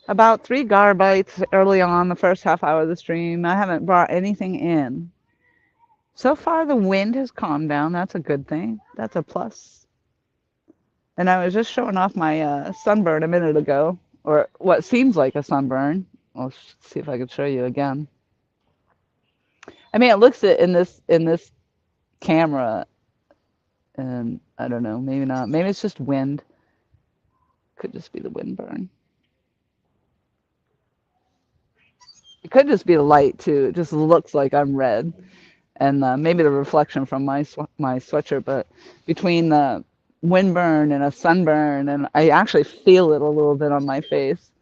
about 3 gar bites early on the first half hour of the stream. I haven't brought anything in. So far, the wind has calmed down. That's a good thing. That's a plus. And I was just showing off my sunburn a minute ago, or what seems like a sunburn. I'll see if I can show you again. I mean, it looks it in this camera, and I don't know, maybe not. Maybe it's just wind. Could just be the wind burn. It could just be the light too. It just looks like I'm red, and maybe the reflection from my sweatshirt. But between the wind burn and a sunburn, and I actually feel it a little bit on my face,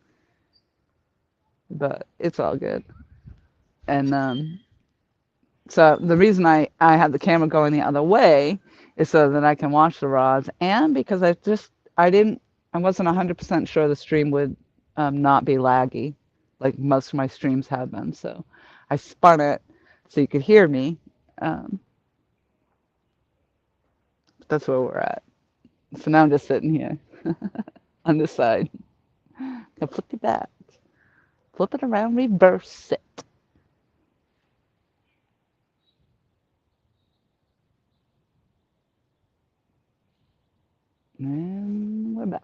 but it's all good. And so the reason I have the camera going the other way is so that I can watch the rods, and because I wasn't 100% sure the stream would not be laggy like most of my streams have been. So I spun it so you could hear me. That's where we're at. So now I'm just sitting here on this side. Now flip it back. Flip it around, reverse it. And we're back.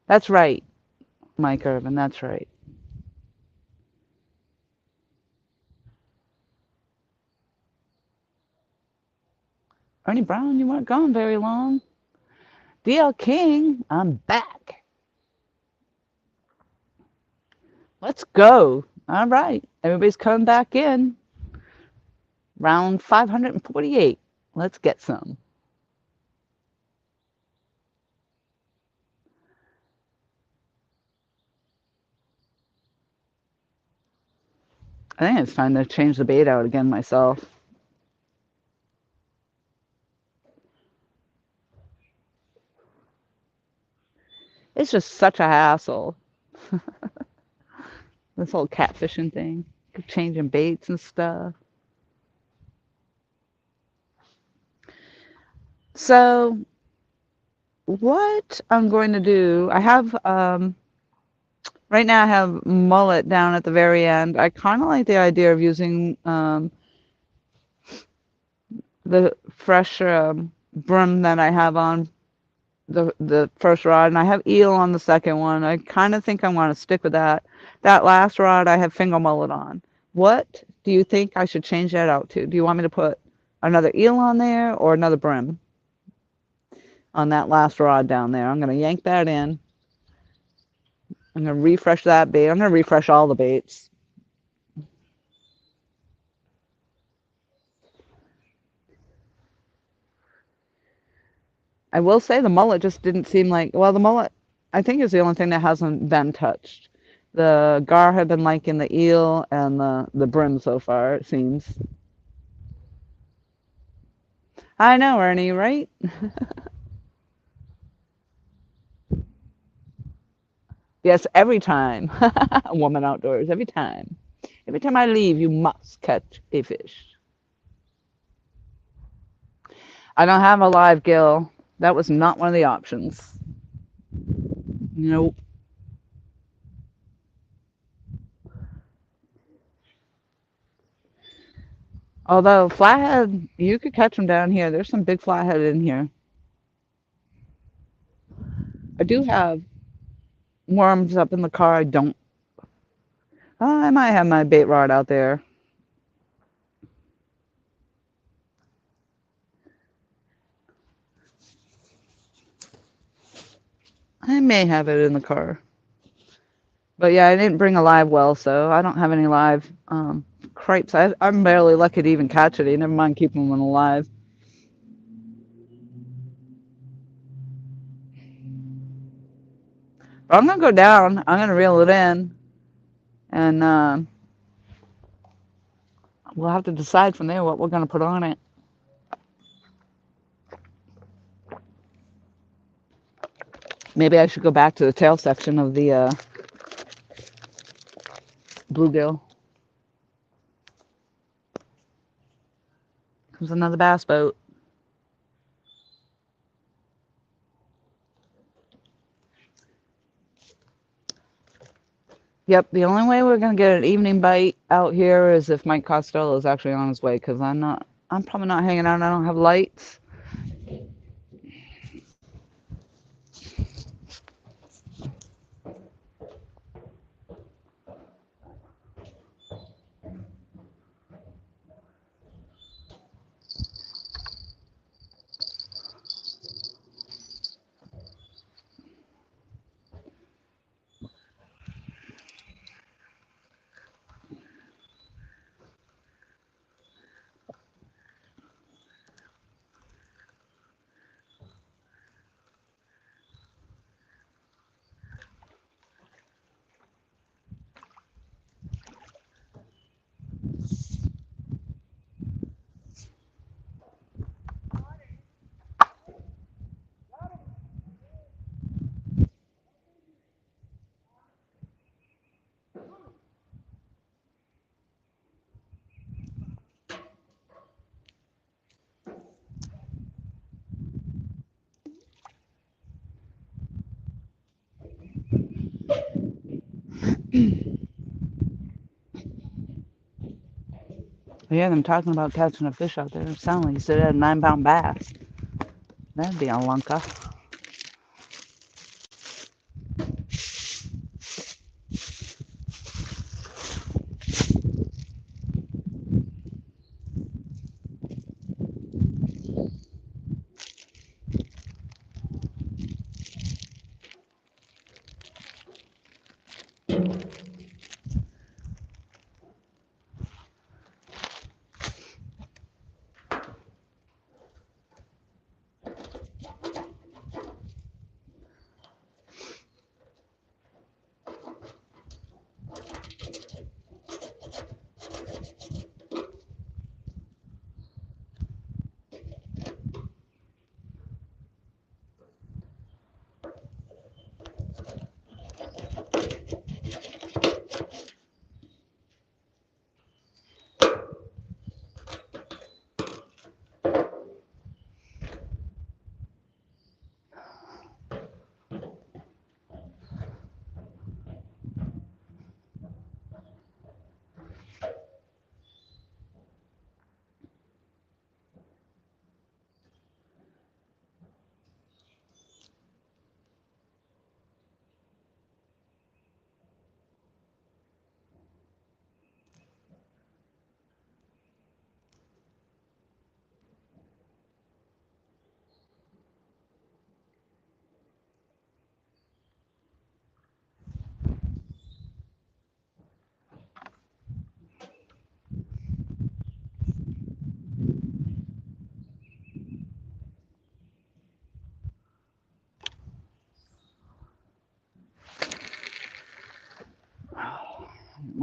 That's right, Mike Irvin, that's right. Ernie Brown, you weren't gone very long. DL King, I'm back. Let's go. All right, everybody's coming back in. Round 548. Let's get some. I think it's time to change the bait out again myself. It's just such a hassle. This whole catfishing thing, changing baits and stuff. So what I'm going to do, I have Right now I have mullet down at the very end. I kind of like the idea of using the fresh brim that I have on the first rod, and I have eel on the second one. I kind of think I want to stick with that. That last rod I have finger mullet on. What do you think I should change that out to? Do you want me to put another eel on there or another brim on that last rod down there? I'm going to yank that in. I'm going to refresh that bait. I'm going to refresh all the baits. I will say the mullet just didn't seem like, well, the mullet, I think, is the only thing that hasn't been touched. The gar have been liking the eel and the brim so far, it seems. I know, Ernie, right? Yes, every time. Woman outdoors, every time. Every time I leave, you must catch a fish. I don't have a live gill. That was not one of the options. Nope. Although flathead, you could catch them down here. There's some big flathead in here. I do have worms up in the car. I don't. I might have my bait rod out there. I may have it in the car. But yeah, I didn't bring a live well, so I don't have any live cripes. I'm barely lucky to even catch it. Never mind keeping them alive. But I'm going to go down. I'm going to reel it in. And we'll have to decide from there what we're going to put on it. Maybe I should go back to the tail section of the bluegill. Comes another bass boat. Yep, the only way we're going to get an evening bite out here is if Mike Costello is actually on his way, because I'm probably not hanging out. I don't have lights. I hear them talking about catching a fish out there. It sounds like you said it had a 9-pound bass. That'd be a lunker.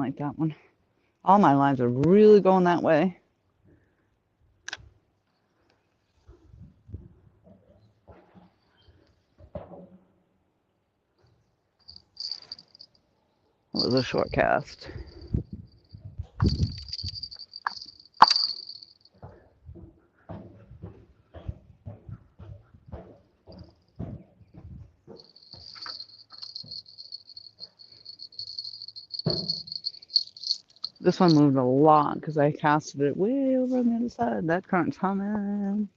like that one. All my lines are really going that way. It was a short cast. This one moved a lot because I casted it way over on the other side. That current's humming.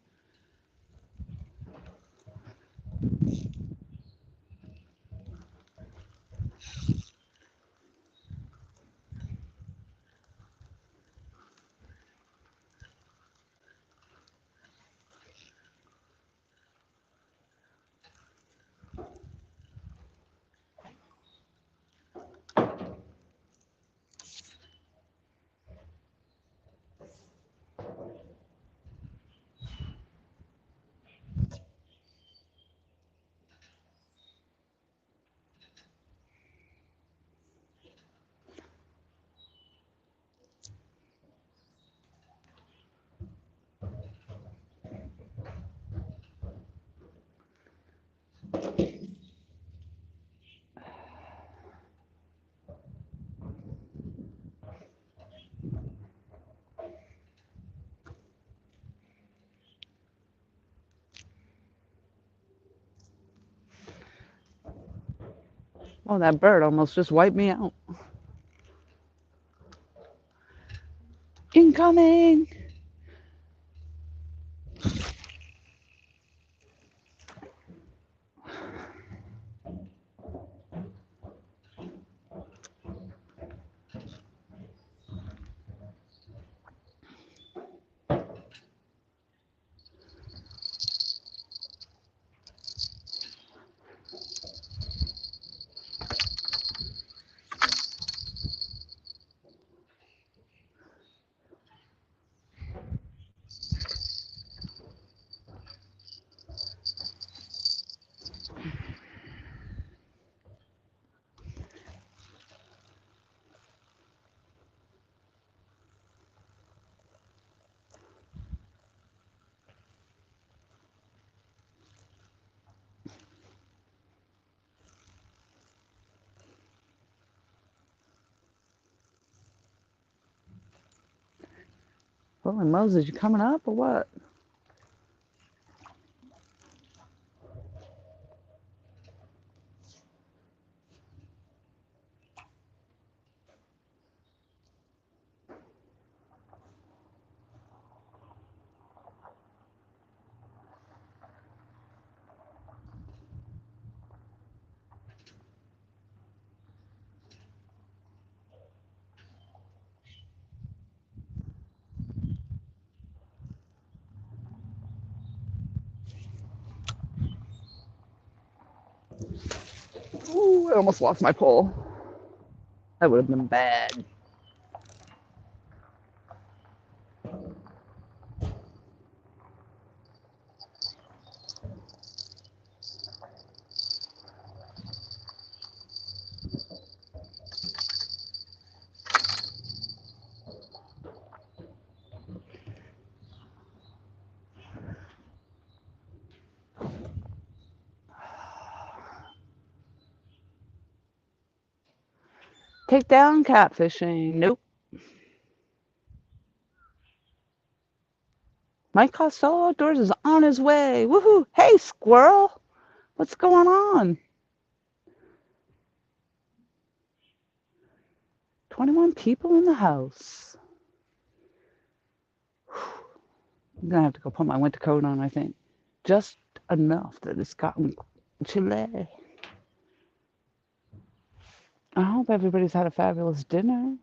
Oh, that bird almost just wiped me out. Incoming! Holy Moses, you coming up or what? Ooh, I almost lost my pole. That would have been bad. Take down catfishing. Nope. Mike Costello Outdoors is on his way. Woohoo! Hey, squirrel! What's going on? 21 people in the house. I'm gonna have to go put my winter coat on, I think. Just enough that it's gotten chilly. I hope everybody's had a fabulous dinner.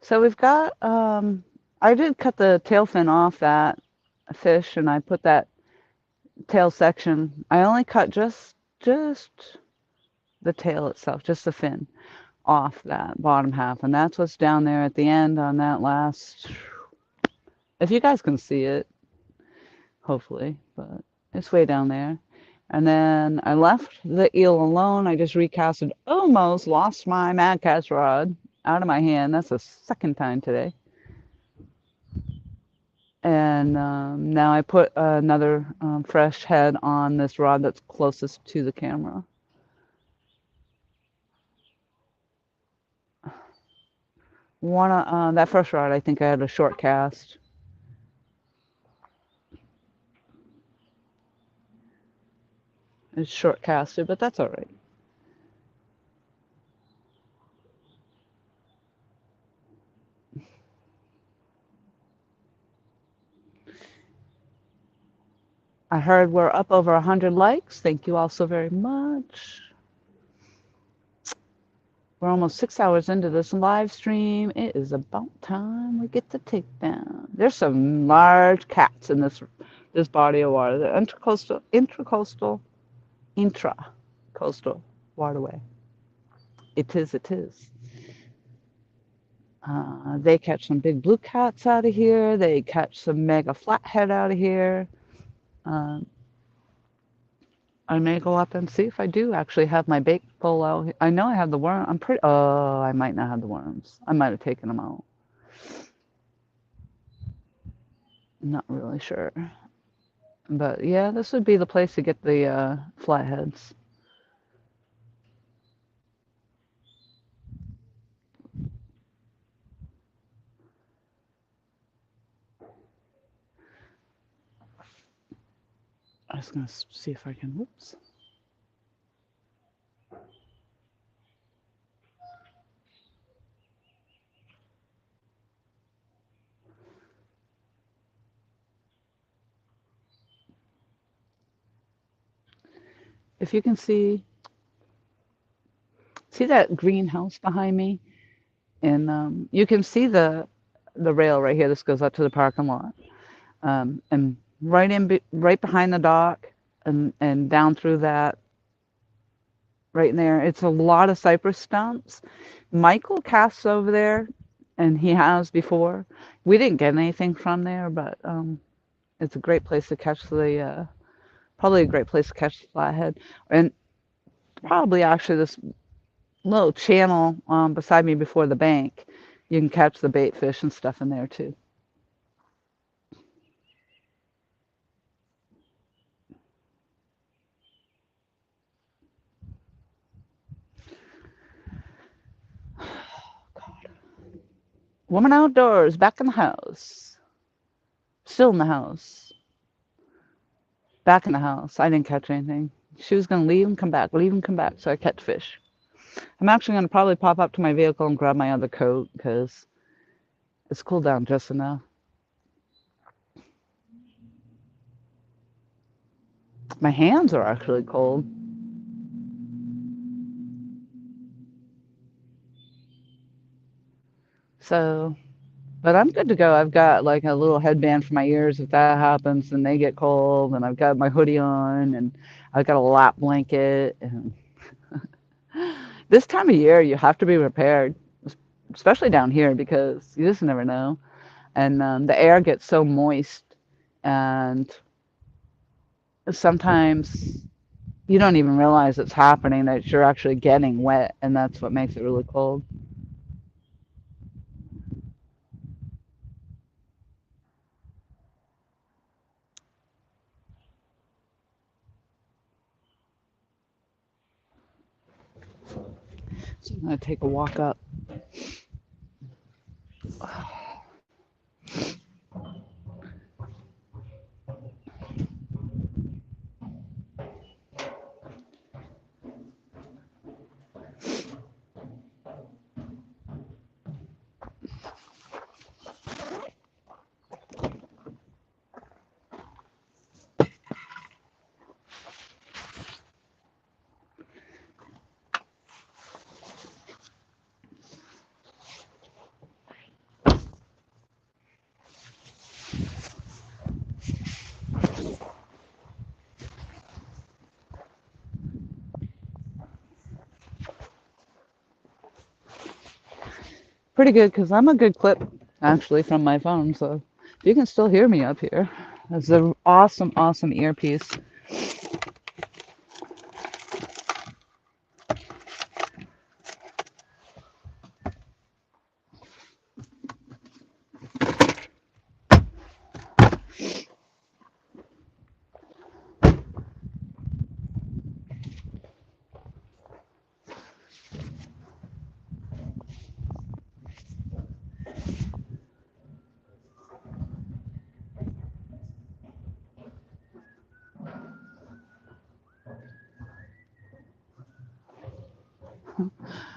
So we've got, I did cut the tail fin off that fish and I put that tail section. I only cut just the tail itself, just the fin. off that bottom half, and that's what's down there at the end on that last, if you guys can see it, hopefully, but it's way down there. And then I left the eel alone. I just recasted, almost lost my Mad Catch rod out of my hand. That's the second time today. And now I put another fresh head on this rod that's closest to the camera. That first rod, I think I had a short cast. It's short casted, but that's all right. I heard we're up over 100 likes. Thank you all so very much. We're almost 6 hours into this live stream. It is about time we get the takedown. There's some large cats in this body of water. The intracoastal waterway. It is. They catch some big blue cats out of here. They catch some mega flathead out of here. I may go up and see if I do actually have my bait pole out. I know I have the worm. I might not have the worms. I might have taken them out. I'm not really sure. But yeah, this would be the place to get the flatheads. I'm just going to see if I can, whoops. If you can see that greenhouse behind me? And you can see the rail right here. This goes up to the parking lot. And right behind the dock and down through that, right in there, it's a lot of cypress stumps. Michael casts over there, and he has before. We didn't get anything from there, but it's a great place to catch probably a great place to catch the flathead. And probably actually this little channel beside me before the bank, you can catch the bait fish and stuff in there too. Woman outdoors, back in the house. Still in the house. Back in the house. I didn't catch anything. She was going to leave and come back, so I catch fish. I'm actually going to probably pop up to my vehicle and grab my other coat because it's cooled down just enough. My hands are actually cold. So, but I'm good to go. I've got like a little headband for my ears if that happens and they get cold, and I've got my hoodie on, and I've got a lap blanket. And this time of year, you have to be prepared, especially down here, because you just never know. And the air gets so moist, and sometimes you don't even realize it's happening, that you're actually getting wet, and that's what makes it really cold. So I'm going to take a walk up. pretty good because I'm a good clip actually from my phone. So if you can still hear me up here, that's an awesome, awesome earpiece.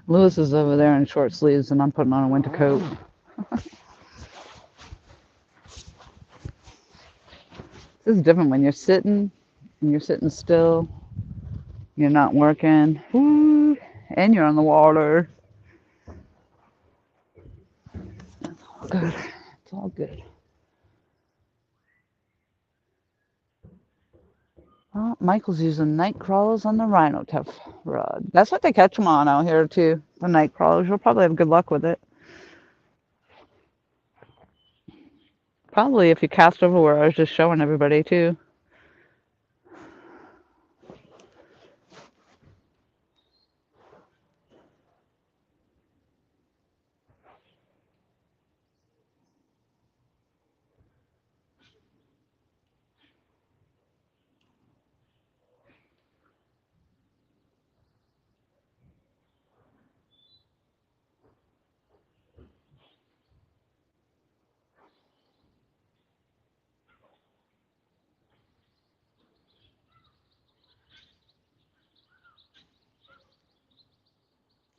Lewis is over there in short sleeves, and I'm putting on a winter coat. This is different when you're sitting, and you're sitting still. You're not working, woo, and you're on the water. It's all good. It's all good. Well, Michael's using night crawlers on the rhino tough rod. That's what they catch them on out here too. The night crawlers. You'll probably have good luck with it. Probably if you cast over where I was just showing everybody too.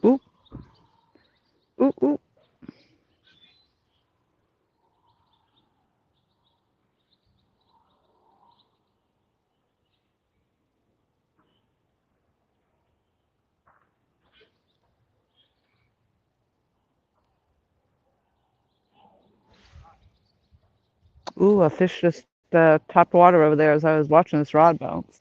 Ooh, ooh, ooh. Ooh, a fish just topped water over there as I was watching this rod bounce.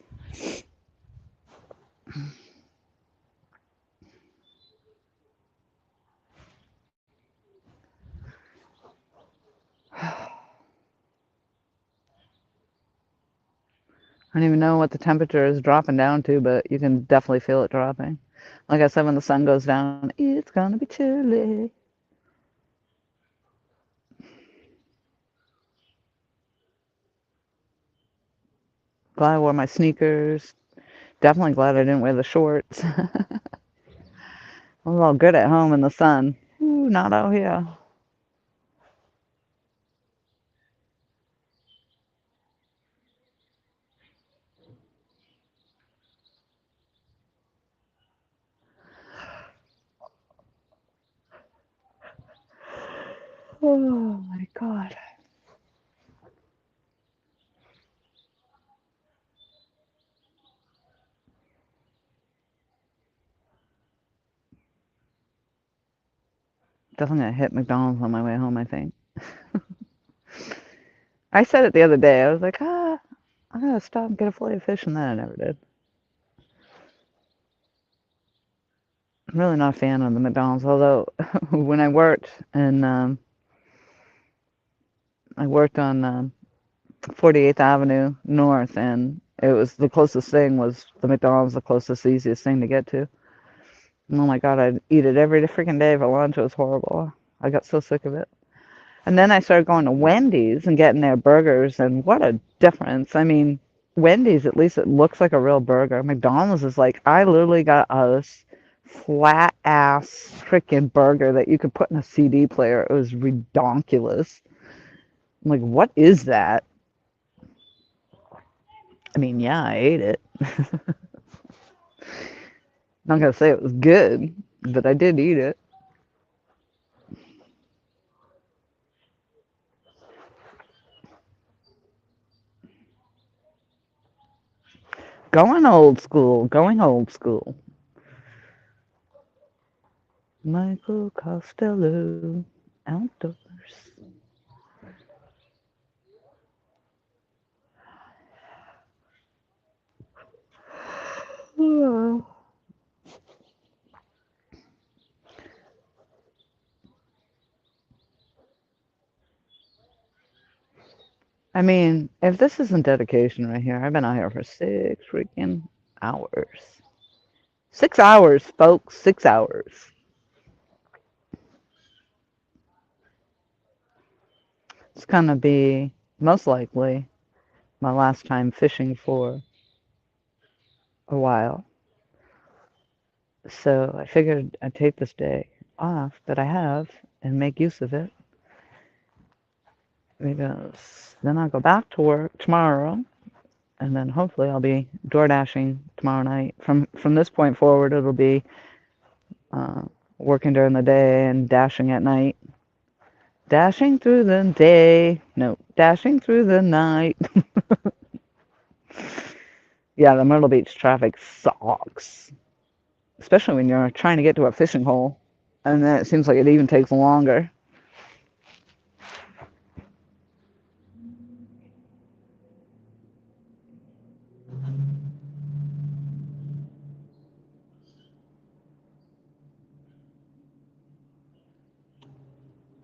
I don't even know what the temperature is dropping down to, but you can definitely feel it dropping. Like I said, when the sun goes down, it's gonna be chilly. Glad I wore my sneakers. Definitely glad I didn't wear the shorts. I was all good at home in the sun. Ooh, not out here. Oh my God. Definitely gonna hit McDonald's on my way home, I think. I said it the other day. I was like, I'm gonna stop and get a fillet of fish, and then I never did. I'm really not a fan of the McDonald's, although when I worked on 48th Avenue North, and it was the closest thing was the McDonald's, the closest, easiest thing to get to. And oh my God, I'd eat it every freaking day for lunch. It was horrible. I got so sick of it. And then I started going to Wendy's and getting their burgers, and what a difference. I mean, Wendy's, at least it looks like a real burger. McDonald's is like, I literally got a flat ass freaking burger that you could put in a CD player. It was redonkulous. I'm like, what is that? I mean, yeah, I ate it. Not gonna say it was good, but I did eat it. Going old school, going old school. Michael Costello, outdoors. I mean, if this isn't dedication right here, I've been out here for 6 freaking hours. 6 hours, folks, 6 hours. It's gonna be most likely my last time fishing for a while. So I figured I'd take this day off that I have and make use of it because then I'll go back to work tomorrow and then hopefully I'll be door dashing tomorrow night. From this point forward, it'll be uh, working during the day and dashing at night. Dashing through the day. No, dashing through the night. Yeah, the Myrtle Beach traffic sucks. Especially when you're trying to get to a fishing hole. And then it seems like it even takes longer.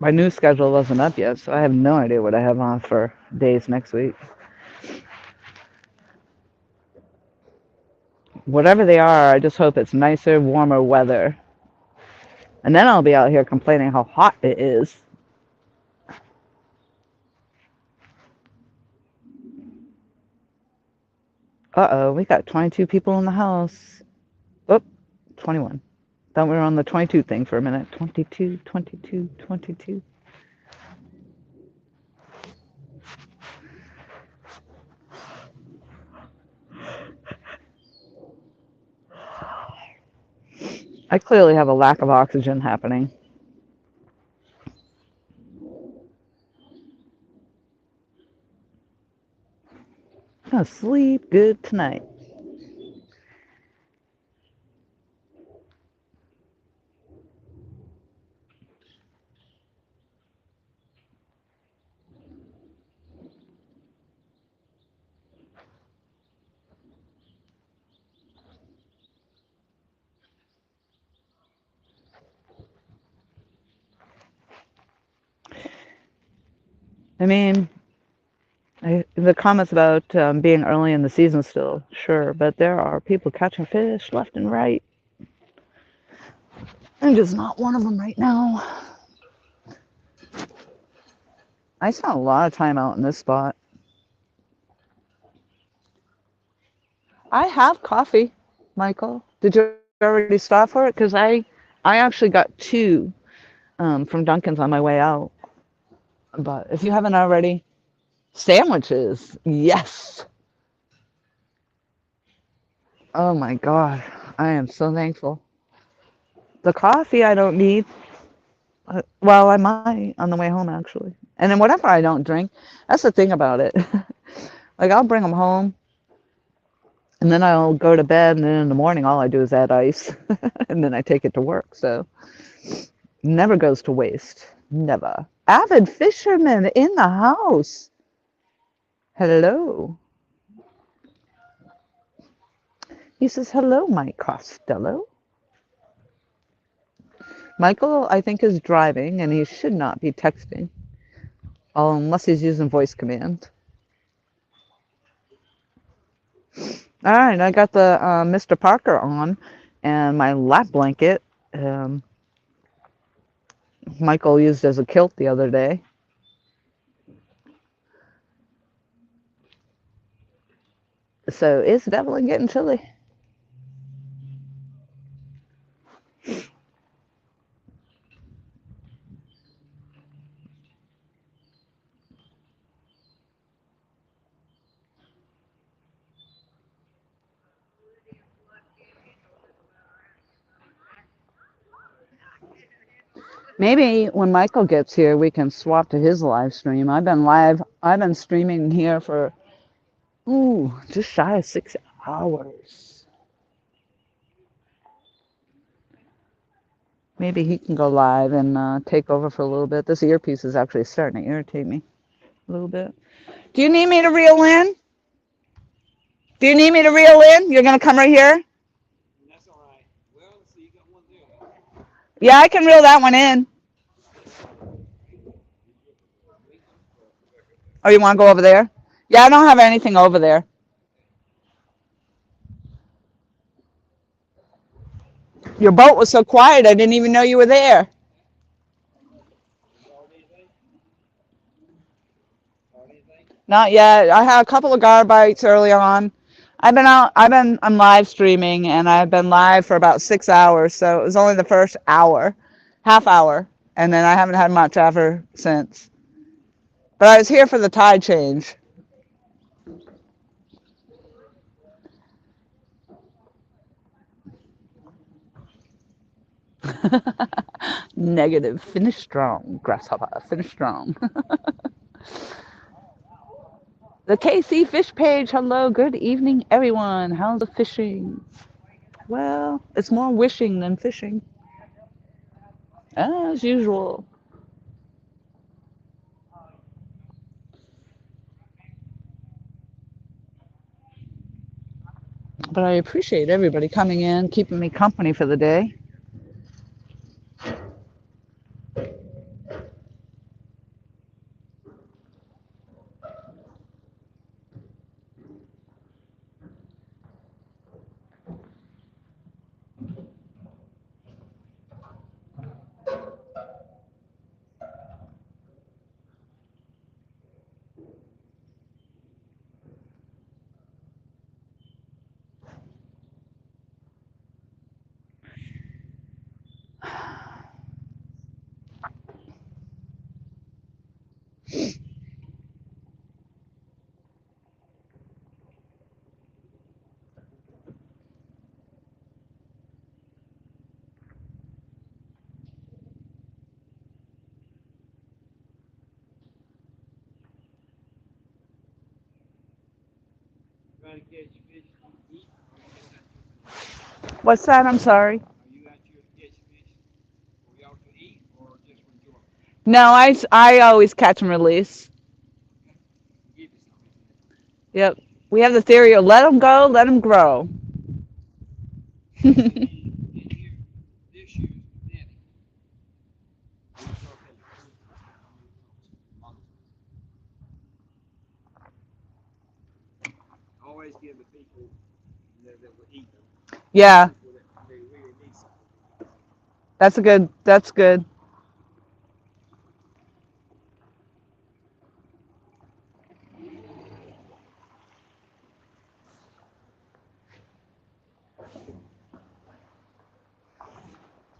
My new schedule wasn't up yet, so I have no idea what I have on for days next week. Whatever they are, I just hope it's nicer, warmer weather. And then I'll be out here complaining how hot it is. Uh-oh, we got 22 people in the house. Oh, 21. Thought we were on the 22 thing for a minute. 22, 22, 22. I clearly have a lack of oxygen happening. I'm gonna sleep good tonight. I mean, the comments about being early in the season still, sure, but there are people catching fish left and right. I'm just not one of them right now. I spent a lot of time out in this spot. I have coffee, Michael. Did you already stop for it? Because I actually got two from Dunkin's on my way out. But if you haven't already, sandwiches, yes. Oh my God, I am so thankful. The coffee I don't need. Well, I might on the way home actually. And then whatever I don't drink, that's the thing about it. Like I'll bring them home and then I'll go to bed and then in the morning all I do is add ice and then I take it to work. So never goes to waste. Never. Avid fisherman in the house. Hello. He says, hello, Mike Costello. Michael, I think, is driving and he should not be texting. Unless he's using voice command. All right, I got the Mr. Parker on and my lap blanket. Michael used as a kilt the other day. So it's definitely getting chilly. Maybe when Michael gets here, we can swap to his live stream. I've been streaming here for, just shy of 6 hours. Maybe he can go live and take over for a little bit. This earpiece is actually starting to irritate me a little bit. Do you need me to reel in? Do you need me to reel in? You're going to come right here? That's all right. Well, let's see, you got one there. Yeah, I can reel that one in. Oh, you want to go over there? Yeah, I don't have anything over there. Your boat was so quiet, I didn't even know you were there. Not yet. I had a couple of gar bites early on. I'm live streaming, and I've been live for about 6 hours, so it was only the first hour, half hour, and then I haven't had much ever since. But I was here for the tide change. Negative. Finish strong, grasshopper. Finish strong. The KC Fish page. Hello, good evening, everyone. How's the fishing? Well, it's more wishing than fishing, as usual. But I appreciate everybody coming in, keeping me company for the day. What's that? I'm sorry. No, I always catch and release. Yep. We have the theory of let them go, let them grow. Yeah, that's good.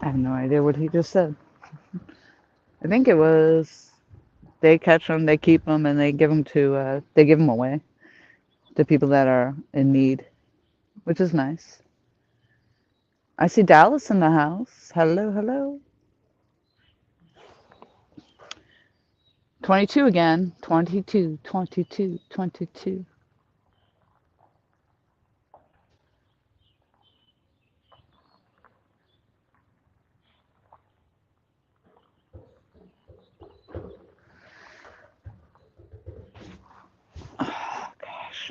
I have no idea what he just said. I think it was they catch them, they keep them, and they give them away to people that are in need, which is nice. I see Dallas in the house. Hello, hello. 22 again. 22, 22, 22. Oh, gosh.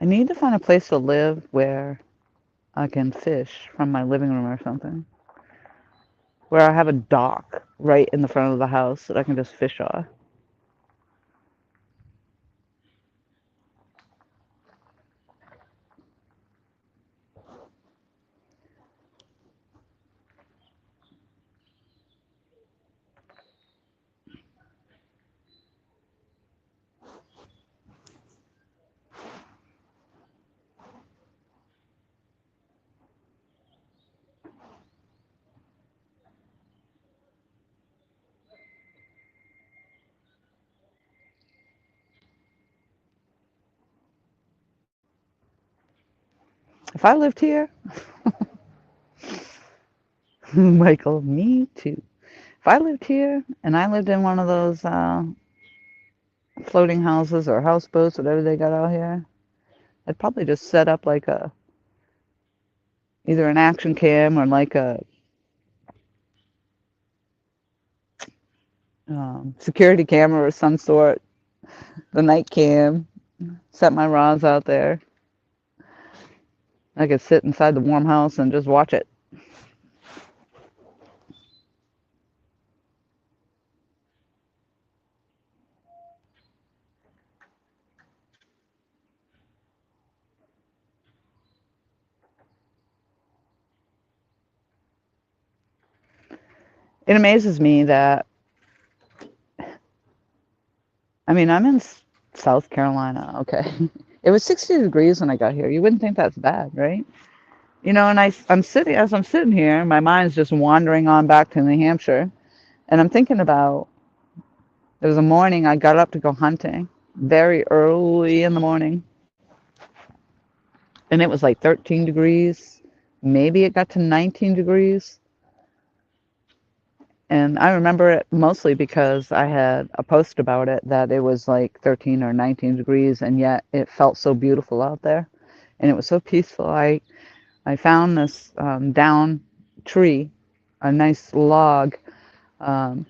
I need to find a place to live where I can fish from my living room or something. Where I have a dock right in the front of the house that I can just fish off. If I lived here, Michael, me too. If I lived here and I lived in one of those floating houses or houseboats, whatever they got out here, I'd probably just set up like either an action cam or like a security camera of some sort, the night cam, set my rods out there. I could sit inside the warm house and just watch it. it amazes me that, I mean, I'm in South Carolina, okay. It was 60 degrees when I got here. You wouldn't think that's bad, right? You know, and I'm sitting, as I'm sitting here, my mind's just wandering on back to New Hampshire, and I'm thinking about, there was a morning I got up to go hunting, very early in the morning, and it was like 13 degrees. Maybe it got to 19 degrees. And I remember it mostly because I had a post about it that it was like 13 or 19 degrees, and yet it felt so beautiful out there. And it was so peaceful. I found this down tree, a nice log, um,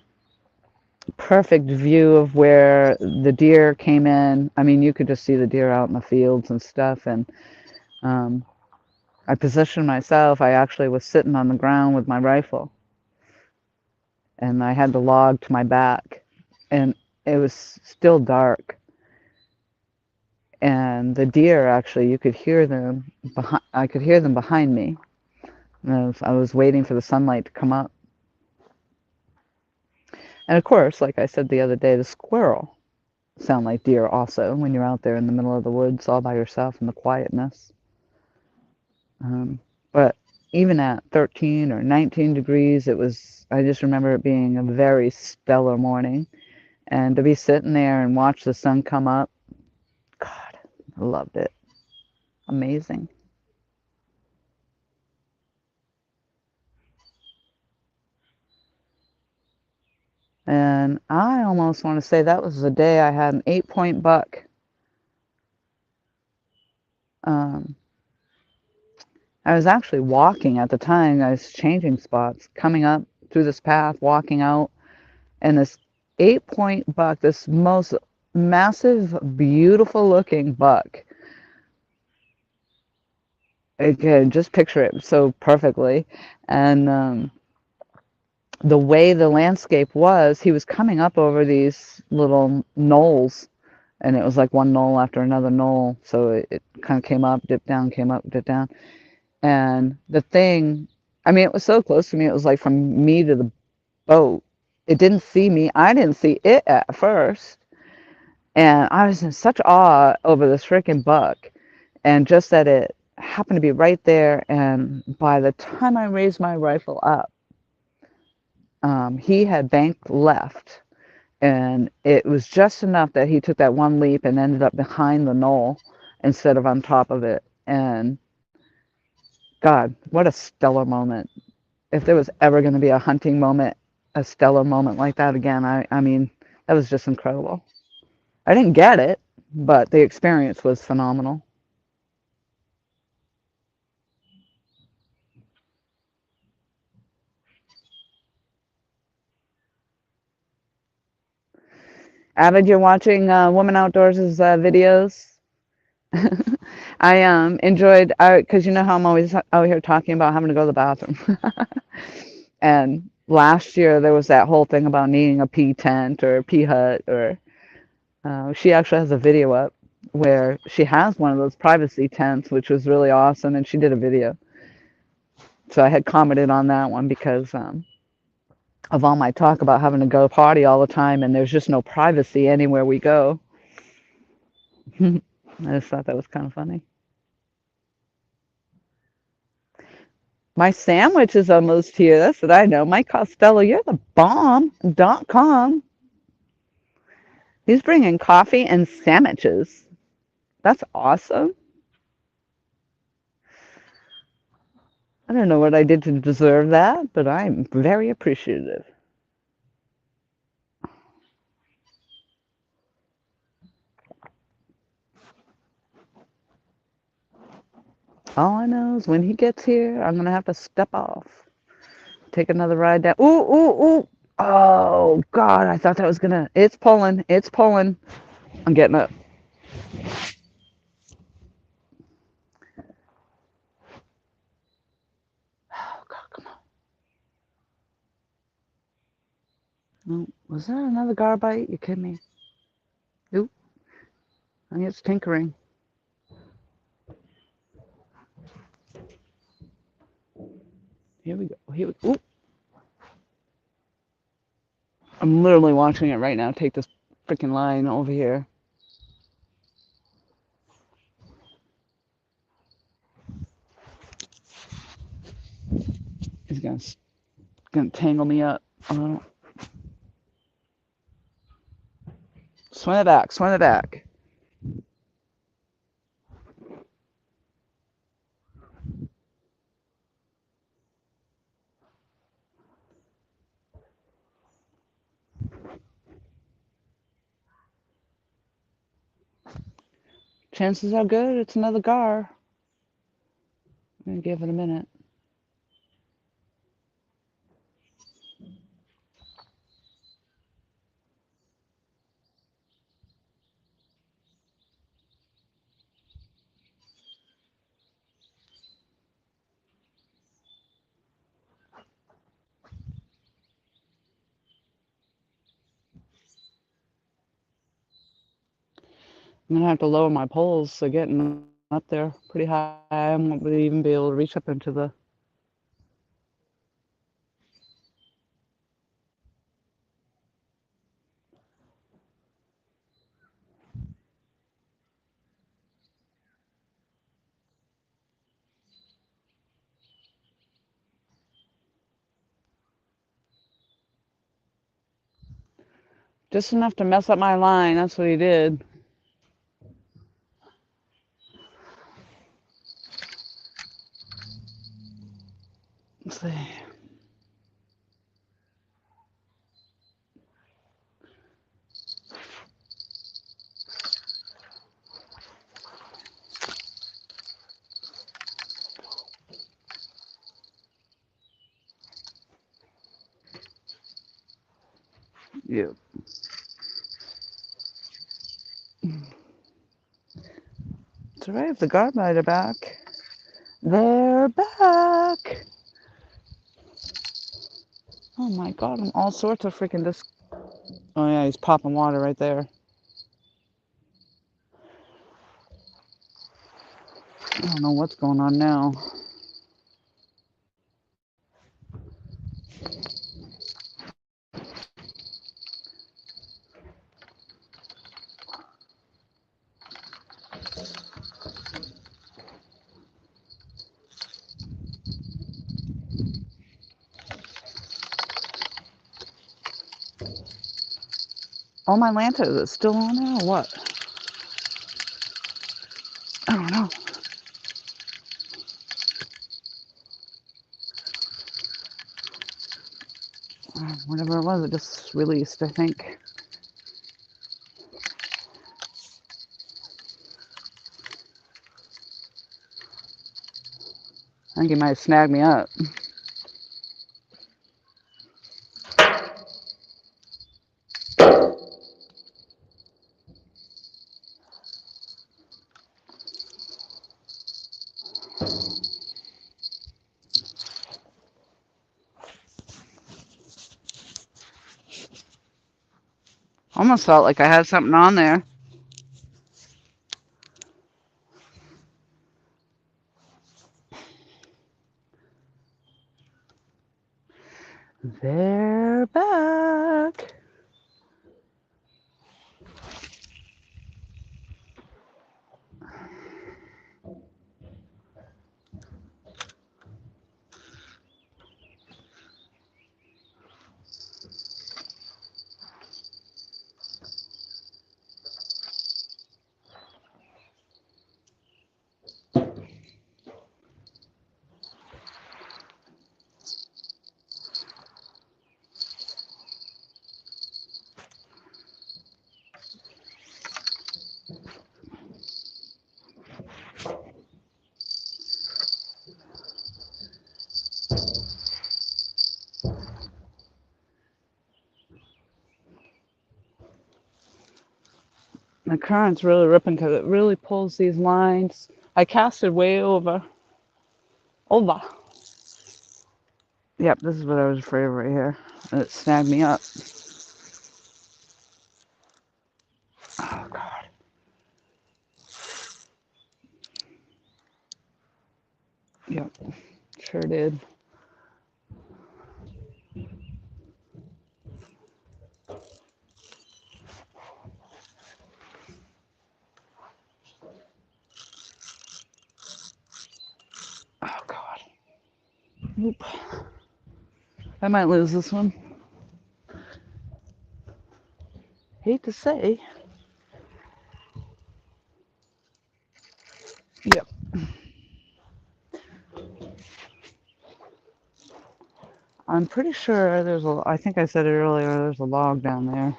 perfect view of where the deer came in. I mean, you could just see the deer out in the fields and stuff. And um, I positioned myself. I actually was sitting on the ground with my rifle, and I had the log to my back, and it was still dark. And the deer, actually, you could hear them behind. I could hear them behind me. And I was waiting for the sunlight to come up. And of course, like I said the other day, the squirrel sound like deer also when you're out there in the middle of the woods all by yourself in the quietness. But even at 13 or 19 degrees, it was, I just remember it being a very stellar morning. And to be sitting there and watch the sun come up, God, I loved it. Amazing. And I almost want to say that was the day I had an 8-point buck. Um, I was actually walking at the time. I was changing spots, coming up through this path, walking out, and this 8-point buck, this most massive, beautiful looking buck. I can just picture it so perfectly. And the way the landscape was, he was coming up over these little knolls, and it was like one knoll after another knoll. So it kind of came up, dipped down, came up, dipped down. And the thing, I mean, it was so close to me. It was like from me to the boat. It didn't see me. I didn't see it at first. And I was in such awe over this freaking buck. And just that it happened to be right there. And by the time I raised my rifle up, he had banked left. And it was just enough that he took that one leap and ended up behind the knoll instead of on top of it. And God, what a stellar moment. If there was ever going to be a hunting moment, a stellar moment like that again, I mean, that was just incredible. I didn't get it, but the experience was phenomenal. Avid, you're watching Woman Outdoors' videos. I enjoyed, because you know how I'm always out here talking about having to go to the bathroom. And last year there was that whole thing about needing a pee tent or a pee hut, or she actually has a video up where she has one of those privacy tents, which was really awesome, and she did a video. So I had commented on that one because of all my talk about having to go potty all the time, and there's just no privacy anywhere we go. I just thought that was kind of funny. My sandwich is almost here. That's what I know. Mike Costello, you're the bomb.com. He's bringing coffee and sandwiches. That's awesome. I don't know what I did to deserve that, but I'm very appreciative. All I know is when he gets here, I'm going to have to step off. Take another ride down. Ooh, ooh, ooh. Oh, God, I thought that was going to... It's pulling. It's pulling. I'm getting up. Oh, God, come on. Oh, was that another garbite? You kidding me? Oop. I think it's tinkering. Here we go. Here we go. Oop. I'm literally watching it right now. Take this freaking line over here. He's gonna tangle me up. Swing it back. Swing it back. Chances are good it's another gar. I'm gonna give it a minute. I'm gonna have to lower my poles so getting up there pretty high. I won't even be able to reach up into the. Just enough to mess up my line. That's what he did. Let's see. Yeah. It's alright if the garbite are back. They're back. Oh my god, I'm all sorts of freaking dis. Oh yeah, he's popping water right there. I don't know what's going on now. Oh, my lantern, is it still on there or what? I don't know. Whatever it was, it just released, I think. I think he might have snagged me up. Almost felt like I had something on there. They're back. The current's really ripping because it really pulls these lines. I casted way over. Over. Yep, this is what I was afraid of right here. And it snagged me up. Oh, God. Yep, sure did. Nope. I might lose this one. Hate to say. Yep. I'm pretty sure there's a, I think I said it earlier, there's a log down there.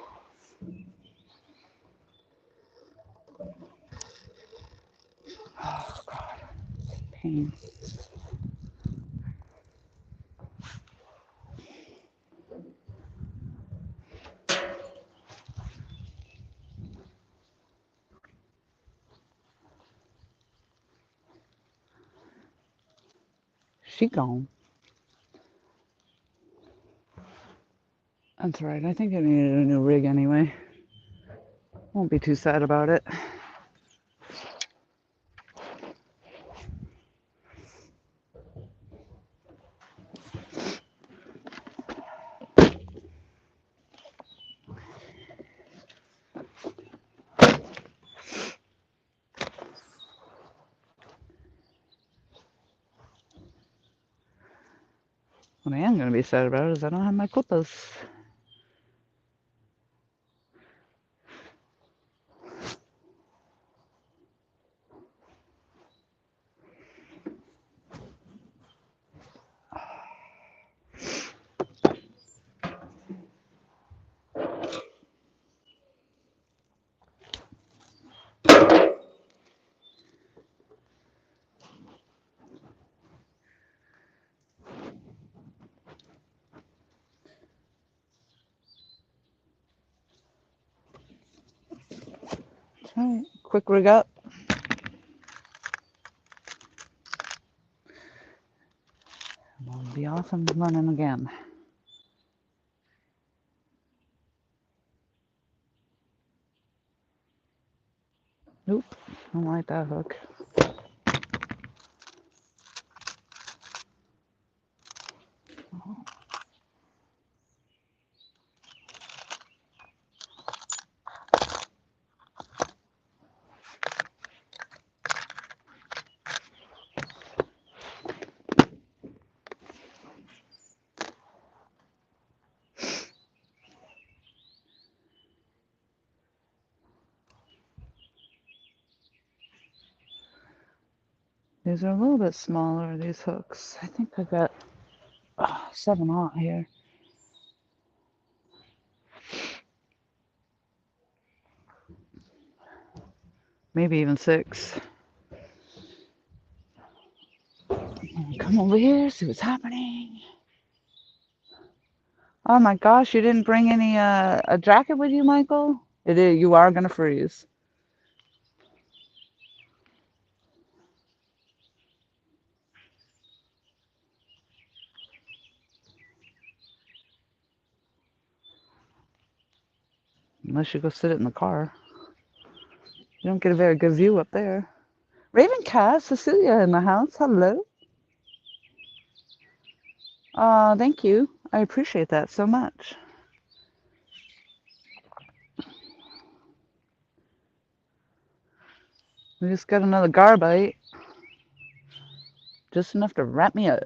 Oh, God. Pain. She gone. That's right. I think I needed a new rig anyway. Won't be too sad about it. What I am going to be sad about is I don't have my clippers. All right, quick rig up. We'll be off and running again. Nope, don't like that hook. These are a little bit smaller, these hooks. I think I got 7/0 here. Maybe even 6. Come over here, see what's happening. Oh my gosh, you didn't bring any a jacket with you, Michael? It is, you are gonna freeze. Unless you go sit it in the car. You don't get a very good view up there. Raven Cat, Cecilia in the house. Hello. Thank you. I appreciate that so much. We just got another garbite. Just enough to wrap me up.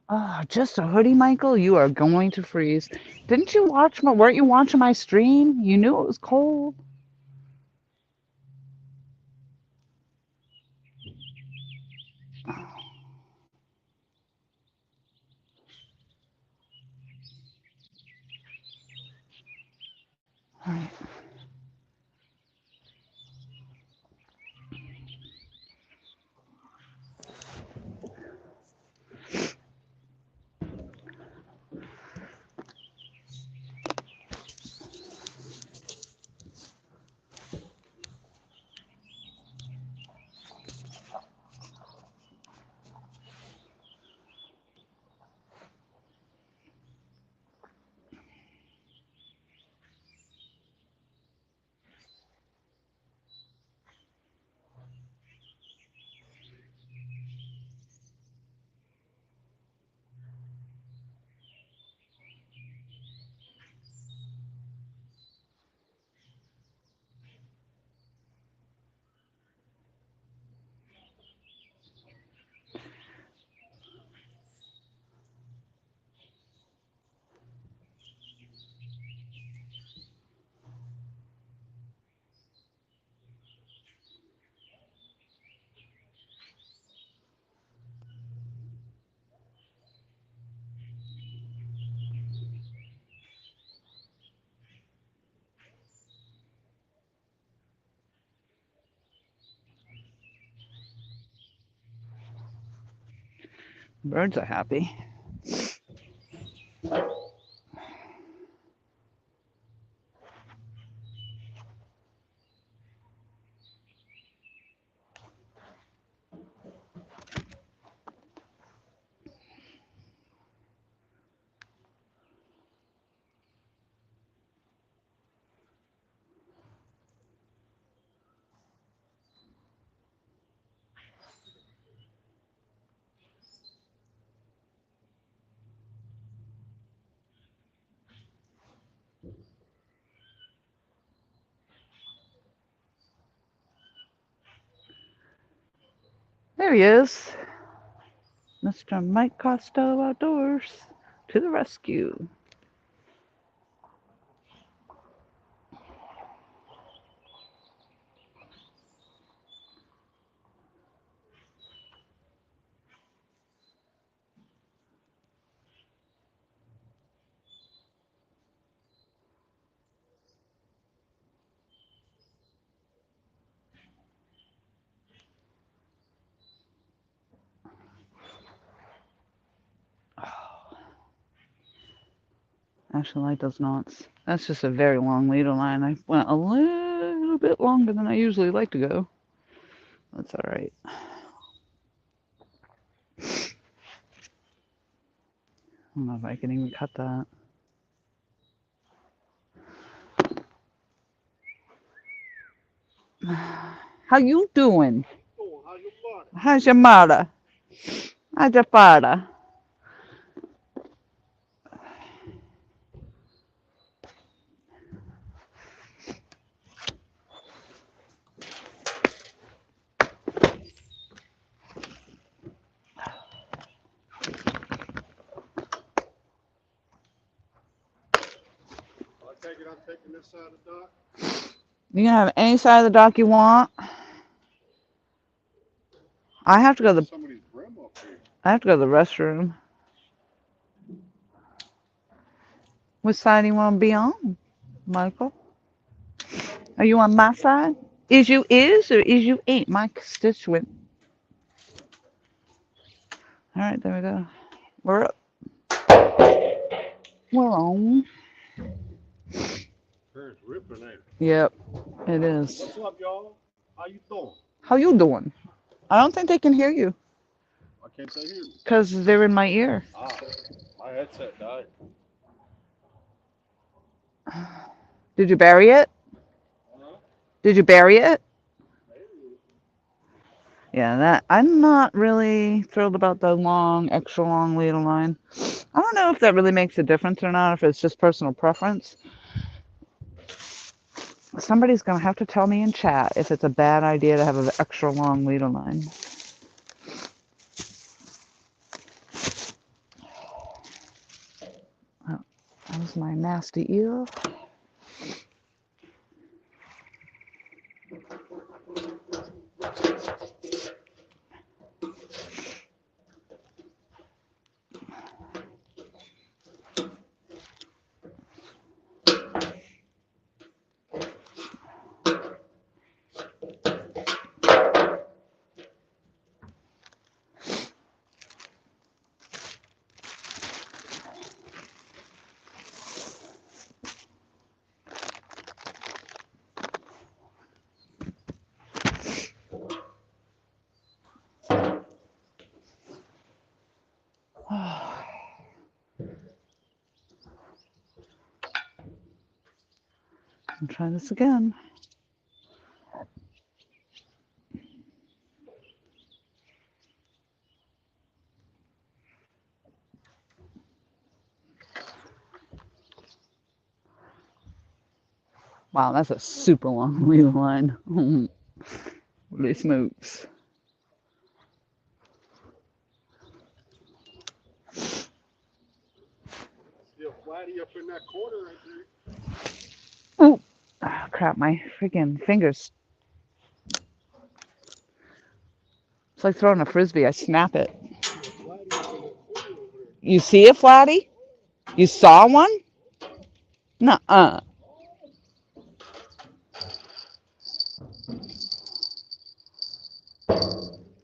Oh, just a hoodie, Michael? You are going to freeze. Didn't you watch my, weren't you watching my stream? You knew it was cold. All right. Birds are happy. There he is. Mr. Mike Costello Outdoors to the rescue. Actually, like those knots. That's just a very long leader line. I went a little bit longer than I usually like to go. That's all right. I don't know if I can even cut that. How you doing? How's your mother? How's your father? I take it I'm taking this side of the dock. You can have any side of the dock you want. I have to go to the Somebody's brim up here. I have to go to the restroom. Which side do you want to be on, Michael? Are you on my side? Is you is or is you ain't my constituent? All right, there we go. We're up. We're on. It's ripping there. Yep, it is. What's up, y'all? How you doing? How you doing? I don't think they can hear you. Why can't they hear me? Because they're in my ear. Ah, my headset died. Did you bury it? Did you bury it? Yeah, that I'm not really thrilled about the extra long leader line. I don't know if that really makes a difference or not, if it's just personal preference. Somebody's going to have to tell me in chat if it's a bad idea to have an extra long leader line. Oh, that was my nasty ear. I'll try this again. Wow, that's a super long leader line. Holy smokes. See a flatty up in that corner right there. Oh, crap, my freaking fingers. It's like throwing a frisbee. I snap it. You see a flatty? You saw one? Nuh-uh.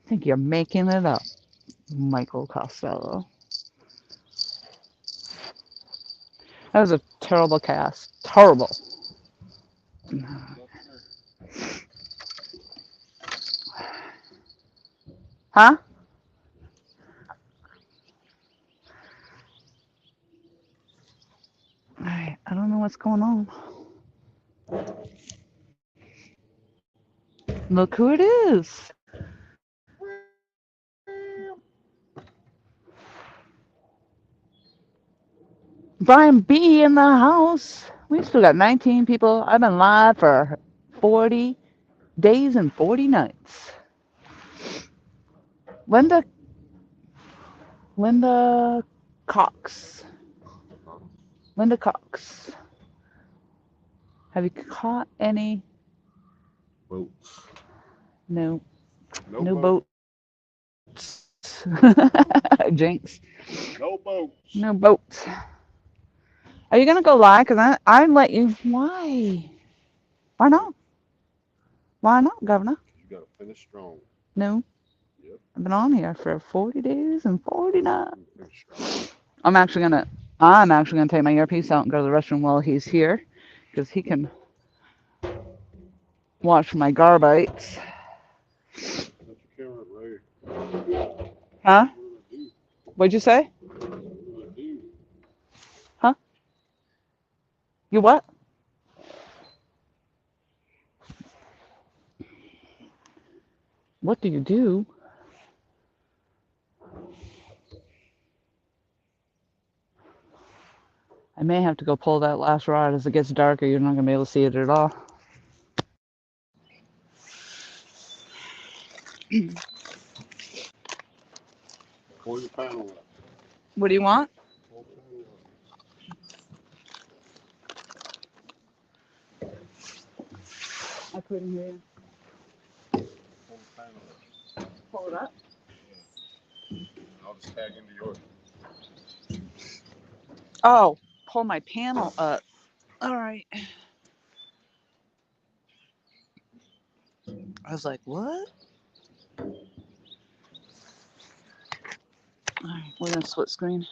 I think you're making it up. Michael Costello. That was a terrible cast. Terrible. Huh? I don't know what's going on. Look who it is. Brian B in the house. We still got 19 people. I've been live for 40 days and 40 nights. Linda Cox. Linda Cox. Have you caught any boats? No. No, No boats. Jinx. No boats. No boats. Are you gonna go live? Cause I let you. Why? Why not? Why not, Governor? You gotta finish strong. No. Yep. I've been on here for 40 days and 40 nights. Finish strong. I'm actually gonna take my earpiece out and go to the restroom while he's here, because he can watch my garbites. Put your camera right. Huh? What do I do? What'd you say? What do I do? Huh? You what? What do you do? I may have to go pull that last rod. As it gets darker, you're not gonna be able to see it at all. Pull your panel up. What do you want? Pull the panel up. I couldn't hear you. Pull the panel up. Pull it up. Yeah. I'll just tag into yours. Oh, pull my panel up. All right. I was like, what? All right, we're gonna split screen.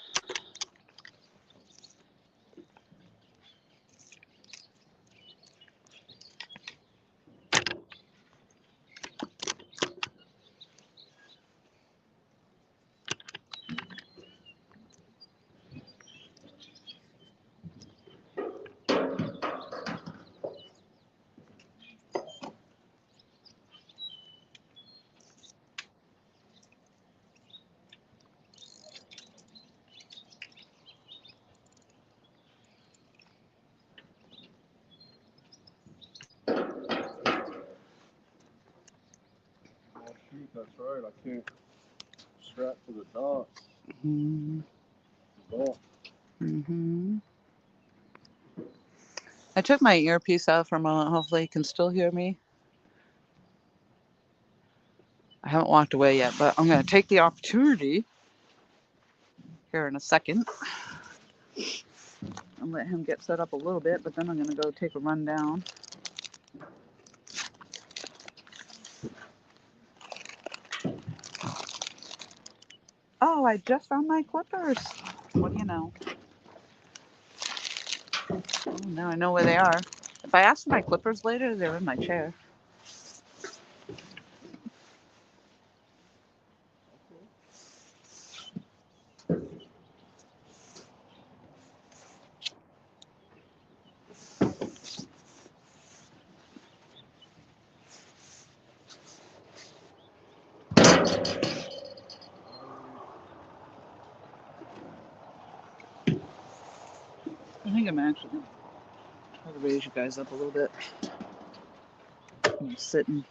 Oh shoot, that's right. I can't strap to the dots. Mm-hmm. The ball. Mm-hmm. I took my earpiece out for a moment. Hopefully you can still hear me. I haven't walked away yet, but I'm gonna take the opportunity here in a second and let him get set up a little bit, but then I'm gonna go take a run down. Oh, I just found my clippers. What do you know? Oh, now I know where they are. If I ask for my clippers later, they're in my chair. I think I'm actually gonna try to raise you guys up a little bit. I'm sitting.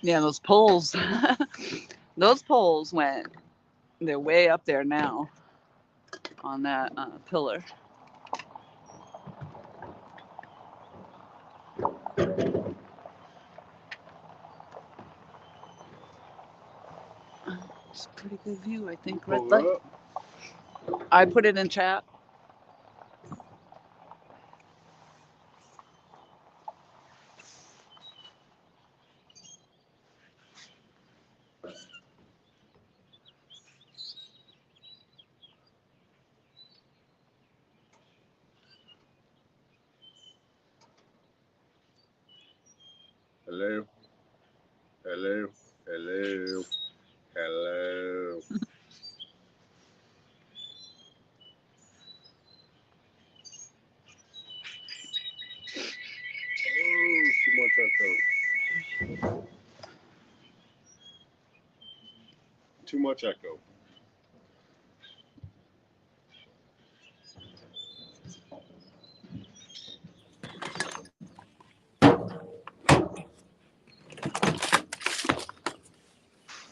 Yeah, those poles. Those poles went, they're way up there now on that pillar. It's a pretty good view, I think. Red light. I put it in chat. Hello. Hello. Hello. Hello. Oh, too much echo. Too much echo.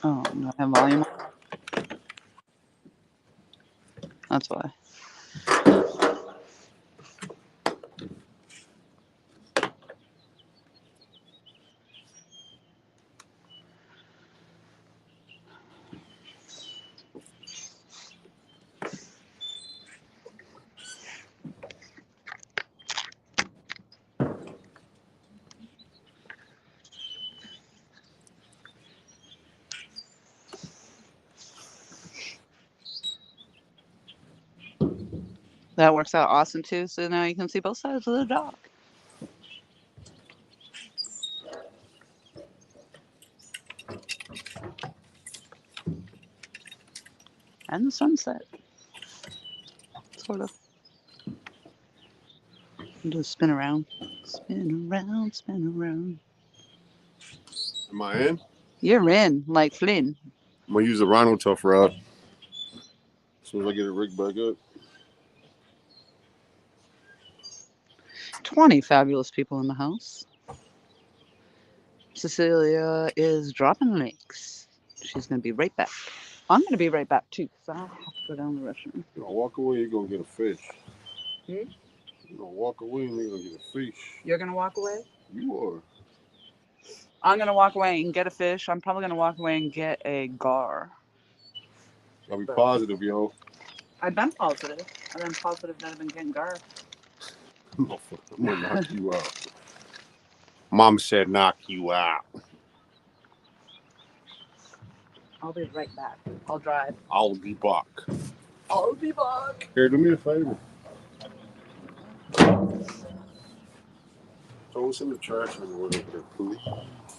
Oh, do I have volume? That's why. That works out awesome too. So now you can see both sides of the dock. And the sunset. Sort of. Just spin around. Spin around, spin around. Am I in? You're in, like Flynn. I'm gonna use a Rhino Tough rod as soon as I get it rigged back up. 20 fabulous people in the house. Cecilia is dropping links. She's going to be right back. I'm going to be right back too, because I have to go down to the restroom. You're gonna walk away, you're gonna get a fish. Hmm? You're gonna walk away and you're gonna get a fish. You're going to walk away? You are. I'm going to walk away and get a fish. I'm probably going to walk away and get a gar. I'll be positive, yo. I've been positive. I've been positive that I've been getting gar. I'm gonna knock you out. Mom said knock you out. I'll be right back. I'll drive. I'll be back. I'll be back. Here, do me a favor. Throw us in the trash and we're over there, please.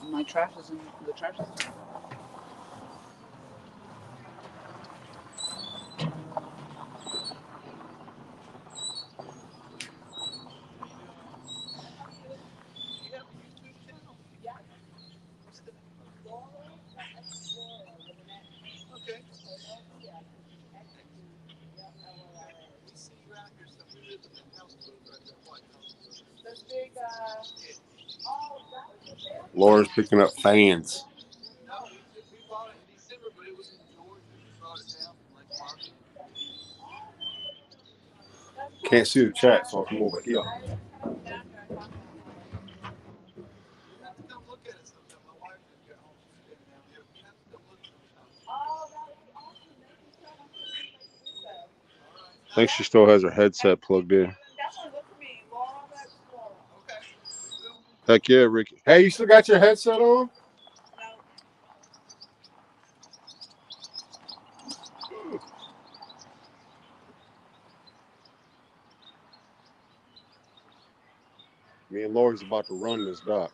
My trash is in the trash. Laura's picking up fans. Can't see the chat, so I'll come over here. I think she still has her headset plugged in. Heck yeah, Ricky. Hey, you still got your headset on? Me and Laura's about to run this dock.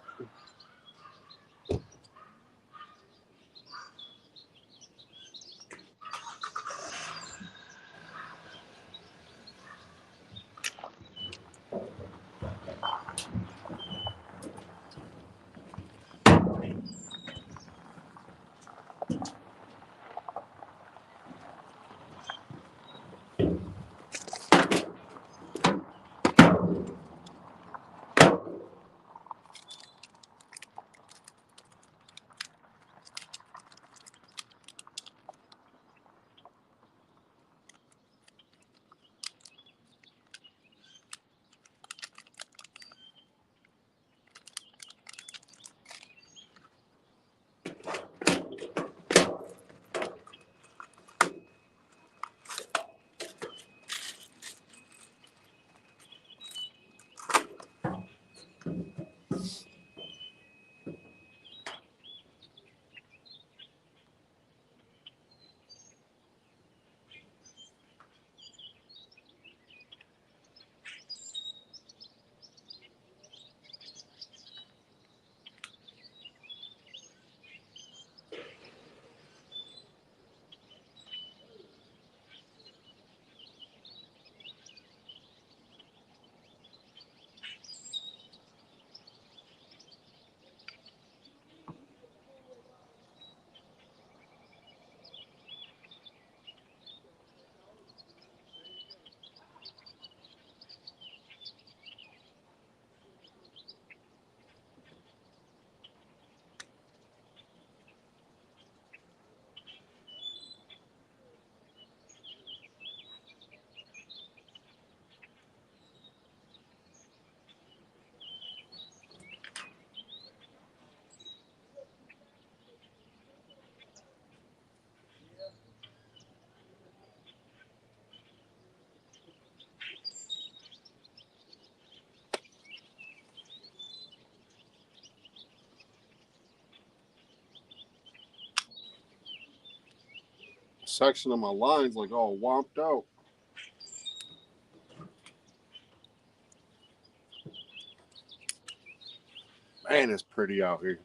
section of my line's like all womped out. Man, it's pretty out here.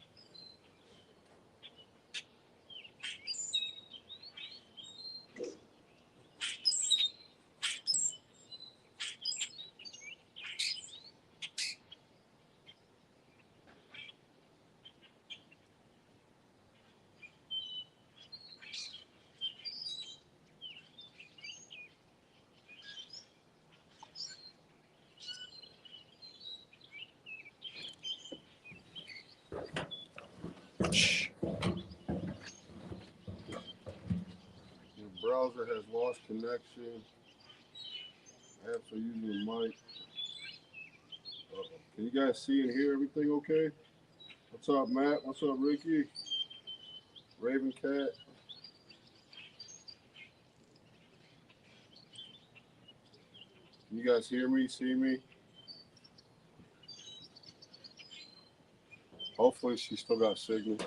Your browser has lost connection. Apps are using the mic. Can you guys see and hear everything okay? What's up, Matt? What's up, Ricky? Raven Cat. Can you guys hear me, see me? Hopefully she still got signal.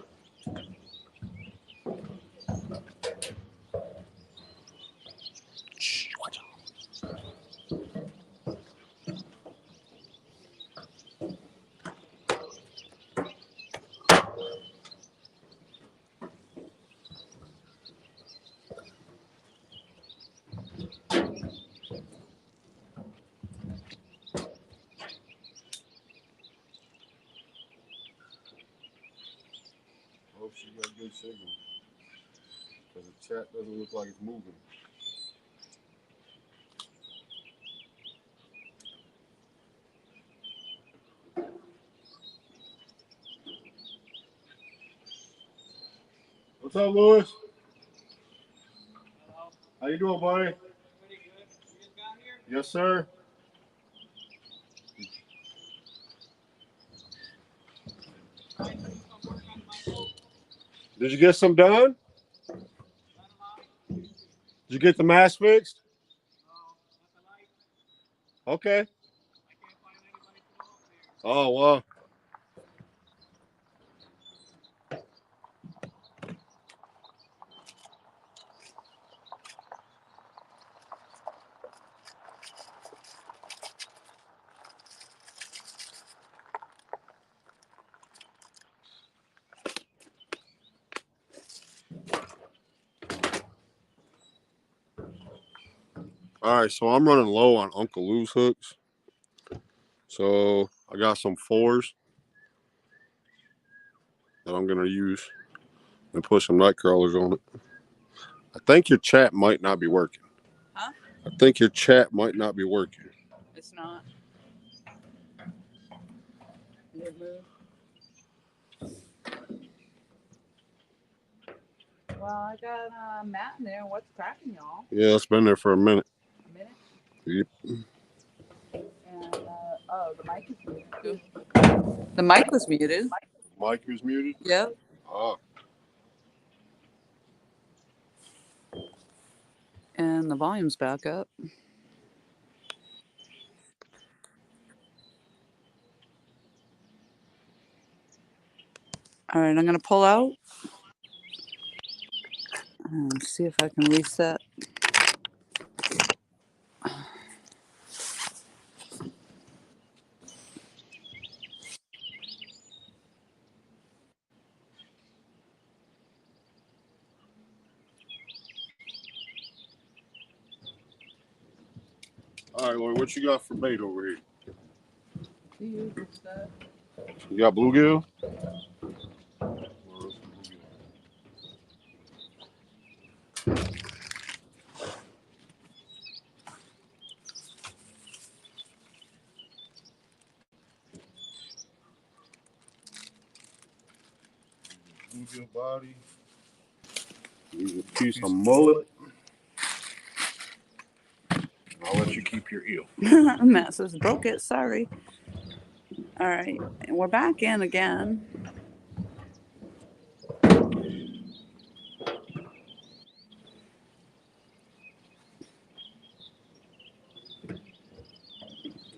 Hope she got good signal. Because the chat doesn't look like it's moving. What's up, Louis? Hello. How you doing, buddy? Pretty good. You just got here? Yes, sir. Did you get some done? Did you get the mask fixed? Okay. I can't find anybody to go up there. Oh, well. All right, so I'm running low on Uncle Lou's hooks. So I got some 4s that I'm going to use and put some night crawlers on it. I think your chat might not be working. Huh? I think your chat might not be working. It's not. Did it move? Well, I got Matt in there. What's cracking, y'all? Yeah, it's been there for a minute. A minute? Yep. And, oh, the mic is muted too. The mic was muted. Mic is muted? Yep. Oh. And the volume's back up. All right, I'm going to pull out and see if I can reset. All right, Lord, what you got for bait over here? You got bluegill? Bluegill body. Use a piece of mullet. I'll let you keep your eel. Matt says, broke it. Sorry. All right. And we're back in again.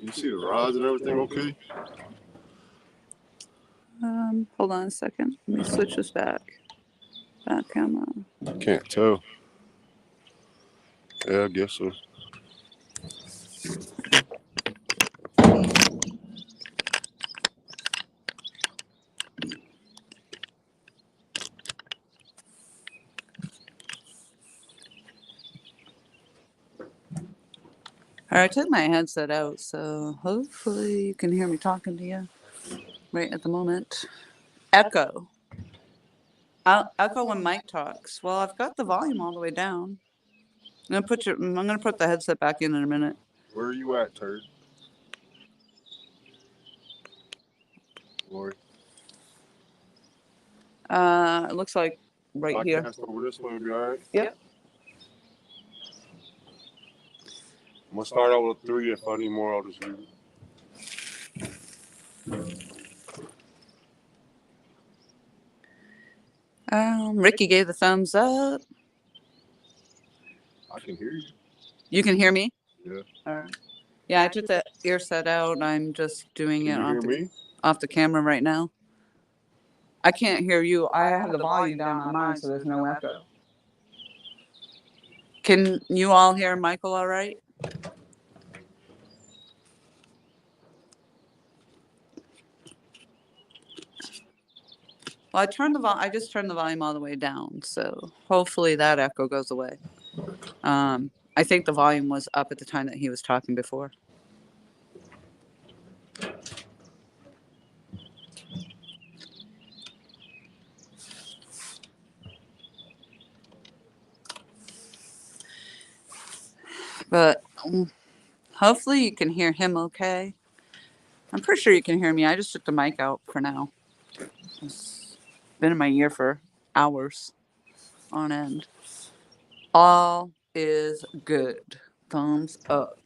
You see the rods and everything okay? Hold on a second. Let me switch this back. Back camera. Can't tell. Yeah, I guess so. All right, I took my headset out, so hopefully you can hear me talking to you right at the moment. Echo. I'll echo when Mike talks. Well, I've got the volume all the way down. I'm gonna put the headset back in a minute. Where are you at, Turd? Lori. It looks like right I here. cast over this way, will be all right? Yep. I'm going to start out with 3. If I need more, I'll just leave it. Ricky gave the thumbs up. I can hear you. You can hear me? Yeah. All right. Yeah, I took the ear set out. I'm just doing Can it you hear me? off the camera right now. I can't hear you. I have the volume down on mine, so there's no echo. Can you all hear Michael all right? Well, I just turned the volume all the way down, so hopefully that echo goes away. I think the volume was up at the time that he was talking before. But hopefully you can hear him okay. I'm pretty sure you can hear me. I just took the mic out for now. It's been in my ear for hours on end. All is good. Thumbs up.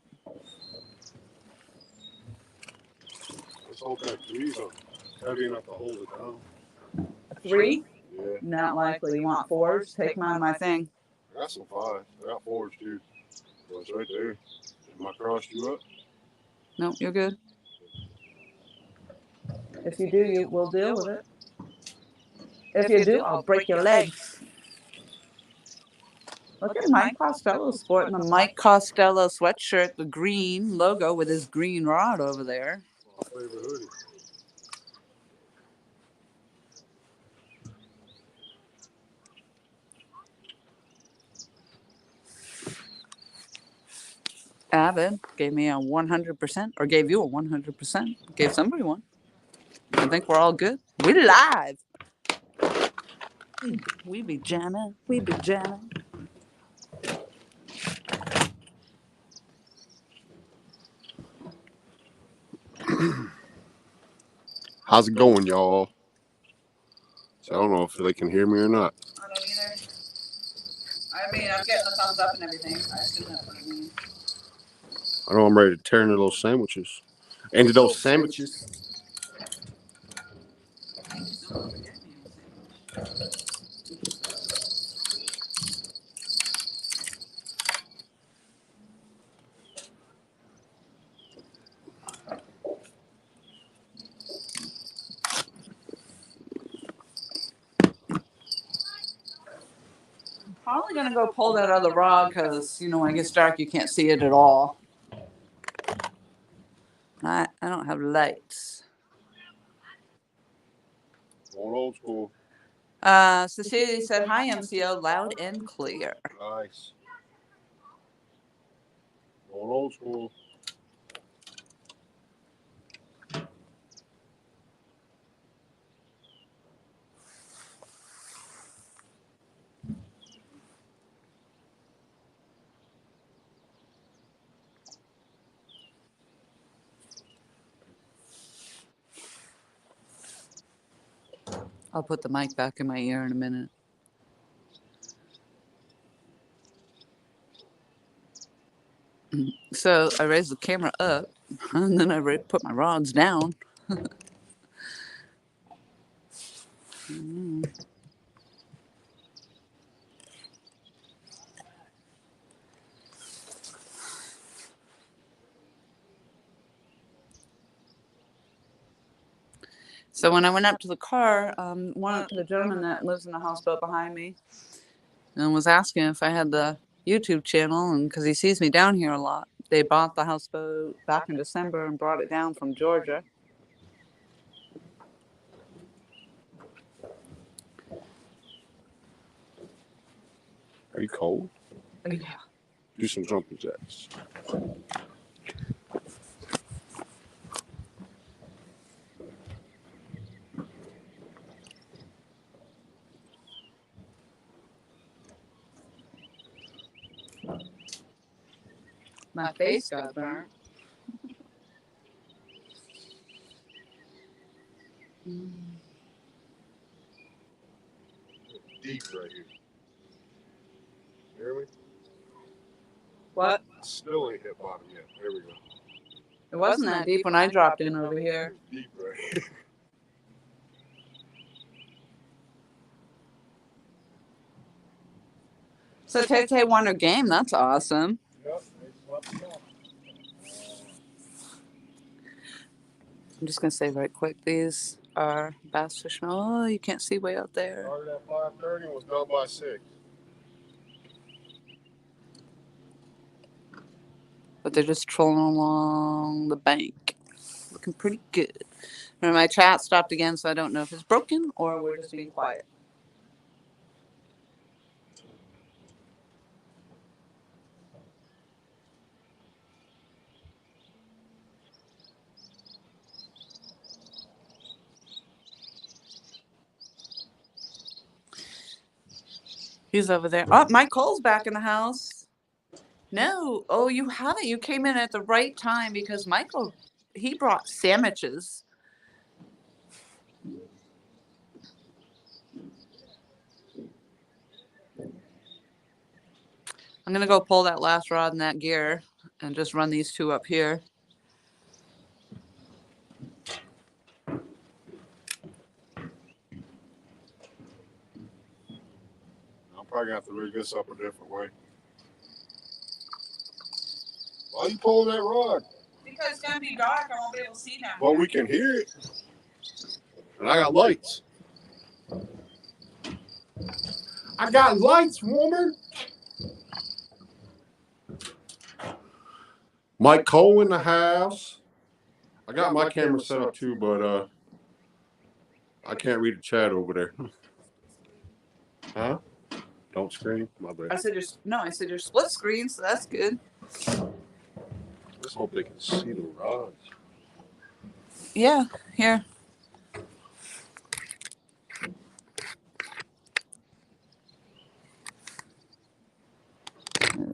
Let's hold that 3 up. Heavy enough to hold it down. 3? Yeah. Not likely. You want 4s? Take them out of my thing. I got some 5. I got 4s too. So it's right there. Am I crossed you up? No, you're good. If you do, we'll deal with it. If you do, I'll break your legs. Look at Mike Costello sporting the Mike Costello sweatshirt, the green logo with his green rod over there. My favorite hoodie. Avid gave me a 100%, or gave you a 100%. Gave somebody one. I think we're all good. We live. We be jamming. We be jamming. How's it going, y'all? So I don't know if they can hear me or not. I don't either. I mean, I'm getting the thumbs up and everything. I assume that's what I mean. I know I'm ready to tear into those sandwiches. Into those sandwiches. Probably gonna go pull that other rod because when it gets dark, you can't see it at all. I don't have lights. Going old school. Cecilia said, "Hi, MCO, loud and clear." Nice. Going old school. I'll put the mic back in my ear in a minute. So I raised the camera up, and then I put my rods down. So when I went up to the car, the gentleman that lives in the houseboat behind me, and was asking if I had the YouTube channel, and because he sees me down here a lot. They bought the houseboat back in December and brought it down from Georgia. Are you cold? Yeah. Do some jumping jacks. My face got burnt. Deep right here. Hear me? What? Still ain't hit bottom yet. There we go. It wasn't that deep when I dropped in over here. Deep right here. So Tay won her game. That's awesome. Yep. I'm just gonna say right quick, these are bass fishing. Oh, you can't see way out there. Started at 5:30 and was done by 6. But they're just trolling along the bank. Looking pretty good. And my chat stopped again, so I don't know if it's broken or we're just being quiet. He's over there. Oh, Mike Cole's back in the house. No. Oh, you haven't. You came in at the right time because Michael, he brought sandwiches. I'm going to go pull that last rod in that gear and just run these two up here. I'm probably going to have to rig this up a different way. Why are you pulling that rod? Because it's going to be dark. I won't be able to see now. Well, we can hear it. And I got lights. I got lights, woman. Mike Cole in the house. I got my camera set up too, but I can't read the chat over there. Huh? Don't scream. My bad. I said you're split screen, so that's good. Let's hope they can see the rods. Yeah, here.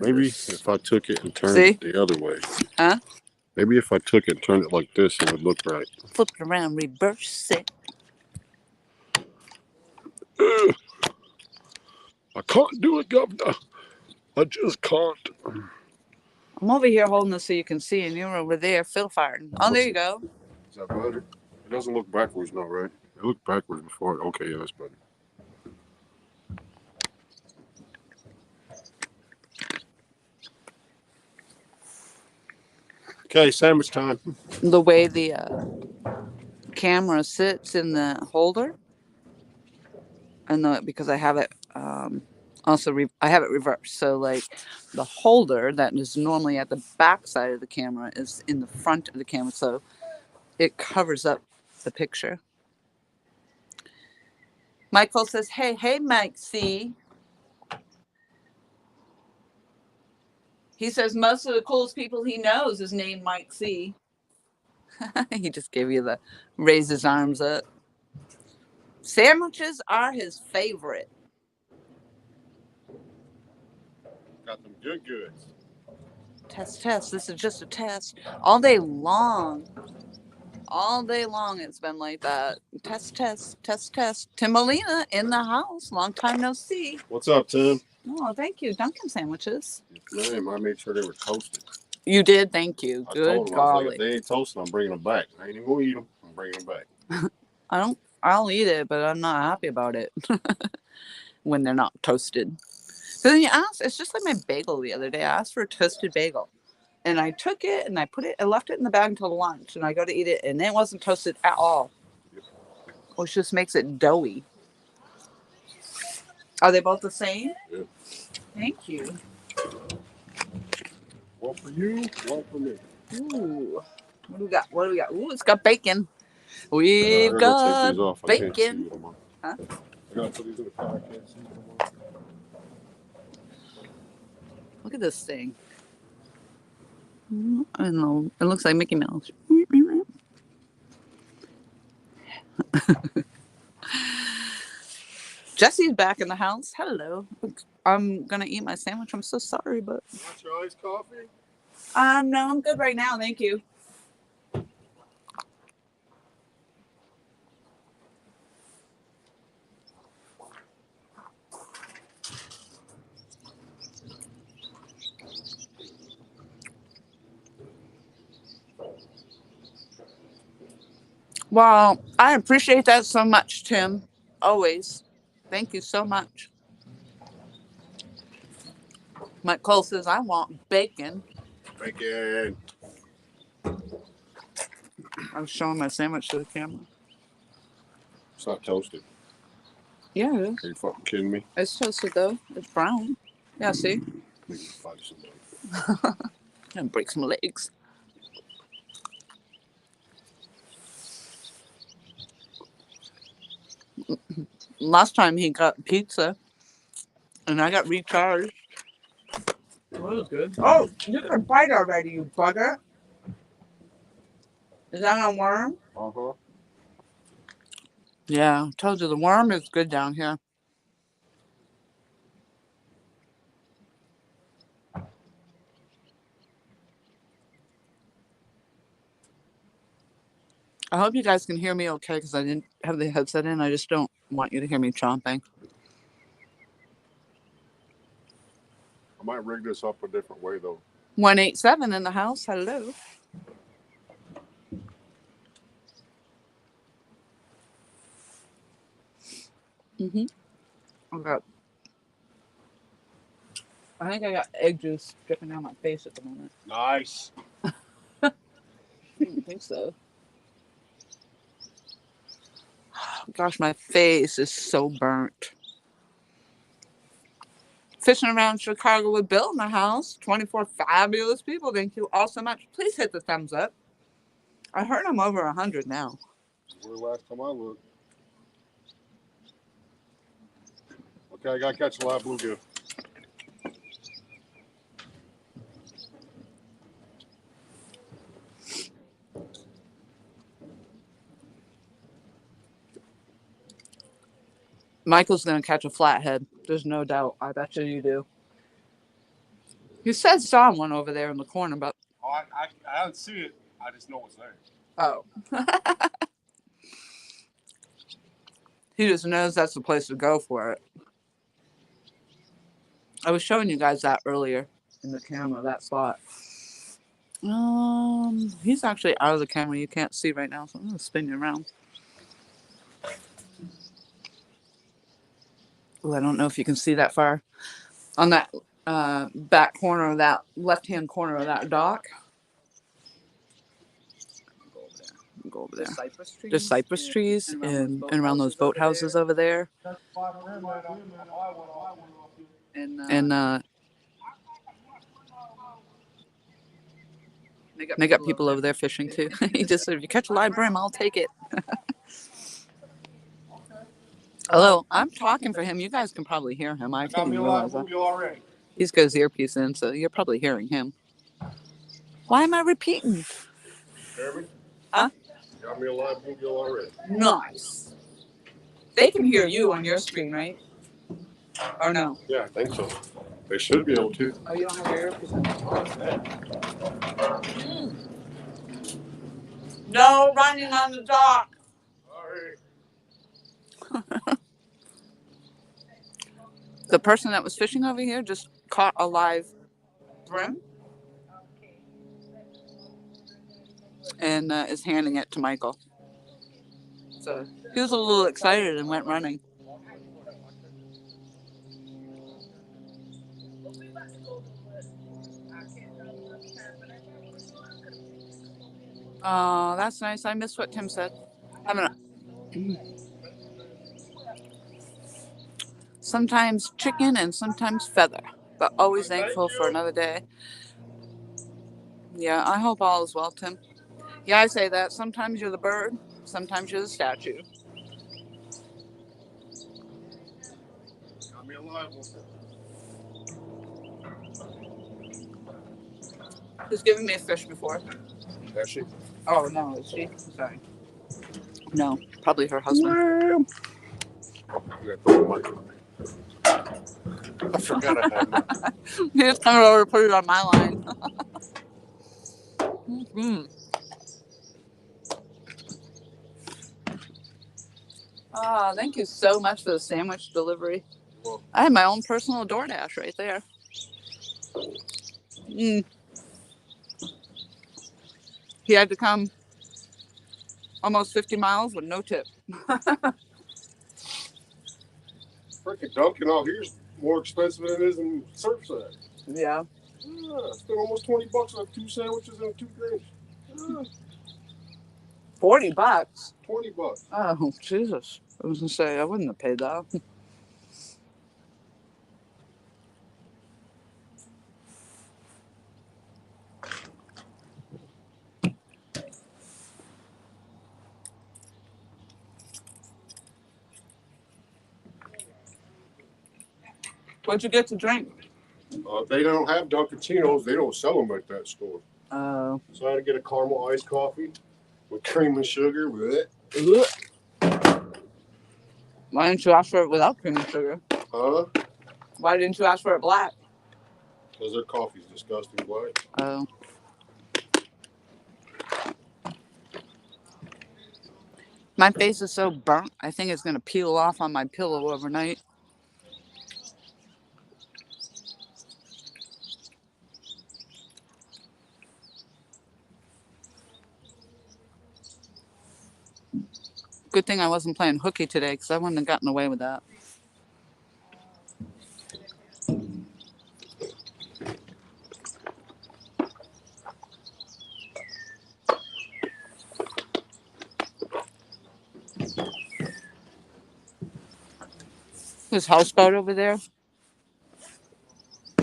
Maybe if I took it and turned See? it the other way. Huh? Maybe if I took it and turned it like this, it would look right. Flip it around, reverse it. I can't do it, Governor. I just can't. I'm over here holding this so you can see, and you're over there fiddle firing. Oh, there you go. Is that better? It doesn't look backwards now, right? It looked backwards before. Okay, yeah, that's better. Okay, sandwich time. The way the camera sits in the holder, and because I have it I have it reversed. So like the holder that is normally at the back side of the camera is in the front of the camera, so it covers up the picture. Michael says, hey, Mike C. He says most of the coolest people he knows is named Mike C. He just gave you the raise his arms up. Sandwiches are his favorite. Got them good goods. Test. This is just a test. All day long it's been like that. Test. Tim Molina in the house. Long time no see. What's up, Tim? Oh, thank you. Dunkin' sandwiches. Yes, ma'am. I made sure they were toasted. You did, thank you. I Good told them, I was golly. like, if they ain't toasted, I'm bringing them back. I ain't even gonna eat them. I'm bringing them back. I'll eat it, but I'm not happy about it when they're not toasted. So then you ask, it's just like my bagel the other day. I asked for a toasted bagel. And I took it and I left it in the bag until lunch, and I go to eat it, and it wasn't toasted at all, which just makes it doughy. Are they both the same? Yeah. Thank you. One for you, one for me. Ooh. What do we got? What do we got? Ooh, it's got bacon. I We've gotta go take got these off. I can't see bacon. them. Huh? I gotta put these in the car. I can't see them. Look at this thing. I don't know. It looks like Mickey Mouse. Jesse's back in the house. Hello. I'm gonna eat my sandwich. I'm so sorry, but Want your iced coffee? no, I'm good right now. Thank you. Well, I appreciate that so much, Tim. Always. Thank you so much. Mike Cole says, I want bacon. Bacon. I'm showing my sandwich to the camera. It's not toasted. Yeah, it is. Are you fucking kidding me? It's toasted, though. It's brown. Yeah, see? Maybe fight somebody. And break some legs. Last time he got pizza, and I got recharged. That was good. Oh, you can bite already, you bugger. Is that a worm? Uh-huh. Yeah, I told you the worm is good down here. I hope you guys can hear me okay because I didn't have the headset in. I just don't want you to hear me chomping. I might rig this up a different way, though. 187 in the house. Hello. I think I got egg juice dripping down my face at the moment. Nice. I don't think so. Gosh, my face is so burnt. Fishing around Chicago with Bill in the house. 24 fabulous people. Thank you all so much. Please hit the thumbs up. I heard I'm over 100 now. Where last time I looked. Okay, I gotta catch a live bluegill. Michael's going to catch a flathead. There's no doubt. I bet you do. You said saw one over there in the corner, but... Oh, I don't see it. I just know it's there. Oh. He just knows that's the place to go for it. I was showing you guys that earlier in the camera, that spot. He's actually out of the camera. You can't see right now, so I'm going to spin you around. Oh, I don't know if you can see that far. On that back corner of that left-hand corner of that dock. Go over there. There's cypress trees and around those boathouses over there. And they got people over there fishing too. He just said, if you catch a live brim, I'll take it. Hello, I'm talking for him. You guys can probably hear him. I can't even realize that. He's got his earpiece in, so you're probably hearing him. Why am I repeating? Hear me? Huh? Got me a live bluegill already. Nice. They can hear you on your screen, right? Or no? Yeah, I think so. They should be able to. Oh, you don't have your earpiece in? No running on the dock. Sorry. The person that was fishing over here just caught a live brim and is handing it to Michael. So he was a little excited and went running. Oh, that's nice. I missed what Tim said. Sometimes chicken and sometimes feather. but always thankful for another day. Yeah, I hope all is well, Tim. Yeah, I say that. Sometimes you're the bird, sometimes you're the statue. Got me a live one. Who's given me a fish before? Has she? Oh, no, is she? Sorry. No, probably her husband. I forgot I had one. He just coming over to put it on my line. Mm-hmm. Ah, thank you so much for the sandwich delivery. Well, I had my own personal DoorDash right there. Mm. He had to come almost 50 miles with no tip. freaking Dunkin' out here's more expensive than it is in Surfside. Yeah. Yeah, I spent almost $20 on 2 sandwiches and 2 drinks. Yeah, $40. $20. Oh, Jesus. I was going to say, I wouldn't have paid that. What'd you get to drink? They don't have Dunkachinos. They don't sell them at that store. Oh. So I had to get a caramel iced coffee with cream and sugar with it. Why didn't you ask for it without cream and sugar? Huh? Why didn't you ask for it black? Because their coffee's disgusting black. Oh. My face is so burnt, I think it's going to peel off on my pillow overnight. Good thing I wasn't playing hooky today because I wouldn't have gotten away with that. This houseboat over there.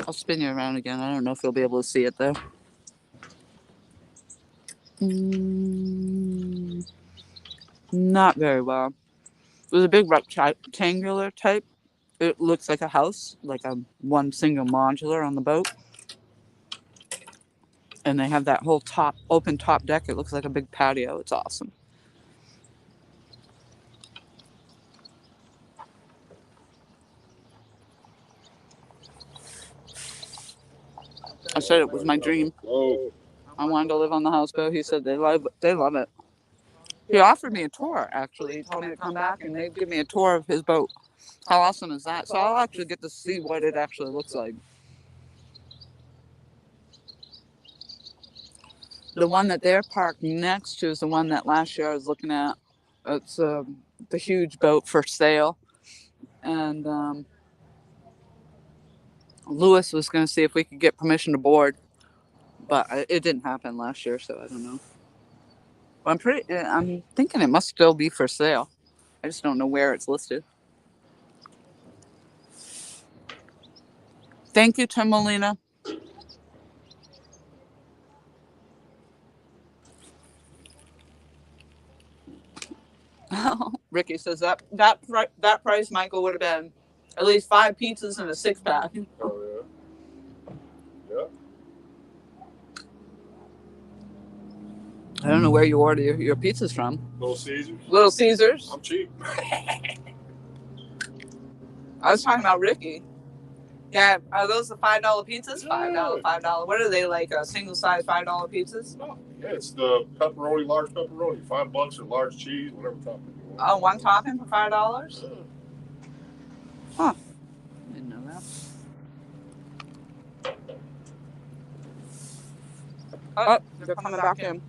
I'll spin you around again. I don't know if you'll be able to see it though. Not very well. It was a big rectangular type. It looks like a house, like a one single modular on the boat. And they have that whole open top deck. It looks like a big patio. It's awesome. I said it was my dream. Oh. I wanted to live on the houseboat. He said they love it. He offered me a tour, actually. He told me to come back and they'd give me a tour of his boat. How awesome is that? So I'll actually get to see what it actually looks like. The one that they're parked next to is the one that last year I was looking at. It's the huge boat for sale. And Lewis was going to see if we could get permission to board. But it didn't happen last year, so I don't know. I'm thinking it must still be for sale. I just don't know where it's listed. Thank you, Tim Molina. Ricky says that price, Michael, would have been at least 5 pizzas and a 6-pack. Oh, yeah. Yeah. I don't know where you order your pizzas from. Little Caesars. Little Caesars. I'm cheap. I was talking about Ricky. Yeah, are those the $5 pizzas? $5, $5. What are they, like single size $5 pizzas? Oh, yeah, it's the pepperoni, large pepperoni, $5 or large cheese, whatever topping you want. Oh, one topping for $5? Yeah. Huh. Didn't know that. Oh, they're coming back in.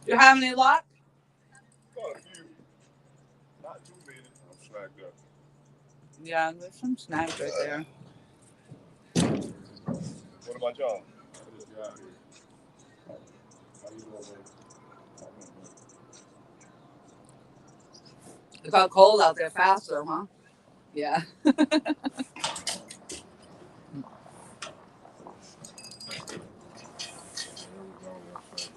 You have any luck? Got a few. Not too many. I'm snagged up. Yeah, there's some snags right there. What about y'all? I just got here. How you doing, man? It got cold out there fast though, huh? Yeah.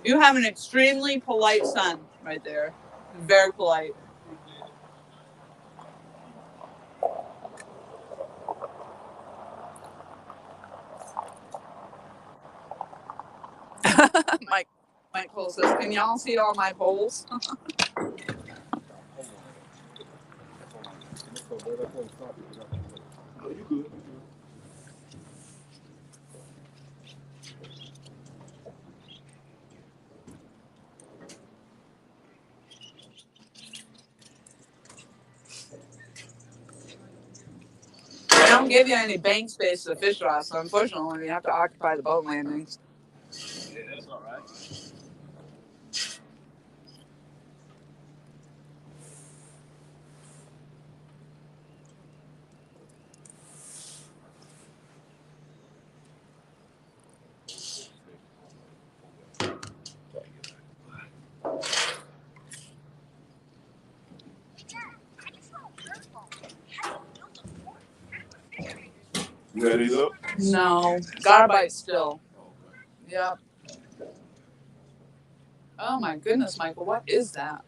You have an extremely polite son right there. Very polite. Mike Cole says, can y'all see all my poles? Oh, you good. They don't give you any bank space to fish off, so unfortunately you have to occupy the boat landings. Yeah, that's all right. You had these up? No, gotta bite still. Yep. Oh my goodness, Michael, what is that?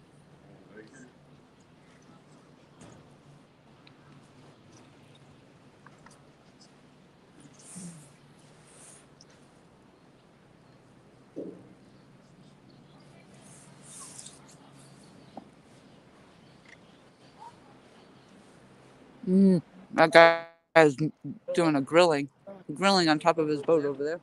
That guy's doing a grilling on top of his boat over there.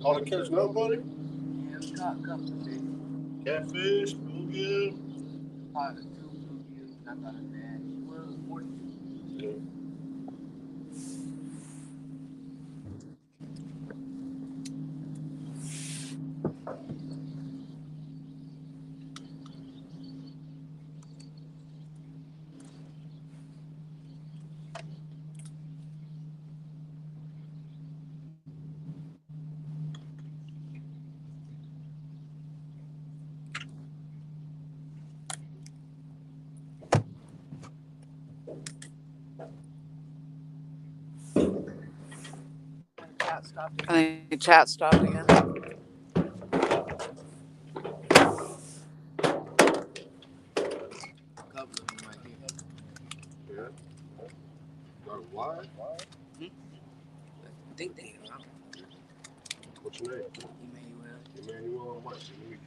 All the catch no, buddy? Yeah, we caught a couple of fish. Catfish, bluegill. Caught 2 bluegills. I got a bad. Well, 42. Yeah. I think the chat stopped again. Yeah. Got a wide? I think they are. What's your name? Emmanuel what? Nice to meet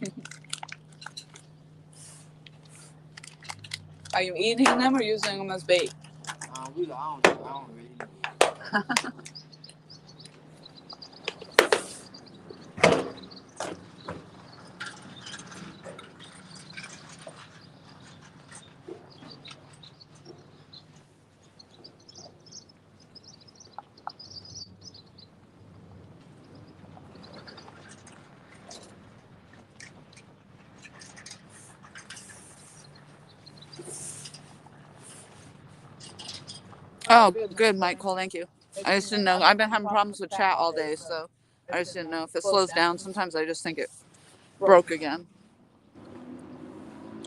you, bro. Are you eating them or using them as bait? I don't really eat it. Oh, good, Mike Cole. Thank you. I just didn't know. I've been having problems with chat all day, so I just didn't know if it slows down. Sometimes I just think it broke again.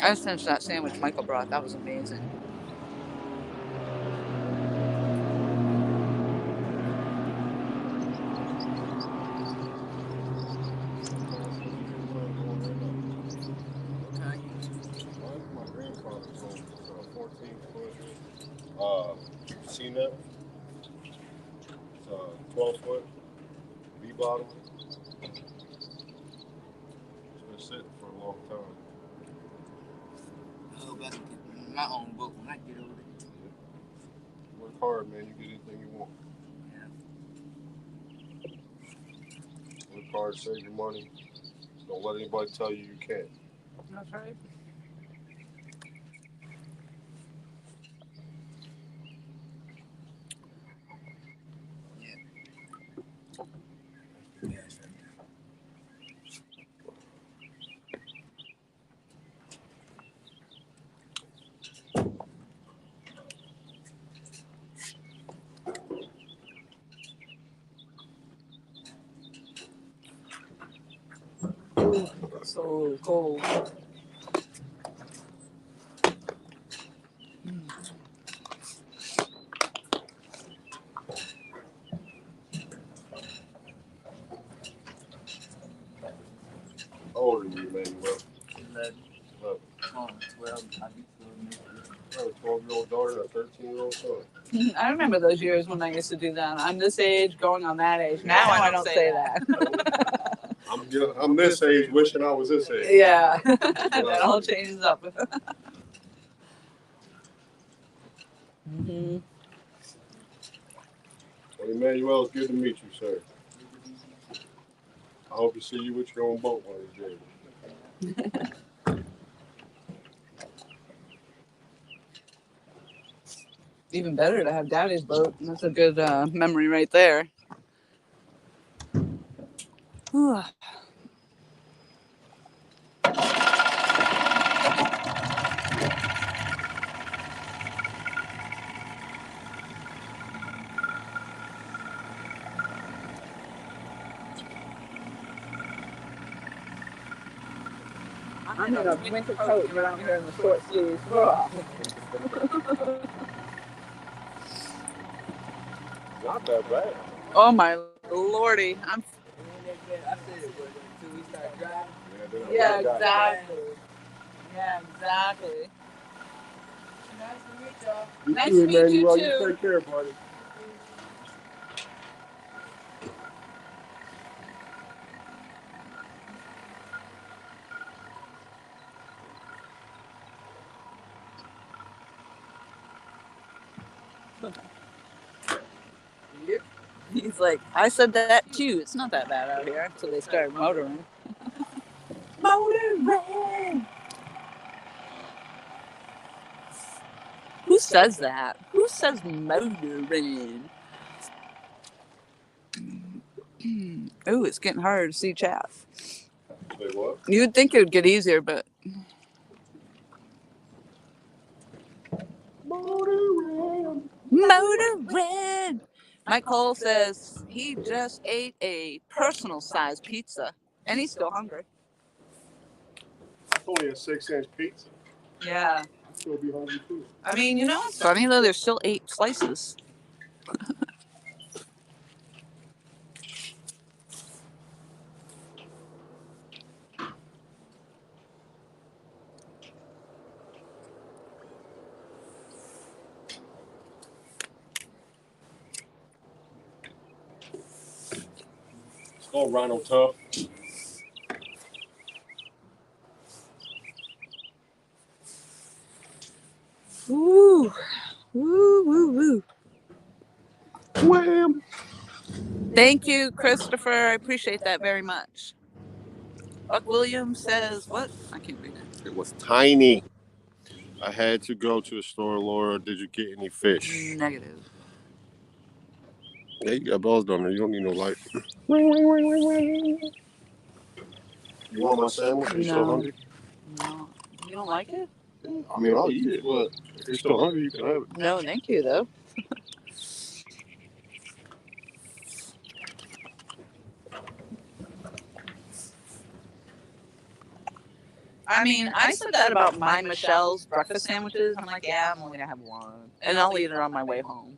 I just finished that sandwich Michael brought. That was amazing. Okay. My grandfather's home was 14 foot. CNET. 12-foot V bottom. It's been sitting for a long time. I hope I can get my own boat when I get over there. Work hard, man. You get anything you want. Yeah. Work hard, save your money. Don't let anybody tell you you can't. That's right. So cold. How old are you, Emmanuel? 11. 11. Oh, 12. I'll be 12 next year. I have a 12-year-old daughter and a 13-year-old son. I remember those years when I used to do that. I'm this age, going on that age. Now I don't say that. I'm this age, wishing I was this age. Yeah, that all changes up. Mm-hmm. Well, Emmanuel, it's good to meet you, sir. I hope to see you with your own boat one of these days. Even better to have Daddy's boat. That's a good memory right there. Whew. I'm in a winter coat and out here in the short sleeves. Not that bad. Oh my lordy. I said it was until we start driving. Yeah, exactly. Yeah, exactly. Nice to meet y'all. You Nice too, to meet you Emmanuel. too. You take care, buddy. Yep. He's like, I said that too. It's not that bad out here until they start motoring. Motoring! Who says that? Who says motoring? Ooh, it's getting harder to see chat. Say what? You'd think it would get easier, but. Motoring. Motoring! Mike Cole says he just ate a personal size pizza and he's still hungry. It's only a 6-inch pizza. Yeah. I'd still be hungry too. I mean, you know what's funny though? There's still 8 slices. It's called Rhino Tough. Woo! Woo, woo, woo. Wham! Thank you, Christopher. I appreciate that very much. Buck Williams says, what? I can't read it. It was tiny. I had to go to the store. Laura, did you get any fish? Negative. Yeah, you got bells down there. You don't need no light. You want my sandwich? Are you still No. hungry? No. You don't like it? I mean, I'll eat it, but if you're still hungry, you can have it. No, thank you, though. I mean, I said that about my Michelle's breakfast sandwiches. I'm like, yeah, I'm only going to have one. And I'll eat it on my way home.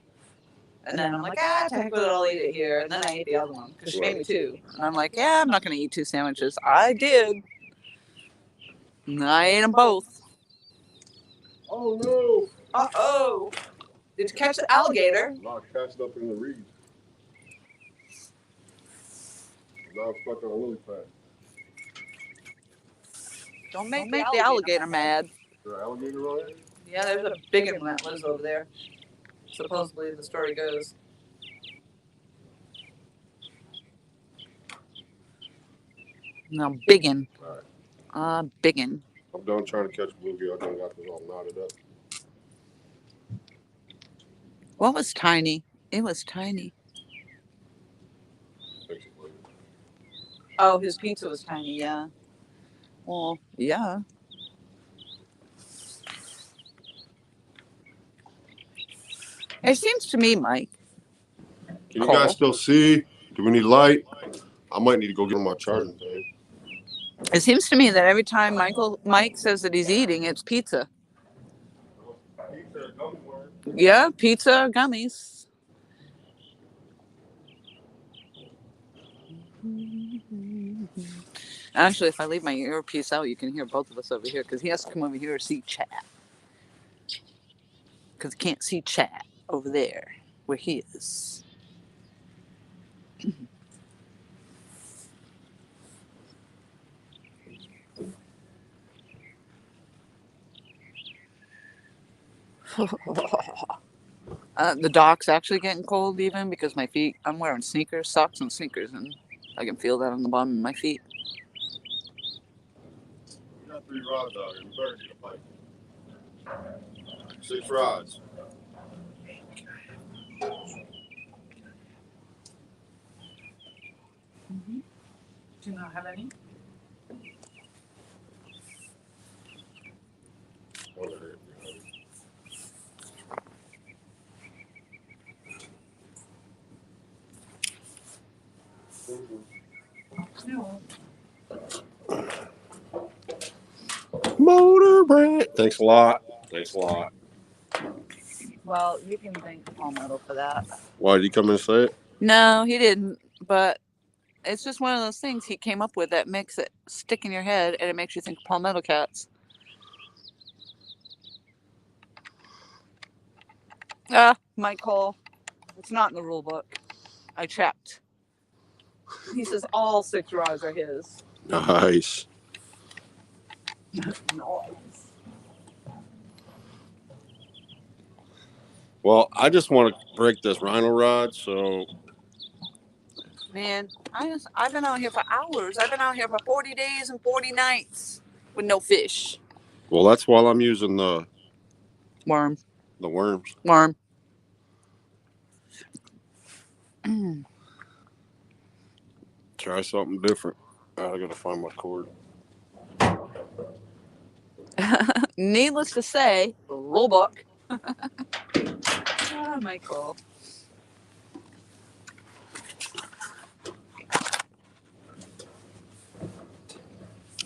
And then I'm like, to heck with it, I'll eat it here. And then I ate the other one because she made me 2. And I'm like, yeah, I'm not going to eat 2 sandwiches. I did. And I ate them both. Oh, no. Uh-oh. Did you catch the alligator? No, I cast it up in the reeds. Now I'm stuck on a lily pad. Don't make the alligator mad. Is there an alligator on it? Yeah, there's a big one that lives over there. Supposedly the story goes. No, biggin. Alright. Biggin. I'm done trying to catch bluegill. I done got this all knotted up. What was tiny? It was tiny. Fix it later. Oh, his pizza was tiny, yeah. Well, yeah. It seems to me, Mike. Can you guys still see? Do we need light? I might need to go get on my charging thing. It seems to me that every time Mike says that he's eating, it's pizza. Yeah, pizza or gummies. Actually, if I leave my earpiece out, you can hear both of us over here because he has to come over here to see chat. Because he can't see chat over there where he is. The dock's actually getting cold even because my feet, I'm wearing sneakers, socks and sneakers, and I can feel that on the bottom of my feet. We got 3 rods out here. We better get a pipe. 6 rods. Do you not have any? No. Motor brand. Thanks a lot. Thanks a lot. Well, you can thank Palmetto for that. Why did he come in and say it? No, he didn't. But it's just one of those things he came up with that makes it stick in your head and it makes you think of Palmetto cats. Mike Cole. It's not in the rule book. I checked. He says all 6 rods are his. Nice. Nice. Well, I just want to break this rhino rod, so. Man, I've been out here for hours. I've been out here for 40 days and 40 nights with no fish. Well, that's while I'm using the Worm. worms. Worm. Try something different. I gotta find my cord. Needless to say, rule book. Michael.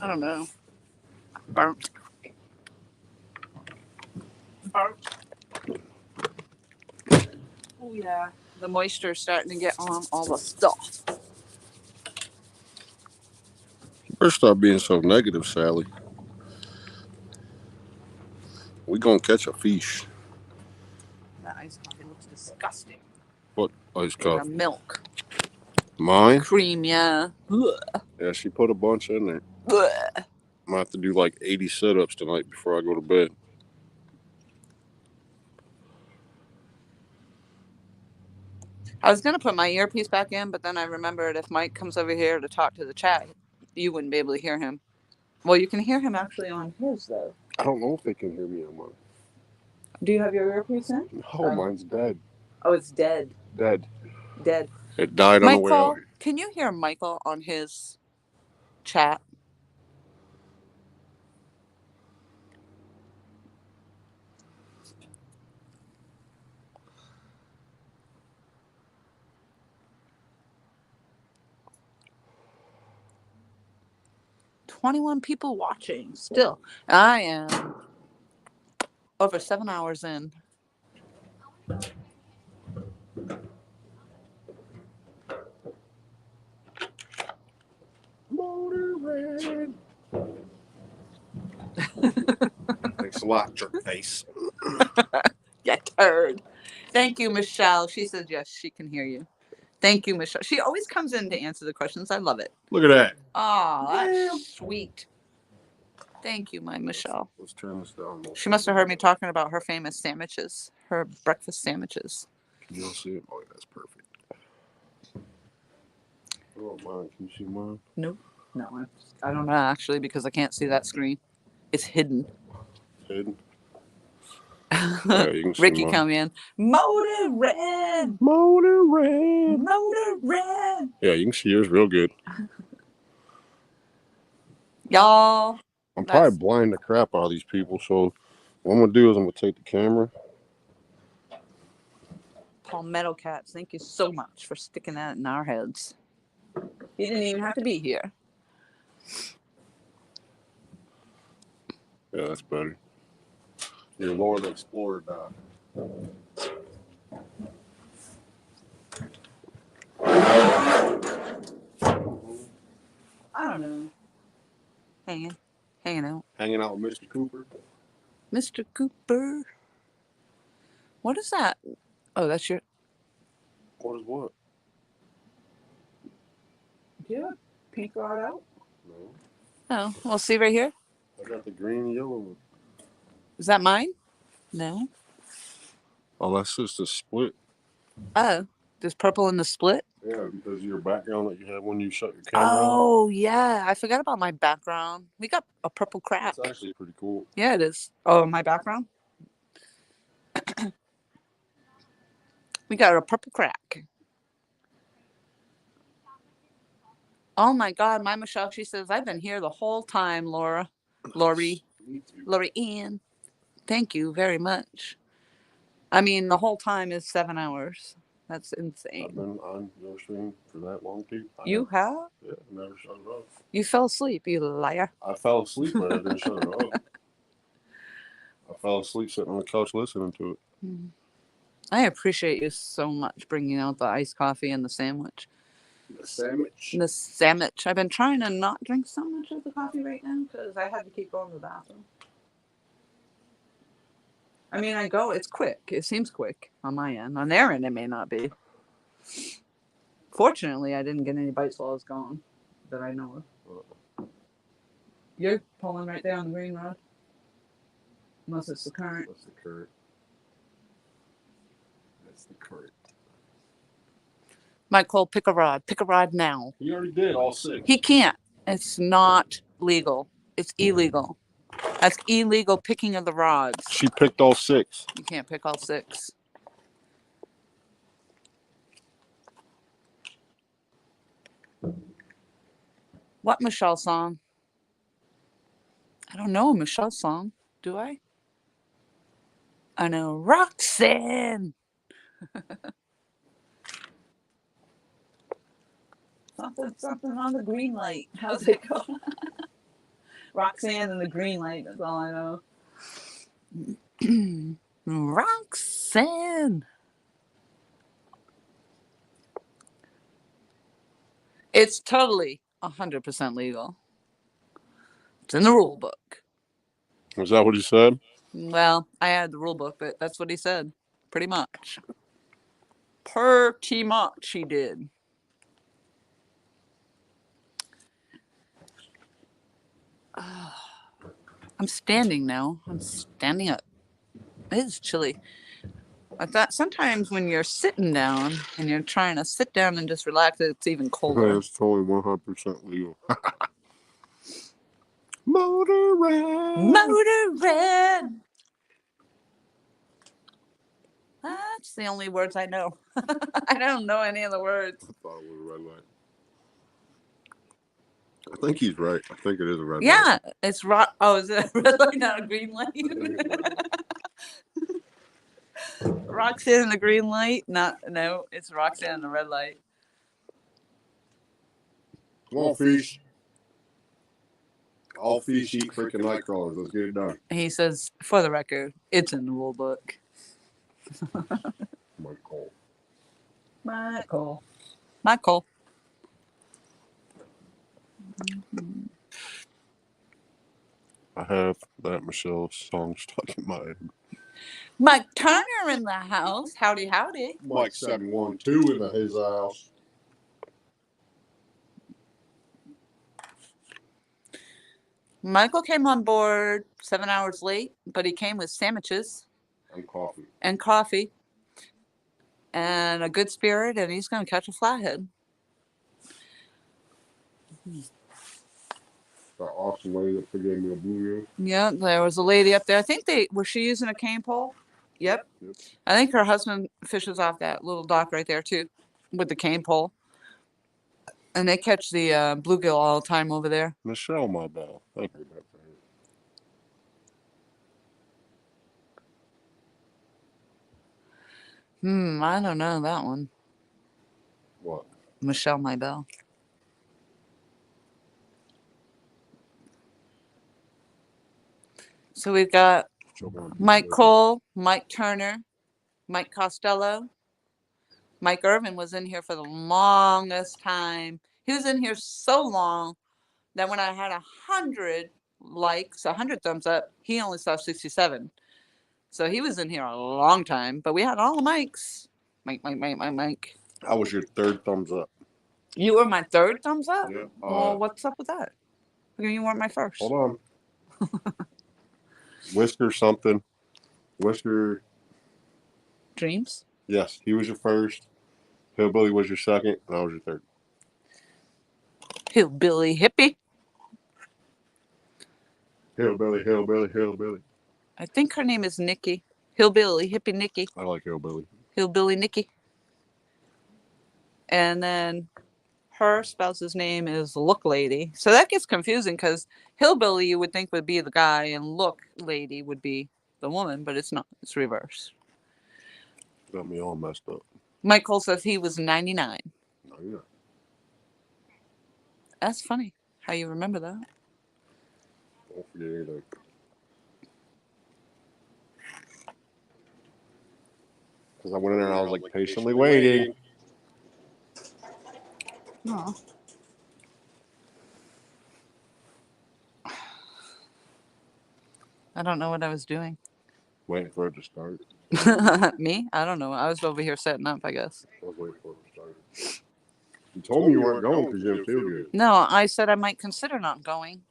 I don't know. Burnt. Oh yeah. The moisture's starting to get on all the stuff. First, stop being so negative, Sally. We gonna catch a fish. That iced coffee looks disgusting. What ice The coffee? milk. Mine? Cream, yeah. Ugh. Yeah, she put a bunch in there. Ugh. I'm gonna have to do like 80 sit-ups tonight before I go to bed. I was going to put my earpiece back in, but then I remembered if Mike comes over here to talk to the chat, you wouldn't be able to hear him. Well, you can hear him actually on his, though. I don't know if they can hear me on mine. Do you have your earpiece in? No, mine's dead. Oh, it's dead. Dead. Dead. It died on the way out Michael, here. can you hear Michael on his chat? $21 people watching still. I am over 7 hours in. Motor red. Thanks a lot, jerk face. Get turd. Thank you, Michelle. She says yes, she can hear you. Thank you, Michelle. She always comes in to answer the questions. I love it. Look at that. Oh, that's sweet. Thank you, my Michelle. Let's turn this down. She must have heard me talking about her famous sandwiches, her breakfast sandwiches. Can you all see it? Oh, that's perfect. Oh, mine. Can you see mine? Nope. No, I don't know actually because I can't see that screen. It's hidden. Hidden. Yeah, you can see Ricky mine. come in. Motor red. Motor red. Motor red. Yeah, you can see yours real good. Y'all. I'm probably blind the crap out of these people, so what I'm going to do is I'm going to take the camera. Palmetto cats, thank you so much for sticking that in our heads. You didn't even have to be here. Yeah, that's better. Your Lord Explorer died. I don't know. Hanging out. Hanging out with Mr. Cooper. Mr. Cooper. What is that? Oh, that's your. What is what? Do you have a pink rod out? No. Oh, well, see right here. I got the green and yellow one. Is that mine? No. Oh, that's just a split. Oh, there's purple in the split? Yeah, because of your background that you have when you shut your camera Oh, yeah. I forgot about my background. We got a purple crack. It's actually pretty cool. Yeah, it is. Oh, my background? We got a purple crack. Oh, my God. My Michelle, she says, I've been here the whole time, Lori Ann. Thank you very much. I mean, the whole time is 7 hours. That's insane. I've been on your stream for that long, too. You have? Yeah, never shut it off. You fell asleep, you liar. I fell asleep, but I didn't shut it off. I fell asleep sitting on the couch listening to it. I appreciate you so much bringing out the iced coffee and the sandwich. The sandwich? The sandwich. I've been trying to not drink so much of the coffee right now because I had to keep going to the bathroom. I mean, it's quick. It seems quick on my end. On their end, it may not be. Fortunately, I didn't get any bites while I was gone that I know of. You're pulling right there on the green rod? Unless it's the current. That's the current. That's the current. Mike Cole, pick a rod. Pick a rod now. He already did all 6. He can't. It's not legal. It's illegal. That's illegal picking of the rods. She picked all 6. You can't pick all 6. What Michelle song? I don't know a Michelle song. Do I? I know Roxanne. Something on the green light. How's it go? Roxanne and the green light. That's all I know. Roxanne. It's totally 100% legal. It's in the rule book. Was that what he said? Well, I had the rule book, but that's what he said. Pretty much. Pretty much he did. I'm standing now. I'm standing up. It is chilly. I thought sometimes when you're sitting down and you're trying to sit down and just relax, it's even colder. It's totally 100% legal. Motor red. Motor red. That's the only words I know. I don't know any of the words. I thought it was a red light. I think he's right. I think it is a red light. Yeah, it's rock. Oh, is it a red light, not a green light? Roxanne and the green light? No, it's Roxanne and the red light. Come on, fish. All fish eat freaking night crawlers. Let's get it done. He says, for the record, it's in the rule book. Michael. Michael. I have that Michelle song stuck in my head. Mike Turner in the house. Howdy, howdy. Mike 712 in his house. Michael came on board 7 hours late, but he came with sandwiches And coffee. and coffee and a good spirit, and he's going to catch a flathead. That awesome lady that gave me a bluegill. Yeah, there was a lady up there. I think was she using a cane pole? Yep. I think her husband fishes off that little dock right there too, with the cane pole. And they catch the bluegill all the time over there. Michelle, my bell. Thank you. I don't know that one. What? Michelle, my bell. So we've got Mike Cole, Mike Turner, Mike Costello. Mike Irvin was in here for the longest time. He was in here so long that when I had 100 likes, 100 thumbs up, he only saw 67. So he was in here a long time, but we had all the mics. Mike. How was your third thumbs up? You were my third thumbs up? Yeah. Well, what's up with that? You weren't my first. Hold on. Whisker something. Whisker. Dreams? Yes, he was your first. Hillbilly was your second, and I was your third. Hillbilly hippie. Hillbilly. I think her name is Nikki. Hillbilly hippie Nikki. I like Hillbilly. Hillbilly Nikki. And then her spouse's name is Look Lady. So that gets confusing because Hillbilly you would think would be the guy and Look Lady would be the woman, but it's not. It's reverse. Got me all messed up. Michael says he was 99. Oh, yeah. That's funny how you remember that. Don't forget anything. Because I went in there and I was like patiently waiting. No. I don't know what I was doing. Waiting for it to start. Me? I don't know. I was over here setting up, I guess. I was waiting for it to start. You told me you weren't going because you didn't feel good. No, I said I might consider not going.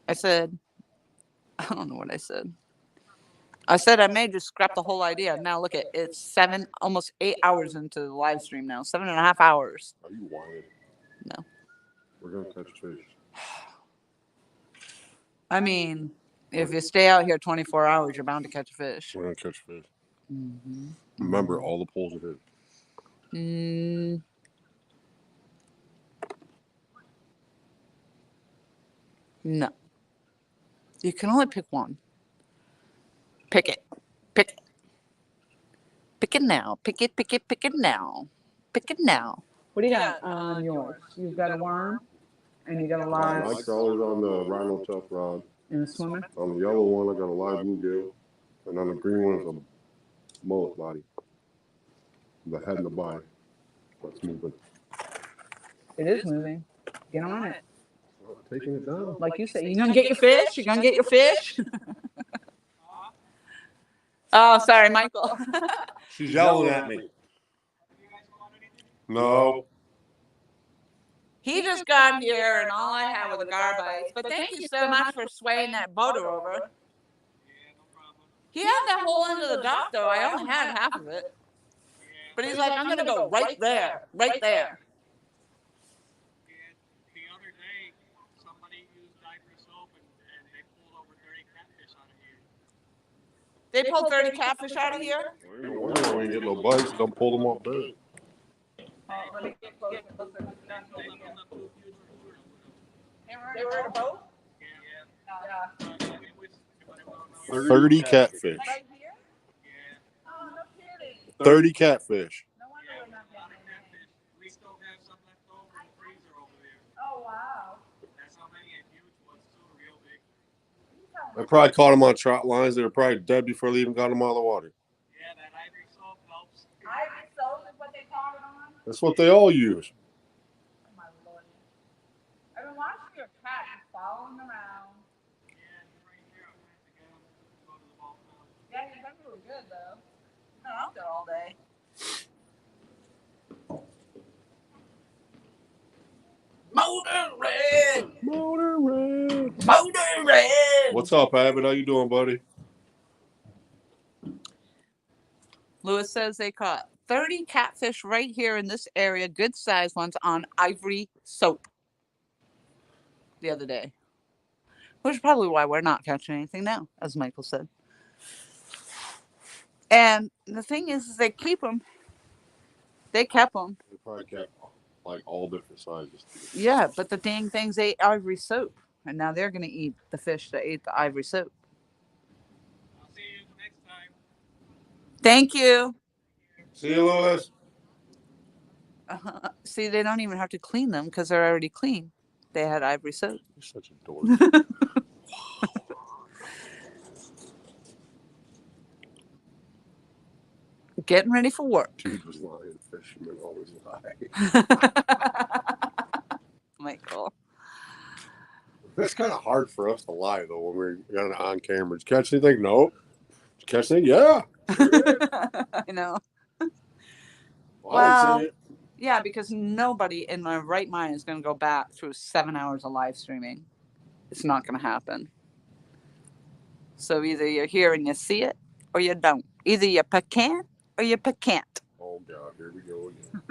I said, I don't know what I said. I said I may just scrap the whole idea. Now look at it's almost 8 hours into the live stream now. 7.5 hours. Are you whining? No. We're going to catch fish. I mean, if you stay out here 24 hours, you're bound to catch a fish. We're going to catch fish. Mm-hmm. Remember, all the poles are hit. No. You can only pick one. Pick it. Pick it. Pick it now. Pick it now. Pick it now. What do you got on yours? You've got a worm and you got a live. My crawler's on the rhino tough rod. And a swimmer? On the yellow one, I got a live bluegill. And on the green one is a mullet body. The head and the body. That's moving. It is moving. Get on it. Taking it down. Like you said, you gonna get your fish? You gonna get your fish? Oh, sorry, Michael. She's yelling at me. No. He just got here and all I had was a garbite. But thank you so much for swaying that boater over. He had that whole end of the dock though. I only had half of it. But he's like, I'm gonna go right there. Right there. The other day, somebody used diaper soap and they pulled over 30 catfish out of here. They pulled 30 catfish out of here? No wonder we ain't get no bites. Don't pull them off bed. Let me get closer. They were in a boat? Yeah. 30 catfish. Right here? Oh, no kidding. 30 catfish. No wonder we're not getting any. We still have some left over in the freezer over there. Oh, wow. That's how many, and huge ones too, real big. I probably caught them on trot lines. They were probably dead before they even got them out of the water. Yeah, that ivory soap helps. Ivory soap is what they caught it on? That's what they all use. Oh, my Lord. I've been watching your cat just following around. Yeah, he's right here. I'm going to have to get him to go to the ball now. Yeah, he's been really good, though. No, I'm good all day. Motor red! Motor red. Motor What's up, Abbott? How you doing, buddy? Lewis says they caught 30 catfish right here in this area, good sized ones on ivory soap the other day. Which is probably why we're not catching anything now, as Michael said. And the thing is they keep them. They kept them. They probably kept like all different sizes. Yeah, but the dang things ate ivory soap. And now they're going to eat the fish that ate the ivory soap. I'll see you next time. Thank you. See you, Lewis. See, they don't even have to clean them because they're already clean. They had ivory soap. You're such a dork. Getting ready for work. Dude was lying. Fishermen always lie. Michael. It's kind of hard for us to lie, though, when we're got it on camera. Did you catch anything? No. Did you catch anything? Yeah. I know. Well, I didn't see it. Yeah, because nobody in their right mind is going to go back through 7 hours of live streaming. It's not going to happen. So either you're here and you see it, or you don't. Either you pecan or you pecan't. Oh, God. Here we go again.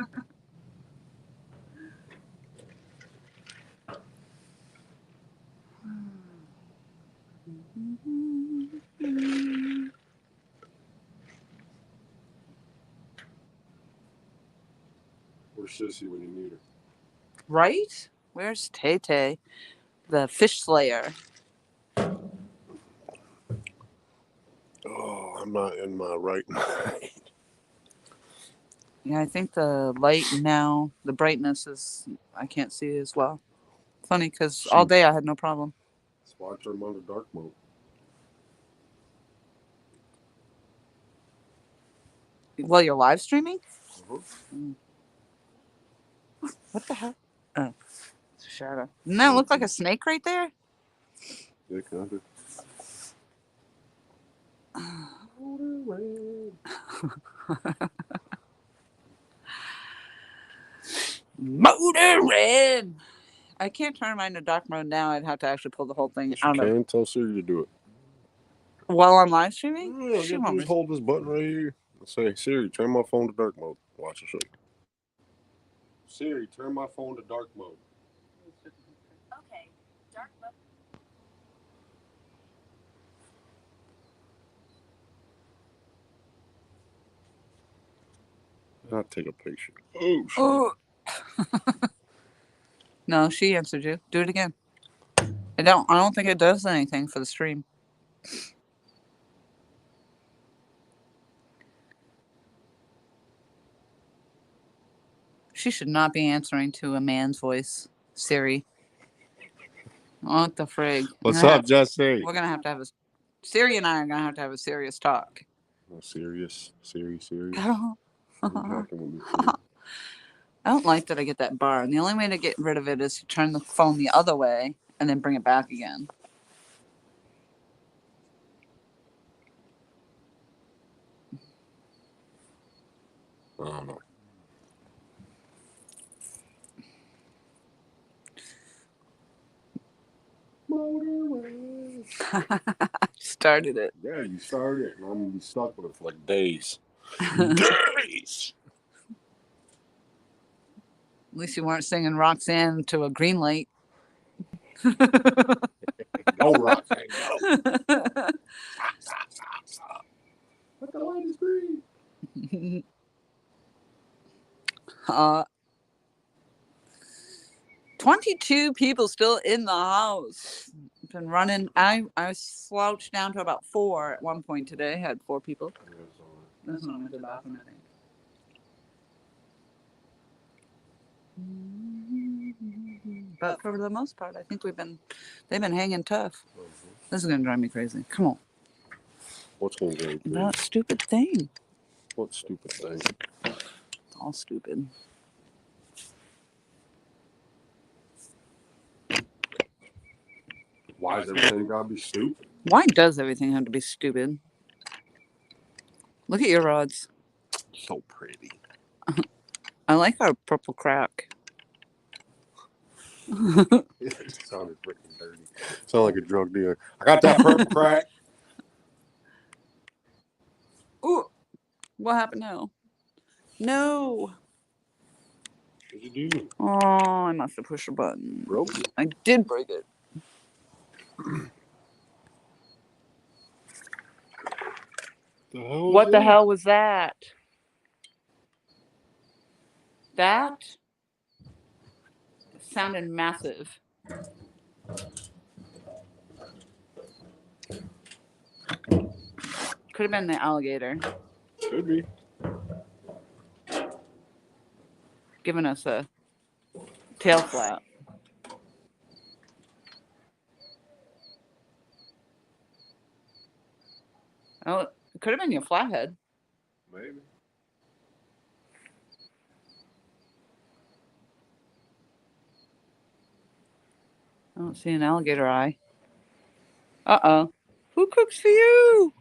Where's Sissy when you need her? Right? Where's Tay Tay, the fish slayer? Oh, I'm not in my right mind. Yeah, I think the light now, the brightness is, I can't see as well. Funny, because all day I had no problem. That's why I turned on the dark mode. While you're live streaming? Uh-huh. What the hell? Oh, it's a shadow. Doesn't that look like a snake right there? Yeah, kind of. Motorin! I can't turn mine to dark mode now. I'd have to actually pull the whole thing Yes, you out of can. Tell Siri to do it. while I'm live streaming. Yeah, She just won't. hold this button right here and say, Siri, turn my phone to dark mode. Watch the show. Siri, turn my phone to dark mode. Okay, dark mode. I'll take a picture. Oh, shit. Oh. No, she answered you. Do it again. I don't think it does anything for the stream. She should not be answering to a man's voice, Siri. What the frig? What's up, Jesse? We're gonna have to have a Siri and I are gonna have to have a serious talk. Oh, serious. Siri. I don't like that I get that bar, and the only way to get rid of it is to turn the phone the other way and then bring it back again. I don't know. Started it. Yeah, you started it, and I'm gonna be stuck with it for like days. Days. At least you weren't singing Roxanne to a green light. No, Roxanne, no. Stop. But the light is green. 22 people still in the house. Been running. I slouched down to about 4 at one point today. Had 4 people. That's when I went to the bathroom, I think. But for the most part, I think they've been hanging tough. This is gonna drive me crazy. Come on. What's going to go? That stupid thing. What stupid thing? It's all stupid. Why is everything gotta be stupid? Why does everything have to be stupid? Look at your rods. So pretty. I like our purple crack. It sounded freaking dirty. Sound like a drug dealer. I got that purple crack. Ooh, what happened now? No. What'd you do? Oh, I must have pushed a button. Broke it. I did break it. The hell What the that? hell was that? That sounded massive. Could have been the alligator Could be. giving us a tail flap. Oh, it could have been your flathead. Maybe. I don't see an alligator eye. Uh-oh. Who cooks for you?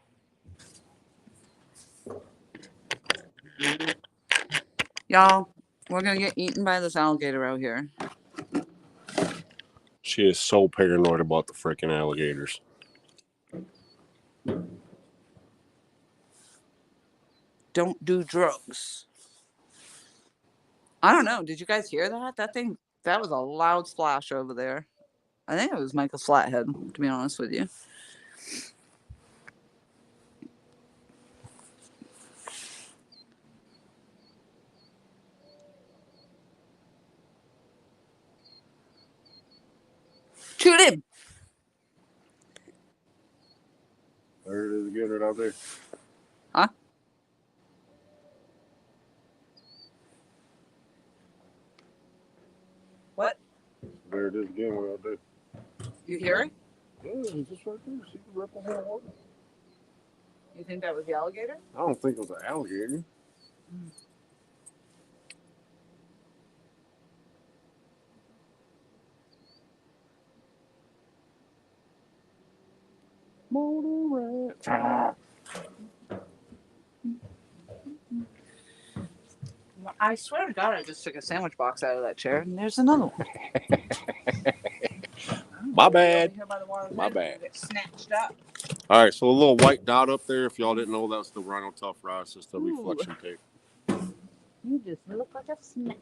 Y'all, we're going to get eaten by this alligator out here. She is so paranoid about the freaking alligators. Don't do drugs. I don't know. Did you guys hear that? That was a loud splash over there. I think it was Michael's flathead, to be honest with you. Shoot him! There it is again, right out there. Huh? What? There it is again, right out there. You hear it? Yeah, it's just right there. See the ripple here? Water. You think that was the alligator? I don't think it was an alligator. Motor rat. I swear to God, I just took a sandwich box out of that chair, and there's another one. My bad. Over here by the water's My edge, bad. it'll get snatched up. All right, so a little white dot up there. If y'all didn't know, that's the Rhino Tough Rod. It's just the Ooh. reflection tape. You just look like a snake.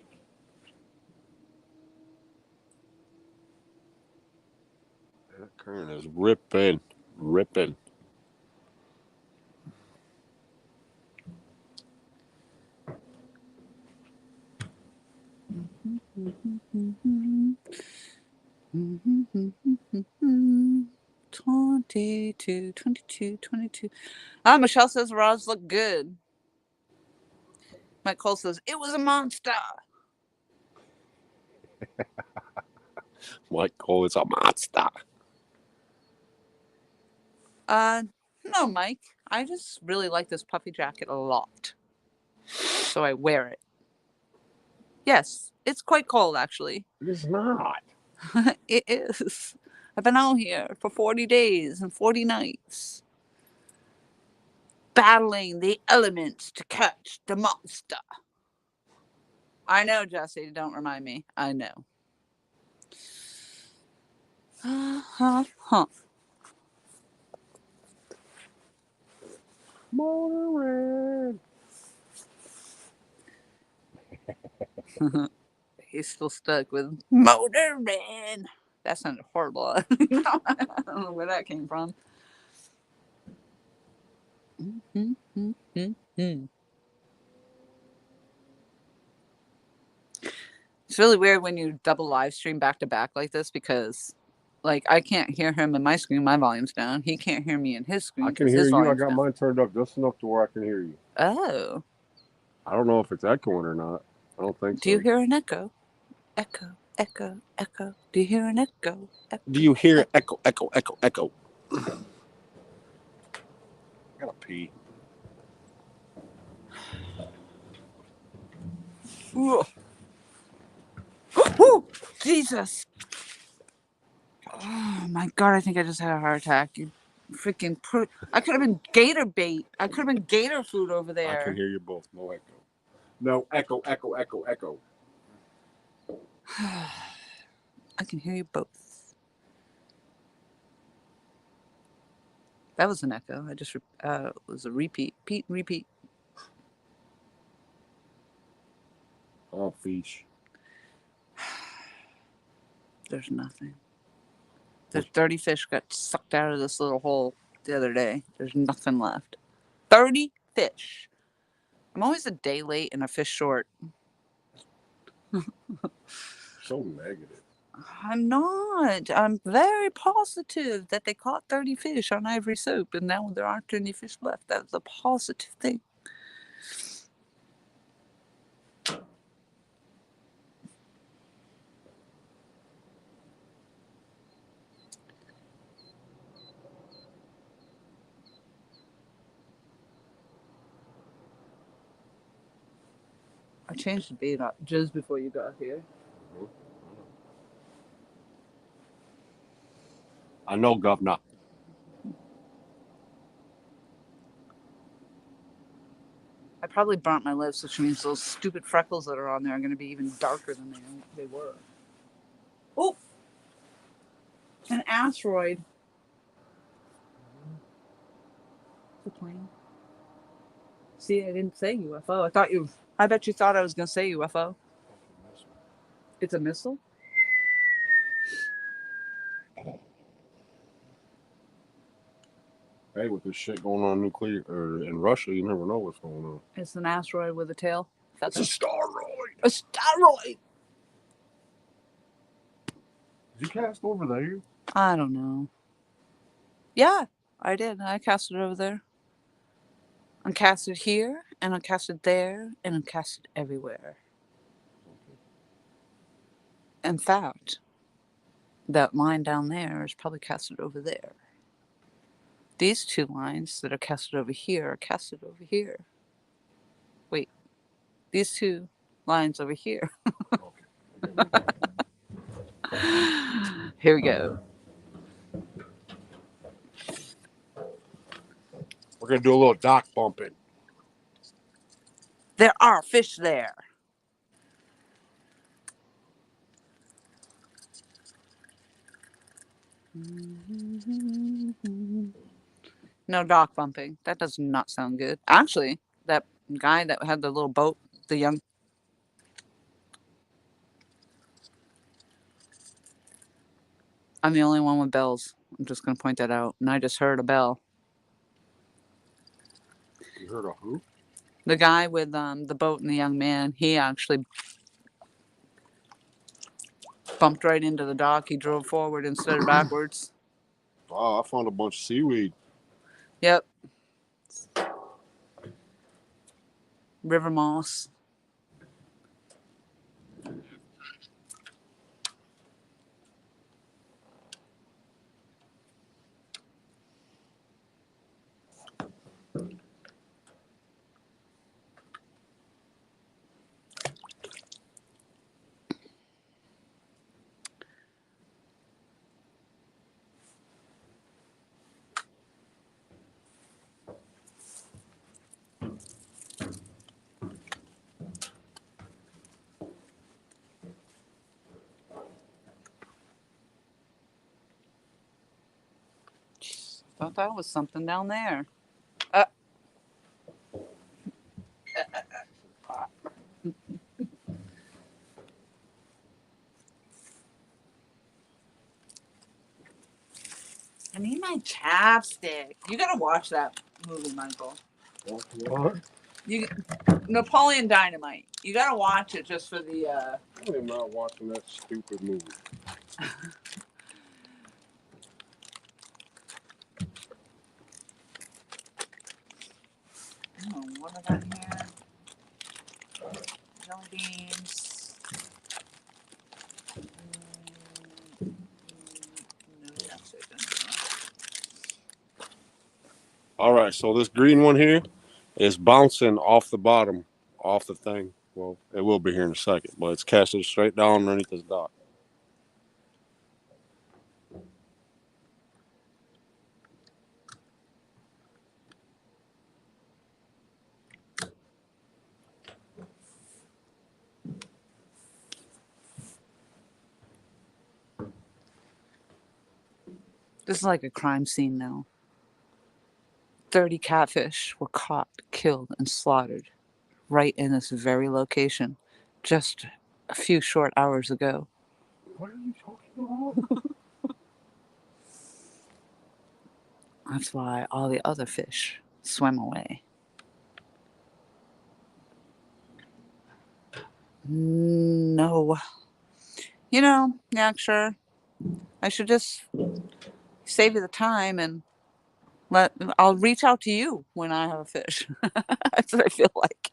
That current is ripping. Mm-hmm. 22. Michelle says rods look good. Mike Cole says it was a monster. Mike Cole is a monster. No, Mike. I just really like this puffy jacket a lot, so I wear it. Yes, it's quite cold actually. It's not. It is. I've been out here for 40 days and 40 nights, battling the elements to catch the monster. I know, Jesse. Don't remind me. I know. Motor rat. He's still stuck with Motor Man. That sounded horrible. I don't know where that came from. It's really weird when you double live stream back to back like this because, like, I can't hear him in my screen. My volume's down. He can't hear me in his screen. I can hear his you. I volume's got down. mine turned up just enough to where I can hear you. Oh. I don't know if it's echoing or not. I don't think so. Do you hear an echo? Echo, echo, echo. Do you hear an echo? Echo. Do you hear echo? I gotta pee. Ooh. Ooh, Jesus. Oh my God, I think I just had a heart attack. You freaking I could have been gator bait. I could have been gator food over there. I can hear you both. No echo. No echo. I can hear you both. That was an echo. I just was a repeat. Repeat. Oh, fish. There's nothing. There's 30 fish got sucked out of this little hole the other day. There's nothing left. 30 fish. I'm always a day late and a fish short. So negative. I'm not. I'm very positive that they caught 30 fish on Ivory Soap and now there aren't any fish left. That's a positive thing. I changed the bait up just before you got here. I know, governor. I probably burnt my lips, which means those stupid freckles that are on there are going to be even darker than they were. Oh! An asteroid. It's a plane. See, I didn't say UFO. I bet you thought I was going to say UFO. It's a missile? Hey, with this shit going on in Russia, you never know what's going on. It's an asteroid with a tail. It's a staroid. A staroid! Did you cast over there? I don't know. Yeah, I did. I cast it over there. I cast it here, and I cast it there, and I cast it everywhere. In fact, that line down there is probably casted over there. These two lines that are casted over here are casted over here. Wait, these two lines over here. Here we go. We're gonna do a little dock bumping. There are fish there. No dock bumping. That does not sound good. Actually, that guy that had the little boat, the young... I'm the only one with bells. I'm just going to point that out. And I just heard a bell. You heard of who? The guy with the boat and the young man, he actually bumped right into the dock. He drove forward instead of backwards. Oh, I found a bunch of seaweed. Yep. River moss. Thought that was something down there. I need my chapstick. You gotta watch that movie, Michael. What? Napoleon Dynamite. You gotta watch it just for the. I am not watching that stupid movie. Oh, what have I got here? Jelly beans. No chapstick. All right, so this green one here is bouncing off the bottom, off the thing. Well, it will be here in a second, but it's casted straight down underneath this dock. This is like a crime scene now. 30 catfish were caught, killed, and slaughtered right in this very location just a few short hours ago. What are you talking about? That's why all the other fish swam away. No. You know, yeah, sure. I should just save you the time and I'll reach out to you when I have a fish. That's what I feel like.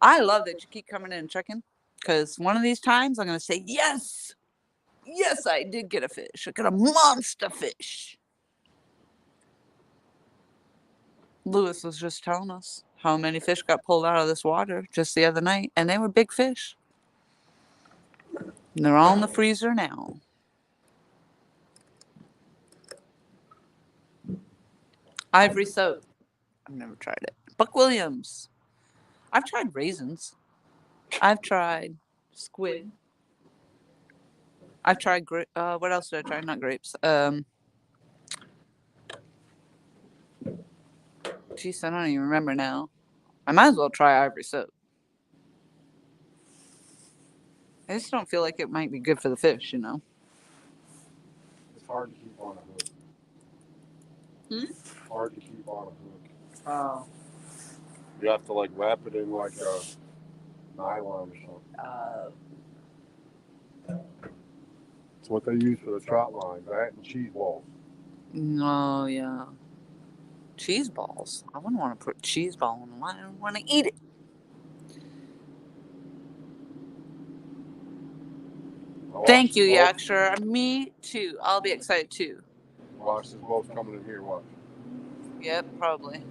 I love that you keep coming in and checking, because one of these times I'm going to say, yes, yes, I did get a fish. I got a monster fish. Lewis was just telling us how many fish got pulled out of this water just the other night, and they were big fish. And they're all in the freezer now. Ivory soap. I've never tried it. Buck Williams. I've tried raisins. I've tried squid. I've tried what else did I try? Not grapes. Geez, I don't even remember now. I might as well try ivory soap. I just don't feel like it might be good for the fish, you know. It's hard to keep on a hook. Hmm? Hard to keep on a hook. Oh. You have to like wrap it in like a nylon or something. It's what they use for the trot lines, that and cheese balls. No, yeah. Cheese balls. I wouldn't want to put cheese ball in the line. I want to eat it. Thank you, Yakshur. Me too. I'll be excited too. Watch this boat's coming in here, watch. Yep, probably.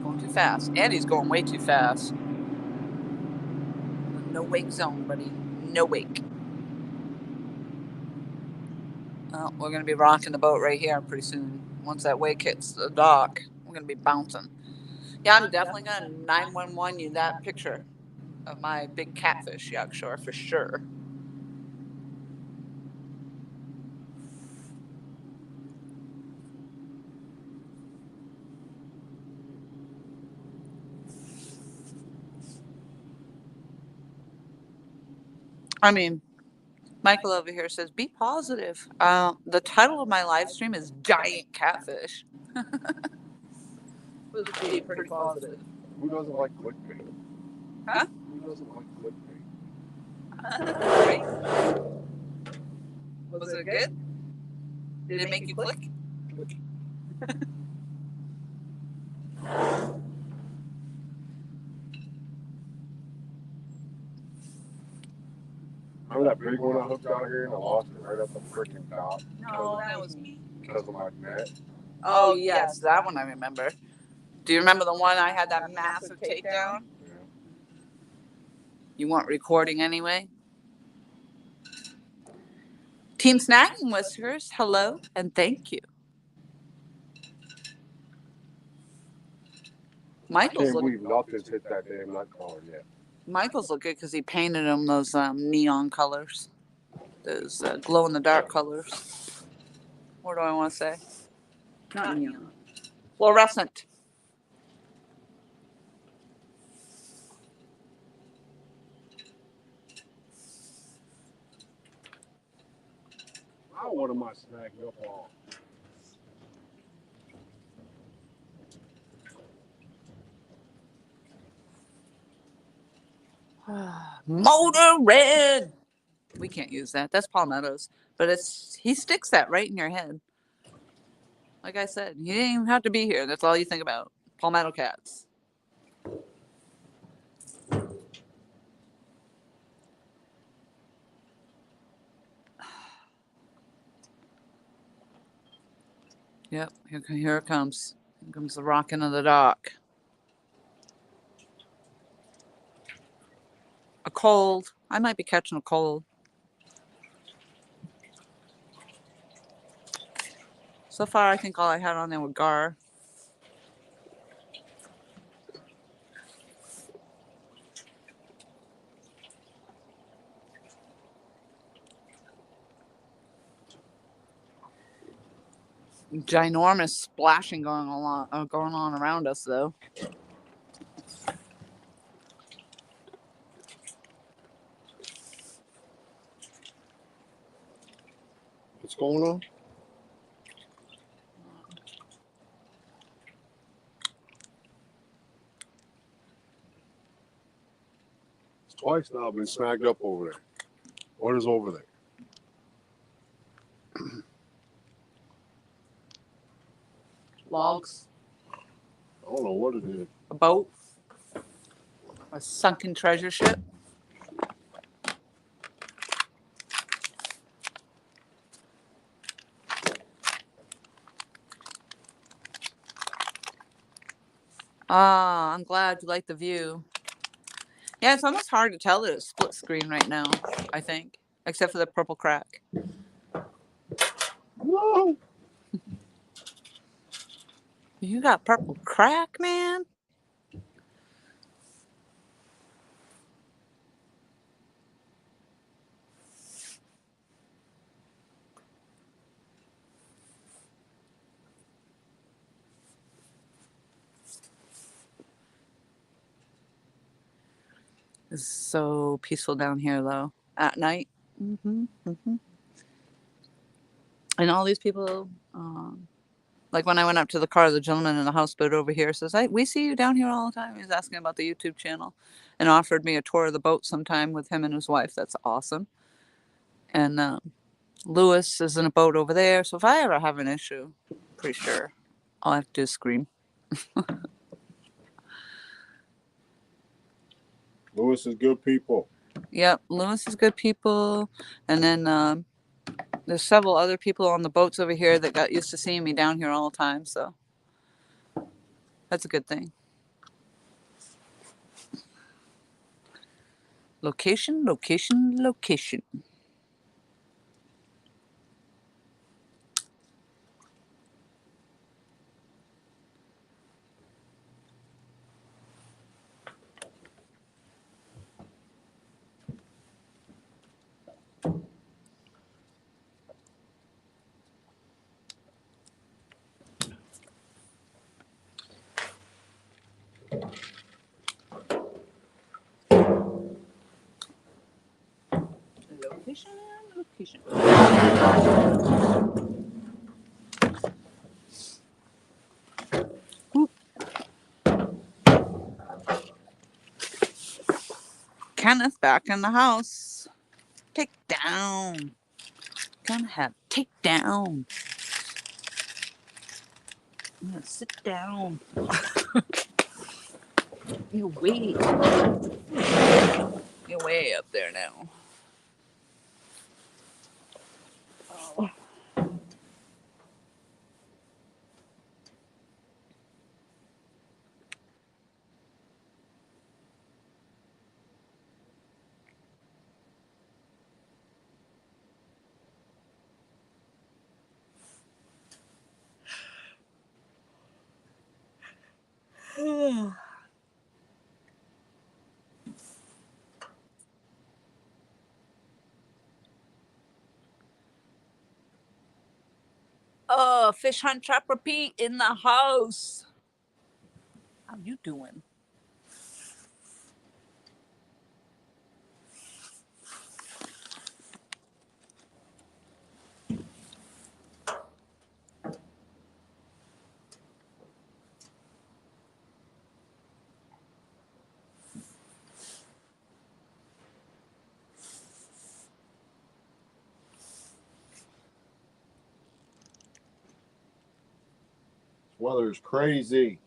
Going too fast. Andy's going way too fast. No wake zone, buddy. No wake. Well, we're going to be rocking the boat right here pretty soon. Once that wake hits the dock, we're going to be bouncing. Yeah, I'm definitely going to 911 you that picture of my big catfish, Yakshur, for sure. I mean, Michael over here says, be positive. The title of my live stream is Giant Catfish. Was being pretty positive. Who doesn't like clickbait? Huh? Who doesn't like clickbait? Right? Was it good? Did it make you click? Remember that big one I hooked out here and I lost it right at the freaking top? No, that was me. Because of my net. Oh, yes, that one I remember. Do you remember the one I had that massive takedown? Yeah. You weren't recording anyway? Team Snagging Whiskers, hello and thank you. Michael's Can't looking. believe nothing's hit that damn nut collar yet. Michael's look good because he painted them those neon colors, those glow in the dark colors. What do I want to say? Not neon. Fluorescent. What am I snagging up on? Motor Red. We can't use that. That's palmettos. But he sticks that right in your head. Like I said, you didn't even have to be here. That's all you think about. Palmetto cats. Yep, here it comes. Here comes the rocking of the dock. A cold. I might be catching a cold. So far, I think all I had on there were gar. ginormous splashing going on around us, though. What's going on? It's twice now I've been snagged up over there. What is over there? Logs, I don't know what it is. a boat, a sunken treasure ship. Ah, I'm glad you like the view. Yeah, it's almost hard to tell that it's split screen right now, I think. Except for the purple crack. Whoa! You got purple crack, man? It's so peaceful down here, though, at night. And all these people, like when I went up to the car, the gentleman in the houseboat over here says, we see you down here all the time. He's asking about the YouTube channel and offered me a tour of the boat sometime with him and his wife. That's awesome. And Lewis is in a boat over there. So if I ever have an issue, pretty sure I'll have to scream. Lewis is good people. Yep, Lewis is good people. And then there's several other people on the boats over here that got used to seeing me down here all the time. So that's a good thing. Location, location, location. Location, location. Whoop. Kenneth back in the house. Take down. Gonna have take down. I'm gonna sit down. You wait. You're way up there now. Oh. Oh, fish hunt trap repeat in the house. How you doing? Weather is crazy.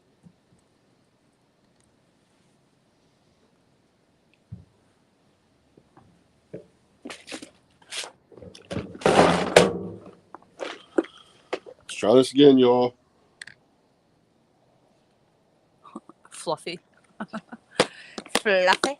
Let's try this again, y'all. Fluffy. Fluffy.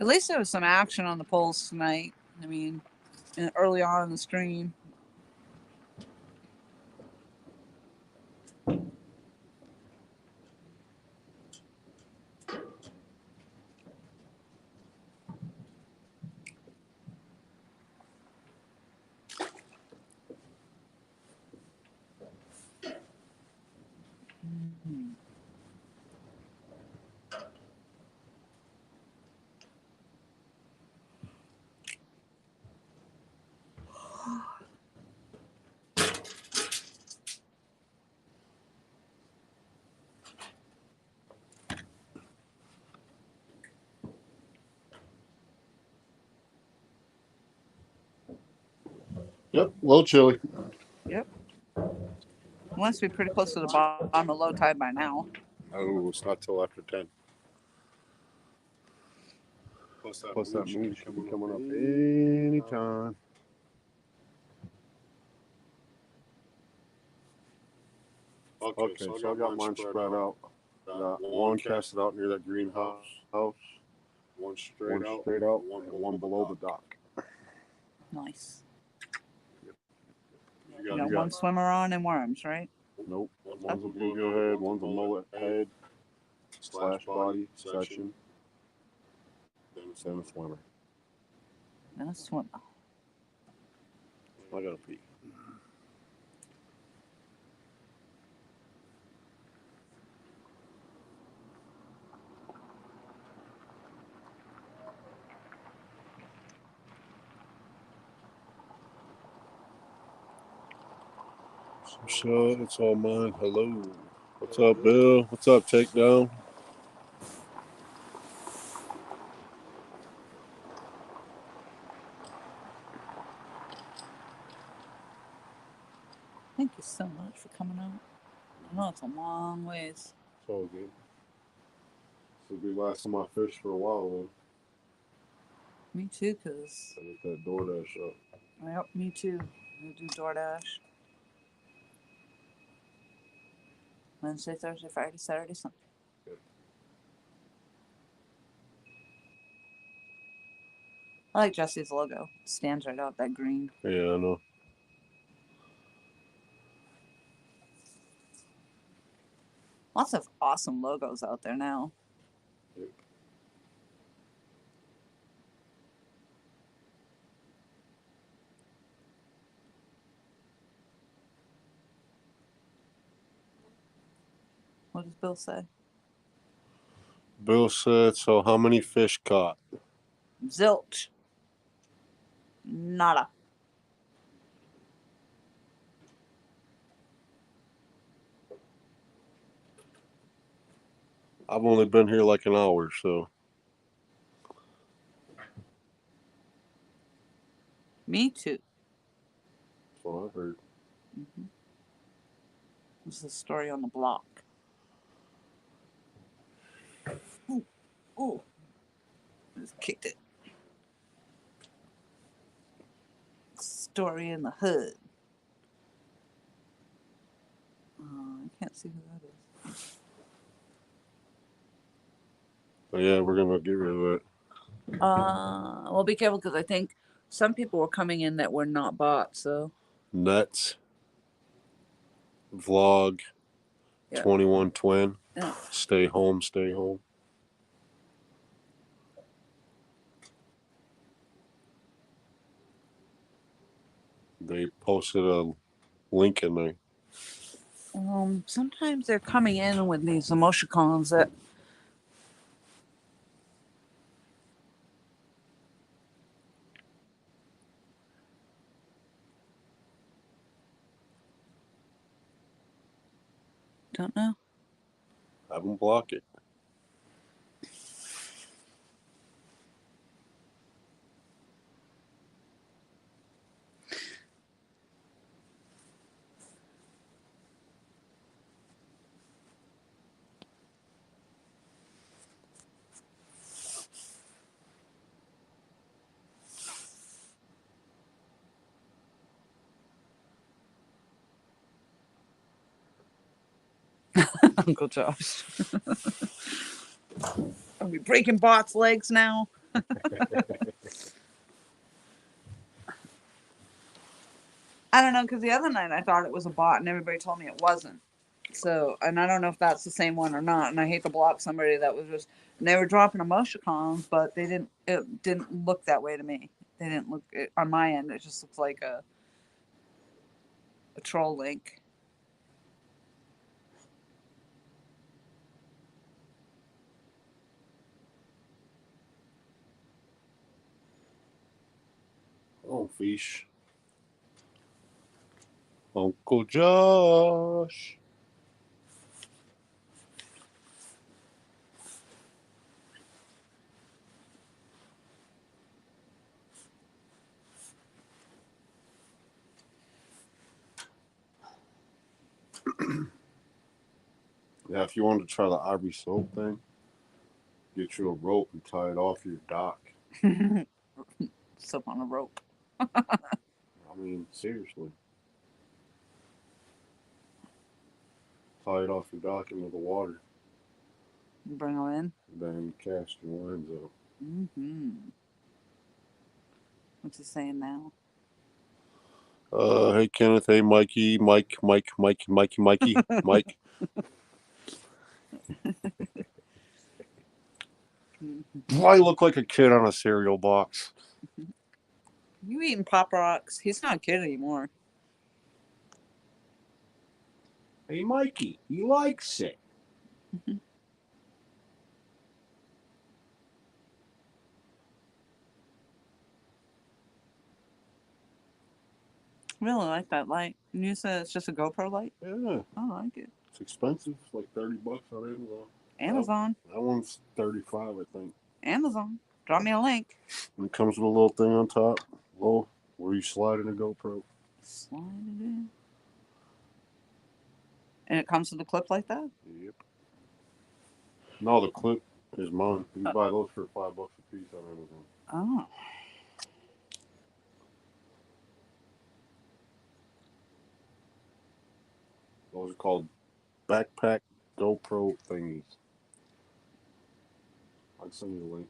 At least there was some action on the polls tonight. I mean, early on in the stream. Yep, a little chilly. Yep. Must be pretty close to the bottom of low tide by now. Oh, it's not till after 10. Plus that moon should be coming up anytime. Okay, so I got mine spread out. Got one casted out near that greenhouse, one straight out, and one below the dock. Nice. You You got one swimmer on and worms, right? Nope. One's a bluegill head, one's a mullet head, slash body section, then a swimmer. And a swimmer. I gotta pee. So it's all mine. Hello. What's up, Bill? What's up, Takedown? Thank you so much for coming out. I know it's a long ways. It's all good. This will be the last time I fish for a while, though. Me too, because... I get that DoorDash up. Yep, me too. We do DoorDash. Wednesday, Thursday, Friday, Saturday, Sunday. Yep. I like Jesse's logo. It stands right out, that green. Yeah, I know. Lots of awesome logos out there now. Yep. What does Bill say? Bill said, so how many fish caught? Zilch. Nada. I've only been here like an hour, so. Me too. That's what I've heard. Mm-hmm. This is a story on the block. Ooh. Ooh. Just kicked it. Story in the hood. I can't see who that is. But yeah, we're gonna get rid of it. Well, be careful because I think some people were coming in that were not bots. So Nets. Vlog. Yeah. 21 Twin. Yeah. Stay home, stay home. They posted a link in there. Sometimes they're coming in with these emoticons that don't know. Have them block it. Uncle Josh. Are we breaking bots' legs now? I don't know, because the other night I thought it was a bot and everybody told me it wasn't. So, and I don't know if that's the same one or not. And I hate to block somebody that was just, and they were dropping emoticons, but it didn't look that way to me. They didn't look, on my end, it just looks like a troll link. Oh, fish. Uncle Josh. Yeah, if you wanted to try the ivory soap thing, get you a rope and tie it off your dock. Soap on a rope. I mean, seriously. Tie it off your dock into the water. Bring them in. Then cast your lines up. Mm-hmm. What's he saying now? Hey Kenneth, hey Mikey, Mikey. Mike. I look like a kid on a cereal box. You eating Pop Rocks? He's not a kid anymore. Hey Mikey, he likes it. Really like that light. And you said it's just a GoPro light? Yeah, I like it. it's expensive. It's like $30 on Amazon. Amazon. That one's $35, I think. Amazon. Drop me a link. And it comes with a little thing on top, low, where you slide in a GoPro. Slide it in. And it comes with a clip like that? Yep. No, the clip is mine. You can buy those for $5 a piece on Amazon. Oh. Those are called backpack GoPro thingies. I can send you a link.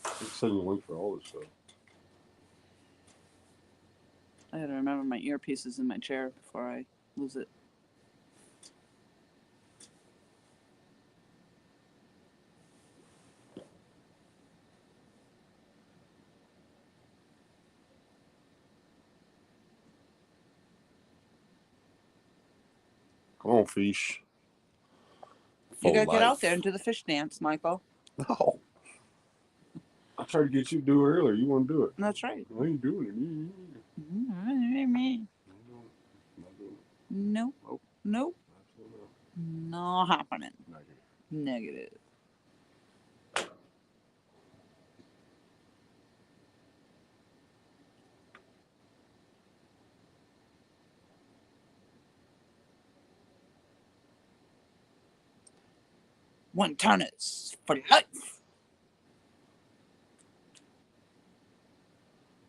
I can send you a link for all this stuff. I gotta remember my earpieces in my chair before I lose it. Come on, fish. You gotta For get out life. there and do the fish dance, Michael. No. I tried to get you to do it earlier. You wouldn't do it. That's right. I ain't doing it. Nope. Nope. Nope. Absolutely Not happening. not. Negative. One tonners for life.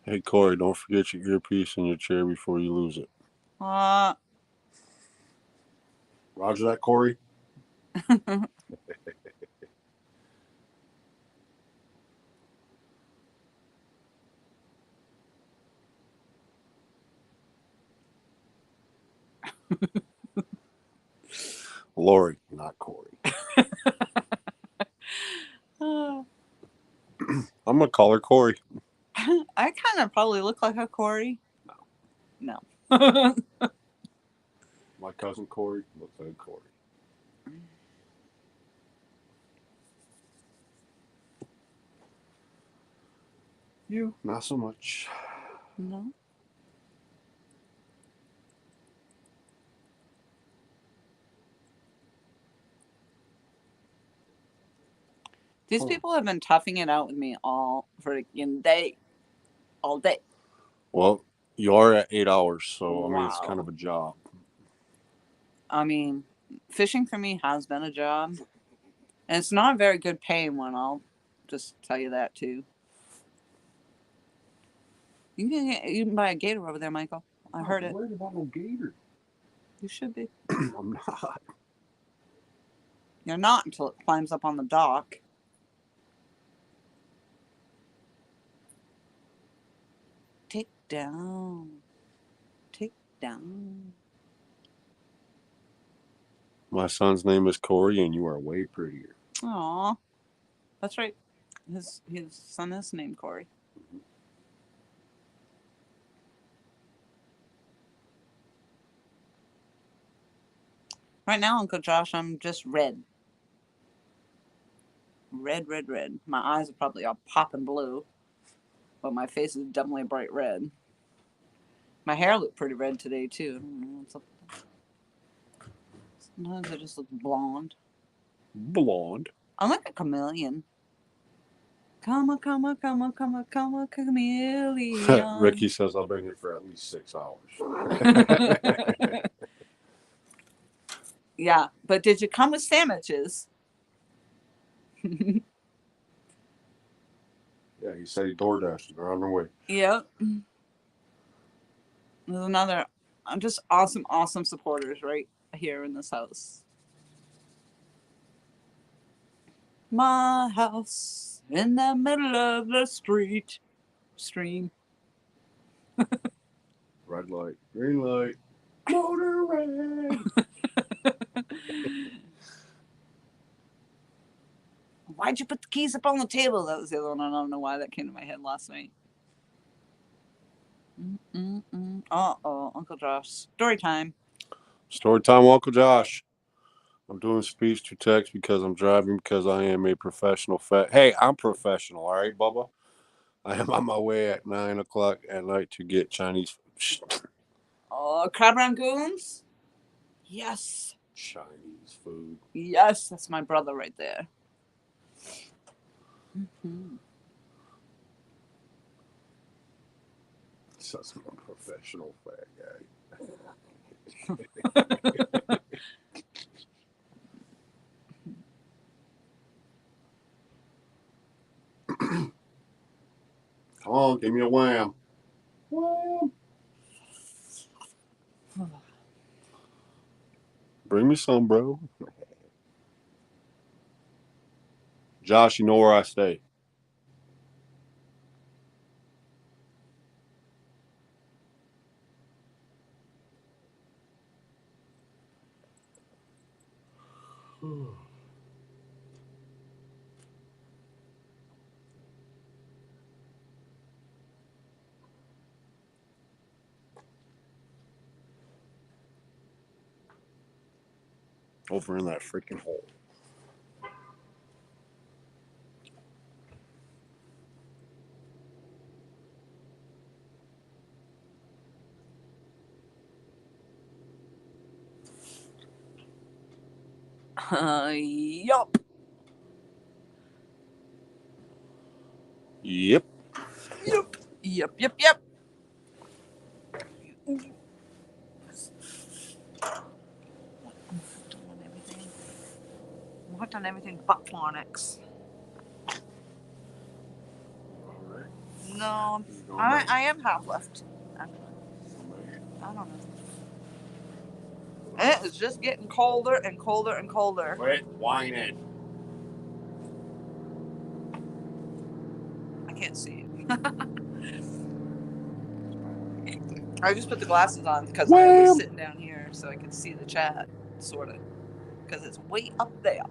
Hey, Corey, don't forget your earpiece in your chair before you lose it. Roger that, Corey? Lori, not Corey. I'm going to call her Corey. I kind of probably look like a Corey. No. My cousin Corey looks like Corey. You, not so much. No. These people have been toughing it out with me all freaking day. All day. Well, you are at 8 hours, so I mean, it's Wow. kind of a job. I mean, fishing for me has been a job. And it's not very good paying one, I'll just tell you that too. You can buy a gator over there, Michael. I heard it. I'm worried about no gator. You should be. I'm not. You're not until it climbs up on the dock. down. Take down. My son's name is Corey, and you are way prettier. Aw. That's right. His son is named Corey. Right now, Uncle Josh, I'm just red. Red, red, red. My eyes are probably all popping blue, but my face is definitely bright red. My hair looked pretty red today, too. I don't know what's up with that. Sometimes I just look blonde. Blonde. I'm like a chameleon. Come on, come on, come on, come on, come on, chameleon. Ricky says I'll bring it for at least 6 hours. Yeah, but did you come with sandwiches? Yeah, he said he DoorDashed. They're on their way. Yep. There's another, just awesome supporters right here in this house. My house in the middle of the stream. Red light, green light, motor red. Why'd you put the keys up on the table? That was the other one. I don't know why that came to my head last night. Uh-oh, Uncle Josh. Story time. Story time, Uncle Josh. I'm doing speech to text because I'm driving because I am a professional Hey, I'm professional, all right, Bubba? I am on my way at 9 o'clock at night to get Chinese Crab rangoons? Yes. Chinese food. Yes, that's my brother right there. Such a professional fat guy. Come on, give me a wham. Wham. Bring me some, bro. Josh, you know where I stay. Over in that freaking hole. Yup. Yep. Yep. I'm hooked on everything but phonics. No, I am half left. Actually. I don't know. It is just getting colder and colder and colder. Quit whining. I can't see. I just put the glasses on because I was sitting down here so I could see the chat, sort of. Because it's way up there.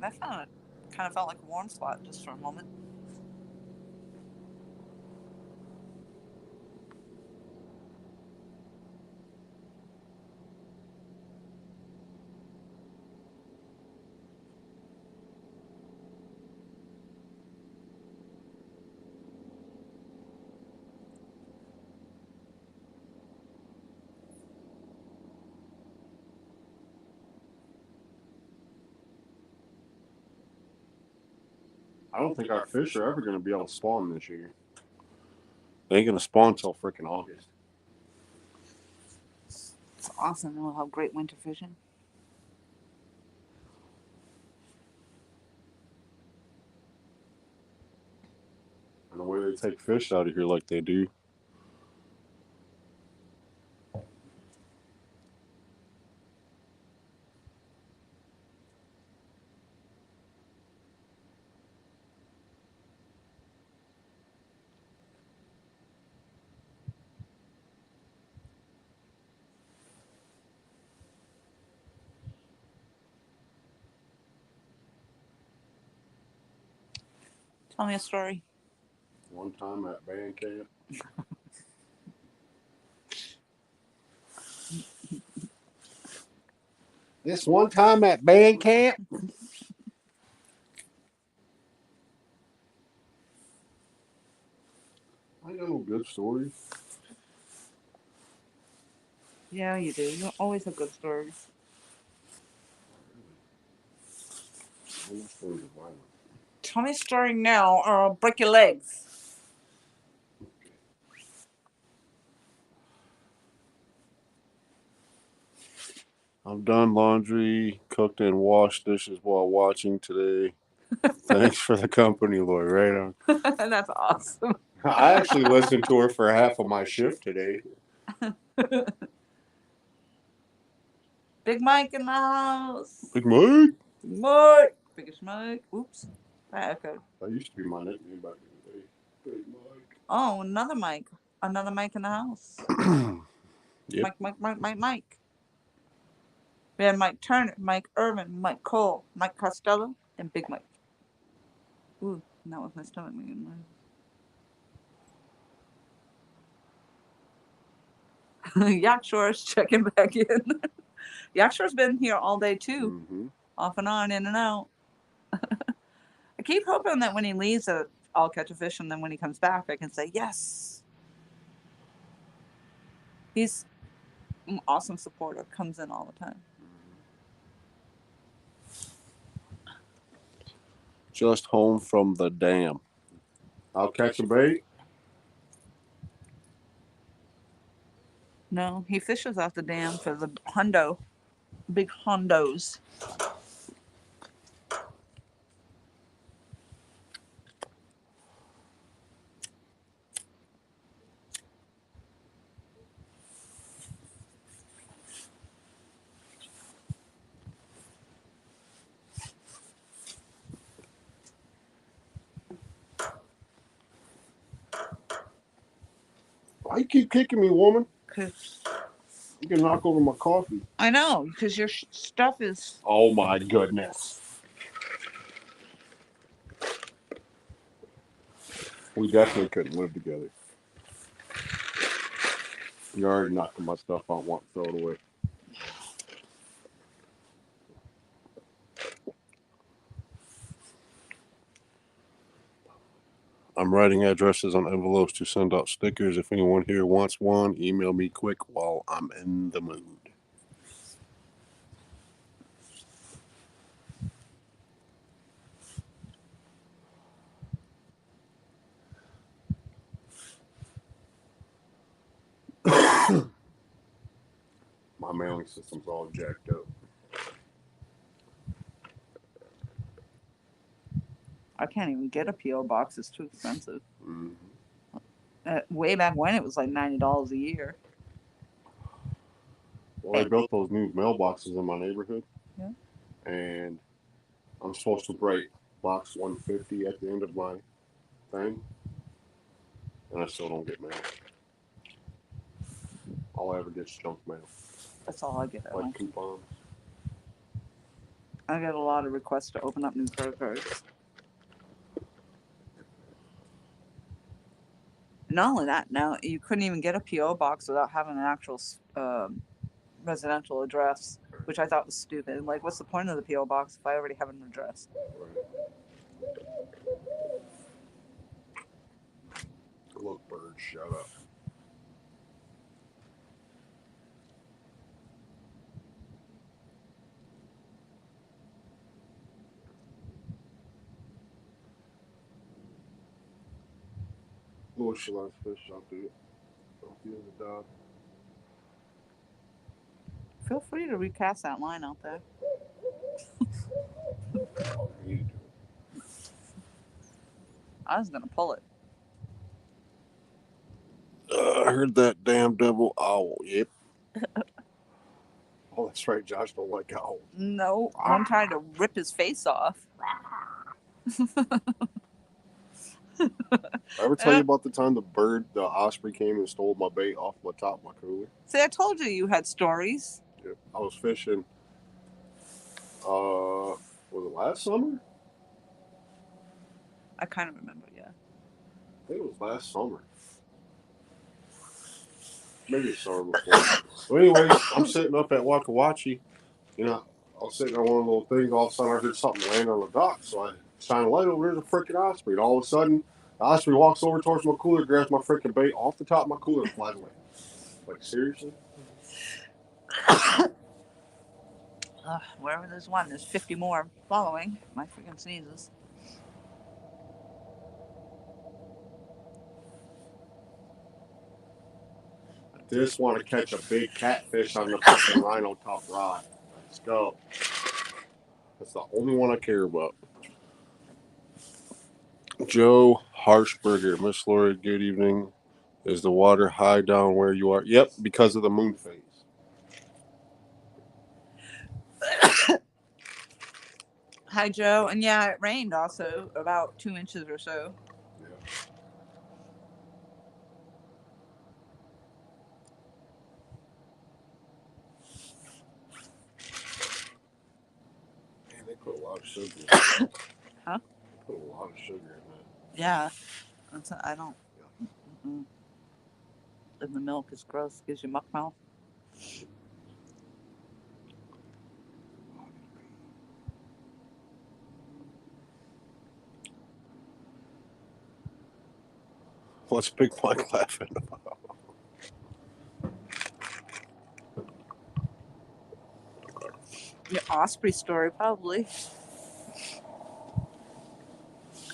That kind of felt like a warm spot just for a moment. I don't think our fish are ever going to be able to spawn this year. They ain't going to spawn until freaking August. It's awesome. We'll have great winter fishing. And the way they take fish out of here like they do. Tell me a story. One time at band camp. This one time at band camp. I got no good stories. Yeah, you do. You always have good stories. All my stories are violent. Tell me a story now, or I'll break your legs. I've done laundry, cooked and washed dishes while watching today. Thanks for the company, Lord. Right on. That's awesome. I actually listened to her for half of my shift today. Big Mike in the house. Big Mike. Mike. Biggest Mike. Oops. I echoed. That used to be my nickname back in the day. Big Mike. Oh, another Mike. Another Mike in the house. Yep. Mike. We had Mike Turner, Mike Irvin, Mike Cole, Mike Costello, and Big Mike. Ooh, that was my stomach making noise. Yakshore's checking back in. Yakshore's been here all day too, off and on, in and out. I keep hoping that when he leaves, I'll catch a fish, and then when he comes back, I can say yes. He's an awesome supporter. Comes in all the time. Just home from the dam. I'll catch a bait. No, he fishes off the dam for the hundo, big hondos. Why you keep kicking me, woman? 'Cause You can knock over my coffee. I know, because your stuff is. Oh my goodness. We definitely couldn't live together. You're already knocking my stuff out, want to throw it away. I'm writing addresses on envelopes to send out stickers. If anyone here wants one, email me quick while I'm in the mood. My mailing system's all jacked up. I can't even get a P.O. box. It's too expensive. Way back when, it was like $90 a year. Well, they built those new mailboxes in my neighborhood. Yeah. And I'm supposed to write box 150 at the end of my thing. And I still don't get mail. All I ever get is junk mail. That's all I get. Like coupons. I get a lot of requests to open up new credit cards. Not only that, now you couldn't even get a P.O. box without having an actual residential address, which I thought was stupid. Like, what's the point of the P.O. box if I already have an address? Look, bird, shut up. Little shellfish fish out there. Don't feel the dog. Feel free to recast that line out there. I was gonna pull it. I heard that damn devil owl. Yep. Oh, that's right. Josh don't like owls. No, one tried to rip his face off. I ever tell you about the time the osprey came and stole my bait off the top of my cooler? See, I told you had stories. Yep. I was fishing. Was it last summer? I kind of remember, yeah. I think it was last summer. Maybe the summer before. Well, anyways, I'm sitting up at Waka Wachi. You know, I was sitting on one of the little things. All of a sudden, I heard something land on the dock. So I shine a light over. There's a freaking osprey. And all of a sudden, the osprey walks over towards my cooler, grabs my freaking bait off the top of my cooler, and flies away. Like, seriously? Wherever there's one, there's 50 more following. My freaking sneezes. I just want to catch a big catfish on the fucking rhino top rod. Let's go. That's the only one I care about. Joe Harshberger, Miss Lori, good evening. Is the water high down where you are? Yep, because of the moon phase. Hi, Joe. And yeah, it rained also about 2 inches or so. Yeah. Man, they put a lot of sugar in that. Huh? Put a lot of sugar in that. Yeah. I don't. Mm-mm. And the milk is gross. Gives you muck mouth. What's Big Mike laughing about? Your osprey story, probably.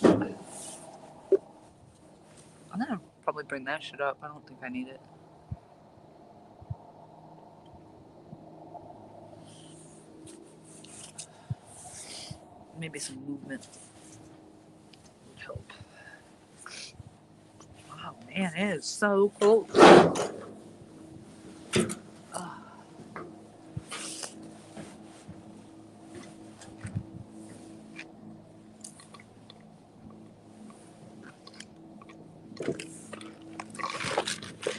I'm gonna probably bring that shit up. I don't think I need it. Maybe some movement would help. Oh man, it is so cold. Oh.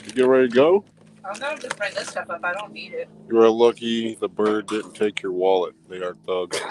You get ready to go? I'm gonna just bring this stuff up. I don't need it. You are lucky the bird didn't take your wallet. They are thugs.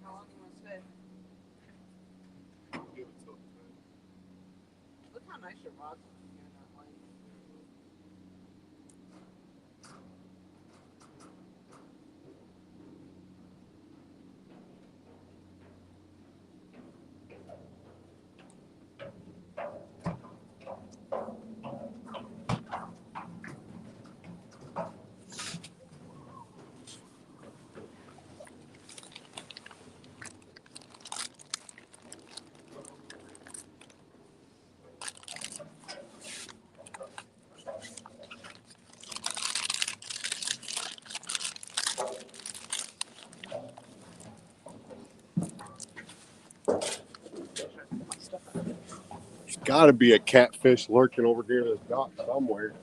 How long do you want to stay? Look how nice your rods are here in that light. There's got to be a catfish lurking over here in this dock somewhere.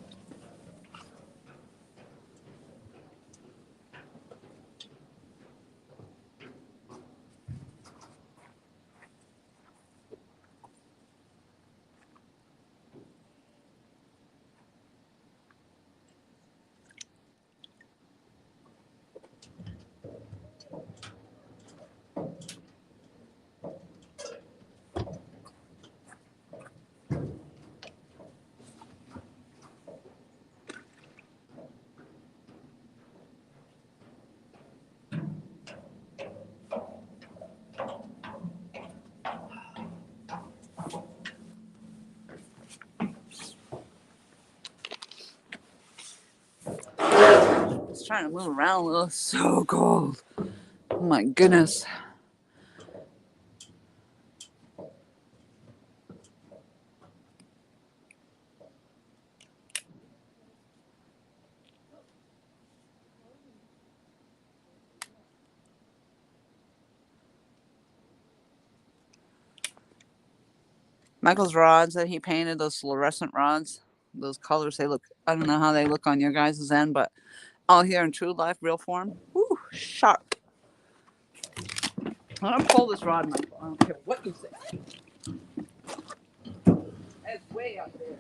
trying to move around a little. It's so cold. Oh my goodness. Michael's rods that he painted, those fluorescent rods, those colors, they look, I don't know how they look on your guys' end, but out here in true life, real form, whoo, sharp. I'm gonna pull this rod, Michael. I don't care what you say. It's way up there.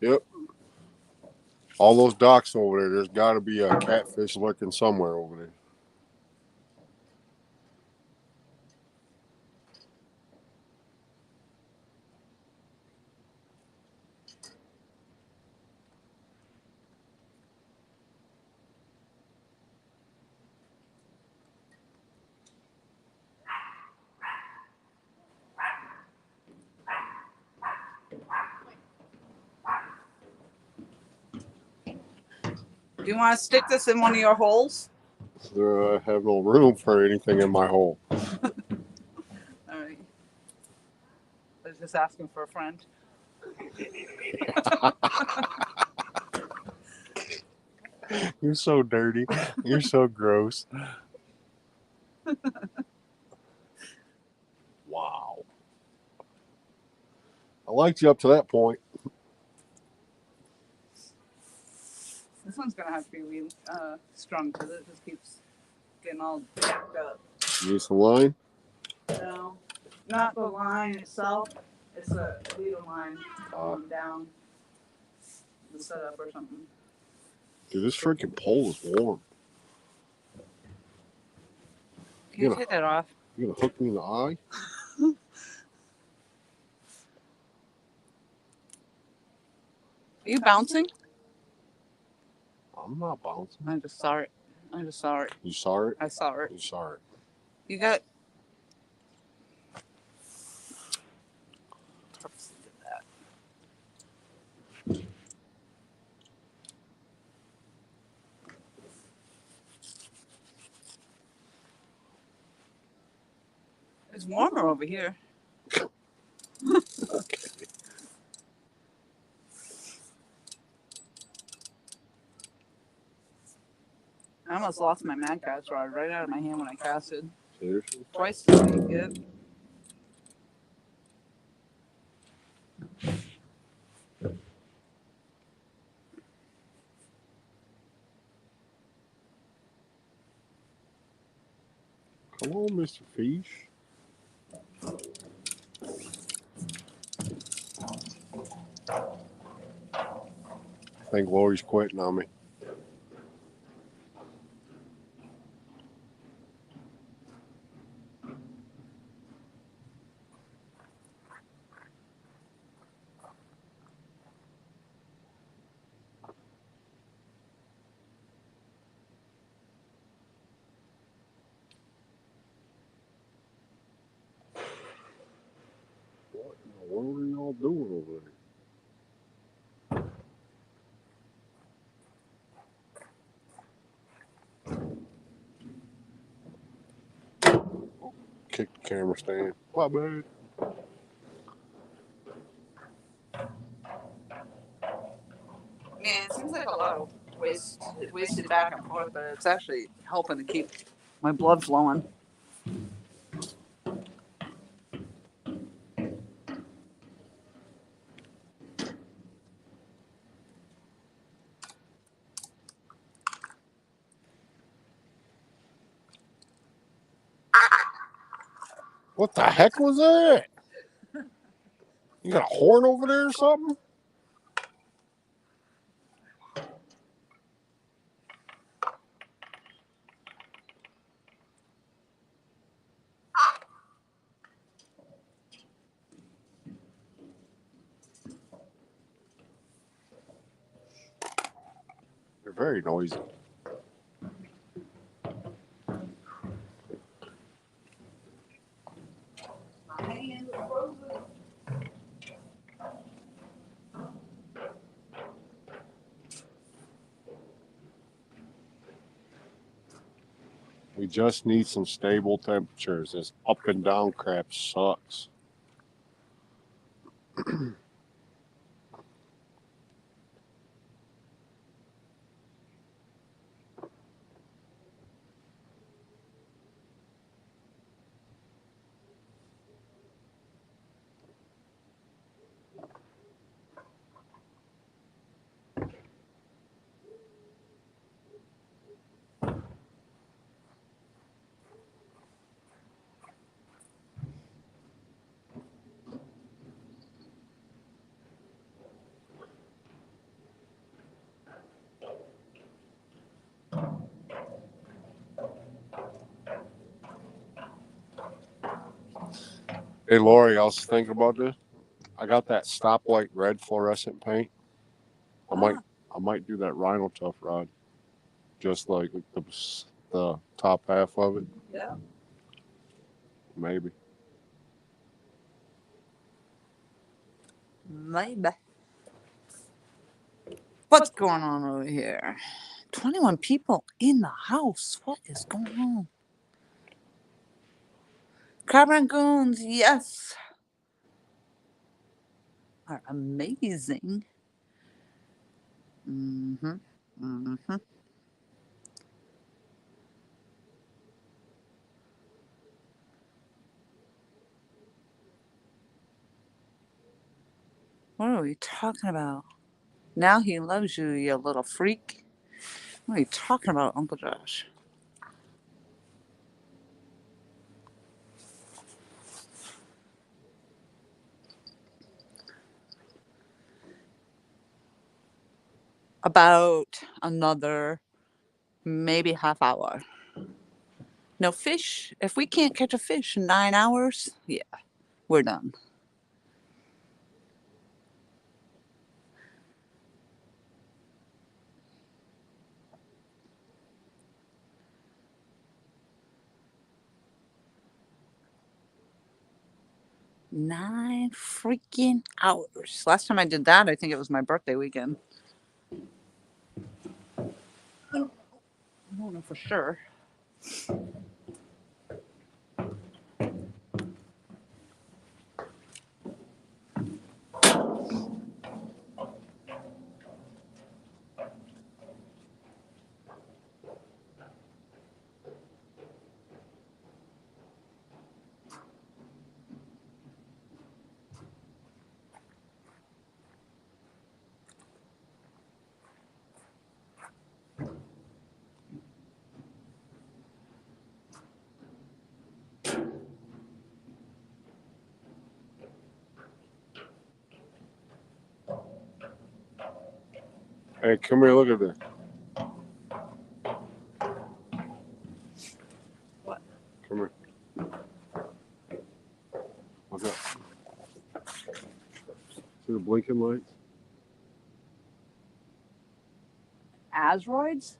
Yep. All those docks over there, there's got to be a catfish lurking somewhere over there. Do you want to stick this in one of your holes? I have no room for anything in my hole. All right. I was just asking for a friend. You're so dirty. You're so gross. Wow. I liked you up to that point. This one's gonna have to be really strong because it just keeps getting all jacked up. Use some line. No, not the line itself. It's a leader line going down the setup or something. Dude, this freaking pole is warm. Can you take that off? You gonna hook me in the eye? Are you bouncing? I'm not bouncing. I just saw it. I just saw it. You saw it? I saw it. You saw it. You got. Purposely did that. It's warmer over here. Okay. I almost lost my Mad Catch rod right out of my hand when I casted. Seriously? Twice this week, good. Come on, Mr. Fish. I think Lori's quitting on me. What in the world are y'all doing over there? Kick the camera stand. My bad. Man, it seems like a lot of wasted back and forth, but it's actually helping to keep my blood flowing. What the heck was that? You got a horn over there or something? very noisy. We just need some stable temperatures. This up and down crap sucks. Hey, Lori, I was thinking about this. I got that stoplight red fluorescent paint. I might do that Rhino Tough rod, just like the top half of it. Yeah. Maybe. Maybe. What's going on over here? 21 people in the house. What is going on? Crab rangoons, yes, are amazing. Mm-hmm. Mm-hmm. What are we talking about? Now he loves you, you little freak. What are you talking about, Uncle Josh? About another maybe half hour. No fish. If we can't catch a fish in 9 hours, yeah, we're done. Nine freaking hours. Last time I did that, I think it was my birthday weekend. I don't know for sure. Hey, come here, look at this. What? Come here. Look up. See the blinking lights? Asteroids?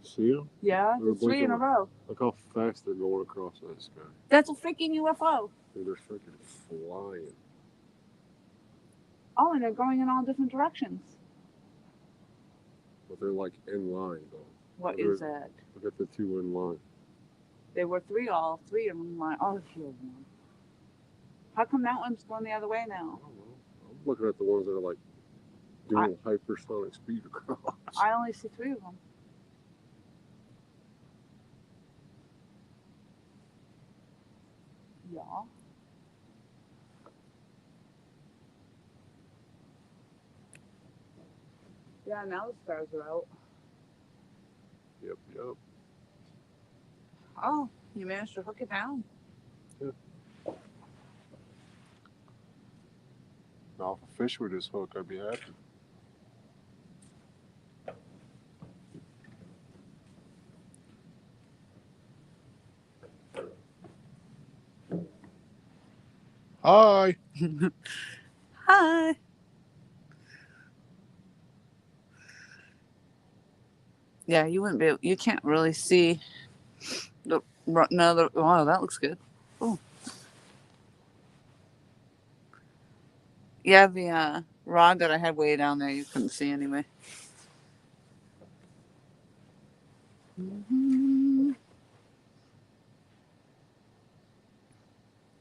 See them? Yeah, They're there's 3 in a blinking row. Look how fast they're going across that sky. That's a freaking UFO. Dude, they're freaking flying. Oh, and they're going in all different directions. But they're like in line, though. What Look is that? Look at the two in line. There were all three in line. Oh, here's one. How come that one's going the other way I now? don't know. I'm looking at the ones that are like doing hypersonic speed across. I only see 3 of them. Yeah. Yeah, now the stars are out. Yep. Oh, you managed to hook it down. Yeah. Now, if a fish would just hook, I'd be happy. Hi. Hi. Yeah, you wouldn't be able, you can't really see the no. Wow, that looks good. Oh, yeah, the rod that I had way down there, you couldn't see anyway.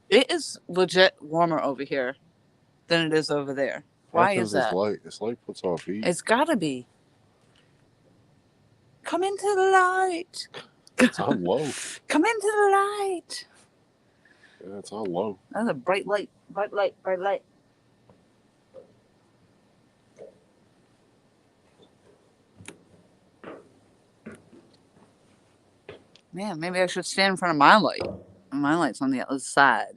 It is legit warmer over here than it is over there. Why is It's that? light. It's light puts off heat. It's gotta be. Come into the light. It's on low. Come into the light. Yeah, it's on low. That's a bright light. Bright light. Bright light. Man, maybe I should stand in front of my light. My light's on the other side.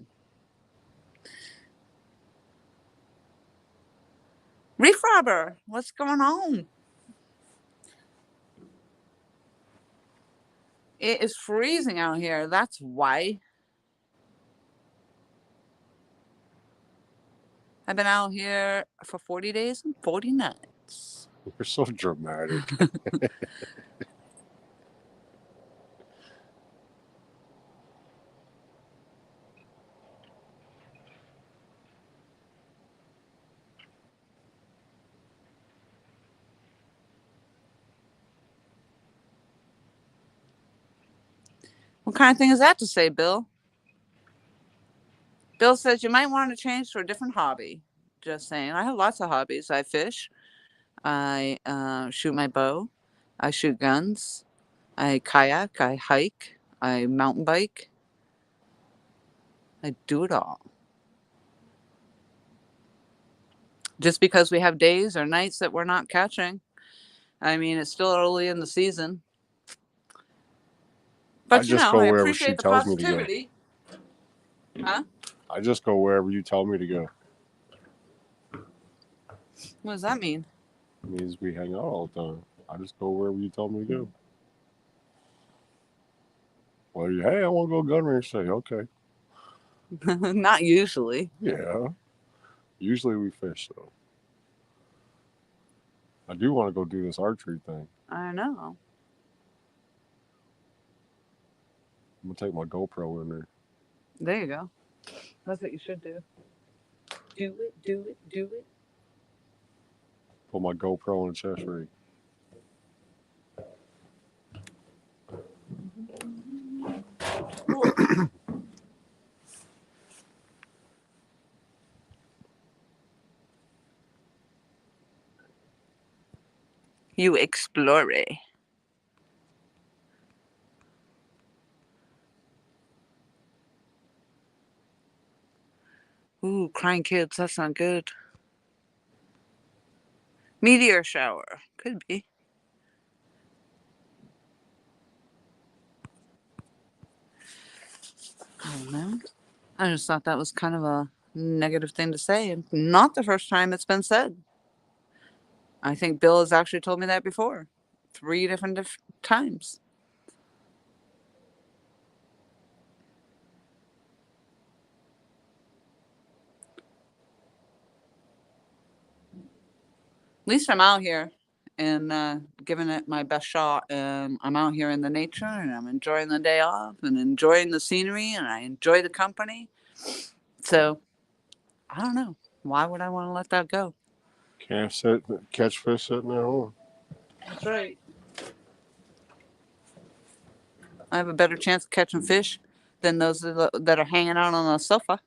Reef robber, what's going on? It is freezing out here. That's why. I've been out here for 40 days and 40 nights. You're so dramatic. What kind of thing is that to say, Bill? Bill says you might want to change to a different hobby. Just saying. I have lots of hobbies. I fish. I shoot my bow. I shoot guns. I kayak. I hike. I mountain bike. I do it all. Just because we have days or nights that we're not catching. I mean, it's still early in the season. But you know, I appreciate the positivity. Huh? I just go wherever you tell me to go. What does that mean? It means we hang out all the time. I just go wherever you tell me to go. Well, hey, I want to go gun range. Say, okay. Not usually. Yeah. Usually we fish, though. I do want to go do this archery thing. I know. I'm going to take my GoPro in there. There you go. That's what you should do. Do it, do it, do it. Put my GoPro on a chest rig. You explore. Ooh, crying kids. That's not good. Meteor shower. Could be. I don't know. I just thought that was kind of a negative thing to say. And not the first time it's been said. I think Bill has actually told me that before. 3 different times. At least I'm out here and giving it my best shot. And I'm out here in the nature and I'm enjoying the day off and enjoying the scenery and I enjoy the company. So, I don't know. Why would I want to let that go? Can't catch fish sitting at home. That's right. I have a better chance of catching fish than those that are hanging out on the sofa.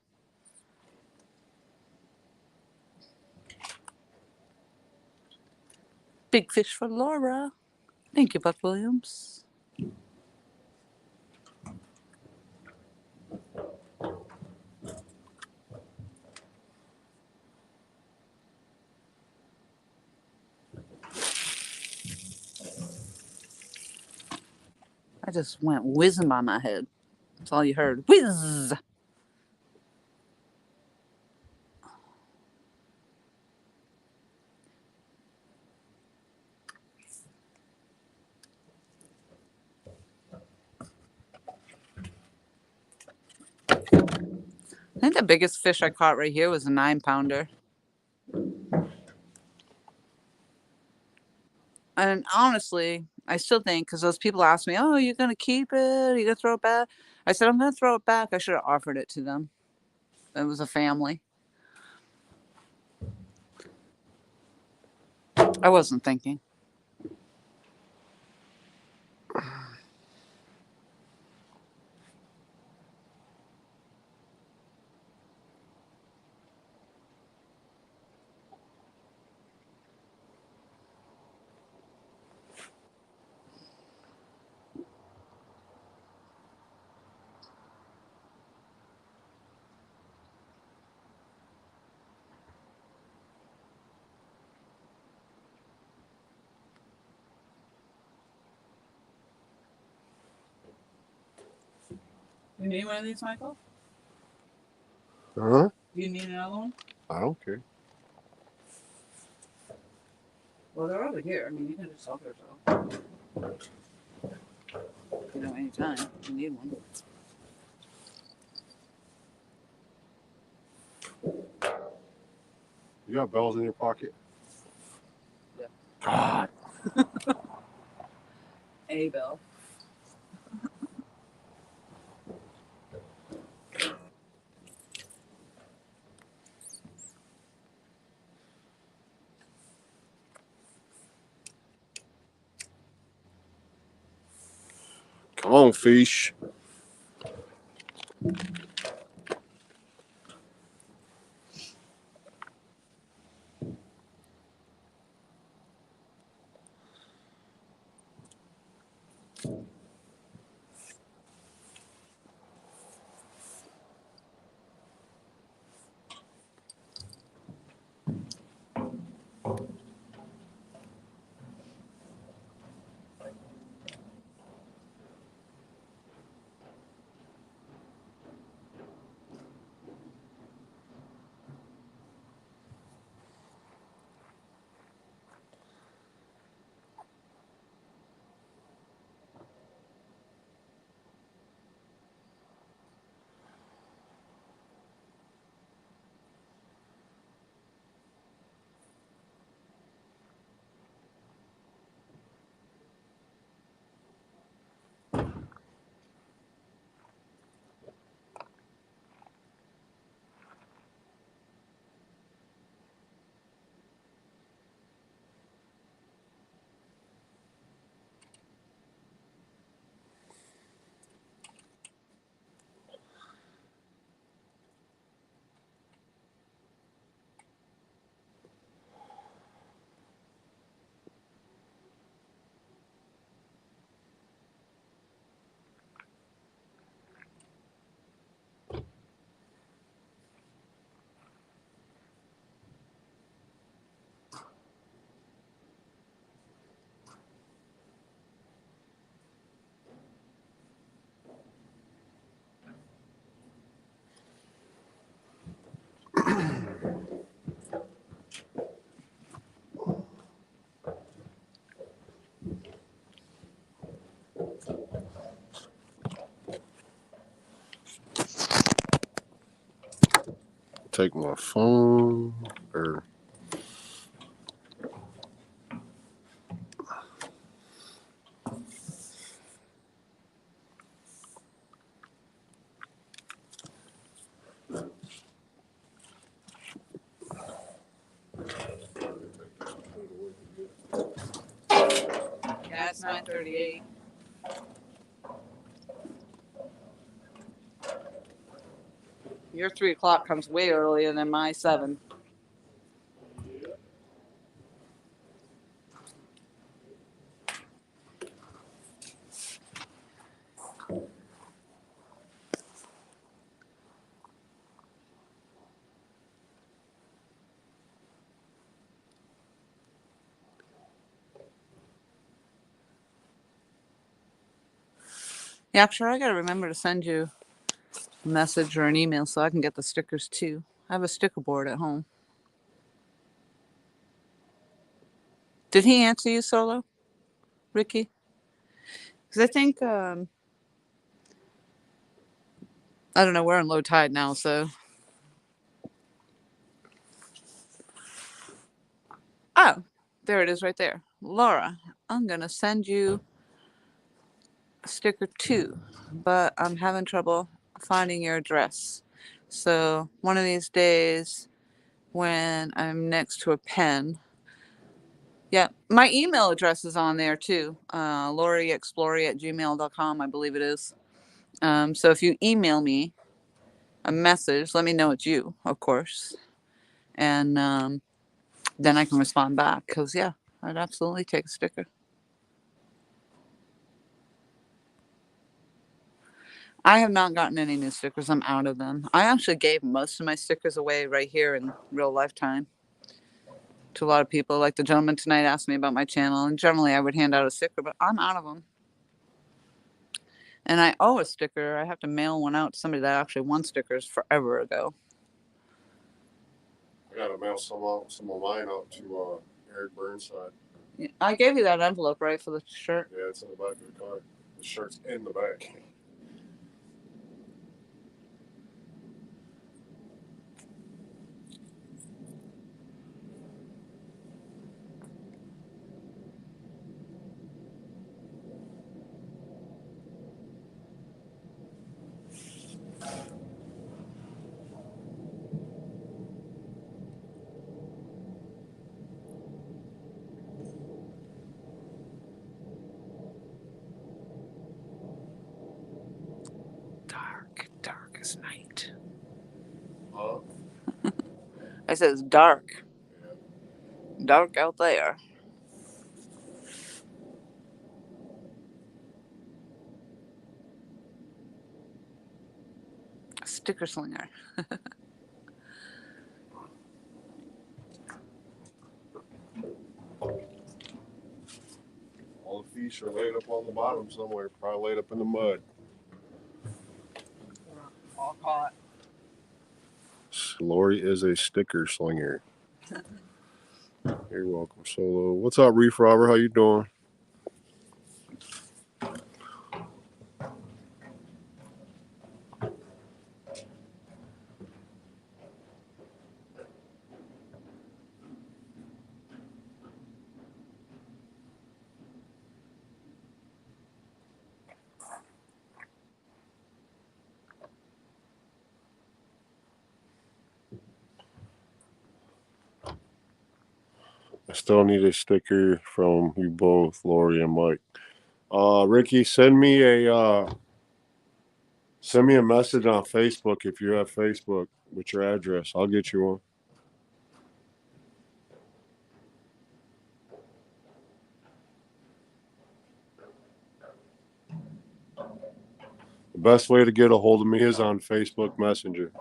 Big fish for Laura. Thank you, Buck Williams. I just went whizzing by my head. That's all you heard. Whiz! I think the biggest fish I caught right here was a 9-pounder. And honestly, I still think, because those people asked me, oh, you're going to keep it? Are you going to throw it back? I said, I'm going to throw it back. I should have offered it to them. It was a family. I wasn't thinking. You need one of these, Michael? Huh? You need another one? I don't care. Well, they're over here. I mean, you can just help yourself. You know, anytime you need one. You got bells in your pocket? Yeah. God. A bell. Come on, fish. Take my phone or Yeah, it's 9:38. Your 3 o'clock comes way earlier than my 7. Yeah, sure. I gotta remember to send you a message or an email so I can get the stickers too. I have a sticker board at home. Did he answer you, Solo, Ricky? Because I think I don't know. We're in low tide now, so. Oh, there it is, right there, Laura. I'm going to send you sticker 2, but I'm having trouble finding your address. So one of these days when I'm next to a pen, yeah, my email address is on there too. LoriExplory@gmail.com, I believe it is. So if you email me a message, let me know it's you, of course. And then I can respond back. Because, yeah, I'd absolutely take a sticker. I have not gotten any new stickers. I'm out of them. I actually gave most of my stickers away right here in real lifetime to a lot of people. Like the gentleman tonight asked me about my channel, and generally I would hand out a sticker, but I'm out of them. And I owe a sticker. I have to mail one out to somebody that actually won stickers forever ago. I gotta mail some of mine out to Eric Burnside. Yeah, I gave you that envelope, right, for the shirt? Yeah, it's in the back of the car. The shirt's in the back. Dark as night. Huh? I said it's dark. Yeah. Dark out there. Sticker slinger. All the fish are laid up on the bottom somewhere, probably laid up in the mud. All caught. Lori is a sticker slinger. You're welcome, Solo. What's up, Reef Robber? How you doing? I still need a sticker from you both, Lori and Mike. Ricky, send me a message on Facebook if you have Facebook with your address. I'll get you one. The best way to get a hold of me is on Facebook Messenger.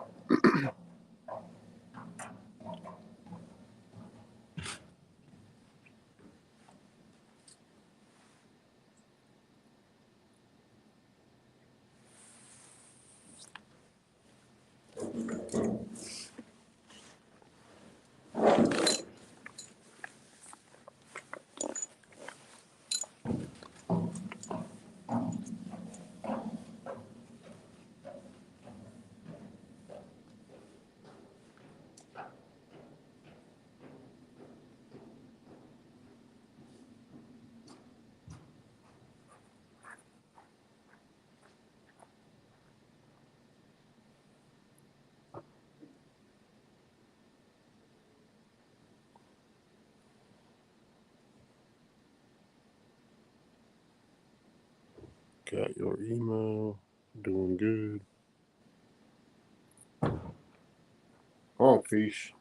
Got your email. Doing good. Oh, fish.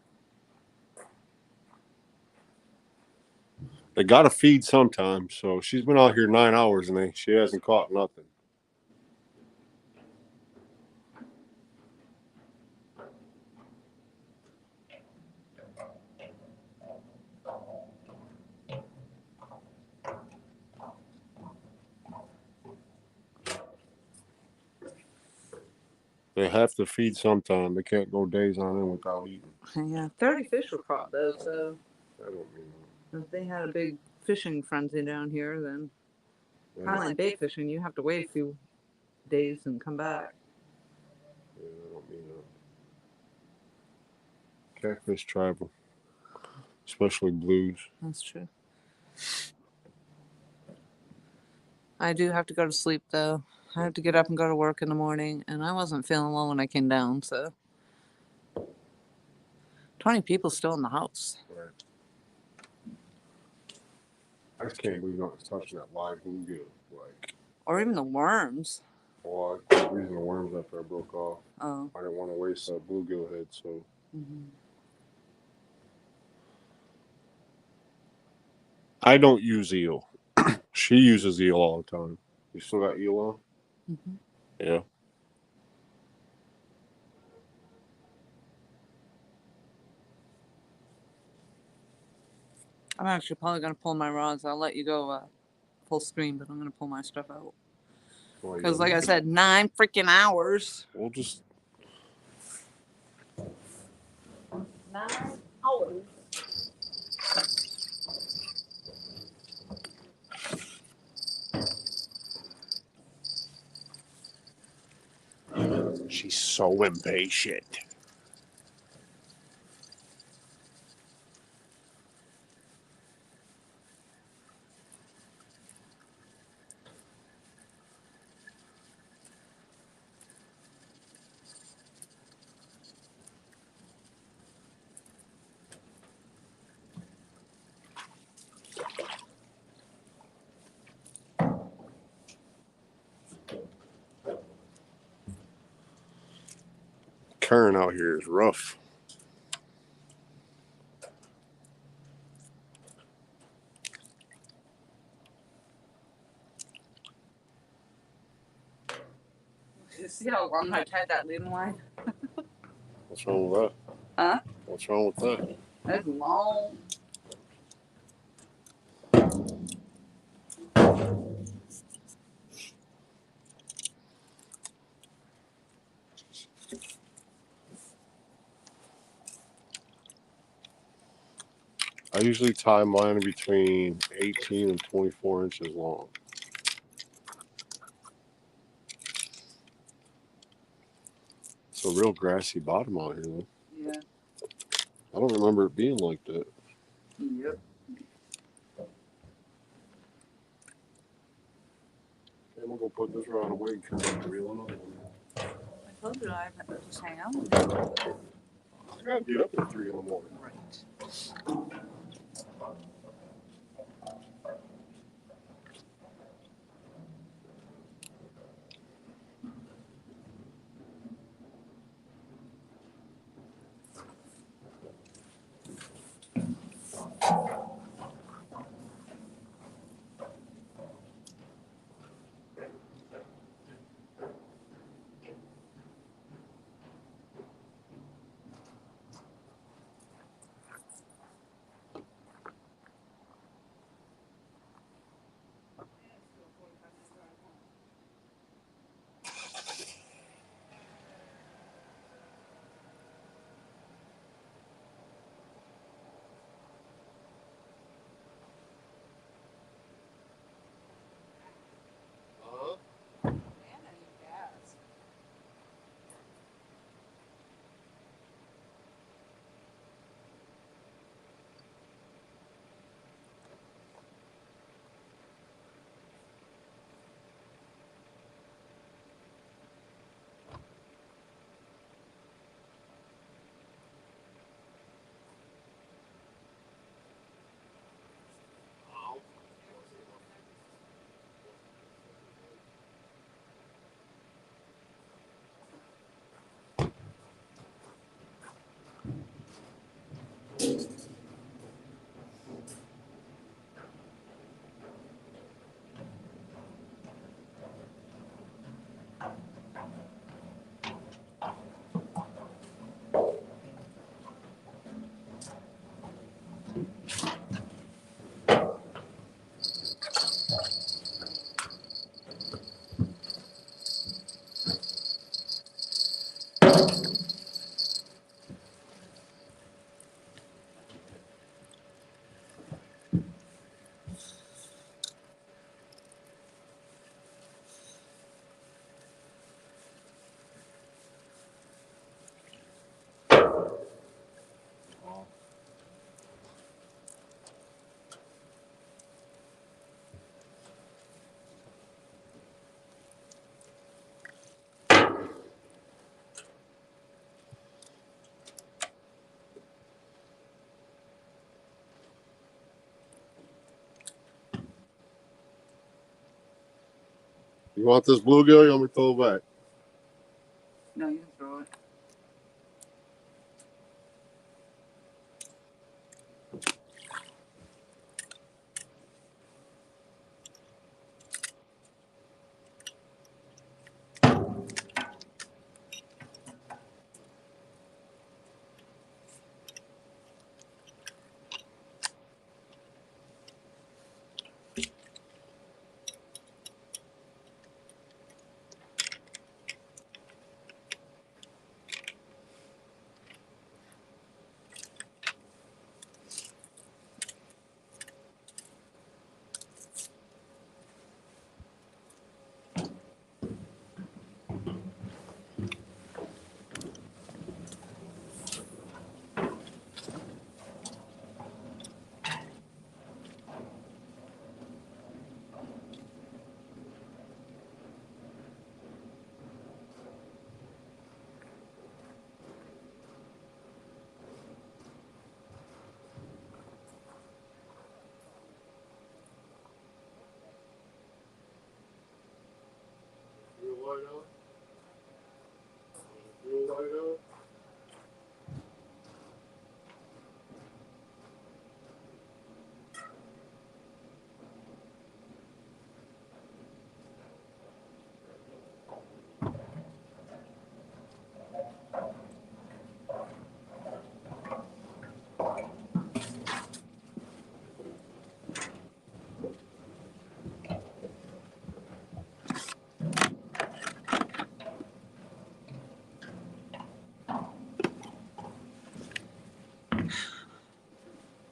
They got to feed sometimes. So she's been out here 9 hours and she hasn't caught nothing. They have to feed sometime. They can't go days on end without eating. Yeah, 30 fish were caught, though, so I don't mean if they had a big fishing frenzy down here, then that. kind of like bait fishing, you have to wait a few days and come back. Yeah, I don't mean that. Catfish tribal, especially blues. That's true. I do have to go to sleep though. I have to get up and go to work in the morning, and I wasn't feeling well when I came down. So 20 people still in the house. Right. I just can't believe not touching that live bluegill. Like, Or even the worms. well, I quit using the worms after I broke off. Oh. I didn't want to waste that bluegill head, so. Mm-hmm. I don't use eel. She uses eel all the time. You still got eel on? Mm-hmm. Yeah. I'm actually probably gonna pull my rods. I'll let you go full screen, but I'm gonna pull my stuff out. Because, like I said, 9 freaking hours. We'll just. 9 hours. She's so impatient. Current out here is rough. See how long I tied that leading line? What's wrong with that? Huh? What's wrong with that? That's long. I usually tie mine between 18 and 24 inches long. It's a real grassy bottom out here, though. Yeah. I don't remember it being like that. Yep. Okay, I'm gonna go put this rod away and come back to reel another one. I told you I just hang out. I gotta get up at 3 in the morning. Right. You want this bluegill? You want me to throw it back? No, you can throw it.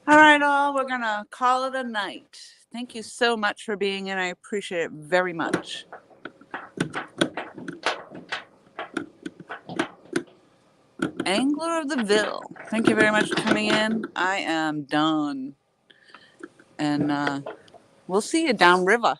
All right, all. We're going to call it a night. Thank you so much for being in. I appreciate it very much. Angler of the Ville. Thank you very much for coming in. I am done. And we'll see you downriver.